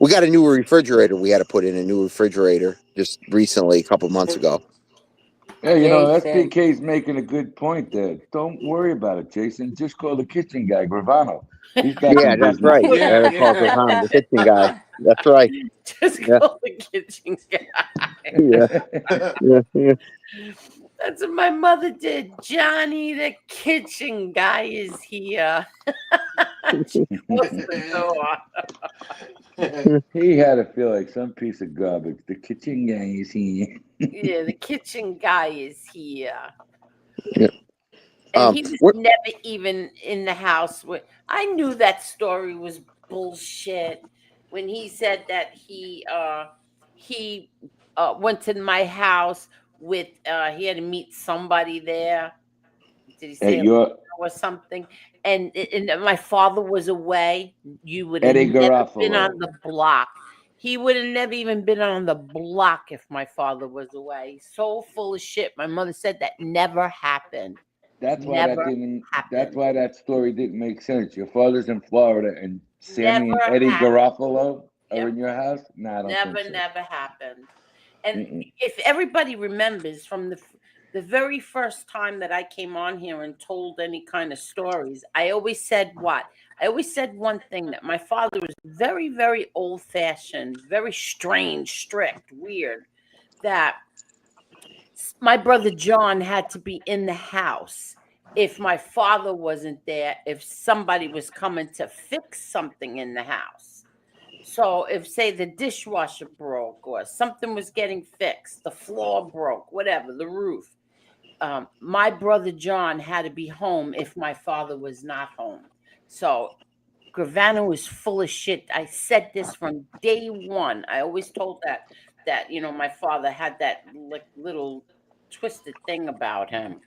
We got a new refrigerator. We had to put in a new refrigerator just recently, a couple months ago.
Yeah, SBK's making a good point there. Don't worry about it, Jason. Just call the kitchen guy, Gravano. He's got
Yeah, that's right. Call Gravano, the kitchen guy. That's right.
Just call the kitchen guy.
Yeah.
That's what my mother did. Johnny, the kitchen guy is here. She closed the door.
He had to feel like some piece of garbage. The kitchen guy is here.
Yeah, the kitchen guy is here.
Yeah.
And he was never even in the house. I knew that story was bullshit when he said that he went to my house with he had to meet somebody there. Did he say or something? And my father was away. You would have never been on the block. He would have never even been on the block if my father was away. So full of shit. My mother said that never happened.
That's why That's why that story didn't make sense. Your father's in Florida, and Sammy and Eddie Garofalo are in your house. Nah, I don't think so.
Never happened. And if everybody remembers from the very first time that I came on here and told any kind of stories, I always said what? I always said one thing, that my father was very, very old-fashioned, very strange, strict, weird, that my brother John had to be in the house if my father wasn't there, if somebody was coming to fix something in the house. So if say the dishwasher broke or something was getting fixed, the floor broke, whatever, the roof. My brother John had to be home if my father was not home. So Gravano was full of shit. I said this from day one. I always told that my father had that like little twisted thing about him.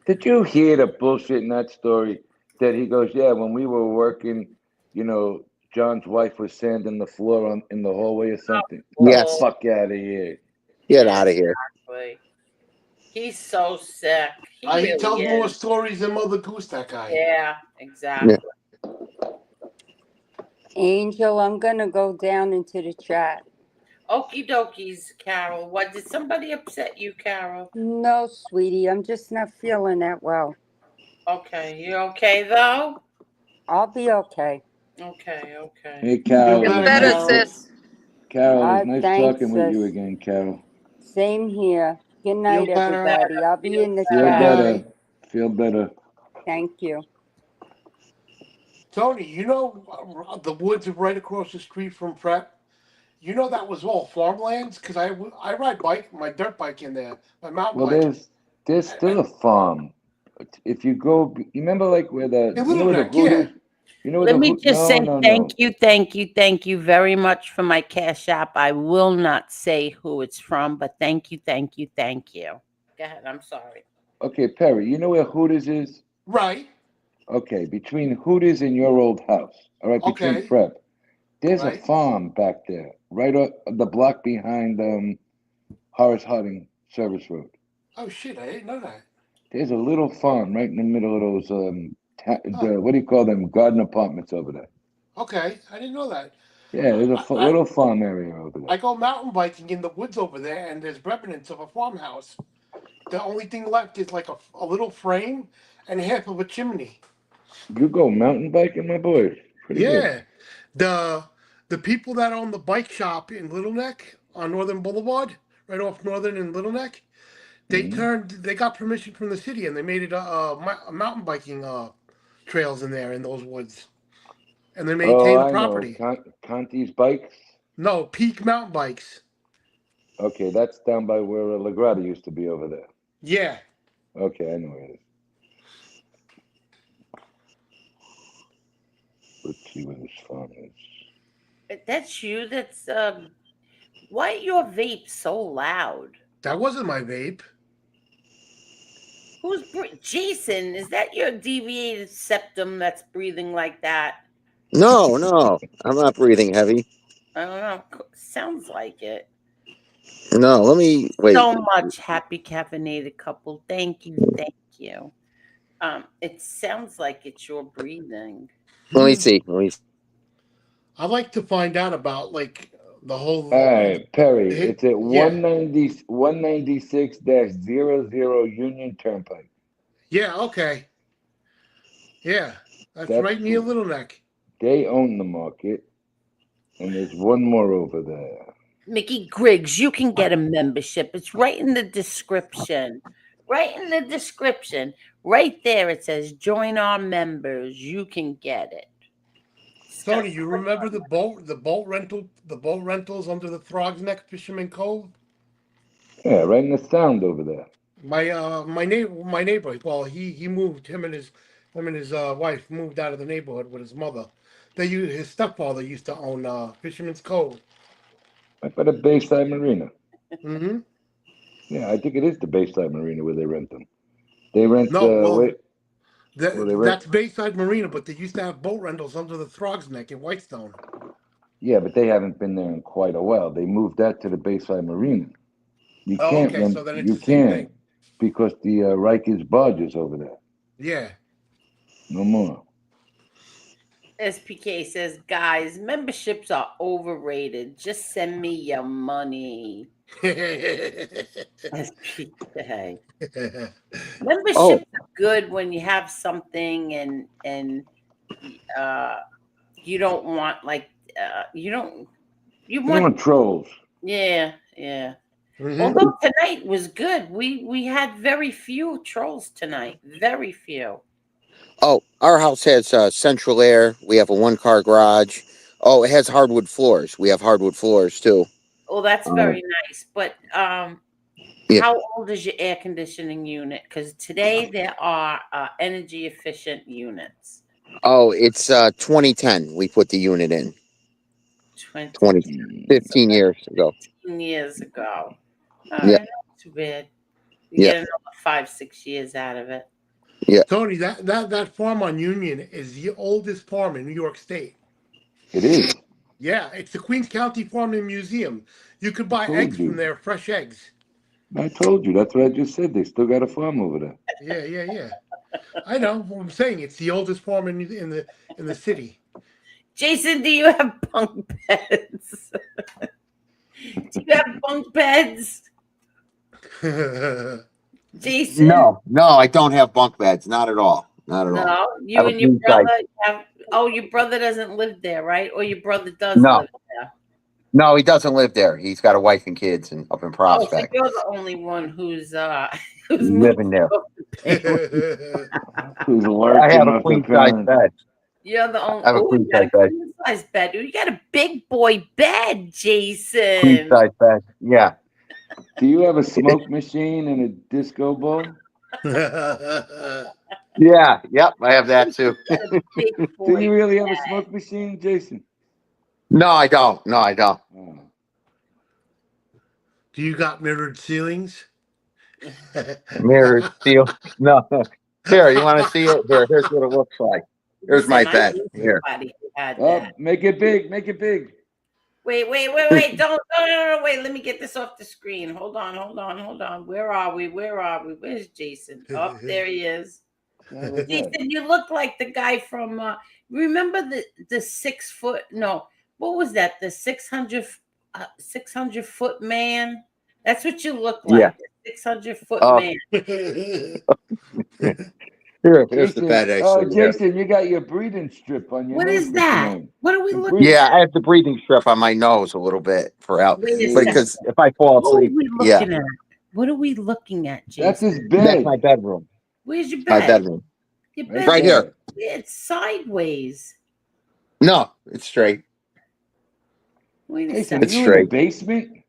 Did you hear the bullshit in that story? That he goes, yeah, when we were working, John's wife was sanding the floor in the hallway or something.
Yes.
The fuck out of here.
Get out of here.
Exactly. He's so sick. He
He
really
tells more
is.
stories than Mother Goose, that guy.
Yeah, exactly.
Angel, I'm gonna go down into the chat.
Okie dokies, Carol. What did somebody upset you, Carol?
No, sweetie, I'm just not feeling that well.
Okay, you okay though?
I'll be okay.
Okay.
Hey, Carol.
Feel
it was
better,
nice
sis.
Carol, it's nice
Thanks,
talking with you
sis.
again, Carol.
Same here. Good night,
better.
everybody. I'll be in the
Feel
chat.
better. Feel better.
Thank you.
Tony, the woods right across the street from Prep? That was all farmlands? Because I ride my dirt bike in there, my mountain
Well,
bike.
there's still a farm. If you go, you remember like where the
Little Neck,
Hooters? You know where
Let me just say
no.
thank you very much for my Cash App. I will not say who it's from, but thank you. Go ahead. I'm sorry.
Okay, Perry, you know where Hooters is?
Right.
Okay, between Hooters and your old house. All right, between
Okay.
Prep. There's
Right.
a farm back there, right on the block behind Horace Harding Service Road.
Oh, shit, I didn't know that.
There's a little farm right in the middle of those what do you call them, garden apartments over there.
Okay, I didn't know that.
Yeah, there's a little farm area over there.
I go mountain biking in the woods over there, and there's remnants of a farmhouse. The only thing left is like a little frame and half of a chimney.
You go mountain biking, my boy? Pretty good.
The people that own the bike shop in Little Neck on Northern Boulevard, right off Northern and Little Neck, they got permission from the city, and they made it a mountain biking trails in there in those woods, and they maintain the property.
Conti's Bikes?
No, Peak Mountain Bikes.
Okay, that's down by where Lagrada used to be over there.
Yeah.
Okay, I know where it is. Let's see where this farm is.
That's you. That's why are your vape so loud?
That wasn't my vape.
Jason? Is that your deviated septum that's breathing like that?
No, I'm not breathing heavy.
I don't know. Sounds like it.
No, let me wait.
So much happy caffeinated couple. Thank you. It sounds like it's your breathing.
Let me see.
I'd like to find out about like the whole.
All right, Perry. It's at 196-00 Union Turnpike.
Yeah. Okay. Yeah, that's right near Little Neck.
They own the market, and there's one more over there.
Mickey Griggs, you can get a membership. It's right in the description. Right there, it says join our members. You can get it.
Tony, you remember the boat rentals under the Throg's Neck Fisherman Cove?
Yeah, right in the sound over there.
My neighbor. Well, he moved. Him and his wife moved out of the neighborhood with his mother. His stepfather used to own Fisherman's Cove.
Right by the Bayside Marina.
Mm-hmm.
Yeah, I think it is the Bayside Marina where they rent them. They rent.
That's Bayside Marina, but they used to have boat rentals under the Throg's Neck in Whitestone.
Yeah, but they haven't been there in quite a while. They moved that to the Bayside Marina. You can't
okay,
rent.
so then it's
You
the same
can't
thing.
because the Rikers barge is over there.
Yeah.
No more.
SPK says, guys, memberships are overrated. Just send me your money. SPK. Memberships are good when you have something and you don't want you want
trolls.
Yeah. Although tonight was good. We had very few trolls tonight. Very few.
Oh, our house has central air. We have a 1-car garage. Oh, it has hardwood floors. We have hardwood floors too.
Well, that's very nice. But
Yeah.
how old is your air conditioning unit? Because today there are energy efficient units.
Oh, it's 2010. We put the unit in 15 years ago.
15 years ago. All
Yeah.
right, not too bad. You
Yeah.
get another 5-6 years out of it.
Yeah.
Tony, that farm on Union is the oldest farm in New York State.
It is.
Yeah, it's the Queens County Farm and Museum. You could buy
told
eggs
you.
from there, fresh eggs.
I told you. That's what I just said. They still got a farm over there.
Yeah. I know. What I'm saying, it's the oldest farm in the city.
Jason, do you have bunk beds? Do you have bunk beds? Jason?
No, I don't have bunk beds. Not at all. Not at all.
No,
I
you
have a
and your
queen size.
brother have. Oh, your brother doesn't live there, right? Or your brother does
No.
live there.
No, he doesn't live there. He's got a wife and kids and up in
Oh, so
Prospect.
you're the only one who's
Living there.
Who's
I
lurking
have a
off the
queen size
parents.
bed.
You're the only.
I have a
Oh,
queen
you got a
size bed.
queen size bed. You got a big boy bed, Jason.
Queen size bed. Yeah.
Do you have a smoke machine and a disco ball?
Yeah. Yep. I have that too.
Do you really have a smoke machine, Jason?
No, I don't. No, I don't.
Oh.
Do you got mirrored ceilings?
Mirror steel. No. Here, you want to see it? Here's what it looks like. Here's my
Listen, I
bed.
knew
Here.
somebody who had
Oh,
that.
make it big. Make it big.
Wait. Don't. No. Wait. Let me get this off the screen. Hold on. Where are we? Where's Jason? Oh, there he is. Jason, you look like the guy from. Remember the 6 foot? No, what was that? The 600 foot man. That's what you look like.
Yeah.
The 600 foot
Oh.
man.
Here's the
Jason,
bed.
Jason, you got your breathing strip on your
What
nose
is
for
that?
tonight.
What are we
The
looking
breathing-
Yeah, I have the breathing strip on my nose a little bit for out.
Wait a
Because
second.
if I fall
What are
asleep,
we
yeah,
looking at? What are we looking at, Jason?
That's his
that's
bed.
my bedroom.
Where's your
My
bed?
bedroom.
Your
Right
bed
Right here.
It's sideways.
No, it's straight.
Wait a
Jason,
second.
are you in
straight.
the basement?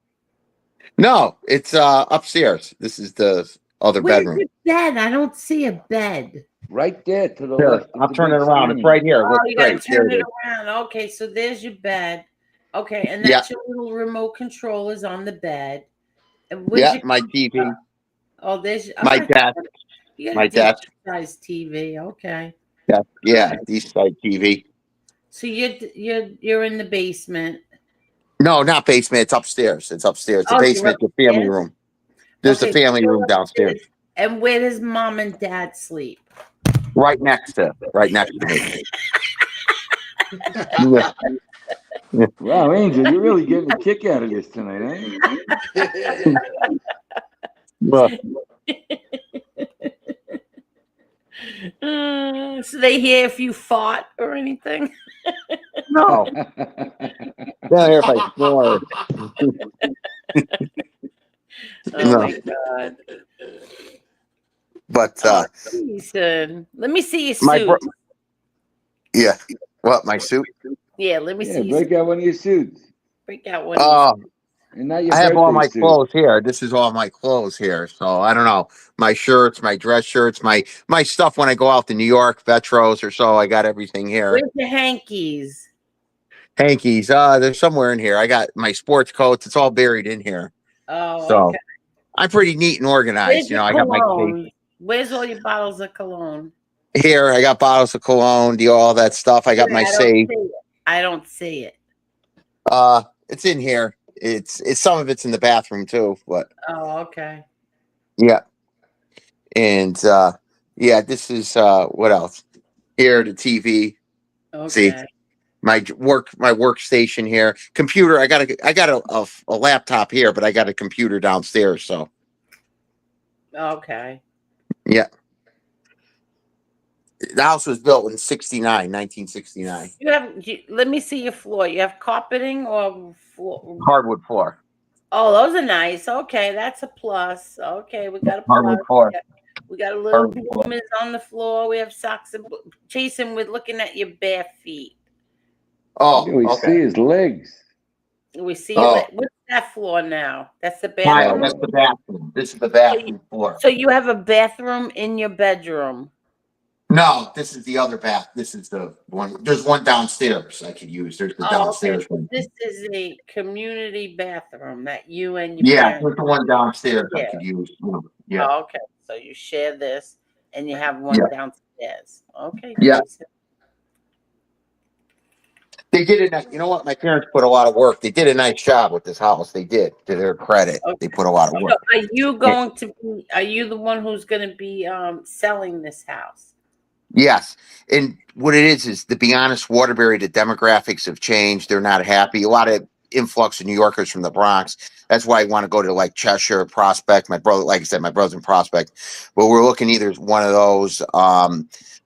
No, it's upstairs. This is the other
Where's
bedroom.
your bed? I don't see a bed.
Right there to the
Here,
left. of
I'll
the
turn
big
it around. It's
screen.
right here.
Oh,
Look
you gotta
straight.
turn
There
it
it is.
around. Okay, so there's your bed. Okay, and
Yeah.
that's your little remote control is on the bed. And where's
Yeah,
your
my TV,
Oh, there's
my desk,
You got
my
a decent
desk.
sized TV. Okay.
Yeah, east side TV.
So you're in the basement.
No, not basement. It's upstairs. It's upstairs. The
Oh, you're
basement, the family
upstairs?
room. There's
Okay,
the
so
family
you're
room downstairs,
upstairs. And where does mom and dad sleep?
right next to me. Yeah.
Wow, Angel, you're really getting a kick out of this tonight, huh?
Well,
So they hear if you fought or anything?
no. Down here if I snore.
Oh
No.
my God.
But
Jason, let me see your
my
suit.
yeah. What, my suit?
Yeah, let me
Yeah,
see your
break out one of your suits.
break out one of your
Oh,
And not your
I have all
birthday
my
suit.
clothes here. This is all my clothes here. So I don't know. My shirts, my dress shirts, my stuff when I go out to New York, Vetros or so. I got everything here.
Where's your hankies?
Hankies. They're somewhere in here. I got my sports coats. It's all buried in here.
Oh,
So
okay.
I'm pretty neat and organized.
Where's
You
your
know, I got my
cologne? Where's all your bottles of cologne?
here. I got bottles of cologne, all that stuff. I got my
I don't
safe.
see it. I don't see it.
It's in here. It's some of it's in the bathroom too. But
Oh, okay.
yeah. And yeah, this is what else? Here, the TV.
Okay.
See, my workstation here. Computer. I got a laptop here, but I got a computer downstairs. So
Okay.
yeah. The house was built in 1969.
Let me see your floor. You have carpeting or floor?
Hardwood floor.
Oh, those are nice. Okay, that's a plus. Okay, we got a
Hardwood
plus.
floor.
We got a little
Hardwood floor.
bloomers on the floor. We have socks and Jason, we're looking at your bare feet.
Oh,
You can only see his legs.
We see
Oh.
it. What's that floor now? That's the
Tile,
bathroom.
that's the bathroom. This is the bathroom floor.
So you have a bathroom in your bedroom.
No, this is the other bath. This is the one. There's one downstairs I could use. There's the
Oh,
downstairs
okay.
one.
This is a community bathroom that you and your
Yeah,
parents.
there's the one downstairs I
Yeah.
could use. Yeah.
Oh, okay. So you share this, and you have one
Yeah.
downstairs. Okay.
Yeah.
Jason.
They did it. You know what? My parents put a lot of work. They did a nice job with this house. They did, to their credit.
Okay.
They put a lot of
So
work.
are you going to be? Are you the one who's going to be selling this house?
Yes. And what it is to be honest, Waterbury, the demographics have changed. They're not happy. A lot of influx of New Yorkers from the Bronx. That's why I want to go to like Cheshire, Prospect. My brother, like I said, my brother's in Prospect. But we're looking either one of those.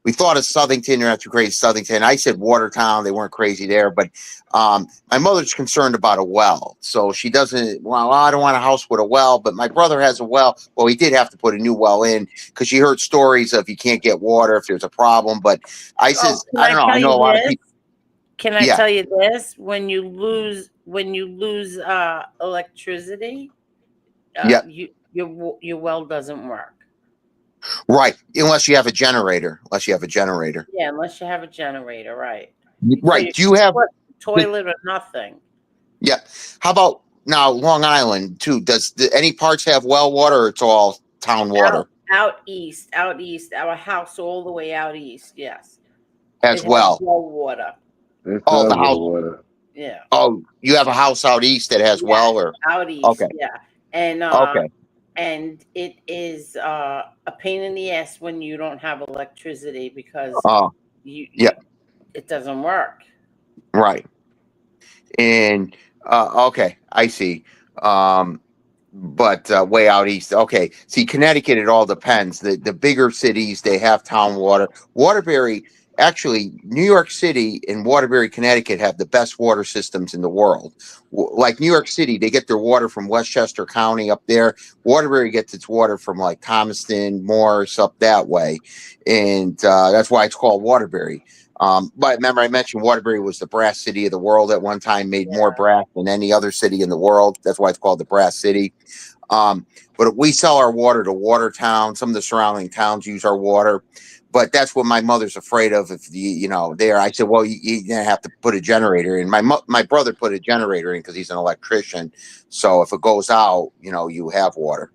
We thought of Southington. They're not too crazy. Southington. I said Watertown. They weren't crazy there. But my mother's concerned about a well. So she doesn't, well, I don't want a house with a well. But my brother has a well. Well, he did have to put a new well in because she heard stories of you can't get water if there's a problem. But I says, I don't know. I know a lot of people.
Can I tell you this? When you lose electricity, your well doesn't work.
Right, unless you have a generator.
Yeah, unless you have a generator, right?
Right.
So
Do you have
toilet or nothing?
Yeah. How about now Long Island too? Does any parts have well water, or it's all town water?
Out east. Our house all the way out east. Yes.
As
It
well.
has well water.
Oh, the house.
Water.
Yeah.
Oh, you have a house out east that has well, or
out east?
Okay.
Yeah. And
Okay.
and it is a pain in the ass when you don't have electricity because it doesn't work.
Right. And okay, I see. But way out east. Okay. See, Connecticut, it all depends. The bigger cities, they have town water. Waterbury, actually, New York City and Waterbury, Connecticut have the best water systems in the world. Like New York City, they get their water from Westchester County up there. Waterbury gets its water from like Thomaston, Morris, up that way. And that's why it's called Waterbury. But remember, I mentioned Waterbury was the brass city of the world at one time, made more brass than any other city in the world. That's why it's called the brass city. But we sell our water to Watertown. Some of the surrounding towns use our water. But that's what my mother's afraid of. If there, I said, well, you have to put a generator in. My brother put a generator in because he's an electrician. So if it goes out, you have water.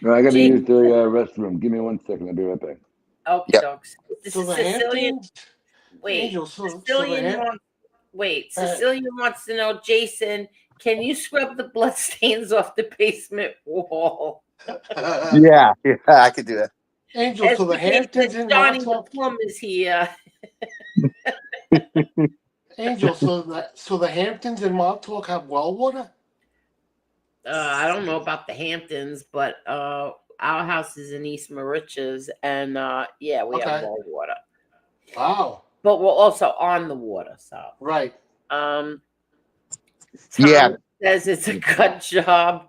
No, I got to use the restroom. Give me 1 second. I'll be right back.
Okay, dogs. This is Sicilian. Wait,
Angel,
Sicilian wants to know, Jason, can you scrub the blood stains off the basement wall?
Yeah, I could do that.
Angel, so the Hamptons and
Johnny the
Montauk.
plumber's here.
Angel, so the Hamptons and Montauk have well water?
I don't know about the Hamptons, but our house is in East Mauritius, and we have well water.
Wow.
But we're also on the water, so
right.
Tom
says
it's a gut job.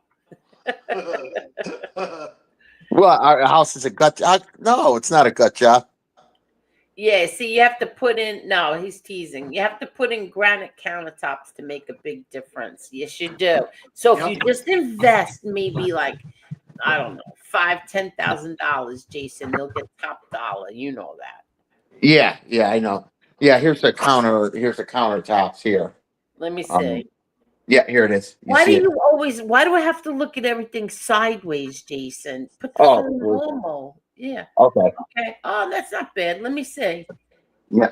Well, our house is a gut job. No, it's not a gut job.
Yeah, see, you have to put in. No, he's teasing. You have to put in granite countertops to make a big difference. Yes, you do. So if you just invest, maybe like I don't know, $5,000-$10,000, Jason, they'll get top dollar. You know that.
Yeah, I know. Yeah, here's the countertops here.
Let me see.
Yeah, here it is.
Why do I have to look at everything sideways, Jason? Put the phone normal. Yeah.
Okay.
Oh, that's not bad. Let me see.
Yeah.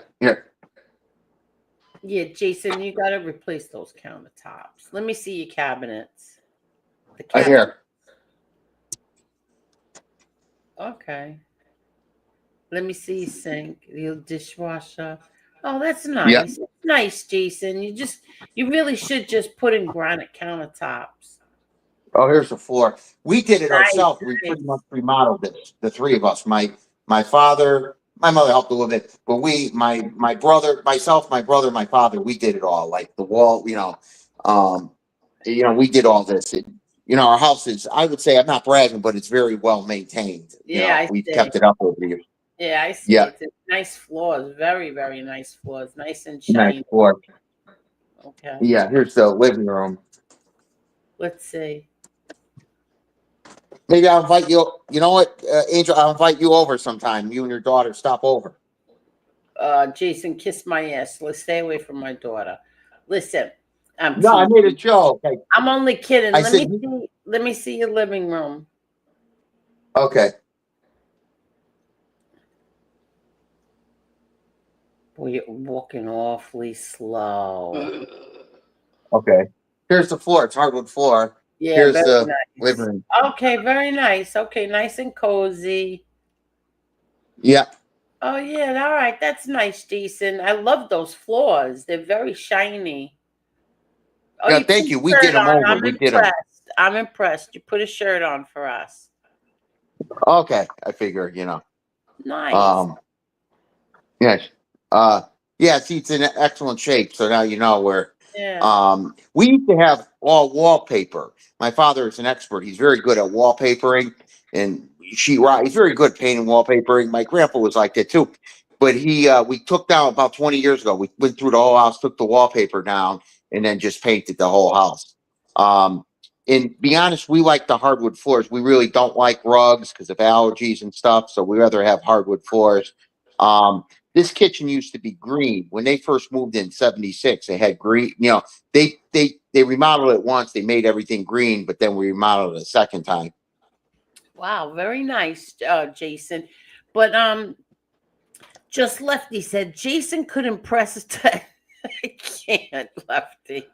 Yeah, Jason, you got to replace those countertops. Let me see your cabinets.
Right here.
Okay. Let me see your sink, your dishwasher. Oh, that's nice.
Yeah.
It's nice, Jason. You really should just put in granite countertops.
Oh, here's the floor. We did it ourselves.
Nice.
We pretty much remodeled it. The three of us. My father, my mother helped a little bit, but my brother, myself, my brother, my father, we did it all. Like the wall, we did all this. Our house is, I would say, I'm not bragging, but it's very well maintained. We've kept it up over the years.
Yeah, I see.
Yeah.
It's nice floors. Very, very nice floors. Nice and shiny.
Nice floor.
Okay.
Yeah, here's the living room.
Let's see.
Maybe I'll invite you. You know what, Angel? I'll invite you over sometime. You and your daughter stop over.
Jason, kiss my ass. Let's stay away from my daughter. Listen, I'm
No, I made a
teasing.
joke.
I'm only kidding.
I
Let
said,
me see. Let me see your living room.
okay.
Boy, you're walking awfully slow.
Okay. Here's the floor. It's hardwood floor.
Yeah,
Here's
very
the
nice.
living room.
Okay, very nice. Okay, nice and cozy.
Yeah.
Oh yeah, all right. That's nice, Jason. I love those floors. They're very shiny. Oh,
Yeah.
you put
Thank
a
you. We did
shirt
them
on.
over.
I'm
We did them.
impressed. I'm impressed. You put a shirt on for us.
Okay. I figure, you know.
Nice.
Yes. Yeah, see, it's in excellent shape. So now you know where.
Yeah.
We used to have all wallpaper. My father is an expert. He's very good at wallpapering and sheetrock. He's very good at painting wallpapering. My grandpa was like that too. But we took down about 20 years ago. We went through the whole house, took the wallpaper down, and then just painted the whole house. And be honest, we like the hardwood floors. We really don't like rugs because of allergies and stuff. So we rather have hardwood floors. This kitchen used to be green when they first moved in '76. They had green. You know, they remodeled it once. They made everything green, but then we remodeled it a second time.
Wow, very nice, Jason. But just Lefty said Jason could impress Ted. I can't, Lefty.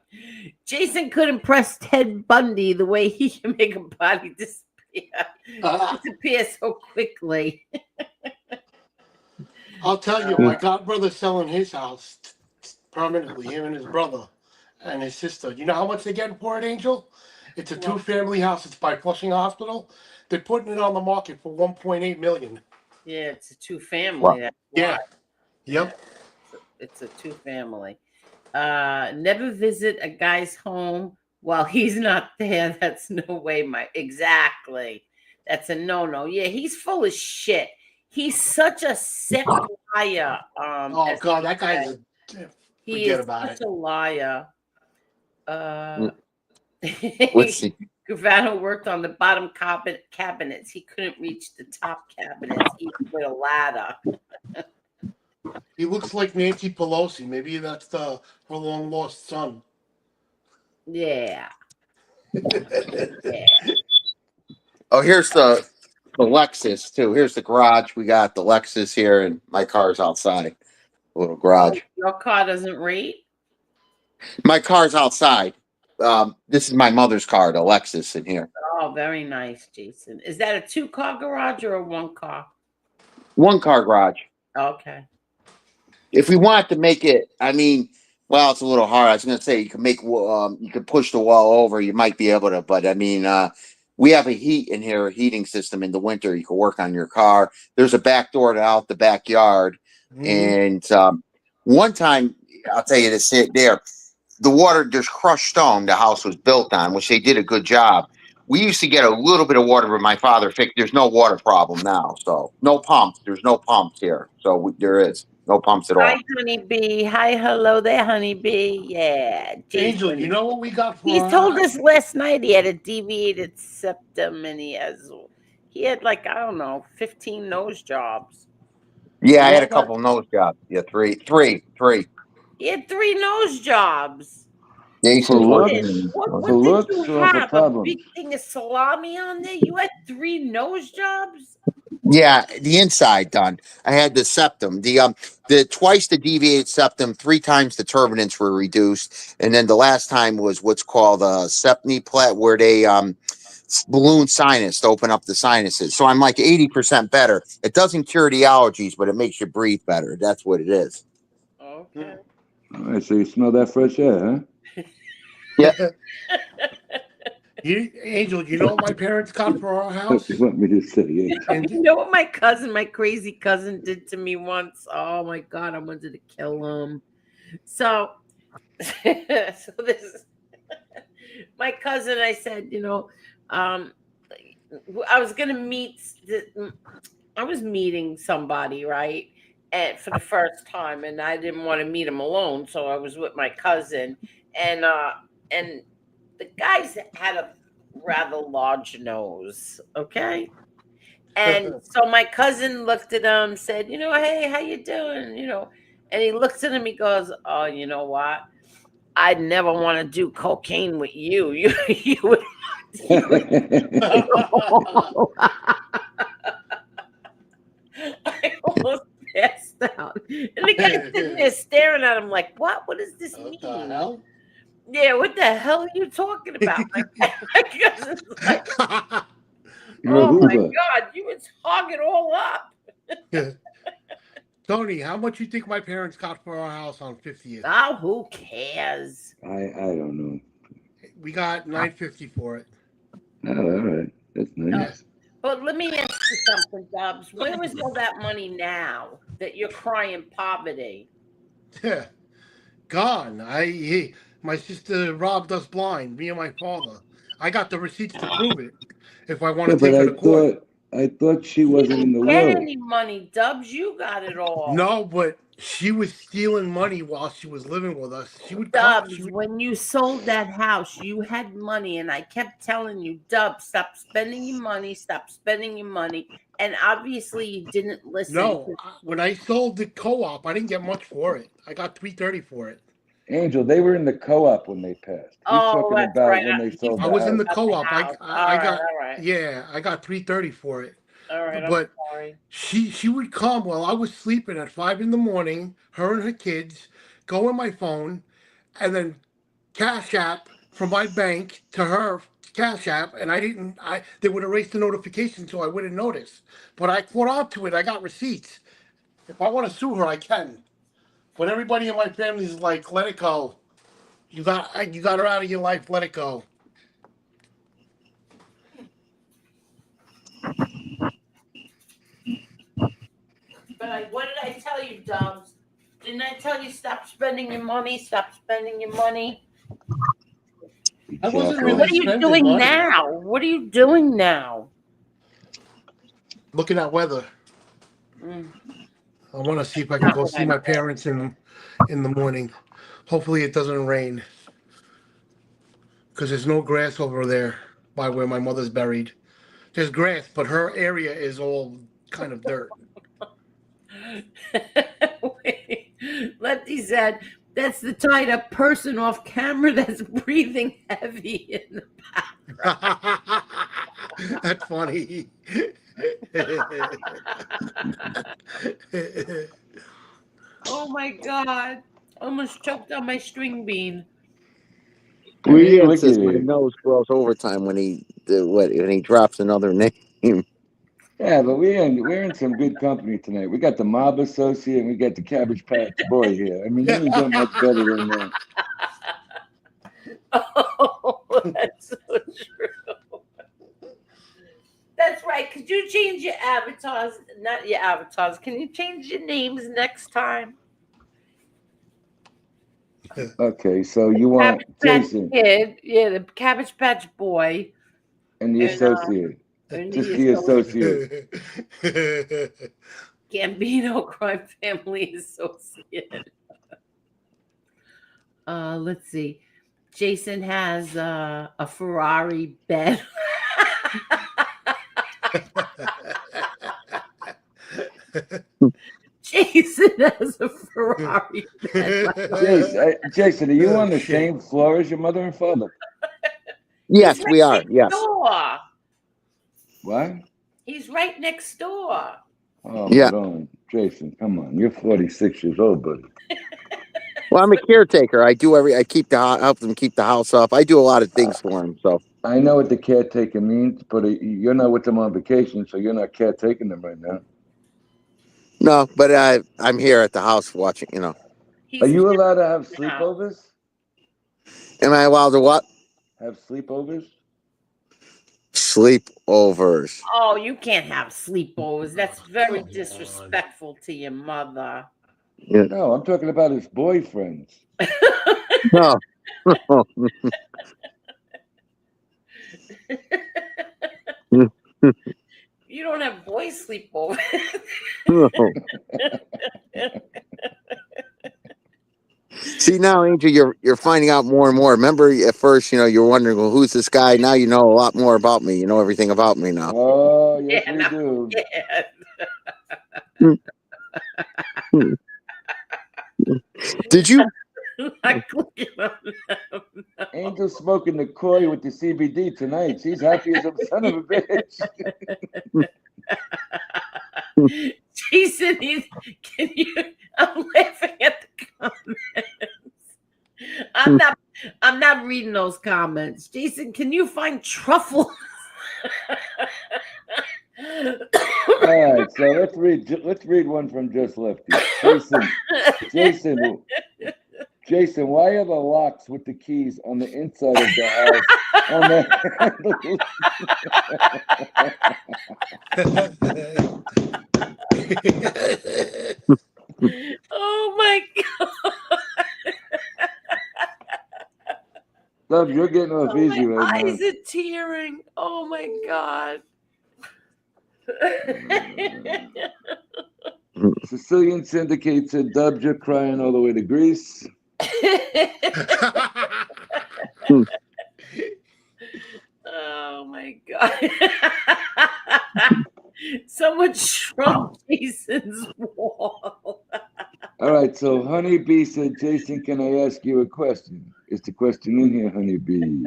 Jason could impress Ted Bundy the way he can make a body disappear so quickly.
I'll tell you, my godbrother's selling his house permanently, him and his brother and his sister. You know how much they're getting for it, Angel? It's a two-family house. It's by Flushing Hospital. They're putting it on the market for $1.8 million.
Yeah, it's a two-family.
Wow.
That's
Yeah.
why.
Yep.
It's a two-family. Never visit a guy's home while he's not there. That's no way, exactly. That's a no-no. Yeah, he's full of shit. He's such a sick liar.
Oh God, that guy's
he
forget
is
about
such
it.
a liar.
Let's see.
Gravano worked on the bottom cabinets. He couldn't reach the top cabinets even with a ladder.
He looks like Nancy Pelosi. Maybe that's her long lost son.
Yeah. Yeah.
Oh, here's the Lexus too. Here's the garage. We got the Lexus here, and my car's outside. A little garage.
Your car doesn't rate?
My car's outside. This is my mother's car, the Lexus, in here.
Oh, very nice, Jason. Is that a 2-car garage or a 1-car?
1-car garage.
Okay.
If we want to make it, I mean, well, it's a little hard. I was going to say you could make, you could push the wall over. You might be able to, but I mean, we have a heat in here, a heating system in the winter. You can work on your car. There's a back door to out the backyard, and one time, I'll tell you this there, the water just crushed stone the house was built on, which they did a good job. We used to get a little bit of water, but my father fixed. There's no water problem now, so no pumps. There's no pumps here, so there is no pumps at all.
Hi, honeybee. Hi, hello there, honeybee. Yeah, Jason.
Angel, you know what we got for
He
our
told
house?
us last night he had a deviated septum and he had like, I don't know, 15 nose jobs.
Yeah, I had a couple nose jobs. Yeah, three.
He had 3 nose jobs.
Jason,
What
For
did
looks
you
or for
have? A
problems?
big thing of salami on there? You had 3 nose jobs?
yeah, the inside done. I had the septum. The twice the deviated septum, 3 times the turbinates were reduced, and then the last time was what's called a septni plaque, where they balloon sinus to open up the sinuses. So I'm like 80% better. It doesn't cure the allergies, but it makes you breathe better. That's what it is.
Okay.
All right, so you smell that fresh air, huh?
Yeah.
Angel, you know what my parents got for our house?
You want me to say, Angel?
You know what my crazy cousin did to me once? Oh my God, I wanted to kill him. So this is my cousin. I said, I was gonna I was meeting somebody, right? and for the first time, and I didn't want to meet him alone, so I was with my cousin, and the guys had a rather large nose, okay? And so my cousin looked at him, said, hey, how you doing? And he looks at him, he goes, oh, you know what? I'd never want to do cocaine with you. You would I almost passed out. And the guy's sitting there staring at him like, what does this mean?
hell?
Yeah, what the hell are you talking about? My cousin's like, oh my God, you was hog it all up.
Tony, how much you think my parents got for our house on 50th?
Oh, who cares?
I don't know.
We got $950 for it.
Oh, all right. That's nice.
But let me ask you something, Dubs. Where is all that money now that you're crying poverty?
Yeah. Gone. My sister robbed us blind, me and my father. I got the receipts to prove it if I want to take her to court.
I thought she wasn't in the
You didn't
will.
get any money, Dubs. You got it all.
No, but she was stealing money while she was living with us. She would
Dubs, when you sold that house, you had money, and I kept telling you, Dubs, stop spending your money, stop spending your money. And obviously you didn't listen.
No, when I sold the co-op, I didn't get much for it. I got $330 for it.
Angel, they were in the co-op when they passed. He's talking about
right.
when they sold.
I was in the
house.
co-op. I got
all right.
Yeah, I got $330 for it.
All right,
but
I'm sorry.
she would come while I was sleeping at 5 a.m. Her and her kids go on my phone, and then Cash App from my bank to her Cash App, and they would erase the notification so I wouldn't notice. But I caught on to it. I got receipts. If I want to sue her, I can. But everybody in my family is like, let it go. You got her out of your life. Let it go.
But what did I tell you, Dubs? Didn't I tell you stop spending your money? Stop spending your money.
I wasn't really
What are you doing
money.
now? What are you doing now?
Looking at weather. I want to see if I can go see my parents in the morning. Hopefully it doesn't rain. Because there's no grass over there by where my mother's buried. There's grass, but her area is all kind of dirt.
Wait, Lefty said, that's the tied up person off camera that's breathing heavy in the background.
That's funny.
Oh my God. Almost choked on my string bean.
Ian says my nose grows overtime when he drops another name.
Yeah, but we're in some good company tonight. We got the Mob Associate and we got the Cabbage Patch Boy here. I mean, you ain't get much better than that.
Oh, that's so true. That's right. Could you change your avatars? Not your avatars. Can you change your names next time?
Okay, so you want Jason
Kid, yeah, the Cabbage Patch Boy,
and the associate. Just the associate.
Gambino Crime Family Associate. Let's see. Jason has a Ferrari bed. Jason has a Ferrari bed.
Jason, are you on the same floor as your mother and father?
Yes, we are. Yes.
Door.
What?
He's right next door.
Oh,
Yeah.
God. Jason, come on. You're 46 years old, buddy.
Well, I'm a caretaker. I help them keep the house up. I do a lot of things for them. So
I know what the caretaker means, but you're not with them on vacation, so you're not caretaking them right now.
no, but I'm here at the house watching. You know.
Are you allowed to have sleepovers?
Am I allowed to what?
Have sleepovers?
Sleepovers.
Oh, you can't have sleepovers. That's very disrespectful to your mother.
Yeah.
No, I'm talking about his boyfriends.
No.
You don't have boys sleepover.
See now, Angel, you're finding out more and more. Remember, at first, you were wondering, well, who's this guy? Now you know a lot more about me. You know everything about me now.
Oh, yes, we do.
Yeah.
Did you?
Angel smoking the koi with the CBD tonight. She's happy as a son of a bitch.
Jason, can you? I'm laughing at the comments. I'm not reading those comments. Jason, can you find truffle?
All right, so let's read one from Just Lefty. Jason, why are the locks with the keys on the inside of the house on the
Oh my god.
Love, you're getting off easy right now.
Eyes are tearing. Oh my god.
Sicilian Syndicate said, Dubs, you're crying all the way to Greece.
Oh my god. Someone shrunk Jason's wall.
All right, so Honeybee said, Jason, can I ask you a question? Is the question in here, Honeybee?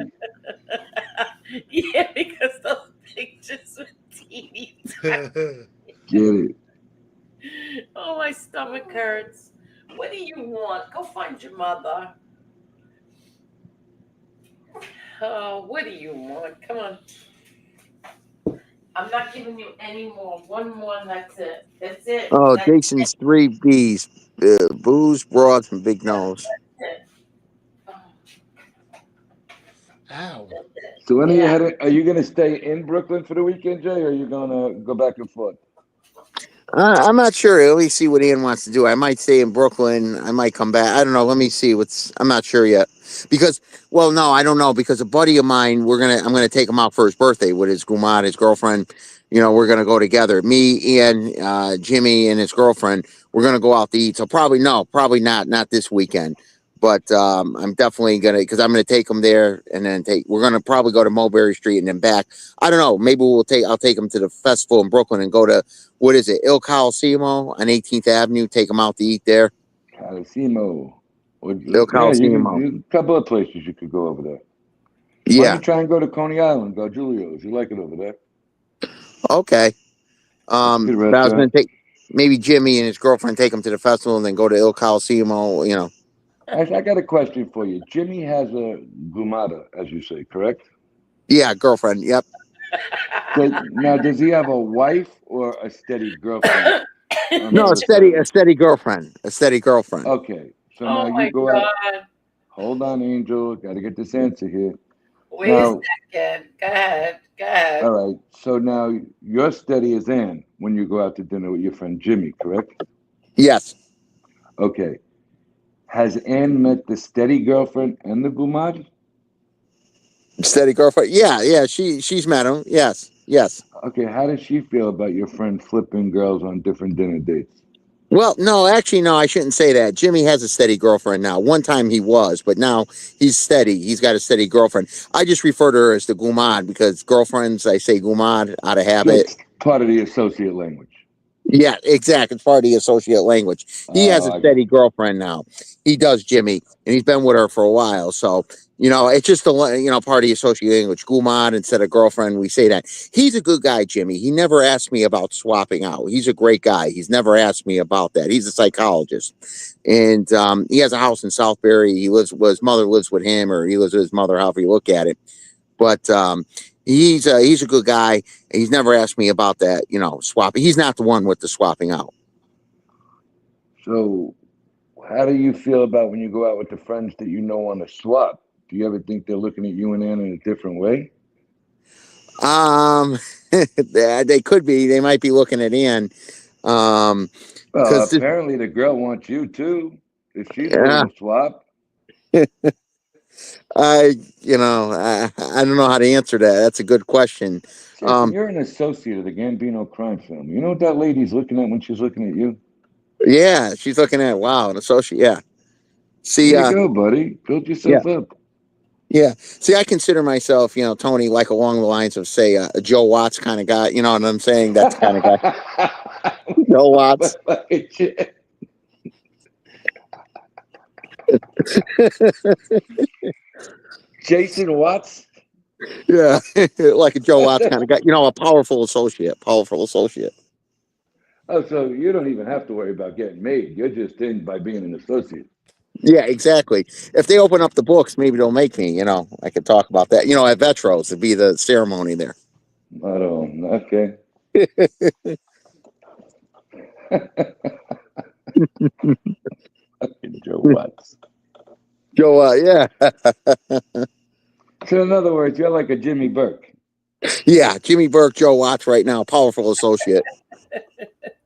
Yeah, because those pictures were teeny tiny.
Get it.
Oh, my stomach hurts. What do you want? Go find your mother. Oh, what do you want? Come on. I'm not giving you any more. One more, and that's it. That's it.
Oh,
That's
Jason's 3 B's: booze, broads, and big nose.
it.
Ow.
So when are you going to stay in Brooklyn for the weekend, Jay, or are you going to go back and forth?
I'm not sure. Let me see what Ian wants to do. I might stay in Brooklyn. I might come back. I don't know. Let me see I'm not sure yet. Because, well, no, I don't know. Because a buddy of mine, I'm gonna take him out for his birthday with his gumad, his girlfriend. We're gonna go together. Me, Ian, Jimmy, and his girlfriend. We're gonna go out to eat. So probably not this weekend. But I'm definitely because I'm gonna take him there, and then we're gonna probably go to Mulberry Street and then back. I don't know. Maybe I'll take him to the festival in Brooklyn and go to, what is it, Il Coliseum on 18th Avenue. Take him out to eat there.
Coliseum.
Il Coliseum.
A couple of places you could go over there.
Yeah.
Why don't you try and go to Coney Island? Go Julio's. You like it over there.
Okay. But I was going to take maybe Jimmy and his girlfriend, take him to the festival and then go to Il Coliseum.
I got a question for you. Jimmy has a gumada, as you say, correct?
Yeah, girlfriend. Yep.
Now, does he have a wife or a steady girlfriend?
No, a steady girlfriend. A steady girlfriend.
Okay. So now you go out. Hold on, Angel. Got to get this answer here.
Wait a second. Go ahead.
All right. So now you're steady as Ann when you go out to dinner with your friend Jimmy, correct?
Yes.
Okay. Has Ann met the steady girlfriend and the gumad?
Steady girlfriend. Yeah. She's met him. Yes.
Okay. How does she feel about your friend flipping girls on different dinner dates?
Well, no, actually, no, I shouldn't say that. Jimmy has a steady girlfriend now. One time he was, but now he's steady. He's got a steady girlfriend. I just refer to her as the gumad because girlfriends, I say gumad out of habit.
It's part of the associate language.
Yeah, exactly. It's part of the associate language. He has a steady girlfriend now. He does, Jimmy, and he's been with her for a while. So, it's just part of the associate language. Gumad instead of girlfriend, we say that. He's a good guy, Jimmy. He never asked me about swapping out. He's a great guy. He's never asked me about that. He's a psychologist, and he has a house in Southbury. His mother lives with him, or he lives with his mother, however you look at it. But he's a good guy. He's never asked me about that, swapping. He's not the one with the swapping out.
So how do you feel about when you go out with the friends that want to swap? Do you ever think they're looking at you and Ann in a different way?
They could be. They might be looking at Ann.
Well, apparently the girl wants you too. If she's willing to swap.
I don't know how to answer that. That's a good question.
Jason, you're an associate of the Gambino crime film. You know what that lady's looking at when she's looking at you?
Yeah, she's looking at an associate. Yeah. See,
there you go, buddy. Build yourself up.
Yeah. See, I consider myself, Tony, like along the lines of, say, a Joe Watts kind of guy. You know what I'm saying? That's the kind of guy. Joe Watts.
Jason Watts?
Yeah. Like a Joe Watts kind of guy. A powerful associate. Powerful associate.
Oh, so you don't even have to worry about getting made. You're just in by being an associate.
Yeah, exactly. If they open up the books, maybe they'll make me, I could talk about that. At Vetros, it'd be the ceremony there.
I don't. Okay. Joe Watts.
Joe, yeah.
So in other words, you're like a Jimmy Burke.
Yeah, Jimmy Burke, Joe Watts right now, powerful associate.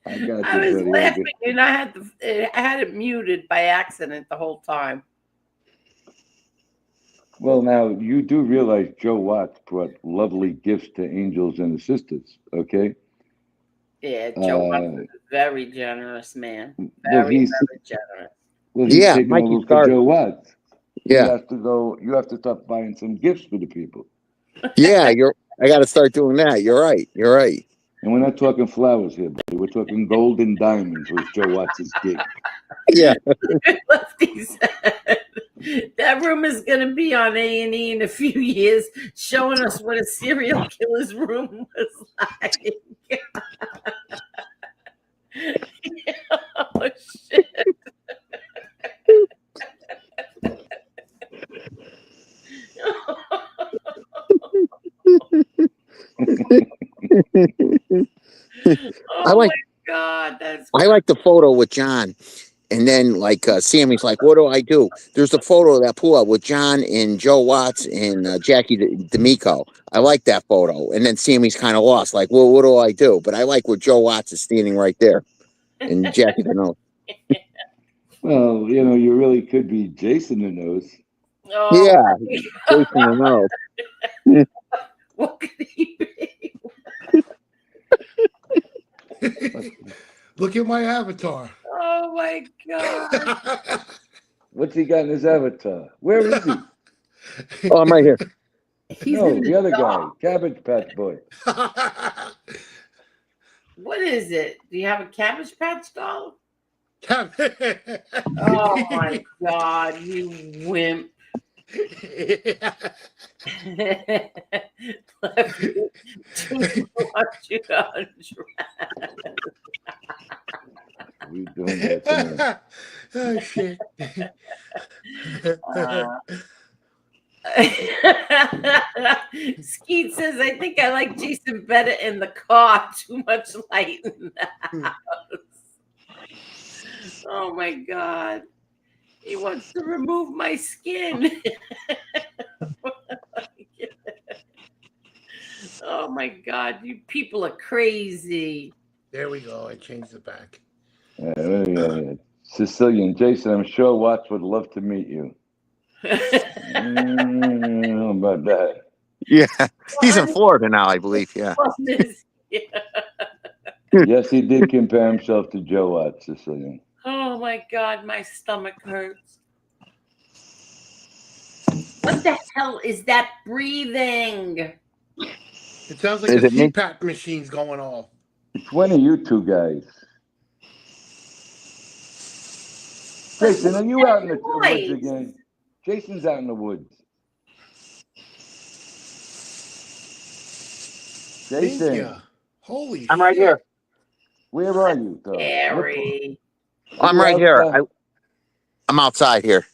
I got you,
I was
buddy.
laughing, and I had it muted by accident the whole time.
Well, now you do realize Joe Watts brought lovely gifts to angels and the sisters, okay?
Yeah, Joe Watts is a very generous man.
Well,
Very
he's
generous.
Well, he's taking
Mikey
over for Joe Watts.
Yeah.
You have to start buying some gifts for the people.
Yeah, I got to start doing that. You're right. You're right.
And we're not talking flowers here, buddy. We're talking gold and diamonds was Joe Watts' gig.
Yeah.
Lefty said, that room is going to be on A&E in a few years, showing us what a serial killer's room was like. Oh, shit.
I like.
God, that's.
I like the photo with John, and then Sammy's like, "What do I do?" There's a photo that pull up with John and Joe Watts and Jackie D'Amico. I like that photo, and then Sammy's kind of lost, like, "Well, what do I do?" But I like where Joe Watts is standing right there, and Jackie D'Amico.
Well, you really could be Jason the Nose.
Oh,
yeah, Jason the Nose.
What could he be?
Look at my avatar.
Oh my God.
What's he got in his avatar? Where is he?
Oh, I'm right here.
No, the other guy, Cabbage Patch Boy.
What is it? Do you have a Cabbage Patch doll? Oh my God, you wimp.
We doing that tonight.
Oh shit.
Skeet says, I think I like Jason better in the car. Too much light in the house. Oh my God. He wants to remove my skin. Oh my God, you people are crazy.
There we go. I changed it back.
Sicilian Jason, I'm sure Watts would love to meet you. How about that?
Yeah, he's in Florida now, I believe. Yeah.
Yes, he did compare himself to Joe Watts, Sicilian.
Oh my God, my stomach hurts. What the hell is that breathing?
It sounds like a CPAP machine's going off.
It's one of you two guys. Jason, are you out in the woods again? Jason's out in the woods. Jason.
Holy
I'm right here.
Where are you, though?
Scary.
I'm right here. I'm outside here.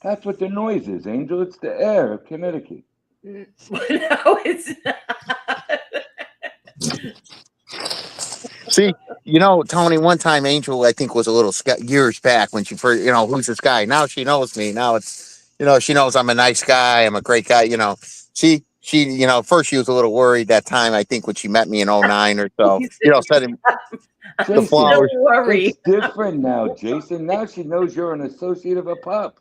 That's what the noise is, Angel. It's the air of Connecticut.
No, it's not.
See, Tony, one time Angel, I think, was a little years back when she first, who's this guy? Now she knows me. Now it's, she knows I'm a nice guy. I'm a great guy. She, first she was a little worried that time, I think, when she met me in 09 or so. Said
Jason,
the flowers.
Don't worry.
It's different now, Jason. Now she knows you're an associate of a pup.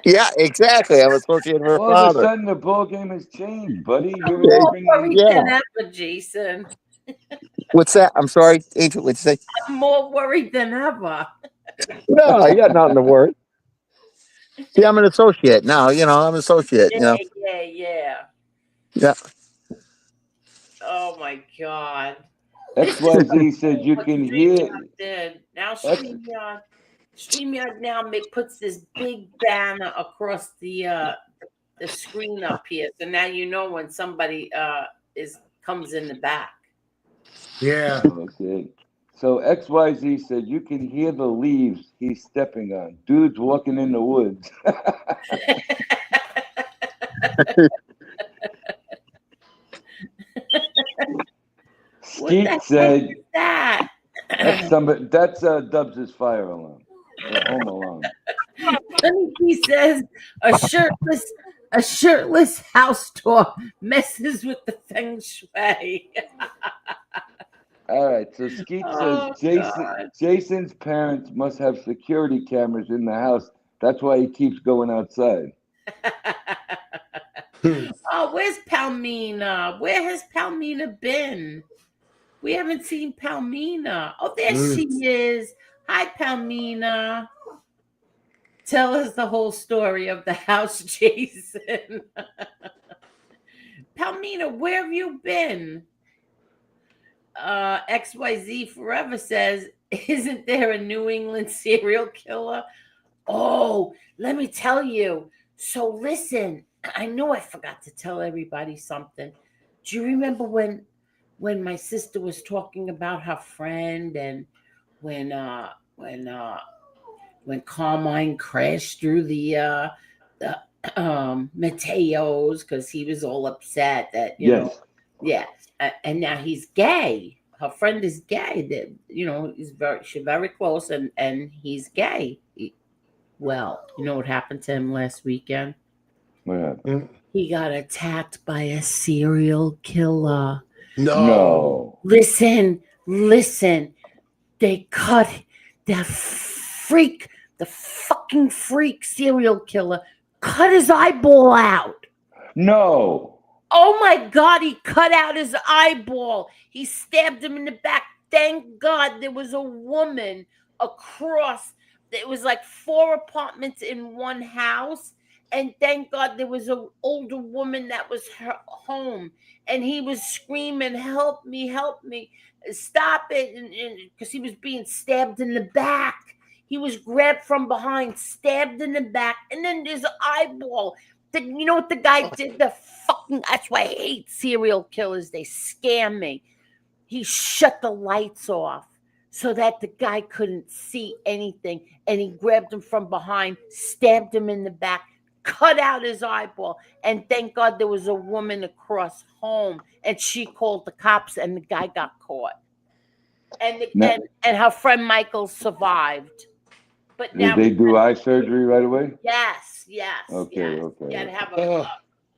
Yeah, exactly. I'm associated with her
All of a
father.
sudden, the ball game has changed, buddy.
I'm
You're
more
bringing
worried
me.
than ever, Jason.
What's that? I'm sorry, Angel. What'd you say?
I'm more worried than ever.
No, you got nothing to worry. See, I'm an associate now. I'm an associate.
Yeah.
Yeah.
Oh my God. This is
XYZ said you
what
can
StreamYard
hear.
did. Now
X,
StreamYard now puts this big banner across the screen up here. So now you know when somebody comes in the back.
Yeah.
okay. So XYZ said you can hear the leaves he's stepping on. Dude's walking in the woods. Skeet said
that?
that's Dubs' fire alarm. Or home alarm.
He says a shirtless house tour messes with the feng shui.
All right, so Skeet
Oh,
says
God.
Jason's parents must have security cameras in the house. That's why he keeps going outside.
Oh, where's Palmina? Where has Palmina been? We haven't seen Palmina. Oh, there she is. Hi, Palmina. Tell us the whole story of the house, Jason. Palmina, where have you been? XYZ Forever says, isn't there a New England serial killer? Oh, let me tell you. So listen, I know I forgot to tell everybody something. Do you remember when my sister was talking about her friend and when Carmine crashed through the Mateos because he was all upset that yeah, and now he's gay. Her friend is gay. That she's very close, and he's gay. Well, you know what happened to him last weekend?
What happened?
He got attacked by a serial killer.
No.
Listen. They cut the fucking freak serial killer cut his eyeball out.
No.
Oh my God, he cut out his eyeball. He stabbed him in the back. Thank God there was a woman across. It was like 4 apartments in one house. And thank God there was an older woman that was home. And he was screaming, help me, stop it. Because he was being stabbed in the back. He was grabbed from behind, stabbed in the back. And then there's an eyeball. You know what the guy did? That's why I hate serial killers. They scam me. He shut the lights off so that the guy couldn't see anything. And he grabbed him from behind, stabbed him in the back, cut out his eyeball. And thank God there was a woman across home and she called the cops and the guy got caught. And her friend Michael survived. But now
Did they do eye surgery right away?
Yes.
Okay.
You had to have a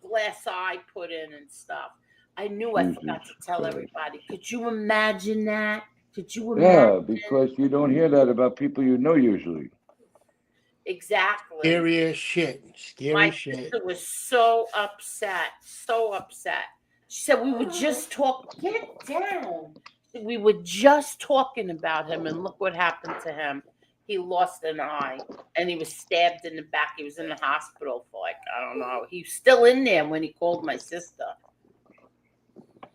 glass eye put in and stuff. I knew I forgot to tell everybody. Could you imagine that?
Yeah, because you don't hear that about people you know usually.
Exactly.
Scary as shit.
My sister was so upset. She said we were just talking. Get down. We were just talking about him, and look what happened to him. He lost an eye, and he was stabbed in the back. He was in the hospital for I don't know. He was still in there when he called my sister.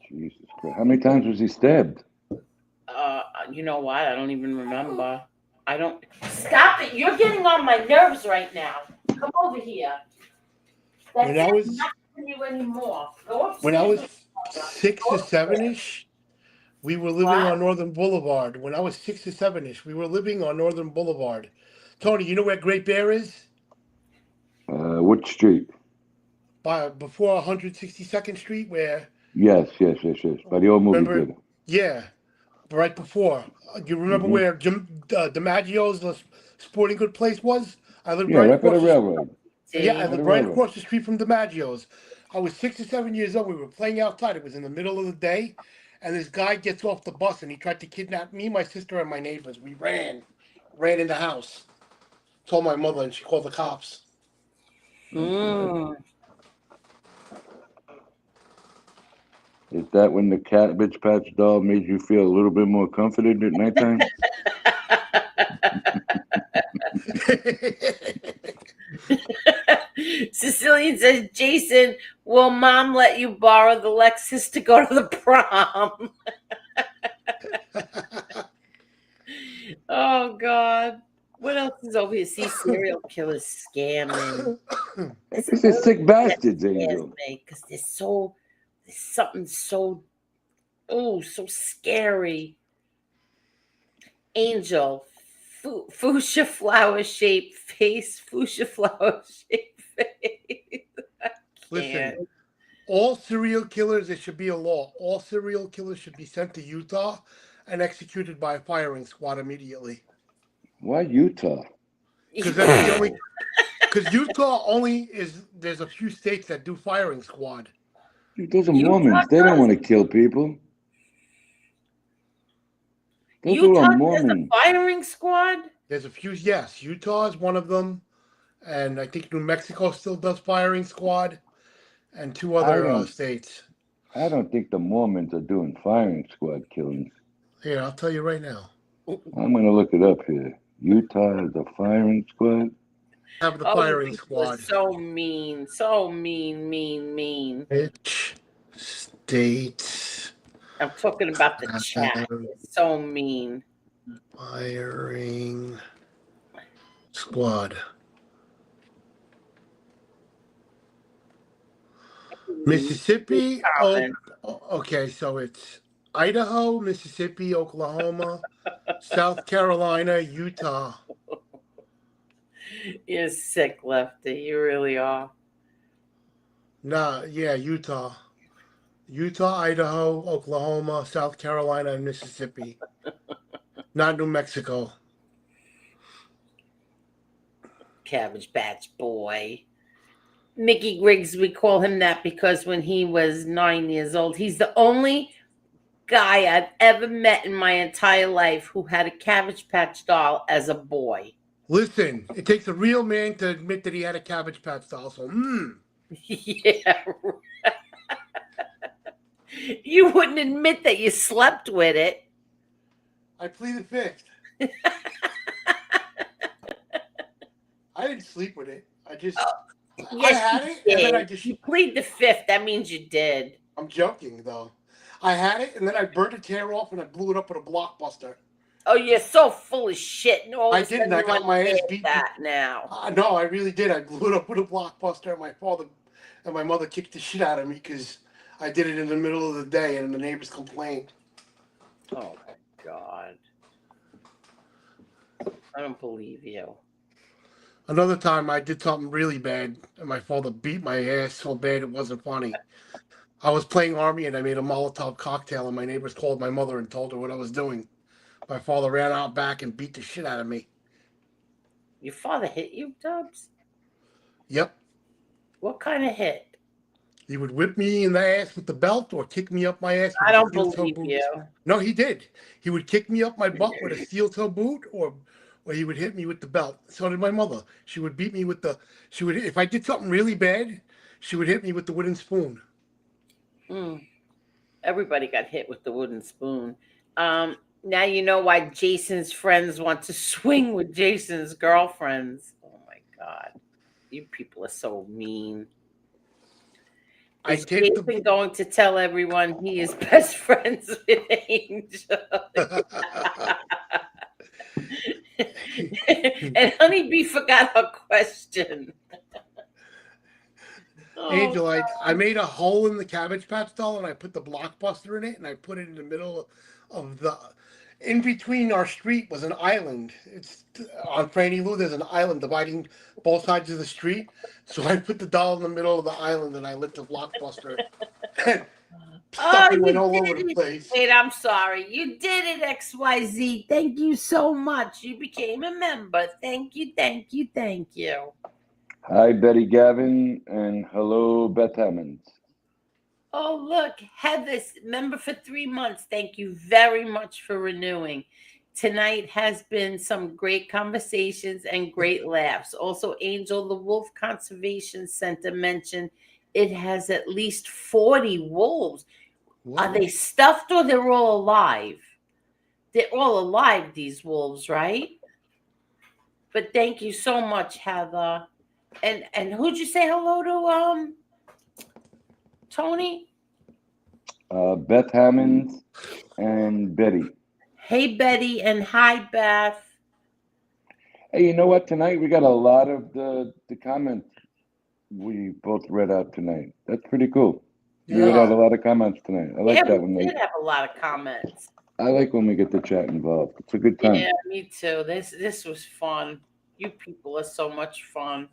Jesus Christ. How many times was he stabbed?
You know what? I don't even remember. I don't. Stop it! You're getting on my nerves right now. Come over here. That's not for you anymore. Go upstairs.
When I was 6 or 7-ish, we were living on Northern Boulevard. When I was 6 or 7-ish, we were living on Northern Boulevard. Tony, you know where Great Bear is?
Which street?
Before 162nd Street, where...
Yes. By the old movie theater.
Yeah, right before. You remember where DiMaggio's, the sporting good place was? I lived
right by the railroad.
Yeah, I lived right across the street from DiMaggio's. I was 6 or 7 years old. We were playing outside. It was in the middle of the day. And this guy gets off the bus and he tried to kidnap me, my sister, and my neighbors. We ran in the house. Told my mother and she called the cops.
Mm.
Is that when the Cabbage Patch doll made you feel a little bit more confident at nighttime?
Sicilian says, Jason, will mom let you borrow the Lexus to go to the prom? Oh, God. What else is over here? See, serial killers scamming.
Because they're sick bastards, Angel.
Because there's something so scary. Angel, fuchsia flower shaped face, fuchsia flower shaped face.
Listen, all serial killers, there should be a law. All serial killers should be sent to Utah and executed by a firing squad immediately.
Why Utah?
Because that's the only. Because Utah only is. There's a few states that do firing squad.
Dude, those are Mormons. They don't want to kill people. Those
Utah
are
has a
Mormons.
firing squad?
There's a few. Yes, Utah is one of them, and I think New Mexico still does firing squad, and two other states.
I don't think the Mormons are doing firing squad killings.
Here, I'll tell you right now.
I'm going to look it up here. Utah has a firing squad?
Have the firing squad.
So mean.
Which state?
I'm talking about the chat. It's so mean.
Firing squad. Mississippi. Okay, so it's Idaho, Mississippi, Oklahoma, South Carolina, Utah.
You're sick, Lefty. You really are.
Nah, yeah, Utah. Utah, Idaho, Oklahoma, South Carolina, and Mississippi. Not New Mexico.
Cabbage Patch Boy. Mickey Griggs, we call him that because when he was 9 years old, he's the only guy I've ever met in my entire life who had a Cabbage Patch doll as a boy.
Listen, it takes a real man to admit that he had a Cabbage Patch doll. So,
Yeah. You wouldn't admit that you slept with it.
I plead the fifth. I didn't sleep with it. I just
Yes,
I had
you
it, and then I
did.
just.
You plead the fifth. That means you did.
I'm joking though. I had it, and then I burnt the tear off, and I blew it up with a blockbuster.
Oh, you're so full of shit. No,
I didn't. I got my ass beat.
That now.
No, I really did. I blew it up with a blockbuster, and my father and my mother kicked the shit out of me because I did it in the middle of the day, and the neighbors complained.
Oh my God. I don't believe you.
Another time I did something really bad, and my father beat my ass so bad it wasn't funny. I was playing Army, and I made a Molotov cocktail, and my neighbors called my mother and told her what I was doing. My father ran out back and beat the shit out of me.
Your father hit you, Dubs?
Yep.
What kind of hit?
He would whip me in the ass with the belt or kick me up my ass with
I don't
steel-toe
believe
boots.
you.
No, he did. He would kick me up my butt with a steel-toe boot or he would hit me with the belt. So did my mother. She would beat me with the, if I did something really bad, she would hit me with the wooden spoon.
Everybody got hit with the wooden spoon. Now you know why Jason's friends want to swing with Jason's girlfriends. Oh my God. You people are so mean. Is Jason going to tell everyone he is best friends with Angel? And Honeybee forgot her question.
Angel, I made a hole in the Cabbage Patch doll and I put the blockbuster in it and I put it in the middle of the, in between our street was an island. It's on Franny Lou, there's an island dividing both sides of the street. So I put the doll in the middle of the island and I lit the blockbuster. Stuff went all over the place.
Wait, I'm sorry. You did it, XYZ. Thank you so much. You became a member. Thank you, thank you, thank you.
Hi, Betty Gavin, and hello, Beth Hammonds.
Oh, look, Heather's member for 3 months. Thank you very much for renewing. Tonight has been some great conversations and great laughs. Also, Angel, the Wolf Conservation Center mentioned it has at least 40 wolves. Are they stuffed or they're all alive? They're all alive, these wolves, right? But thank you so much, Heather. And who'd you say hello to, Tony?
Beth Hammonds and Betty.
Hey, Betty, and hi, Beth.
Hey, you know what? Tonight we got a lot of the comments we both read out tonight. That's pretty cool. You read out a lot of comments tonight. I like that when
we
they.
did have a lot of comments.
I like when we get the chat involved. It's a good time.
Yeah, me too. This was fun. You people are so much fun.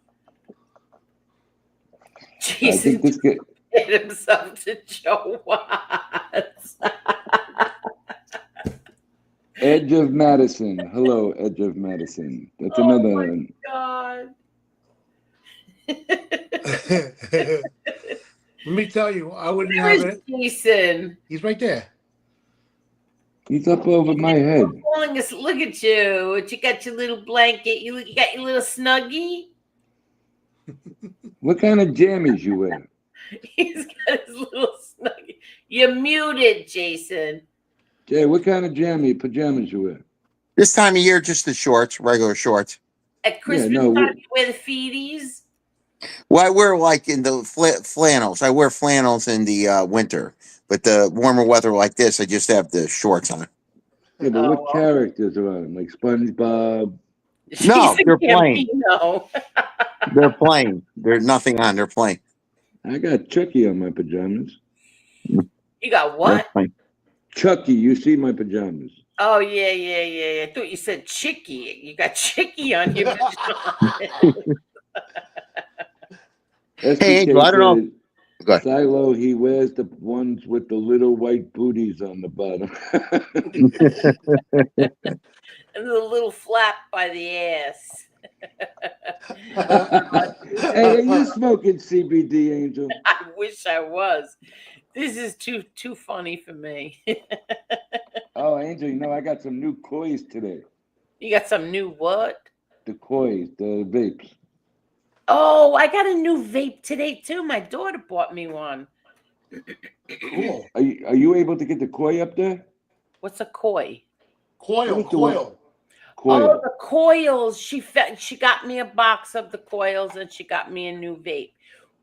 I think this get.
Hit himself to Joe Watts.
Edge of Madison. Hello, Edge of Madison. That's another one.
God.
Let me tell you, I wouldn't
Where
have
is
it.
Jason?
He's right there.
He's up over my head.
Look at you. What, you got your little blanket. You got your little snuggie.
What kind of jammies you wear?
He's got his little snuggie. You're muted, Jason.
Jay, what kind of pajamas you wear?
This time of year, just the shorts, regular shorts.
At Christmas time, you wear the feeties.
Well, I wear like in the flannels. I wear flannels in the winter, but the warmer weather like this, I just have the shorts on.
Yeah, but what characters are on them? Like SpongeBob?
No, they're plain.
No.
They're plain. There's nothing on. They're plain.
I got Chucky on my pajamas.
You got what?
Chucky, you see my pajamas.
Oh, yeah. I thought you said Chicky. You got Chicky on your
Hey, Angel, I don't know.
Silo, he wears the ones with the little white booties on the bottom.
And the little flap by the ass.
Hey, are you smoking CBD, Angel?
I wish I was. This is too funny for me.
Oh, Angel, you know, I got some new coys today.
You got some new what?
The coys, the vapes.
Oh, I got a new vape today, too. My daughter bought me one.
Cool.
Are you able to get the koi up there?
What's a koi?
Coil.
Coil.
Oh, the coils. She got me a box of the coils, and she got me a new vape.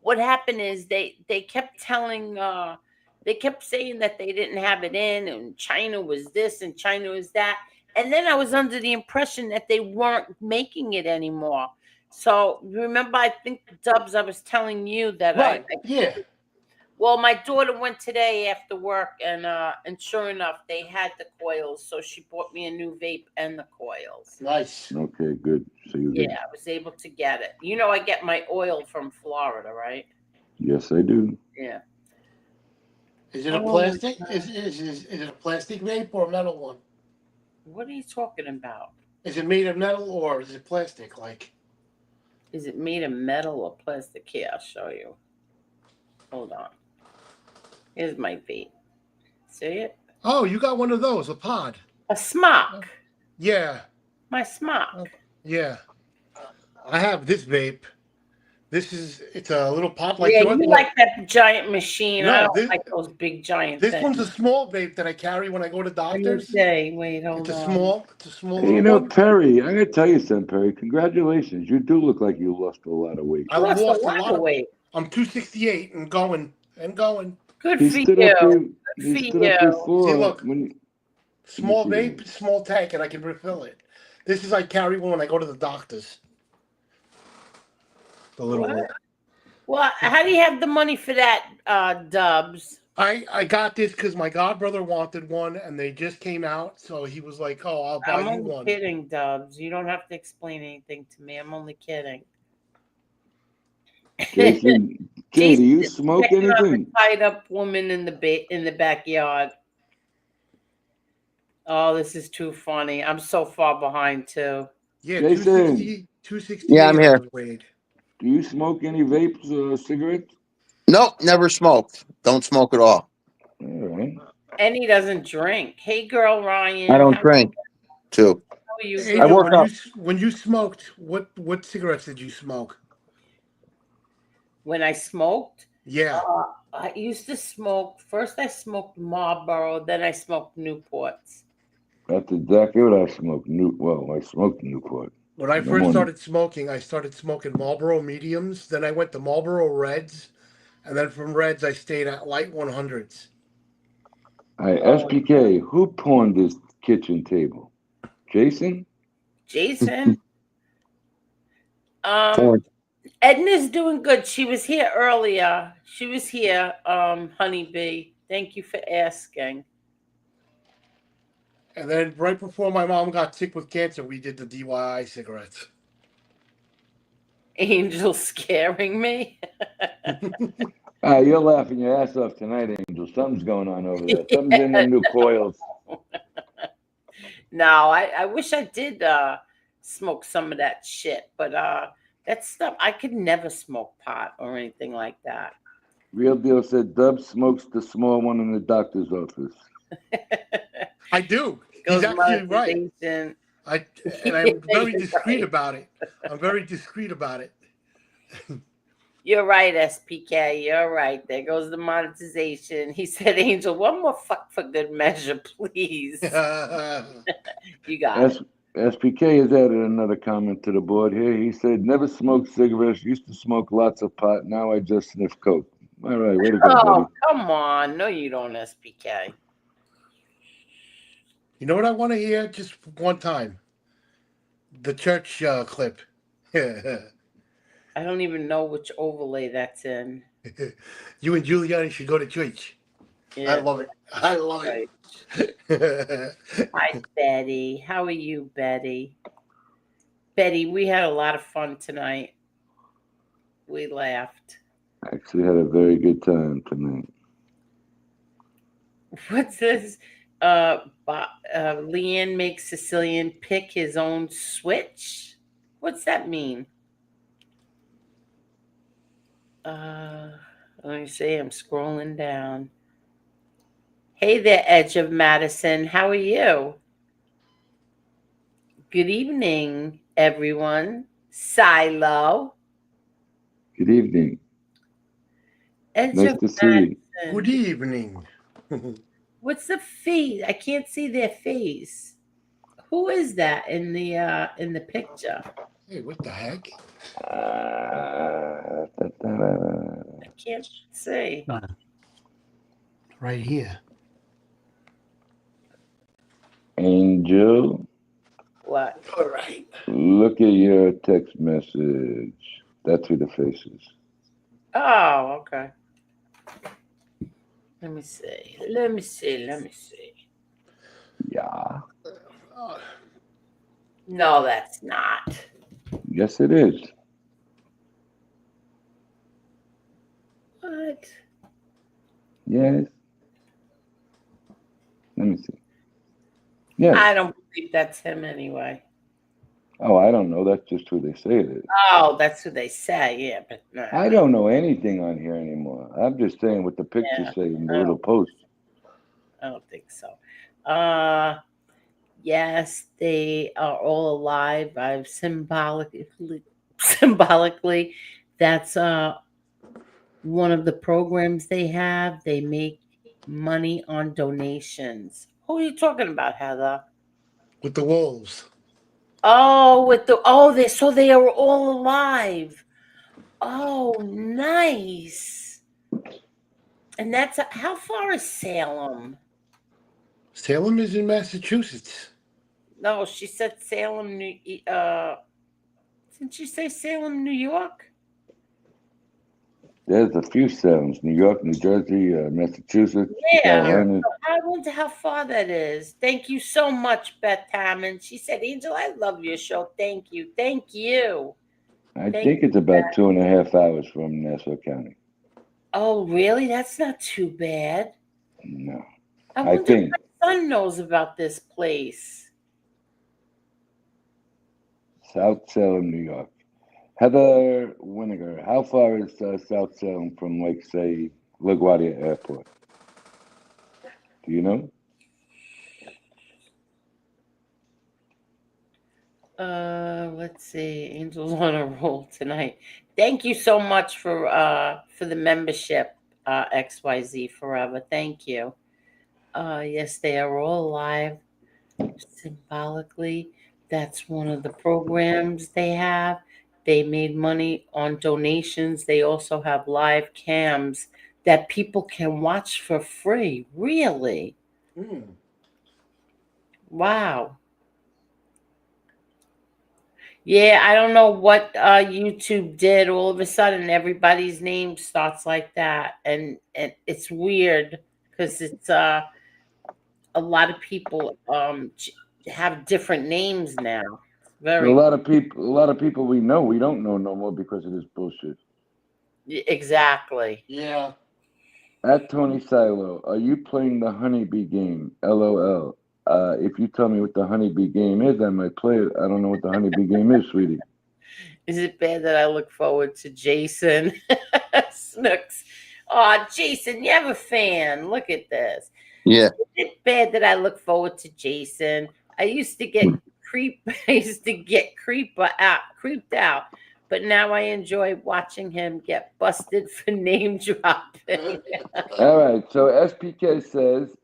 What happened is they kept telling they kept saying that they didn't have it in, and China was this and China was that. And then I was under the impression that they weren't making it anymore. So remember, I think, Dubs, I was telling you that
Yeah.
Well, my daughter went today after work, and sure enough, they had the coils. So she bought me a new vape and the coils.
Nice.
Okay, good. So you
Yeah, I was able to get it. You know, I get my oil from Florida, right?
Yes, I do.
Yeah.
Is it a plastic? Is it a plastic vape or a metal one?
What are you talking about?
Is it made of metal or is it plastic? Like,
is it made of metal or plastic? Here, I'll show you. Hold on. Here's my vape. See it?
oh, you got one of those, a pod.
A smock.
Yeah.
My smock.
Yeah. I have this vape. It's a little pod like
yeah,
yours.
you like that giant machine.
No,
I don't like those big giant
This
things.
one's a small vape that I carry when I go to doctors.
Wait, hold
It's
on.
a small
Hey, you
little
know,
one.
Perry, I'm going to tell you something, Perry. Congratulations. You do look like you lost a lot of weight.
I lost a lot of
weight.
I'm 268 and going.
Good
He
for
stood up
you.
there-
Good
he
for
stood up
you.
before.
See, look.
When
Small
Let me see
vape, small tank, and I can refill it. This is I carry one when I go to the doctors. The little one.
Well, how do you have the money for that, Dubs?
I got this because my godbrother wanted one, and they just came out. So he was like, "Oh, I'll buy
I'm
you
only
one."
kidding, Dubs. You don't have to explain anything to me. I'm only kidding.
Jason, Jay, do you smoke
Checking on the
anything?
tied up woman in the backyard. Oh, this is too funny. I'm so far behind too.
Yeah,
Jason.
268.
Yeah, I'm here.
I weighed.
Do you smoke any vapes or cigarettes?
Nope, never smoked. Don't smoke at all.
All right.
And he doesn't drink. Hey, girl, Ryan.
I don't drink. too.
How are you?
I
Angel,
work out.
when you smoked, what cigarettes did you smoke?
When I smoked,
Yeah.
I used to smoke. First, I smoked Marlboro, then I smoked Newports.
That's exactly what I smoked. I smoked Newport.
When I
No
first
more.
started smoking, I started smoking Marlboro mediums. Then I went to Marlboro Reds, and then from Reds I stayed at light 100s.
Hey, SPK, who pawned this kitchen table? Jason?
Jason. Edna's doing good. She was here earlier. She was here, Honeybee. Thank you for asking.
And then right before my mom got sick with cancer, we did the DIY cigarettes.
Angel scaring me.
You're laughing your ass off tonight, Angel. Something's going on over there. Something's in them new coils.
No, I wish I did smoke some of that shit, but that stuff, I could never smoke pot or anything like that.
Real Deal said Dub smokes the small one in the doctor's office.
I do.
Goes
He's actually right.
monetization.
And I'm very discreet about it. I'm very discreet about it.
You're right, SPK. You're right. There goes the monetization. He said, Angel, one more fuck for good measure, please. You got it.
SPK has added another comment to the board here. He said, never smoked cigarettes. Used to smoke lots of pot. Now I just sniff coke. All right, way to go, buddy.
Oh, come on. No, you don't, SPK.
You know what I want to hear just one time? The church clip.
I don't even know which overlay that's in.
You and Giuliani should go to church.
Yeah.
I love it. I love it.
Hi, Betty. How are you, Betty? Betty, we had a lot of fun tonight. We laughed.
Actually had a very good time tonight.
What's this? Leanne makes Sicilian pick his own switch. What's that mean? Let me see. I'm scrolling down. Hey there, Edge of Madison. How are you? Good evening, everyone. Silo.
Good evening.
Edge
Nice
of
to see you.
Good evening.
What's the face? I can't see their face. Who is that in the picture?
Hey, what the heck?
I can't see.
Right here.
Angel,
What?
All right.
look at your text message. That's who the face is.
Oh, okay. Let me see. Let me see. Let me see.
Yeah.
No, that's not.
Yes, it is.
What?
Yes. Let me see. Yeah.
I don't believe that's him anyway.
Oh, I don't know. That's just who they say it is.
Oh, that's who they say. Yeah, but no.
I don't know anything on here anymore. I'm just saying what the pictures say in the little post.
I don't think so. Yes, they are all alive. I've symbolically, that's one of the programs they have. They make money on donations. Who are you talking about, Heather?
With the wolves.
Oh, they are all alive. Oh, nice. And that's how far is Salem?
Salem is in Massachusetts.
No, she said Salem, didn't she say Salem, New York?
There's a few Salems: New York, New Jersey, Massachusetts,
Yeah.
Carolina.
So I wonder how far that is. Thank you so much, Beth Hammond. She said, Angel, I love your show. Thank you. Thank you.
I think it's about 2.5 hours from Nassau County.
Oh, really? That's not too bad.
No.
I
I
wonder
think.
if my son knows about this place.
South Salem, New York. Heather Winiger, how far is South Salem from, like, say, LaGuardia Airport? Do you know?
Let's see. Angel's on a roll tonight. Thank you so much for the membership, XYZ Forever. Thank you. Yes, they are all live. Symbolically, that's one of the programs they have. They made money on donations. They also have live cams that people can watch for free. Really? Wow. Yeah, I don't know what YouTube did. All of a sudden, everybody's name starts like that, and it's weird because it's a lot of people have different names now.
A
Very
lot of people we know we don't know no more because of this bullshit.
exactly.
Yeah.
At Tony Silo, are you playing the honeybee game? LOL. If you tell me what the honeybee game is, I might play it. I don't know what the honeybee game is, sweetie.
Is it bad that I look forward to Jason Snooks? Oh, Jason, you have a fan. Look at this.
Yeah.
Is it bad that I look forward to Jason? I used to get creeped out, but now I enjoy watching him get busted for name dropping.
All right. So SPK says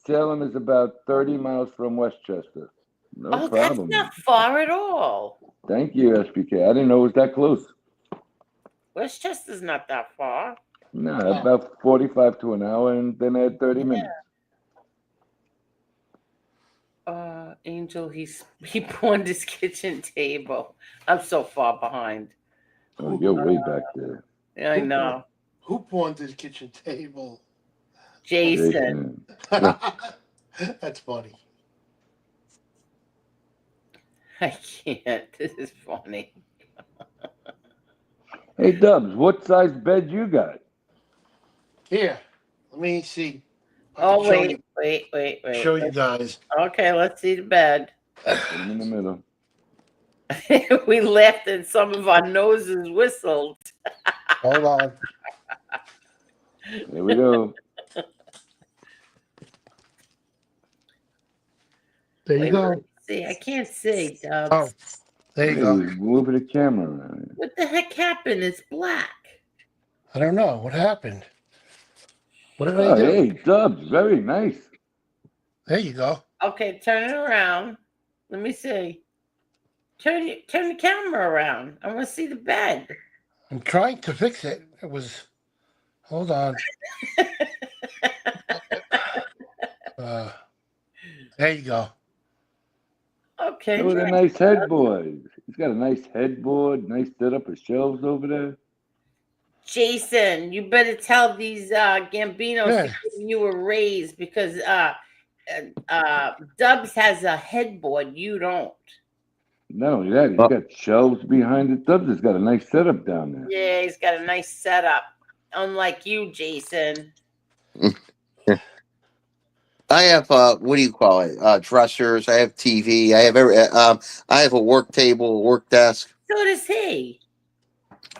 Salem is about 30 miles from Westchester. No
Oh,
problem.
that's not far at all.
Thank you, SPK. I didn't know it was that close.
Westchester's not that far.
No, about 45 to an hour, and then I had 30 minutes.
Angel, he pawned his kitchen table. I'm so far behind.
Oh, you're way back there.
I know.
Who pawned his kitchen table?
Jason.
That's funny.
I can't. This is funny.
Hey, Dubs, what size bed you got?
Here, let me see.
Oh,
Show
wait.
Show you guys.
Okay, let's see the bed.
Put them in the middle.
We laughed and some of our noses whistled.
Hold on.
Here we go.
There you go.
See, I can't see.
Oh, there you go.
Move the camera around.
What the heck happened? It's black.
I don't know what happened. What did I
Oh,
do?
hey, Dubs, very nice.
There you go.
Okay, turn it around. Let me see. Turn the camera around. I want to see the bed.
I'm trying to fix it. It was. Hold on. There you go.
Okay.
With a nice headboard. He's got a nice headboard, nice setup of shelves over there.
Jason, you better tell these Gambinos to give you a raise because Dubs has a headboard. You don't.
Not only that, he's got shelves behind it. Dubs has got a nice setup down there.
Yeah, he's got a nice setup. Unlike you, Jason.
I have what do you call it? Dressers. I have TV. I have I have a work table, a work desk.
So does he.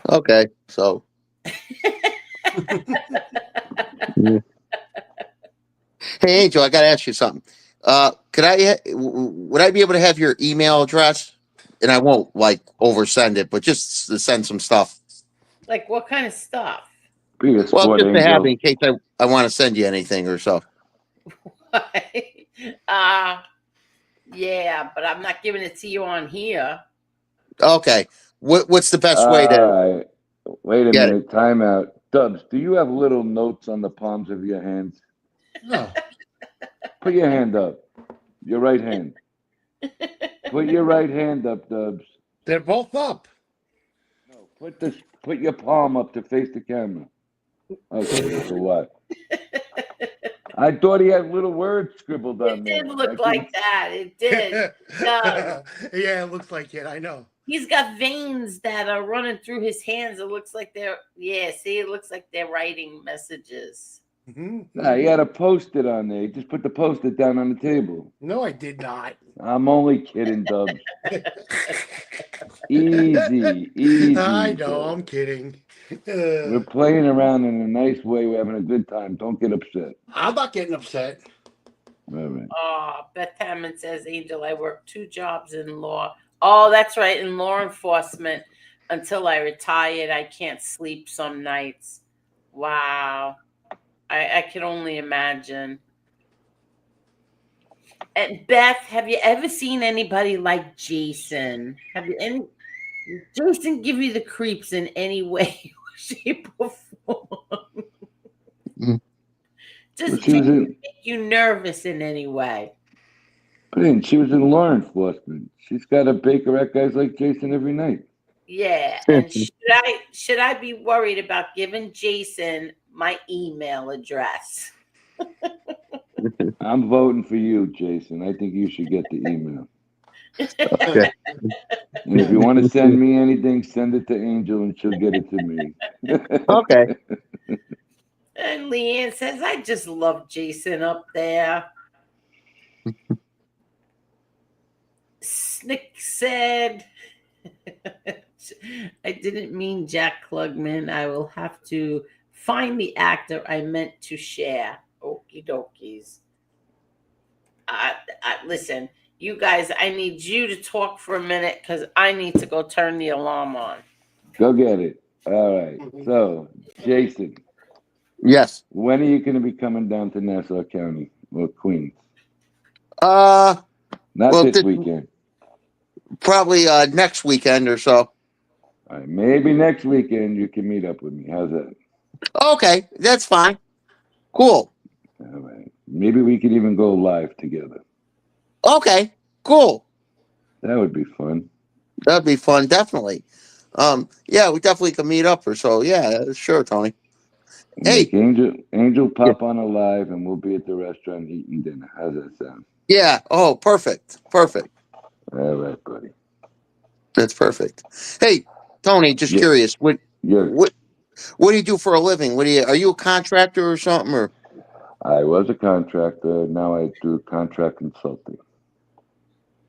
Okay, so. Hey, Angel, I got to ask you something. Would I be able to have your email address? And I won't like oversend it, but just to send some stuff.
Like what kind of stuff?
Well, just to have in case I want to send you anything or so.
Yeah, but I'm not giving it to you on here.
Okay. What's the best way to
wait a
get
minute, time out. Dubs, do you have little notes on the palms of your hands?
No.
Put your hand up. Your right hand. Put your right hand up, Dubs.
They're both up.
No, put your palm up to face the camera. Okay, so what? I thought he had little words scribbled on there.
It did look like that. It did. No.
Yeah, it looks like it. I know.
He's got veins that are running through his hands. It looks like it looks like they're writing messages.
Nah, he had a post-it on there. He just put the post-it down on the table.
No, I did not.
I'm only kidding, Dubs. Easy.
I know, I'm kidding.
We're playing around in a nice way. We're having a good time. Don't get upset.
I'm not getting upset.
All right.
Oh, Beth Hammond says, Angel, I work 2 jobs in law. Oh, that's right. In law enforcement, until I retired, I can't sleep some nights. Wow. I can only imagine. And Beth, have you ever seen anybody like Jason? Have you any Jason give you the creeps in any way, shape, or form?
Well,
Does
she was
Jason
in.
make you nervous in any way?
She was in law enforcement. She's got to Baker at guys like Jason every night.
Yeah, and should I be worried about giving Jason my email address?
I'm voting for you, Jason. I think you should get the email.
Okay.
And if you want to send me anything, send it to Angel and she'll get it to me.
Okay.
And Leanne says, I just love Jason up there. Snick said, I didn't mean Jack Klugman. I will have to find the actor I meant to share. Okie dokies. Listen, you guys, I need you to talk for a minute because I need to go turn the alarm on.
Go get it. All right. So, Jason.
Yes.
When are you going to be coming down to Nassau County or Queens?
Not
this weekend.
Probably next weekend or so.
All right. Maybe next weekend you can meet up with me. How's that?
Okay, that's fine. Cool.
All right. Maybe we could even go live together.
Okay, cool.
That would be fun.
That'd be fun, definitely. Yeah, we definitely can meet up or so. Yeah, sure, Tony.
Hey, Angel pop on a live, and we'll be at the restaurant eating dinner. How's that sound?
Yeah. Oh, perfect. Perfect.
All right, buddy.
That's perfect. Hey, Tony, just curious. What do you do for a living? Are you a contractor or something? Or
I was a contractor. Now I do contract consulting.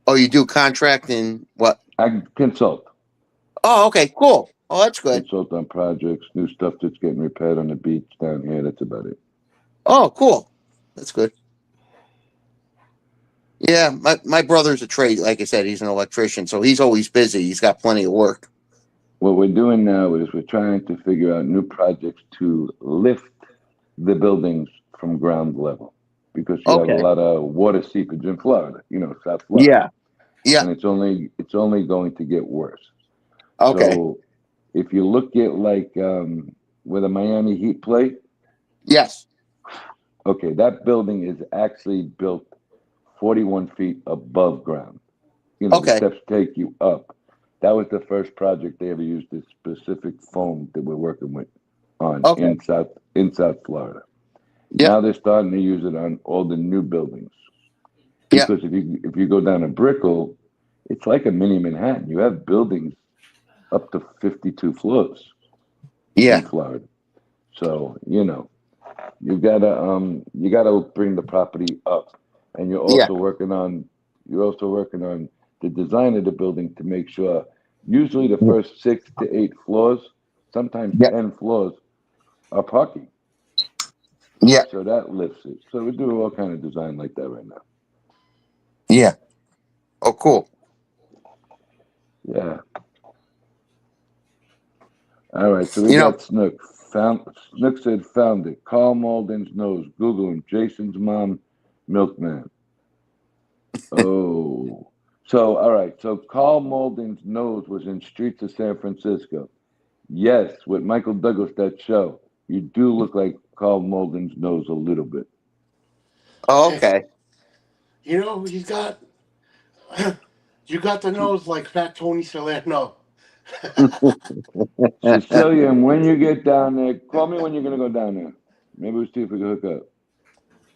Oh, you do contracting what?
I consult.
Oh, okay, cool. Oh, that's good.
Consult on projects, new stuff that's getting repaired on the beach down here. That's about it.
Oh, cool. That's good. Yeah, my brother's a trade. Like I said, he's an electrician, so he's always busy. He's got plenty of work.
What we're doing now is we're trying to figure out new projects to lift the buildings from ground level because you have a lot of water seepage in Florida, South Florida.
Yeah. Yeah.
And it's only going to get worse.
Okay.
So if you look at like where the Miami Heat play.
Yes.
Okay, that building is actually built 41 feet above ground. The steps take you up. That was the first project they ever used this specific foam that we're working with on in South Florida. Yep. Now they're starting to use it on all the new buildings. Because if you go down to Brickell, it's like a mini Manhattan. You have buildings up to 52 floors in Florida. So, you gotta bring the property up. And you're also working on the design of the building to make sure usually the first 6 to 8 floors, sometimes 10 floors, are parking.
Yeah.
So that lifts it. So we do all kind of design like that right now.
Yeah. Oh, cool.
Yeah. All right. So we got Snook. Snook said found it. Carl Malden's nose. Google him. Jason's mom, milkman. Oh. So, all right. So Carl Malden's nose was in Streets of San Francisco. Yes, with Michael Douglas, that show. You do look like Carl Malden's nose a little bit.
Oh, okay.
He's got you got the nose like Fat Tony Salerno.
Sicilian, when you get down there, call me when you're going to go down there. Maybe we'll see if we can hook up.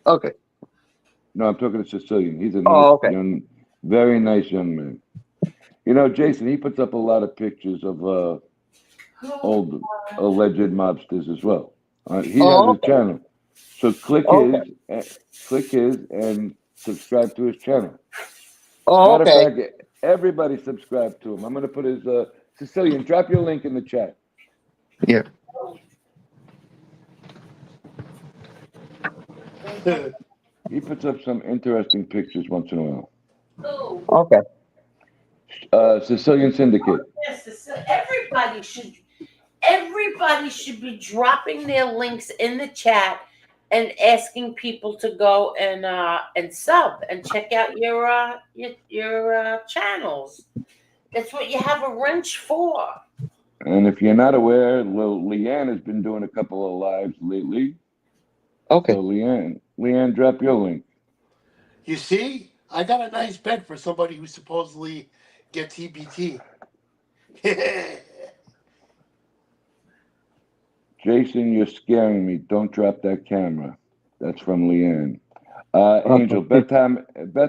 Okay.
No, I'm talking to Sicilian. He's a nice, young, very nice young man. Jason, he puts up a lot of pictures of old alleged mobsters as well. He has his channel. So click his and subscribe to his channel. Matter of fact, everybody subscribe to him. I'm going to put his Sicilian. Drop your link in the chat.
Yeah.
He puts up some interesting pictures once in a while.
Okay.
Sicilian Syndicate.
Yes, everybody should be dropping their links in the chat and asking people to go and sub and check out your channels. That's what you have a wrench for.
And if you're not aware, Leanne has been doing a couple of lives lately.
Okay.
So Leanne, drop your link.
You see, I got a nice bed for somebody who supposedly gets EBT.
Jason, you're scaring me. Don't drop that camera. That's from Leanne. Angel, Beth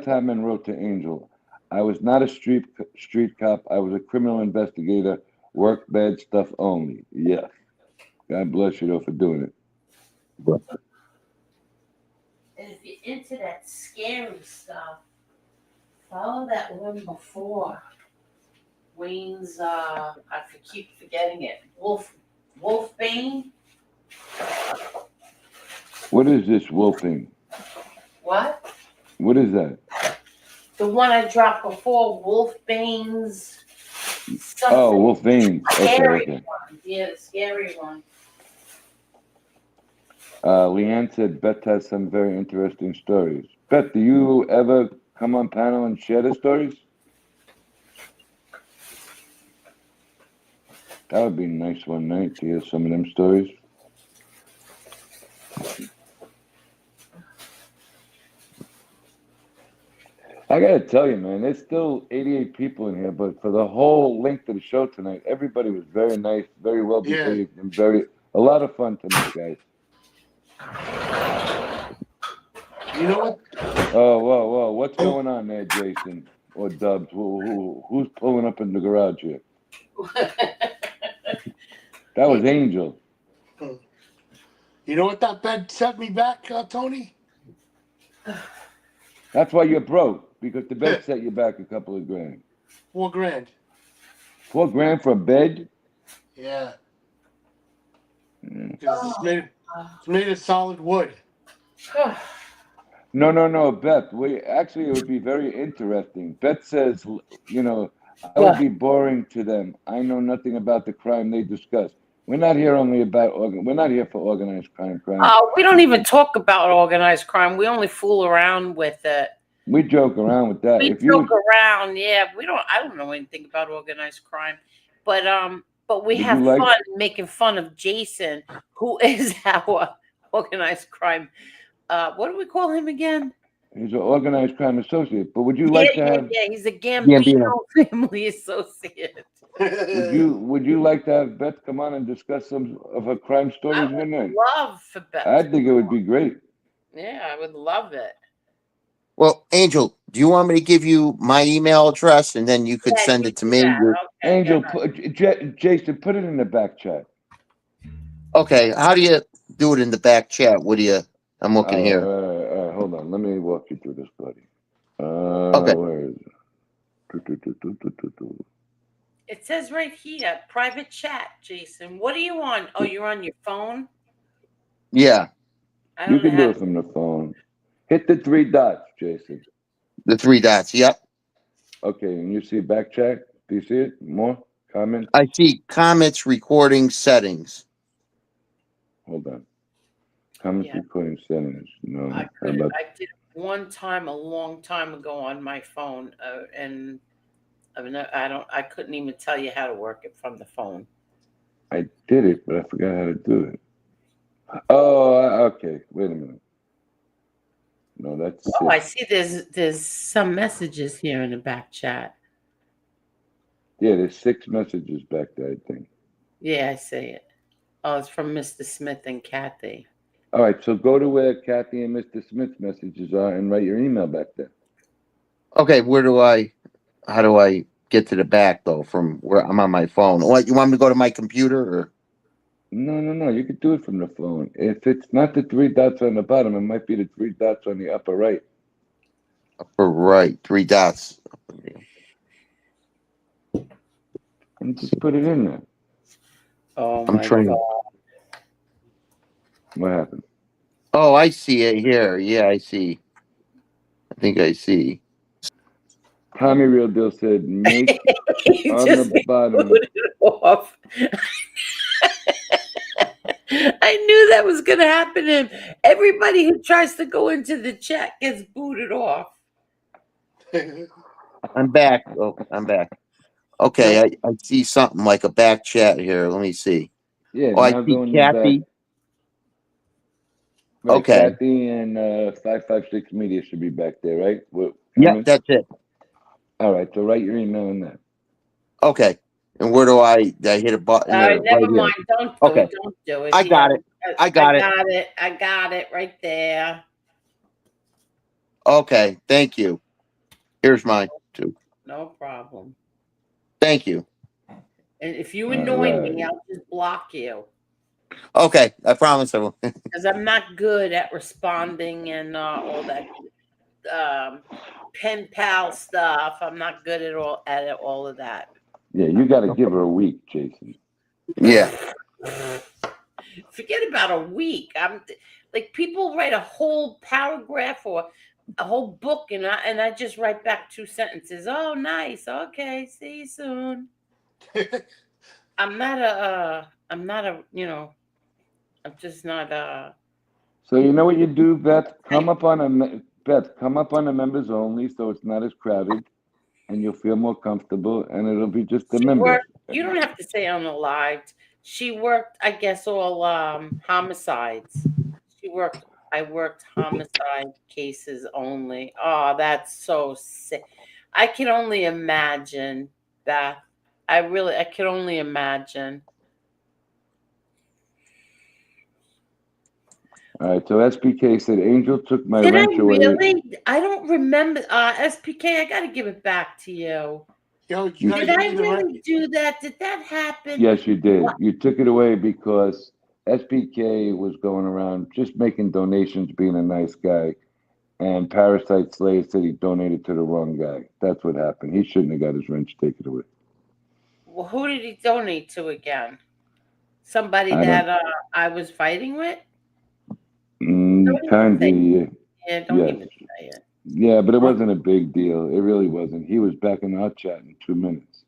Hartman wrote to Angel, I was not a street cop. I was a criminal investigator. Work bad stuff only. Yeah. God bless you, though, for doing it.
And if you're into that scary stuff, follow that one before. Wayne's, I keep forgetting it. Wolfbane?
What is this wolfing?
What?
What is that?
The one I dropped before, Wolfbane's.
Oh, Wolfbane.
Scary
Okay.
one. Yeah, the scary one.
Leanne said Beth has some very interesting stories. Beth, do you ever come on panel and share the stories? That would be nice one night to hear some of them stories. I gotta tell you, man, there's still 88 people in here, but for the whole length of the show tonight, everybody was very nice, very well behaved, and a lot of fun tonight, guys.
You know what?
Oh, whoa. What's going on there, Jason or Dubs? Who's pulling up in the garage here? That was Angel.
You know what that bed set me back, Tony?
That's why you're broke, because the bed set you back a couple of grand.
$4,000.
$4,000 for a bed?
Yeah. It's made of solid wood.
No, Beth. It would be very interesting. Beth says, I would be boring to them. I know nothing about the crime they discuss. We're not here we're not here for organized crime.
We don't even talk about organized crime. We only fool around with it.
We joke around with that.
We joke around, yeah. I don't know anything about organized crime, but we have fun making fun of Jason, who is our organized crime. What do we call him again?
He's an organized crime associate. But would you like to have?
Yeah, he's a Gambino family associate.
Would you like to have Beth come on and discuss some of her crime stories one night?
Love for Beth.
I think it would be great.
Yeah, I would love it.
Well, Angel, do you want me to give you my email address and then you could send it to me?
Angel, Jason, put it in the back chat.
Okay, how do you do it in the back chat? I'm looking here.
Hold on, let me walk you through this, buddy.
Okay.
Where is it?
It says right here, private chat, Jason. What are you on? Oh, you're on your phone?
Yeah.
You can do it from the phone. Hit the 3 dots, Jason.
The 3 dots, yep.
Okay, and you see back chat? Do you see it? More comments?
I see comments, recording, settings.
Hold on. Comments, recording, settings. No.
I did it one time a long time ago on my phone, and I couldn't even tell you how to work it from the phone.
I did it, but I forgot how to do it. Oh, okay. Wait a minute. No, that's.
Oh, I see. There's some messages here in the back chat.
Yeah, there's 6 messages back there, I think.
Yeah, I see it. Oh, it's from Mr. Smith and Kathy.
All right, so go to where Kathy and Mr. Smith's messages are and write your email back there.
Okay, how do I get to the back though from where I'm on my phone? What, you want me to go to my computer or?
No, you could do it from the phone. If it's not the 3 dots on the bottom, it might be the 3 dots on the upper right.
Upper right, 3 dots.
And just put it in there.
Oh,
I'm trying.
God.
What happened?
Oh, I see it here. Yeah, I see. I think I see.
Tommy Real Deal said, make
He
on
just
the bottom.
put it off. I knew that was going to happen to him. Everybody who tries to go into the chat gets booted off.
I'm back. Oh, I'm back. Okay, I see something like a back chat here. Let me see.
Yeah,
Oh, I
now
see
go in the
Kathy.
back. Right,
Okay.
Kathy and 556 Media should be back there, right?
Yep, that's it.
All right, so write your email in there.
Okay. And where do I hit a button?
All right, never
right
mind.
here.
Don't do
Okay.
it. Don't do it.
I got it. I got it.
I got it right there.
Okay, thank you. Here's mine too.
No problem.
Thank you.
And if you annoy me, I'll just block you.
Okay, I promise I will.
Because I'm not good at responding and all that pen pal stuff. I'm not good at all of that.
Yeah, you got to give her a week, Jason.
Yeah.
Forget about a week. I'm like, people write a whole paragraph or a whole book, and I just write back 2 sentences. Oh, nice. Okay, see you soon. I'm just not
So you know what you do, Beth? Come up on a members only, so it's not as crowded, and you'll feel more comfortable, and it'll be just the members.
You don't have to say unalived. She worked, I guess, all homicides. I worked homicide cases only. Oh, that's so sick. I can only imagine that. I can only imagine.
All right, so SPK said Angel took my
Did I
wrench away.
really? I don't remember. SPK, I got to give it back to you.
Yo,
Did I really do that? Did that happen?
Yes, you did. You took it away because SPK was going around just making donations, being a nice guy, and Parasite Slayer said he donated to the wrong guy. That's what happened. He shouldn't have got his wrench taken away.
Well, who did he donate to again? Somebody that I was fighting with?
Kind of.
Yeah, don't even say it.
Yeah, but it wasn't a big deal. It really wasn't. He was back in our chat in 2 minutes.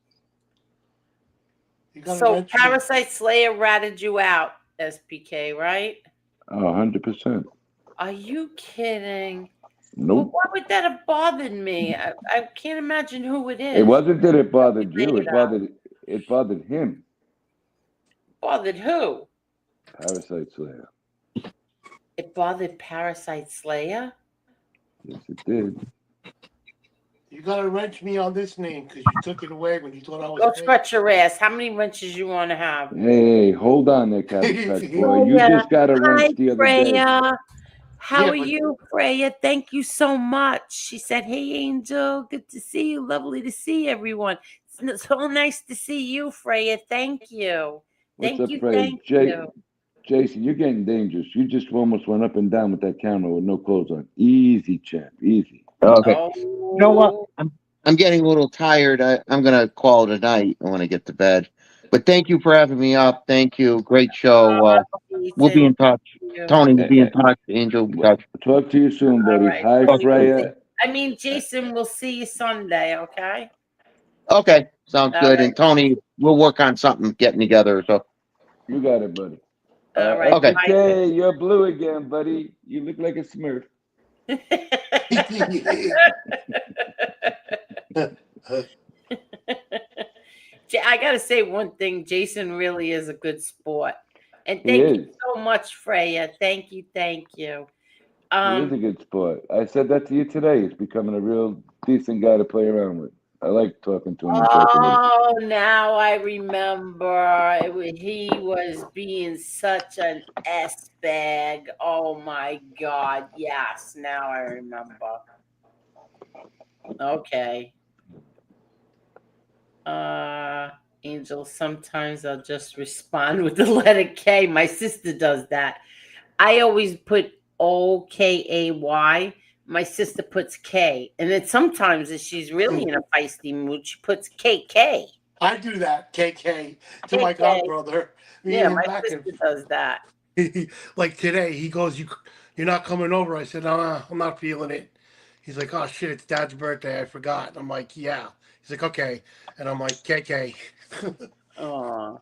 So Parasite Slayer ratted you out, SPK, right?
Oh, 100%.
Are you kidding?
Nope.
Well, why would that have bothered me? I can't imagine who it is.
It wasn't that it bothered you. It bothered him.
Bothered who?
Parasite Slayer.
It bothered Parasite Slayer?
Yes, it did.
You gotta wrench me on this name because you took it away when you thought I was.
Go scratch your ass. How many wrenches you want to have?
Hey, hold on there, Cabbage Boy. You just got a wrench the other day.
Freya. How are you, Freya? Thank you so much. She said, hey, Angel, good to see you. Lovely to see everyone. It's so nice to see you, Freya. Thank you.
What's up, Freya? Jason, you're getting dangerous. You just almost went up and down with that camera with no clothes on. Easy, champ. Easy.
Okay. You know what? I'm getting a little tired. I'm gonna call it a night. I want to get to bed. But thank you for having me up. Thank you. Great show. We'll be in touch. Tony will be in touch. Angel will be in touch.
Talk to you soon, buddy.
Right.
Hi, Freya.
Jason, we'll see you Sunday, okay?
Okay, sounds good.
right.
And Tony, we'll work on something getting together. So
you got it, buddy.
All right.
Okay.
Okay, you're blue again, buddy. You look like a Smurf.
I gotta say one thing. Jason really is a good sport, and
He
thank you
is.
so much, Freya. Thank you.
He is a good sport. I said that to you today. He's becoming a real decent guy to play around with. I like talking to him. And talking with him.
Oh, now I remember. He was being such an S-bag. Oh my God. Yes, now I remember. Okay. Angel, sometimes I'll just respond with the letter K. My sister does that. I always put OKAY. My sister puts K. And then sometimes if she's really in a feisty mood, she puts KK.
I do that, KK, to
KK.
my godbrother.
Yeah, my sister does that.
Like today, he goes, "You're not coming over." I said, "No, I'm not feeling it." He's like, oh shit, it's Dad's birthday. I forgot. And I'm like, yeah. He's like, okay. And I'm like, KK.
Oh.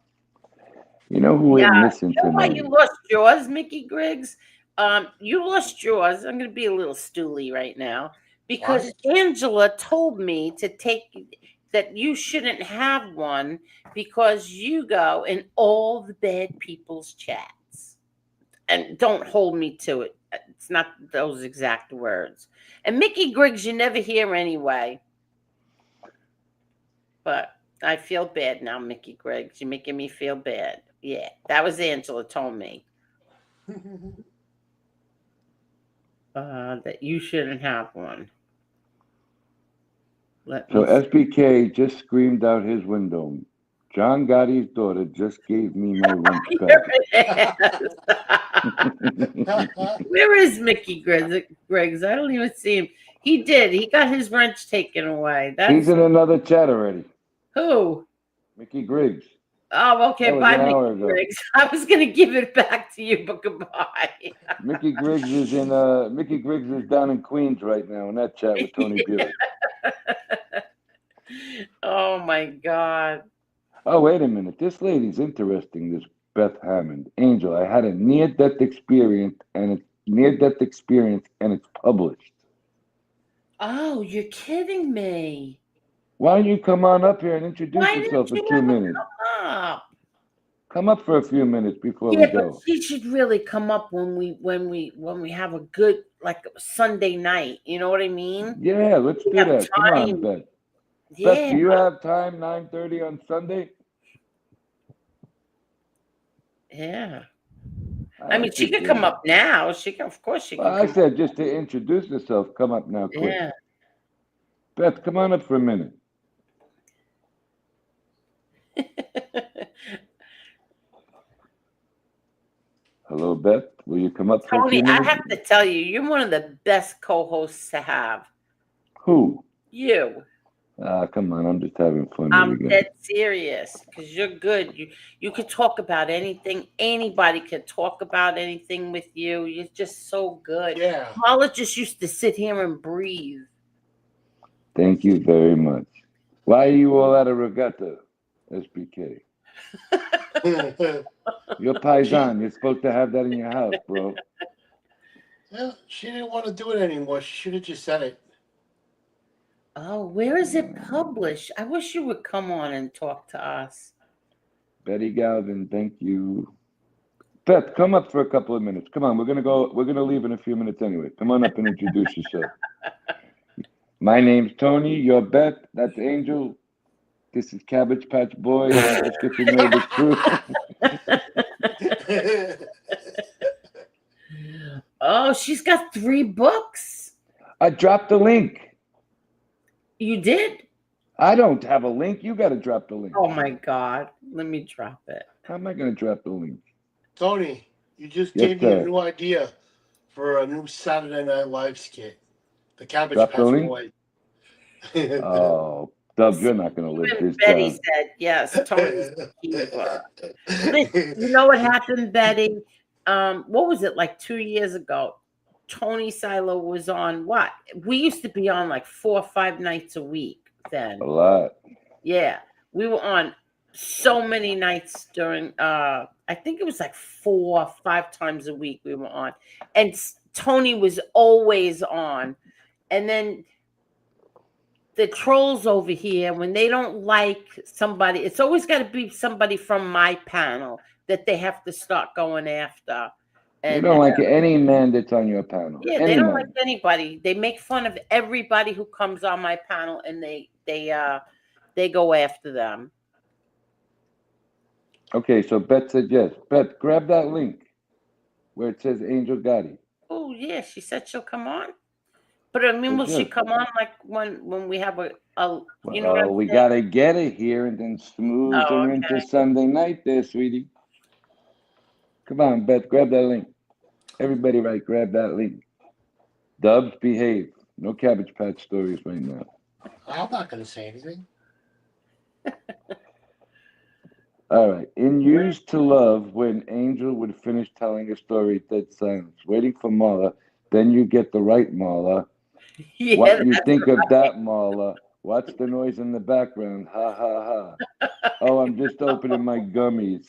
You know who
Yeah,
we're missing
you know why you
tonight?
lost yours, Mickey Griggs? You lost yours. I'm going to be a little stooly right now because Angela told me to take that you shouldn't have one because you go in all the bad people's chats. And don't hold me to it. It's not those exact words. And Mickey Griggs, you never hear anyway. But I feel bad now, Mickey Griggs. You're making me feel bad. Yeah, that was Angela told me. That you shouldn't have one.
So SBK just screamed out his window. John Gotti's daughter just gave me my wrench back.
Where is Mickey Griggs? I don't even see him. He did. He got his wrench taken away.
He's in another chat already.
Who?
Mickey Griggs.
Oh, okay.
That was
Bye,
an hour
Mickey
ago.
Griggs. I was going to give it back to you, but goodbye.
Mickey Griggs is Mickey Griggs is down in Queens right now in that chat with Tony Buick.
Oh my God.
Oh, wait a minute. This lady's interesting, this Beth Hammond. Angel, I had a near-death experience and it's published.
Oh, you're kidding me.
Why don't you come on up here and introduce
Why
yourself
didn't
for
you
2
ever
minutes?
come up?
Come up for a few minutes before we
Yeah, but
go.
she should really come up when we have a good like Sunday night. You know what I mean?
Yeah, let's
We
do
have
that. Come on,
time.
Beth.
Yeah.
Beth, do you have time 9:30 on Sunday?
Yeah. I mean, she could come up now. She can, of course, she can.
Well, I
come
said just to introduce yourself, come up now quick.
Yeah.
Beth, come on up for a minute. Hello, Beth. Will you come up for a few
Tony, I
minutes?
have to tell you, you're one of the best co-hosts to have.
Who?
You.
Come on. I'm just having fun.
I'm
Here we go.
dead serious because you're good. You could talk about anything. Anybody could talk about anything with you. You're just so good.
Yeah.
Paula just used to sit here and breathe.
Thank you very much. Why are you all out of regatta, SBK? You're Paisan. You're supposed to have that in your house, bro.
Yeah, she didn't want to do it anymore. She should have just said it.
Oh, where is it published? I wish you would come on and talk to us.
Betty Galvin, thank you. Beth, come up for a couple of minutes. Come on, we're gonna leave in a few minutes anyway. Come on up and introduce yourself. My name's Tony. You're Beth. That's Angel. This is Cabbage Patch Boy. I'm just get to know the crew.
Oh, she's got 3 books.
I dropped the link.
You did?
I don't have a link. You got to drop the link.
Oh my God. Let me drop it.
How am I going to drop the link?
Tony, you just
Yes,
gave me
sir.
a new idea for a new Saturday Night Live skit. The Cabbage
Drop the
Patch
link?
Boy.
Oh, Dub, you're not going to live
Even
this
Betty
down.
said, yes, Tony's the keeper. You know what happened, Betty? What was it, like 2 years ago? Tony Silo was on what? We used to be on like 4 or 5 nights a week then.
A lot.
Yeah. We were on so many nights during I think it was like 4 or 5 times a week we were on. And Tony was always on. And then the trolls over here, when they don't like somebody, it's always got to be somebody from my panel that they have to start going after.
You
And
don't like any man that's on your panel.
yeah,
Any
they don't
man.
like anybody. They make fun of everybody who comes on my panel, and they go after them.
Okay, so Beth said yes. Beth, grab that link where it says Angel Gotti.
Oh yeah, she said she'll come on. But I mean, will she
Yes.
come on like when we have a you know what I'm
we
saying?
got to get it here and then smooth
Oh,
her into
okay.
Sunday night there, sweetie. Come on, Beth, grab that link. Everybody right, grab that link. Dubs, behave. No Cabbage Patch stories right now.
I'm not going to say anything.
All right. In Used to Love, when Angel would finish telling a story, dead silence, waiting for Marla, then you get the right Marla.
Yeah,
What you
that's
think of
right.
that, Marla? What's the noise in the background? Ha ha ha. Oh, I'm just opening my gummies.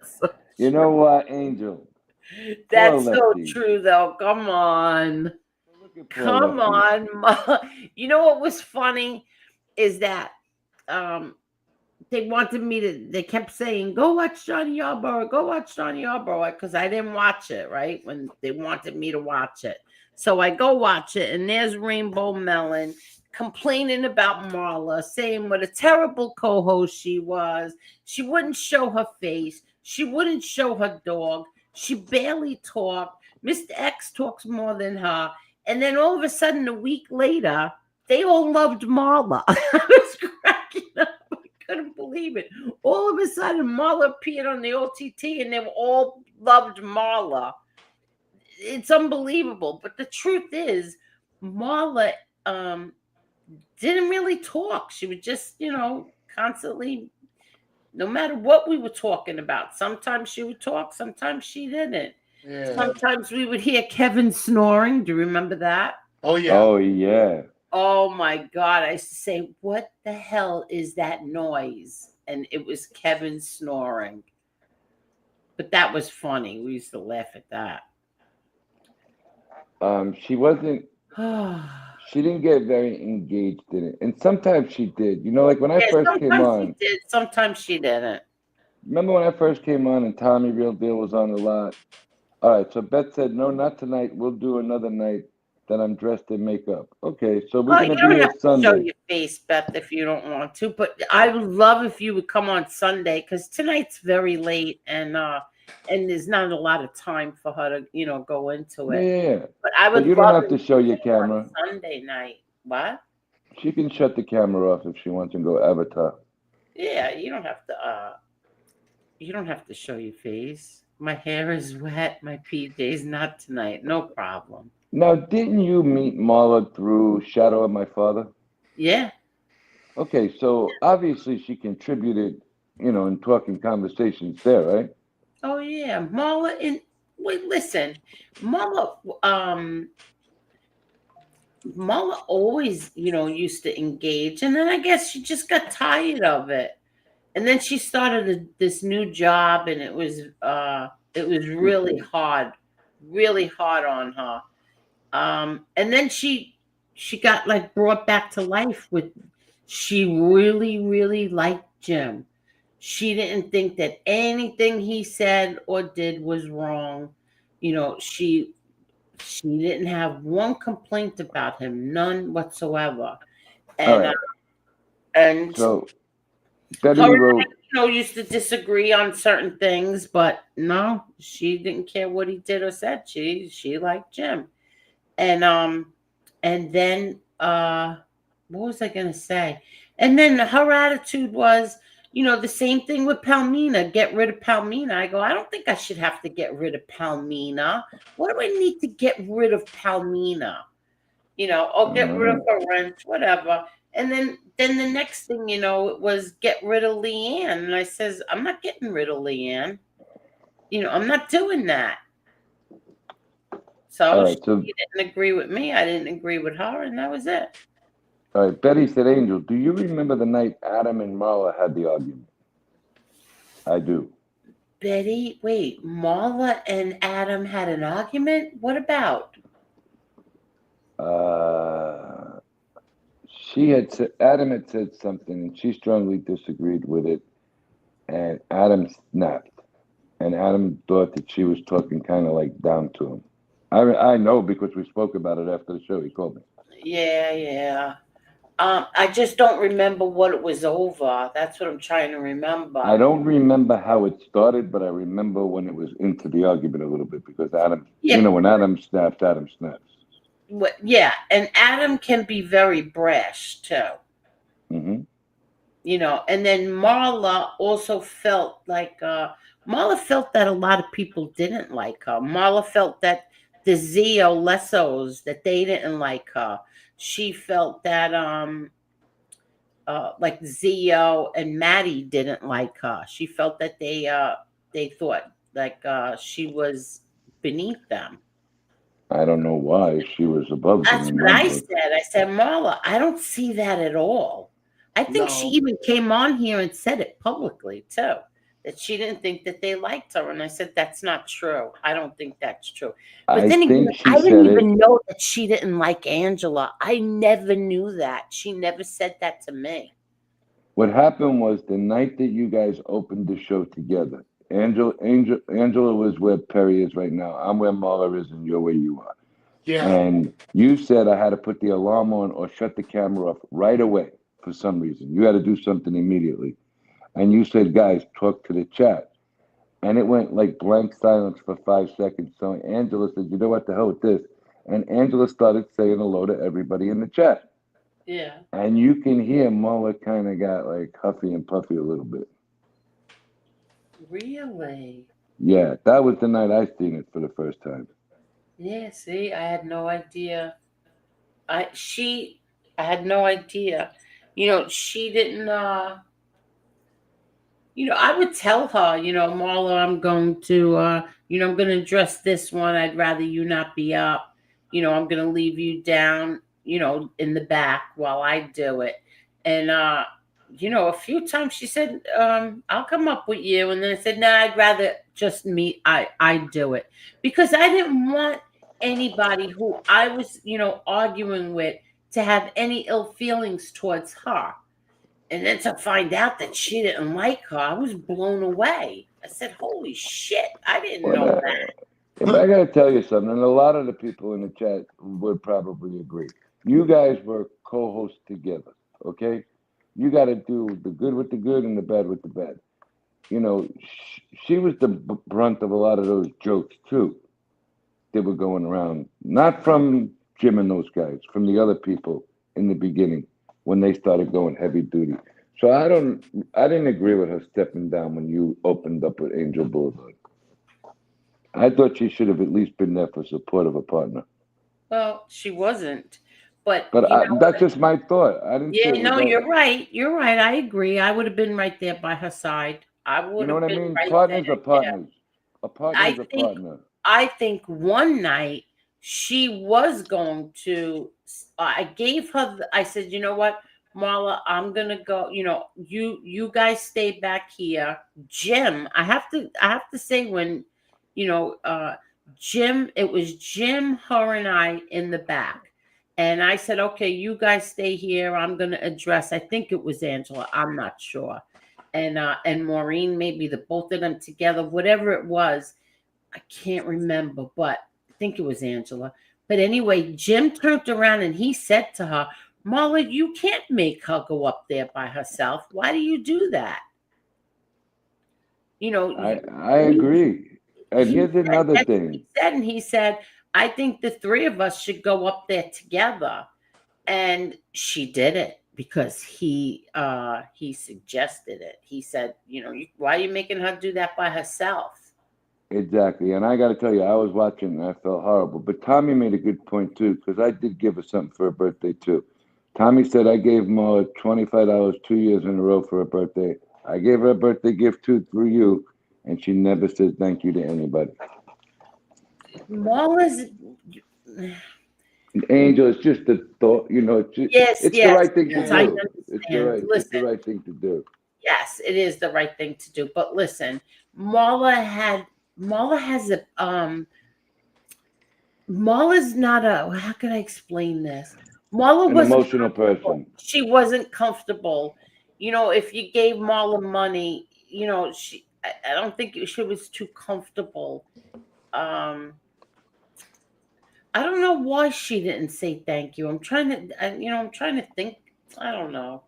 So
You know what, Angel? Poor
that's so
Lefty.
true, though. Come on.
Poor
Come
Lefty.
on. You know what was funny is that they wanted me to, they kept saying, go watch Johnny Yarborough, go watch Johnny Yarborough, because I didn't watch it, right? When they wanted me to watch it. So I go watch it, and there's Rainbow Melon complaining about Marla, saying what a terrible co-host she was. She wouldn't show her face. She wouldn't show her dog. She barely talked. Mr. X talks more than her. And then all of a sudden, a week later, they all loved Marla. I was cracking up. I couldn't believe it. All of a sudden, Marla appeared on the OTT, and they were all loved Marla. It's unbelievable. But the truth is, Marla didn't really talk. She would just, constantly, no matter what we were talking about. Sometimes she would talk, sometimes she didn't.
Yeah.
Sometimes we would hear Kevin snoring. Do you remember that?
Oh yeah.
Oh yeah.
Oh my God. I used to say, what the hell is that noise? And it was Kevin snoring. But that was funny. We used to laugh at that.
She wasn't. She didn't get very engaged in it, and sometimes she did. You know, like when I
Yeah,
first came
sometimes
on.
she did, sometimes she didn't.
Remember when I first came on and Tommy Real Deal was on a lot? All right, so Beth said, no, not tonight. We'll do another night that I'm dressed in makeup. Okay, so we're
Oh,
going
you
to be
don't
here
have to show
Sunday.
your face, Beth, if you don't want to. But I would love if you would come on Sunday, because tonight's very late, and there's not a lot of time for her to, go into it.
Yeah.
But I would
But you don't
love
have
it
to
if
show
you
your
came on
camera.
Sunday night. What?
She can shut the camera off if she wants and go avatar.
Yeah, you don't have to show your face. My hair is wet. My PJ's not tonight. No problem.
Now, didn't you meet Marla through Shadow of My Father?
Yeah.
Okay, so obviously she contributed, in talking conversations there, right?
Oh yeah, Marla. And wait, listen, Marla. Marla always, used to engage, and then I guess she just got tired of it, and then she started this new job, and it was really hard on her. And then she got like brought back to life with. She really liked Jim. She didn't think that anything he said or did was wrong. She didn't have one complaint about him, none whatsoever.
All
And
right.
and
So Betty
her and
wrote.
I, used to disagree on certain things, but no, she didn't care what he did or said. She liked Jim. And then what was I gonna say? And then her attitude was, the same thing with Palmina. Get rid of Palmina. I go, I don't think I should have to get rid of Palmina. What do I need to get rid of Palmina? Get rid of her wrench, whatever. And then the next thing, it was get rid of Leanne. And I says, I'm not getting rid of Leanne. I'm not doing that. So
All right,
she didn't agree with me. I didn't agree with her, and that was it.
All right, Betty said, Angel, do you remember the night Adam and Marla had the argument? I do.
Betty, wait, Marla and Adam had an argument? What about?
Adam had said something, and she strongly disagreed with it, and Adam snapped. And Adam thought that she was talking kind of like down to him. I know because we spoke about it after the show. He called me.
Yeah. I just don't remember what it was over. That's what I'm trying to remember.
I don't remember how it started, but I remember when it was into the argument a little bit because Adam, when Adam snaps, Adam snaps.
Yeah, and Adam can be very brash too.
Mm-hmm.
And then Marla also felt like Marla felt that a lot of people didn't like her. Marla felt that the Zio Lessos, that they didn't like her. She felt that like Zio and Maddie didn't like her. She felt that they thought like she was beneath them.
I don't know why she was above them
That's
in
what
my
I
book.
said. I said, Marla, I don't see that at all. I think she even came on here and said it publicly too, that she didn't think that they liked her. And I said, that's not true. I don't think that's true. But
I
then again,
think she
I didn't
said it.
even know that she didn't like Angela. I never knew that. She never said that to me.
What happened was the night that you guys opened the show together. Angela was where Perry is right now. I'm where Marla is, and you're where you are.
Yeah.
And you said I had to put the alarm on or shut the camera off right away for some reason. You had to do something immediately. And you said, guys, talk to the chat. And it went like blank silence for 5 seconds. So Angela said, you know what the hell with this? And Angela started saying hello to everybody in the chat.
Yeah.
And you can hear Marla kind of got like huffy and puffy a little bit.
Really?
Yeah, that was the night I seen it for the first time.
Yeah, see, I had no idea. I had no idea. She didn't I would tell her, Marla, I'm going to I'm gonna address this one. I'd rather you not be up. I'm gonna leave you down, in the back while I do it. And a few times she said, I'll come up with you. And then I said, no, I'd rather just I do it. Because I didn't want anybody who I was, arguing with to have any ill feelings towards her. And then to find out that she didn't like her, I was blown away. I said, holy shit, I didn't know that.
But I got to tell you something, and a lot of the people in the chat would probably agree. You guys were co-hosts together, okay? You got to do the good with the good and the bad with the bad. She was the brunt of a lot of those jokes, too, that were going around. Not from Jim and those guys, from the other people in the beginning when they started going heavy duty. So I didn't agree with her stepping down when you opened up with Angel Boulevard. I thought she should have at least been there for support of a partner.
Well, she wasn't. But
that's just my thought. I didn't.
Yeah, no, you're right. You're right. I agree. I would have been right there by her side. I would
You know
have
what I
been
mean?
right
Partners
there.
are partners. A partner is a
think-
partner.
I think one night she was going to. I gave her. I said, you know what, Marla, I'm gonna go. You guys stay back here. Jim, I have to say when, Jim. It was Jim, her, and I in the back. And I said, okay, you guys stay here. I'm going to address, I think it was Angela. I'm not sure. And Maureen, maybe the both of them together, whatever it was. I can't remember, but I think it was Angela. But anyway, Jim turned around and he said to her, Marla, you can't make her go up there by herself. Why do you do that?
I agree. And here's another thing.
He said, I think the three of us should go up there together. And she did it because he suggested it. He said, why are you making her do that by herself?
Exactly. And I got to tell you, I was watching and I felt horrible. But Tommy made a good point, too, because I did give her something for her birthday, too. Tommy said I gave Marla $25 2 years in a row for her birthday. I gave her a birthday gift, too, through you. And she never said thank you to anybody.
Marla's...
Angel, it's just a thought, it's the right thing to do. It's the right thing to do.
Yes, it is the right thing to do. But listen, Marla's not a, how can I explain this? Marla
An
was an
emotional person.
She wasn't comfortable. If you gave Marla money, I don't think she was too comfortable. I don't know why she didn't say thank you. I'm trying to think. I don't know.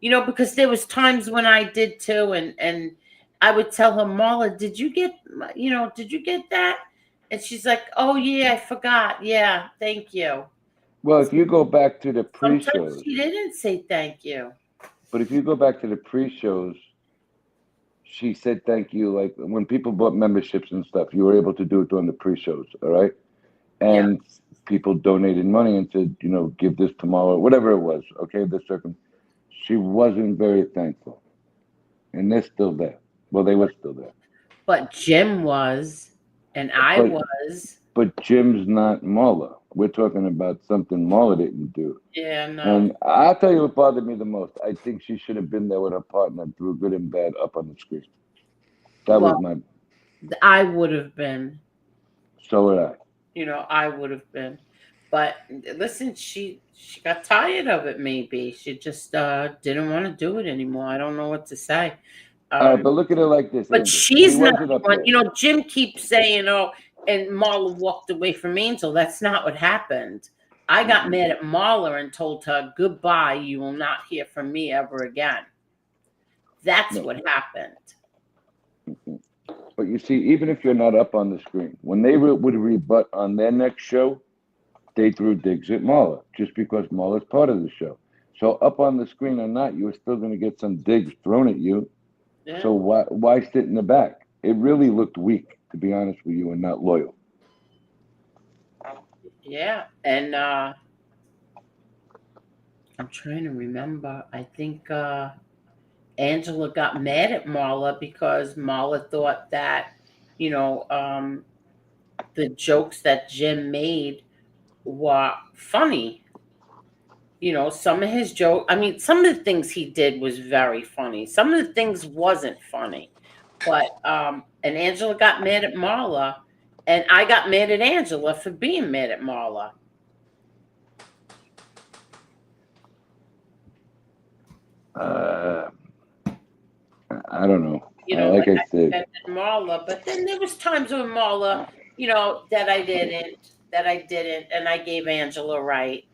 Because there was times when I did too, and I would tell her, Marla, did you get that? And she's like, oh yeah, I forgot. Yeah, thank you.
Well, if you go back to the pre-shows.
Sometimes she didn't say thank you.
But if you go back to the pre-shows, she said thank you. Like when people bought memberships and stuff, you were able to do it during the pre-shows, all right? And people donated money and said, give this tomorrow, whatever it was, okay? She wasn't very thankful. And they're still there. Well, they were still there.
But Jim was, and I was.
but Jim's not Marla. We're talking about something Marla didn't do.
Yeah, no.
And I'll tell you what bothered me the most. I think she should have been there with her partner through good and bad up on the screen. That was my.
I would have been.
So would I.
You know, I would have been. But listen, she got tired of it. Maybe she just didn't want to do it anymore. I don't know what to say.
All right, but look at it like this.
But
Angel.
she's
He
not
wasn't
the
up
one.
there.
You know, Jim keeps saying, "Oh," and Marla walked away from Angel. That's not what happened. I got mad at Marla and told her, "Goodbye. You will not hear from me ever again." That's what happened.
But you see, even if you're not up on the screen, when they would rebut on their next show, they threw digs at Marla just because Marla's part of the show. So up on the screen or not, you were still going to get some digs thrown at you.
Yeah.
So why sit in the back? It really looked weak, to be honest with you, and not loyal.
Yeah, and I'm trying to remember. I think Angela got mad at Marla because Marla thought that, you know, the jokes that Jim made were funny. You know, some of his joke. I mean, some of the things he did was very funny. Some of the things wasn't funny. But and Angela got mad at Marla, and I got mad at Angela for being mad at Marla.
I don't know.
You know,
like I
I
said,
defended Marla, but then there was times when Marla, you know, that I didn't, and I gave Angela right.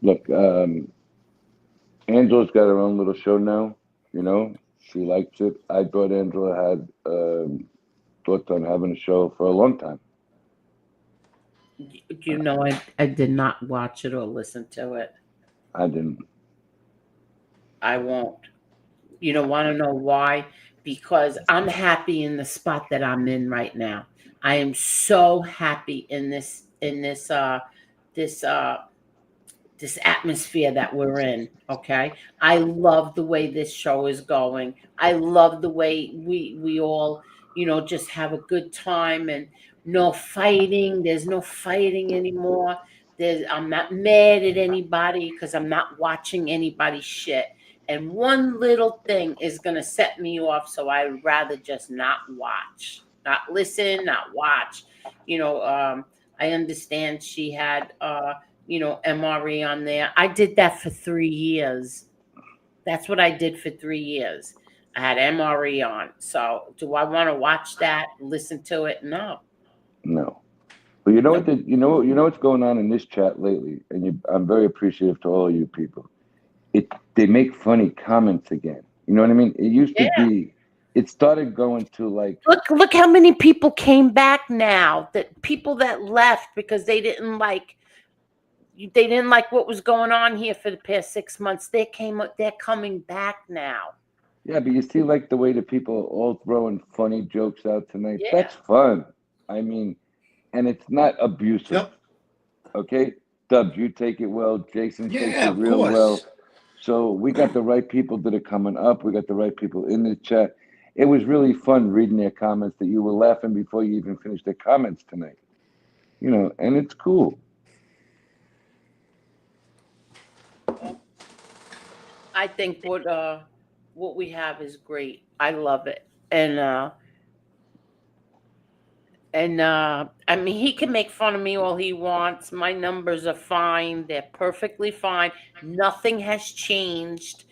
look, Angela's got her own little show now. You know, she likes it. I thought Angela had thoughts on having a show for a long time.
You know, I did not watch it or listen to it.
I didn't.
I won't. You don't want to know why? Because I'm happy in the spot that I'm in right now. I am so happy in this atmosphere that we're in. Okay. I love the way this show is going. I love the way we all, you know, just have a good time and no fighting. There's no fighting anymore. I'm not mad at anybody because I'm not watching anybody's shit. And one little thing is going to set me off. So I'd rather just not watch, not listen, not watch. You know, I understand she had, you know, MRE on there. I did that for 3 years. That's what I did for 3 years. I had MRE on. So do I want to watch that, listen to it? No.
No. But you know what? You know what's going on in this chat lately, and I'm very appreciative to all you people. They make funny comments again. You know what I mean? It used to be. It started going to like.
Look how many people came back now. That people that left because they didn't like what was going on here for the past 6 months. They're coming back now.
Yeah, but you see, like the way the people are all throwing funny jokes out tonight.
Yeah.
That's fun. I mean, and it's not abusive.
Yep.
Okay, Dubs, you take it well. Jason takes
Yeah,
it
of
real
course.
well. So we got the right people that are coming up. We got the right people in the chat. It was really fun reading their comments that you were laughing before you even finished their comments tonight. You know, and it's cool.
I think what we have is great. I love it. And I mean, he can make fun of me all he wants. My numbers are fine. They're perfectly fine. Nothing has changed.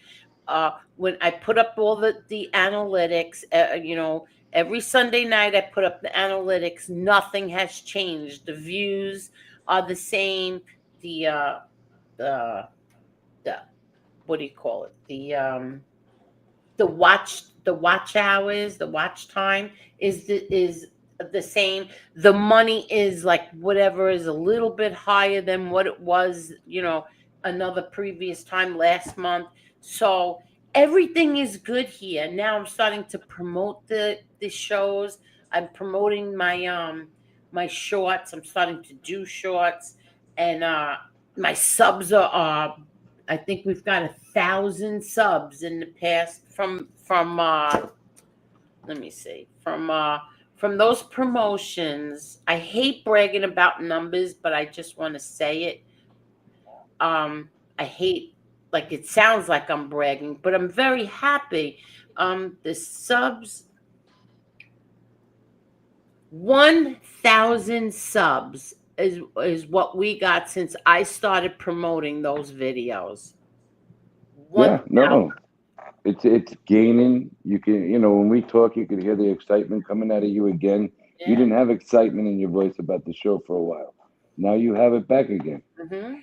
When I put up all the analytics, you know, every Sunday night I put up the analytics. Nothing has changed. The views are the same. The what do you call it? The watch hours, the watch time is the same. The money is like whatever is a little bit higher than what it was, you know, another previous time last month. So everything is good here. Now I'm starting to promote the shows. I'm promoting my shorts. I'm starting to do shorts, and my subs are I think we've got 1,000 subs in the past from let me see, from from those promotions, I hate bragging about numbers, but I just want to say it. I hate, like, it sounds like I'm bragging, but I'm very happy. The subs, 1,000 subs is what we got since I started promoting those videos.
Yeah, no, it's gaining. You can, when we talk, you can hear the excitement coming out of you again.
Yeah.
You didn't have excitement in your voice about the show for a while. Now you have it back again.
Mm-hmm.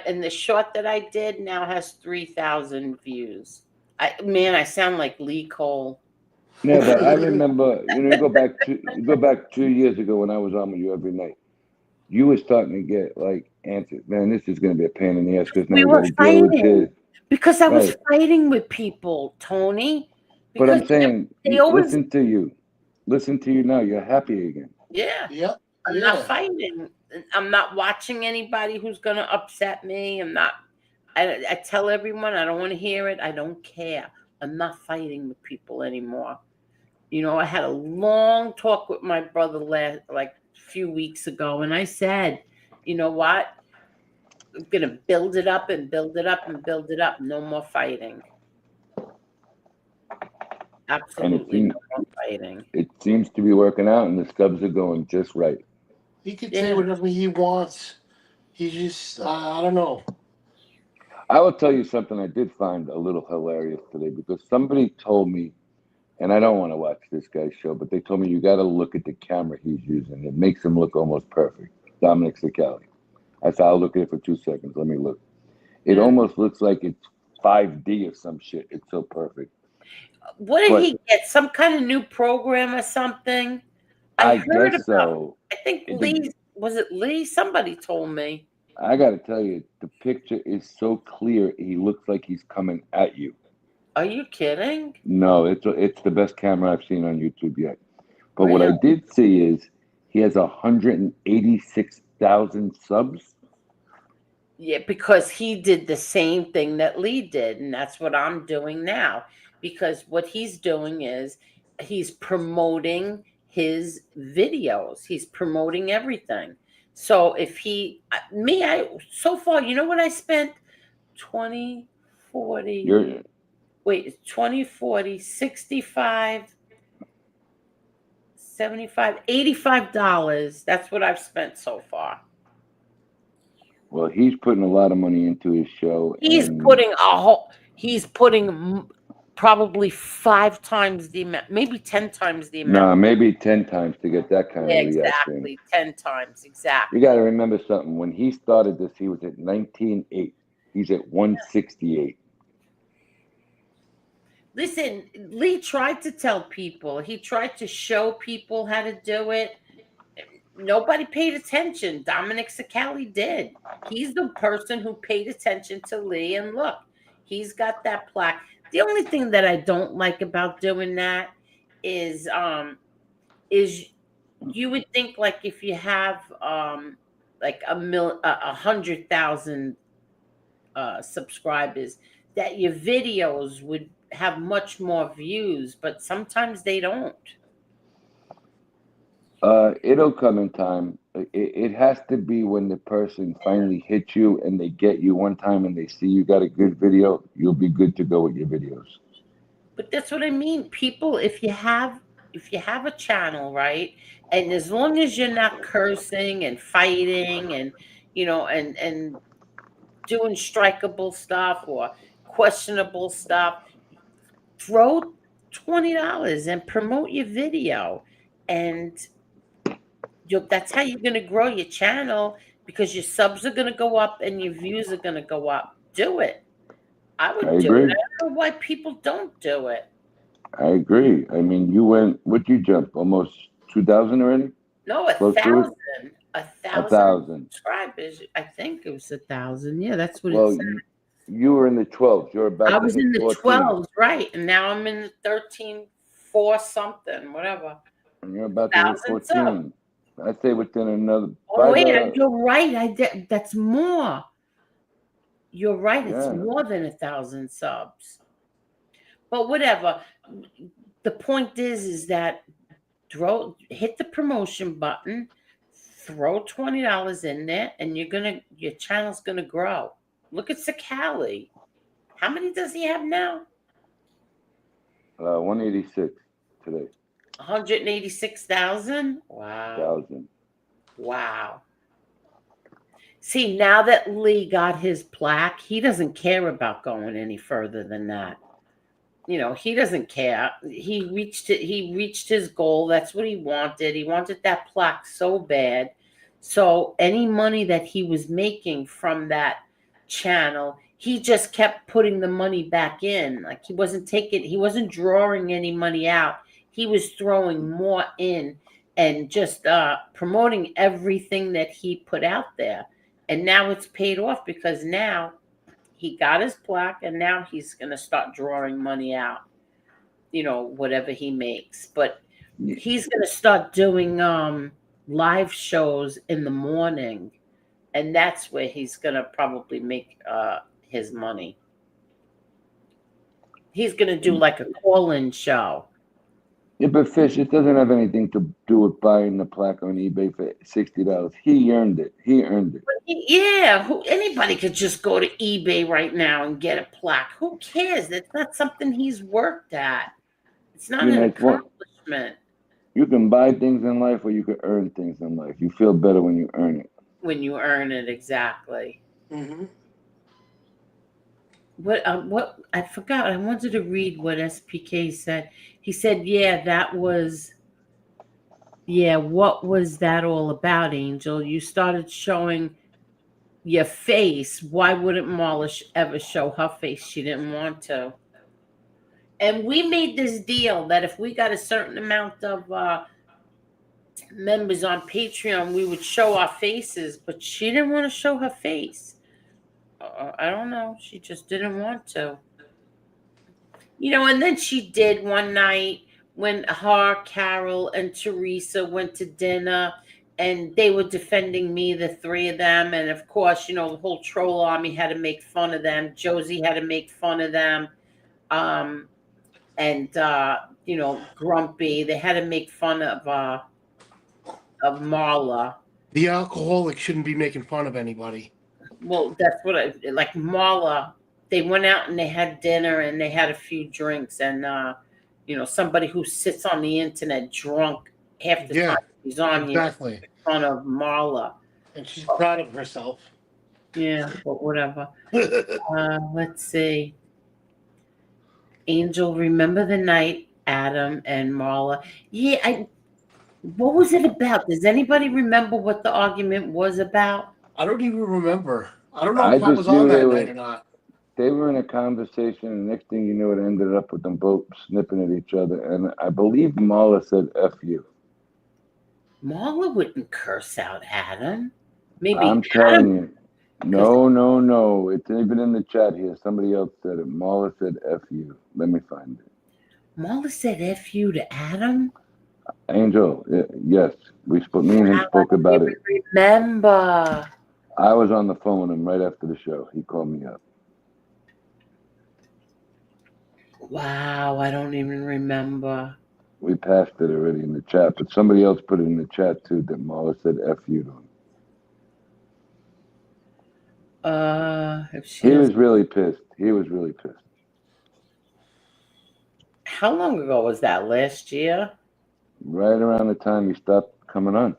And the short that I did now has 3,000 views. I sound like Lee Cole.
Yeah, but I remember, you go back 2 years ago when I was on with you every night. You were starting to get like answers. Man, this is going to be a pain in the ass because now
We
we
were
got to deal with
fighting
this.
because I was
Right.
fighting with people, Tony.
But
Because
I'm saying,
they always,
listen to you now. You're happy again.
yeah.
Yep.
I'm not fighting. I'm not watching anybody who's going to upset me. I tell everyone I don't want to hear it. I don't care. I'm not fighting with people anymore. I had a long talk with my brother like a few weeks ago, and I said, you know what? I'm going to build it up and build it up and build it up. No more fighting. Absolutely no more fighting.
It seems to be working out, and the Scubs are going just right.
He can say whatever he wants. He just, I don't know.
I will tell you something I did find a little hilarious today because somebody told me, and I don't want to watch this guy's show, but they told me you got to look at the camera he's using. It makes him look almost perfect. Dominic Sicali. I said, I'll look at it for 2 seconds. Let me look. It almost looks like it's 5D or some shit. It's so perfect.
What did he get? Some kind of new program or something? I heard
guess
about.
so.
I think Lee, was it Lee? Somebody told me.
I got to tell you, the picture is so clear. He looks like he's coming at you.
Are you kidding?
No, it's the best camera I've seen on YouTube yet. But what I did see is he has 186,000 subs.
Yeah, because he did the same thing that Lee did, and that's what I'm doing now. Because what he's doing is he's promoting his videos. He's promoting everything. So if so far, you know what I spent? 20, 40, 20, 40, 65, 75, $85. That's what I've spent so far.
Well, he's putting a lot of money into his show.
He's putting probably 5 times the amount, maybe 10 times the amount.
No, maybe 10 times to get that kind of reaction.
Exactly, 10 times, exactly.
You got to remember something. When he started this, he was at 19.8. He's at 168.
Listen, Lee tried to tell people. He tried to show people how to do it. Nobody paid attention. Dominic Sicali did. He's the person who paid attention to Lee, and look, he's got that plaque. The only thing that I don't like about doing that is you would think, like, if you have like 100,000 subscribers, that your videos would have much more views, but sometimes they don't.
It'll come in time. It has to be when the person finally hits you and they get you one time and they see you got a good video, you'll be good to go with your videos.
But that's what I mean. People, if you have a channel, right, and as long as you're not cursing and fighting and and doing strikeable stuff or questionable stuff, throw $20 and promote your video, and that's how you're going to grow your channel, because your subs are going to go up and your views are going to go up. Do it. I would do
agree.
it. I don't know why people don't do it.
I agree. I mean, what'd you jump? Almost 2,000 already?
No,
Close to it?
1,000 subscribers. I think it was 1,000. Yeah, that's what it said.
You were in the 12s. You're about
I
to
was
hit
in the
14.
12s, right? And now I'm in the 13.4 something, whatever.
And you're about to hit 14. I'd say within another.
Oh, wait, you're right. That's more. You're right. It's more than 1,000 subs. But whatever. The point is that hit the promotion button, throw $20 in there, and your channel's gonna grow. Look at Sakali. How many does he have now?
186 today.
186,000? Wow.
1,000.
Wow. See, now that Lee got his plaque, he doesn't care about going any further than that. You know, he doesn't care. He reached his goal. That's what he wanted. He wanted that plaque so bad. So any money that he was making from that channel, he just kept putting the money back in. Like he wasn't drawing any money out. He was throwing more in and just promoting everything that he put out there. And now it's paid off because now he got his plaque and now he's going to start drawing money out, you know, whatever he makes. But he's going to start doing live shows in the morning. And that's where he's going to probably make his money. He's going to do like a call-in show.
Yeah, but Fish, it doesn't have anything to do with buying the plaque on eBay for $60. He earned it. He earned it.
Yeah, anybody could just go to eBay right now and get a plaque. Who cares? That's not something he's worked at. It's not an accomplishment.
You can buy things in life or you can earn things in life. You feel better when you earn it.
When you earn it, exactly.
Mm-hmm.
What I forgot. I wanted to read what SPK said. He said, what was that all about, Angel? You started showing your face. Why wouldn't Marla ever show her face? She didn't want to. And we made this deal that if we got a certain amount of members on Patreon, we would show our faces, but she didn't want to show her face. I don't know. She just didn't want to. You know, and then she did one night when her, Carol, and Teresa went to dinner and they were defending me, the three of them. And of course, you know, the whole troll army had to make fun of them. Josie had to make fun of them. You know, Grumpy, they had to make fun of Marla.
The alcoholic shouldn't be making fun of anybody.
Well, that's what like Marla, they went out and they had dinner and they had a few drinks and, you know, somebody who sits on the internet drunk half the time he's on
exactly.
You in front of Marla.
And she's proud of herself.
Yeah, but whatever. Let's see. Angel, remember the night Adam and Marla? Yeah, what was it about? Does anybody remember what the argument was about?
I don't even remember. I don't know if I was on that night or not.
They were in a conversation, and next thing you knew, it ended up with them both snipping at each other. And I believe Marla said "F you."
Marla wouldn't curse out Adam. Maybe
I'm telling you. No. It's even in the chat here. Somebody else said it. Marla said "F you." Let me find it.
Marla said "F you" to Adam?
Angel, yes. Me and him spoke about it.
Remember.
I was on the phone with him right after the show. He called me up.
Wow, I don't even remember.
We passed it already in the chat, but somebody else put it in the chat too that Marla said "F you" to him. He was really pissed.
How long ago was that? Last year?
Right around the time he stopped coming on.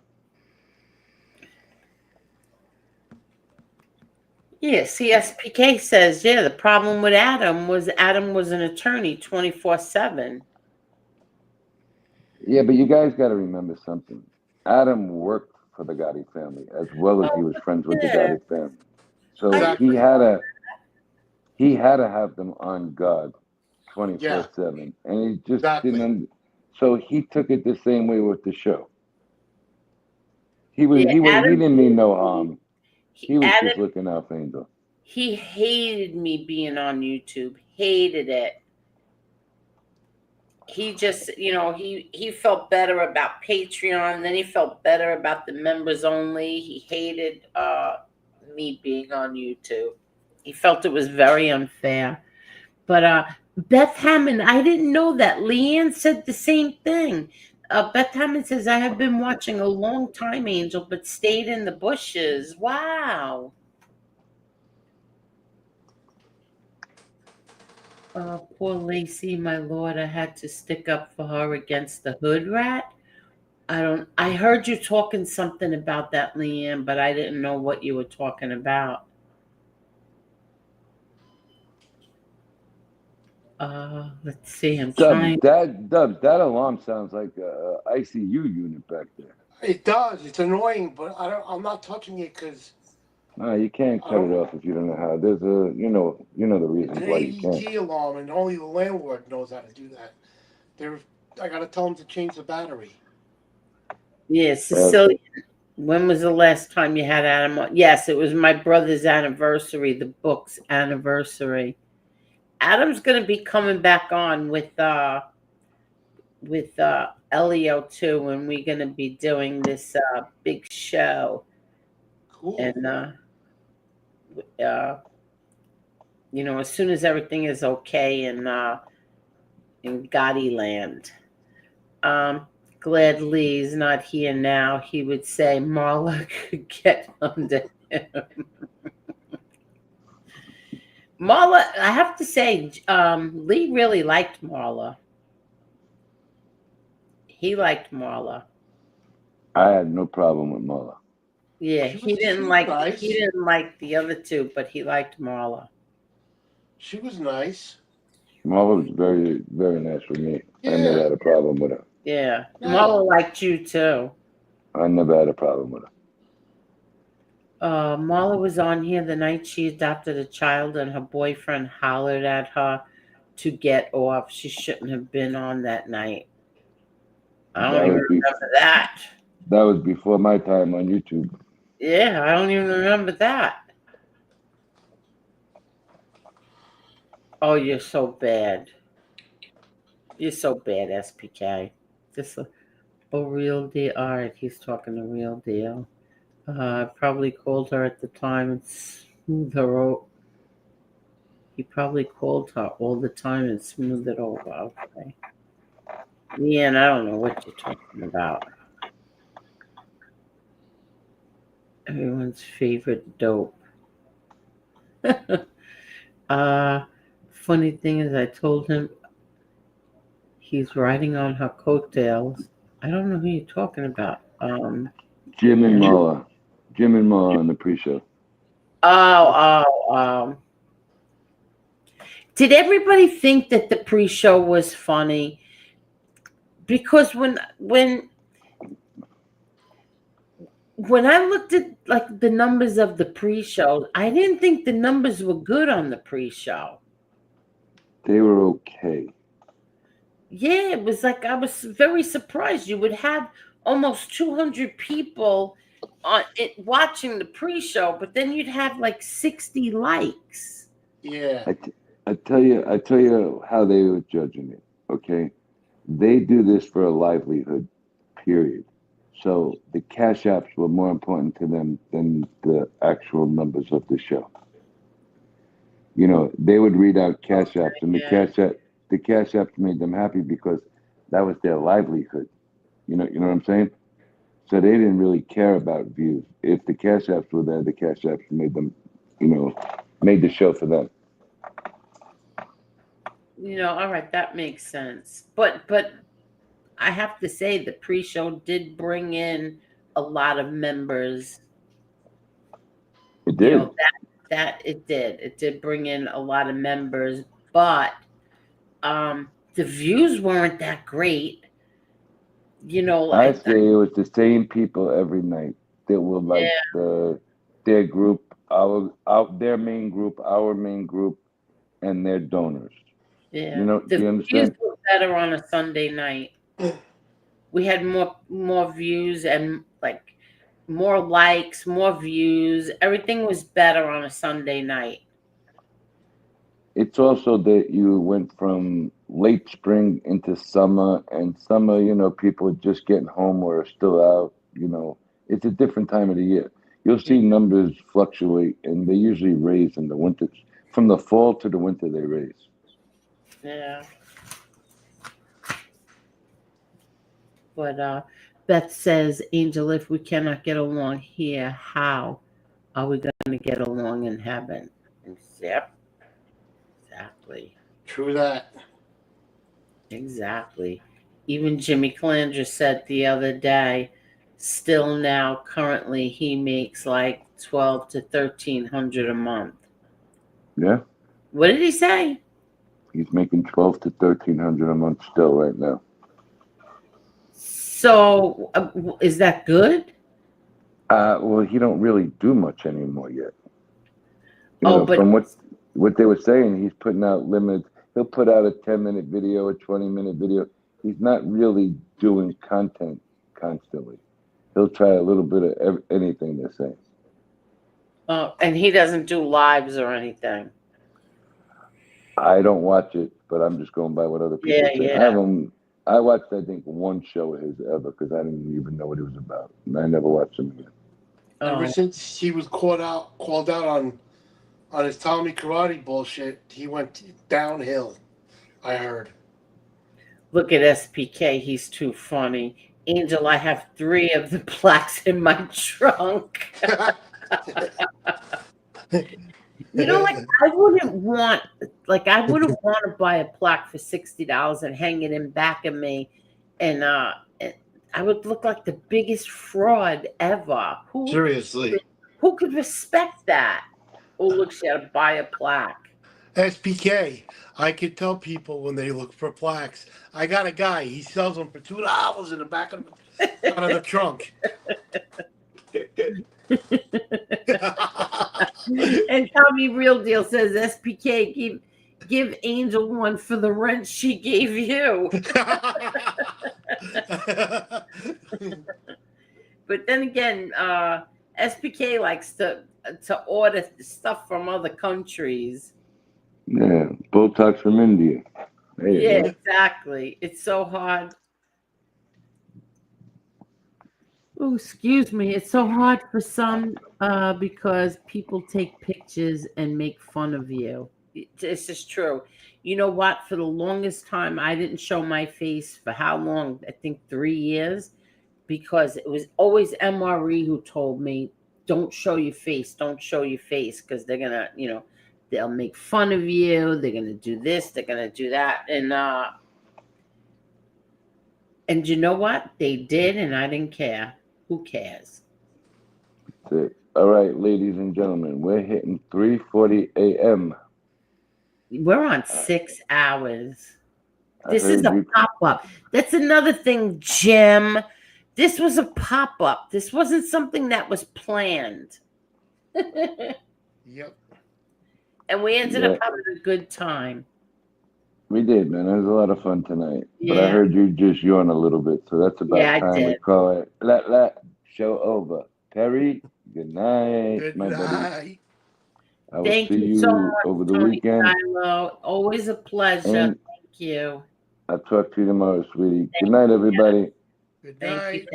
Yeah, CSPK says, the problem with Adam was an attorney 24/7.
Yeah, but you guys got to remember something. Adam worked for the Gotti family as well as he was friends with the Gotti family. So he had to have them on guard 24/7. And he just didn't. So he took it the same way with the show. He didn't mean no harm. He was just looking out for Angel.
He hated me being on YouTube. Hated it. He just, you know, he felt better about Patreon. Then he felt better about the members only. He hated me being on YouTube. He felt it was very unfair. But Beth Hammond, I didn't know that. Leanne said the same thing. Beth Hammond says, I have been watching a long time, Angel, but stayed in the bushes. Wow. Poor Lacey, my lord, I had to stick up for her against the hood rat. I heard you talking something about that, Leanne, but I didn't know what you were talking about. Let's see, I'm trying.
Dubs, that alarm sounds like a ICU unit back there.
It does. It's annoying, but I'm not touching it because
No, you can't cut it off if you don't know how. There's a, you know the
it's
reasons
an
why you can't.
AEG alarm, and only the landlord knows how to do that. I gotta tell them to change the battery.
Yeah, Cecilia, when was the last time you had Adam on? Yes, it was my brother's anniversary, the book's anniversary. Adam's going to be coming back on with Elio too, and we're going to be doing this big show.
Cool.
And you know, as soon as everything is okay in Gotti land. Glad Lee's not here now. He would say Marla could get under him. Marla, I have to say, Lee really liked Marla. He liked Marla.
I had no problem with Marla.
Yeah, he didn't like the other two, but he liked Marla.
She was nice.
Marla was very, very nice with me. I never had a problem with her.
Yeah, Marla liked you too.
I never had a problem with her.
Marla was on here the night she adopted a child and her boyfriend hollered at her to get off. She shouldn't have been on that night. I don't even remember that.
That was before my time on YouTube.
Yeah, I don't even remember that. Oh, you're so bad. You're so bad, SPK. This a real deal. All right, he's talking a real deal. I probably called her at the time and smoothed her over. He probably called her all the time and smoothed it over. Okay. Leanne, I don't know what you're talking about. Everyone's favorite dope. Funny thing is, I told him he's riding on her coattails. I don't know who you're talking about.
Jim and Marla on the pre-show.
Did everybody think that the pre-show was funny? Because when I looked at like the numbers of the pre-show, I didn't think the numbers were good on the pre-show.
They were okay.
Yeah, it was like I was very surprised. You would have almost 200 people on it watching the pre-show, but then you'd have like 60 likes.
Yeah.
I tell you how they were judging it. Okay, they do this for a livelihood, period. So the cash apps were more important to them than the actual numbers of the show. You know, they would read out cash apps, and the cash apps made them happy because that was their livelihood. You know what I'm saying? So they didn't really care about views. If the cash apps were there, the cash apps made them, made the show for them.
All right, that makes sense. But I have to say the pre-show did bring in a lot of members.
It did.
That it did. It did bring in a lot of members, but the views weren't that great.
I say it was the same people every night that were like their group, their main group, our main group, and their donors.
Yeah.
Do you
views
understand?
were better on a Sunday night. We had more views and like more likes, more views. Everything was better on a Sunday night.
It's also that you went from late spring into summer, and summer, people just getting home or are still out. It's a different time of the year. You'll see numbers fluctuate, and they usually raise in the winters. From the fall to the winter, they raise.
Yeah. But Beth says, Angel, if we cannot get along here, how are we going to get along in heaven? Yep. Exactly.
True that.
Exactly. Even Jimmy Clandra said the other day, still now, currently, he makes like 12 to 1300 a month.
Yeah,
What did he say?
he's making 12 to 1300 a month still right now.
So, is that good?
Well, he don't really do much anymore yet.
But
From what they were saying, he's putting out limits. He'll put out a 10-minute video, a 20-minute video. He's not really doing content constantly. He'll try a little bit of anything they're saying.
And he doesn't do lives or anything.
I don't watch it, but I'm just going by what other people say.
Yeah.
I watched, I think, one show of his ever because I didn't even know what it was about. And I never watched him again.
Ever since he was called out on his Tommy Karate bullshit, he went downhill, I heard.
Look at SPK. He's too funny. Angel, I have 3 of the plaques in my trunk. I wouldn't want to buy a plaque for $60 and hang it in back of me, and I would look like the biggest fraud ever.
Seriously.
Who could respect that? Oh, look, she had to buy a plaque.
SPK, I could tell people when they look for plaques. I got a guy, he sells them for $2 in the back of the trunk.
And Tommy Real Deal says, SPK, give Angel one for the rent she gave you. But then again, SPK likes to order stuff from other countries.
Yeah, Botox from India.
Yeah, exactly. It's so hard. Oh, excuse me. It's so hard for some because people take pictures and make fun of you. This is true. You know what? For the longest time, I didn't show my face for how long? I think 3 years, because it was always MRE who told me, don't show your face. Don't show your face because they're going to, they'll make fun of you. They're going to do this. They're going to do that. And you know what? They did, and I didn't care. Who cares?
That's it. All right, ladies and gentlemen, we're hitting 3:40 a.m.
We're on 6 hours. This is a pop-up. That's another thing, Jim. This was a pop-up. This wasn't something that was planned.
Yep.
And we ended up having a good time.
We did, man. It was a lot of fun tonight.
Yeah.
But I heard you just yawn a little bit, so that's about time we call it. Show over. Perry, good night, my buddy. I will
Thank
see
you so much,
over the
Tony
weekend.
Silo. Always a pleasure.
And
Thank you.
I'll talk to you tomorrow, sweetie. Good night, everybody.
Good
night.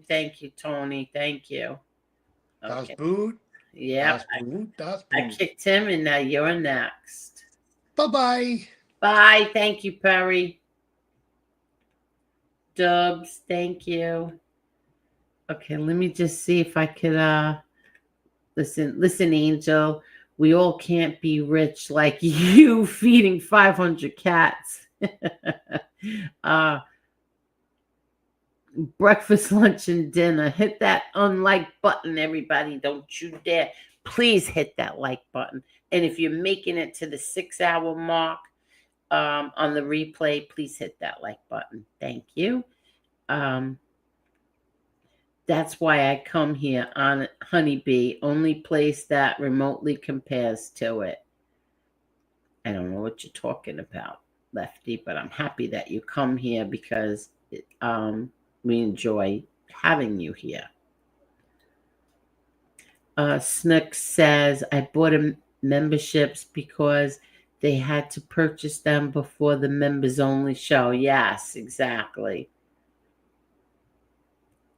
Thank you, Tony. Thank you.
Das Boot.
Yeah. I kicked him, and now you're next.
Bye-bye.
Bye. Thank you, Perry. Dubs, thank you. Okay, let me just see if I could listen, Angel. We all can't be rich like you feeding 500 cats. Breakfast, lunch, and dinner. Hit that unlike button, everybody. Don't you dare. Please hit that like button. And if you're making it to the 6-hour mark on the replay, please hit that like button. Thank you. That's why I come here on Honeybee, only place that remotely compares to it. I don't know what you're talking about, Lefty, but I'm happy that you come here because we enjoy having you here. Snook says, I bought memberships because they had to purchase them before the members only show. Yes, exactly.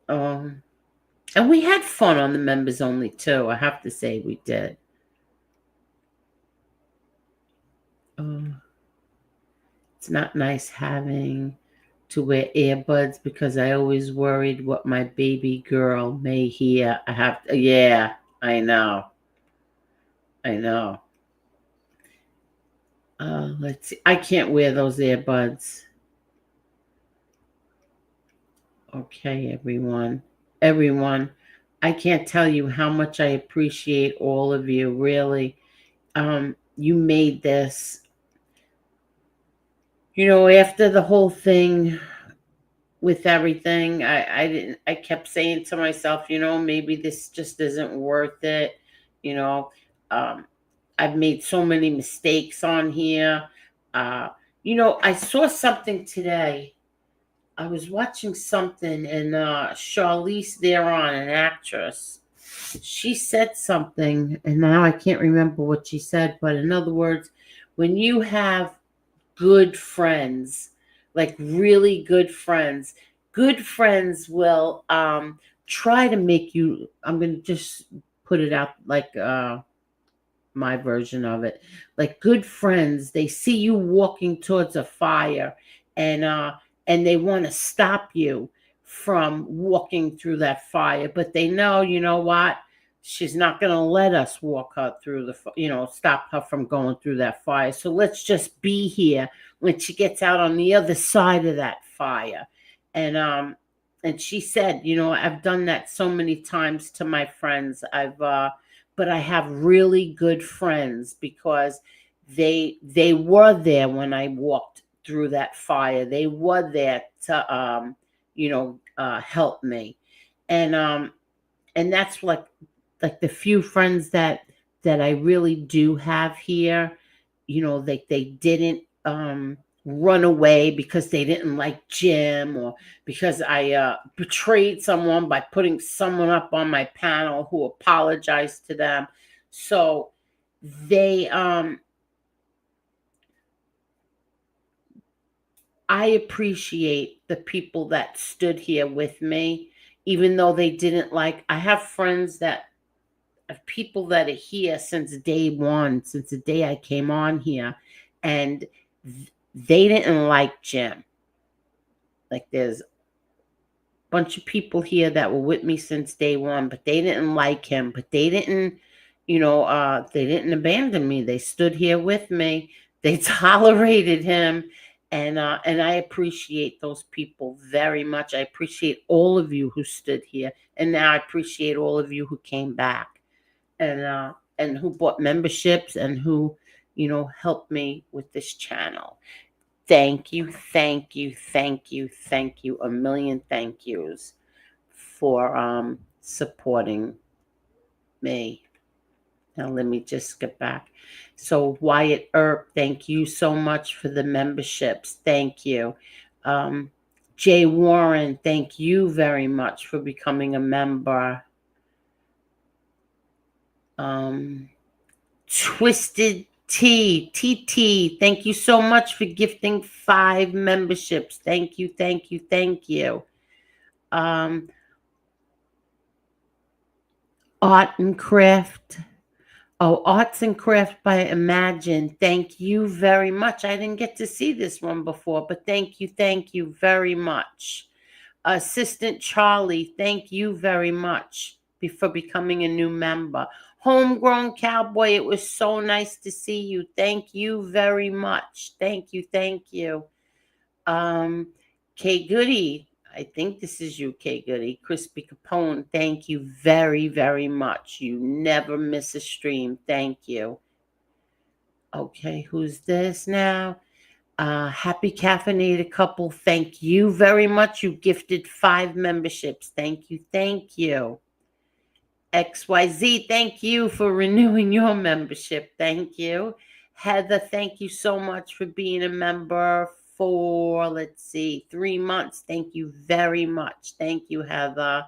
And we had fun on the members only too. I have to say we did. It's not nice having to wear earbuds because I always worried what my baby girl may hear. I have to, yeah, I know. I know. Let's see. I can't wear those earbuds. Okay, everyone. Everyone. I can't tell you how much I appreciate all of you, really. You made this. After the whole thing with everything, I kept saying to myself, maybe this just isn't worth it. You know, um, I've made so many mistakes on here. Uh, I saw something today. I was watching something, and Charlize Theron, an actress, she said something, and now I can't remember what she said. But in other words, when you have good friends, like really good friends will try to make you. I'm gonna just put it out like my version of it. Like good friends, they see you walking towards a fire, and they want to stop you from walking through that fire, but they know, you know what? She's not going to let us walk her through stop her from going through that fire. So let's just be here when she gets out on the other side of that fire. And she said, I've done that so many times to my friends. But I have really good friends because they were there when I walked through that fire. They were there to help me, and that's like the few friends that I really do have here. They didn't run away because they didn't like Jim, or because I betrayed someone by putting someone up on my panel who apologized to them. So they I appreciate the people that stood here with me, even though they didn't like. I have friends of people that are here since day one, since the day I came on here, and they didn't like Jim. Like there's a bunch of people here that were with me since day one, but they didn't like him. But they didn't, they didn't abandon me. They stood here with me. They tolerated him, and I appreciate those people very much. I appreciate all of you who stood here, and now I appreciate all of you who came back, and who bought memberships, and who helped me with this channel. Thank you, thank you, thank you, thank you, a million thank yous for supporting me. Now let me just get back. So Wyatt Earp, thank you so much for the memberships. Thank you. Jay Warren, thank you very much for becoming a member. Twisted TT, thank you so much for gifting 5 memberships. Thank you, thank you, thank you. Art and Craft. Oh, Arts and Craft by Imagine. Thank you very much. I didn't get to see this one before, but thank you very much. Assistant Charlie, thank you very much for becoming a new member. Homegrown Cowboy, it was so nice to see you. Thank you very much. Thank you, thank you. K Goody, I think this is you, K Goody. Crispy Capone, thank you very, very much. You never miss a stream. Thank you. Okay, who's this now? Happy Caffeinated Couple, thank you very much. You gifted 5 memberships. Thank you, thank you. XYZ, thank you for renewing your membership. Thank you. Heather, thank you so much for being a member for, 3 months. Thank you very much. Thank you, Heather.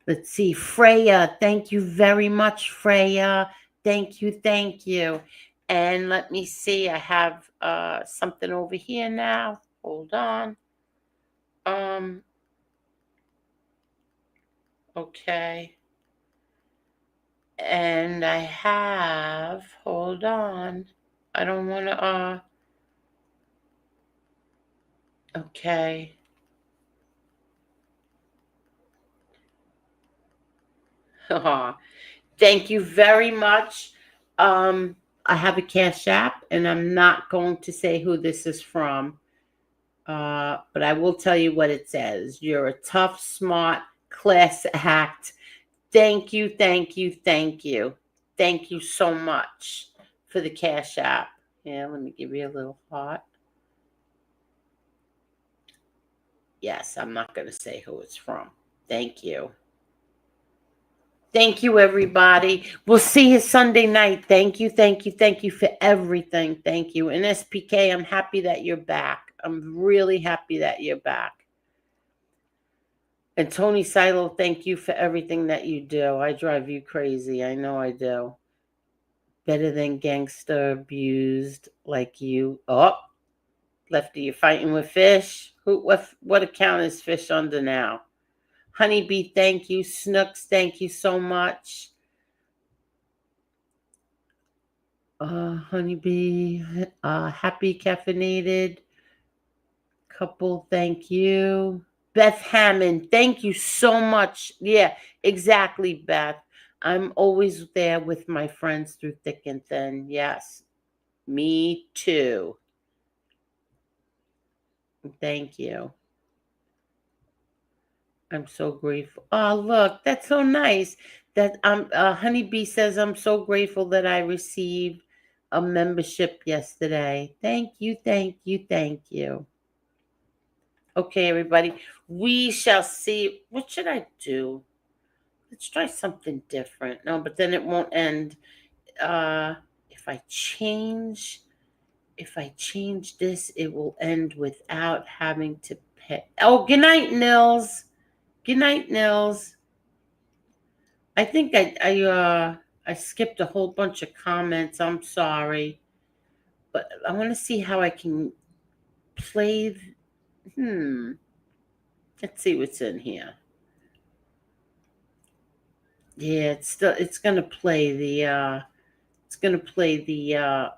Let's see, Freya, thank you very much, Freya. Thank you, thank you. And let me see, I have something over here now. Hold on. Okay. And I have, hold on. I don't want to, Okay. Thank you very much. I have a Cash App, and I'm not going to say who this is from, but I will tell you what it says. You're a tough, smart, class act. Thank you, thank you, thank you. Thank you so much for the Cash App. Yeah, let me give you a little heart. Yes, I'm not going to say who it's from. Thank you. Thank you, everybody. We'll see you Sunday night. Thank you, thank you, thank you for everything. Thank you. And SPK, I'm happy that you're back. I'm really happy that you're back. And Tony Silo, thank you for everything that you do. I drive you crazy. I know I do. Better than gangster abused like you. Oh, Lefty, you're fighting with fish? What account is fish under now? Honeybee, thank you. Snooks, thank you so much. Honeybee, happy caffeinated couple, thank you. Beth Hammond, thank you so much. Yeah, exactly, Beth. I'm always there with my friends through thick and thin. Yes, me too. Thank you. I'm so grateful. Oh, look, that's so nice. That Honeybee says, I'm so grateful that I received a membership yesterday. Thank you, thank you, thank you. Okay, everybody, we shall see. What should I do? Let's try something different. No, but then it won't end. If I change this, it will end without having to pay. Oh, good night, Nils. Good night, Nils. I think I skipped a whole bunch of comments. I'm sorry. But I want to see how I can play. Let's see what's in here. Yeah, it's gonna play the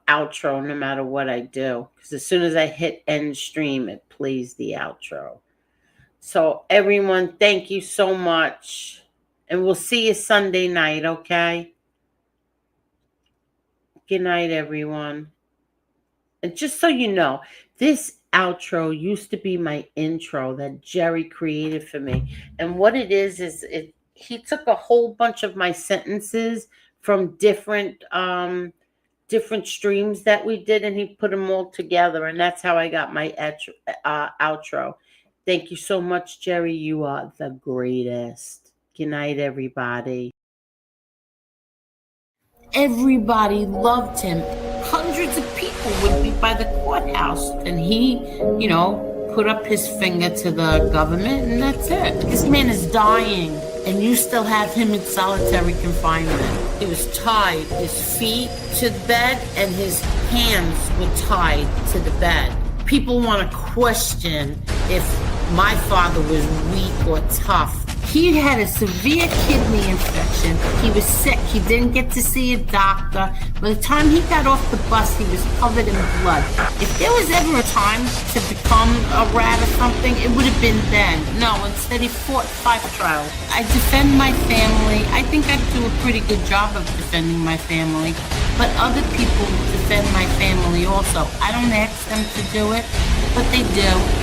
outro no matter what I do. Because as soon as I hit end stream, it plays the outro. So everyone, thank you so much. And we'll see you Sunday night, okay? Good night, everyone. And just so you know, this outro used to be my intro that Jerry created for me. And what it is he took a whole bunch of my sentences from different streams that we did, and he put them all together. And that's how I got my outro. Thank you so much, Jerry. You are the greatest. Good night, everybody. Everybody loved him. Hundreds of people would be by the courthouse, and he, put up his finger to the government, and that's it. This man is dying, and you still have him in solitary confinement. He was tied, his feet to the bed, and his hands were tied to the bed. People want to question if my father was weak or tough. He had a severe kidney infection. He was sick. He didn't get to see a doctor. By the time he got off the bus, he was covered in blood. If there was ever a time to become a rat or something, it would have been then. No, instead he fought 5 trials. I defend my family. I think I do a pretty good job of defending my family. But other people defend my family also. I don't ask them to do it, but they do.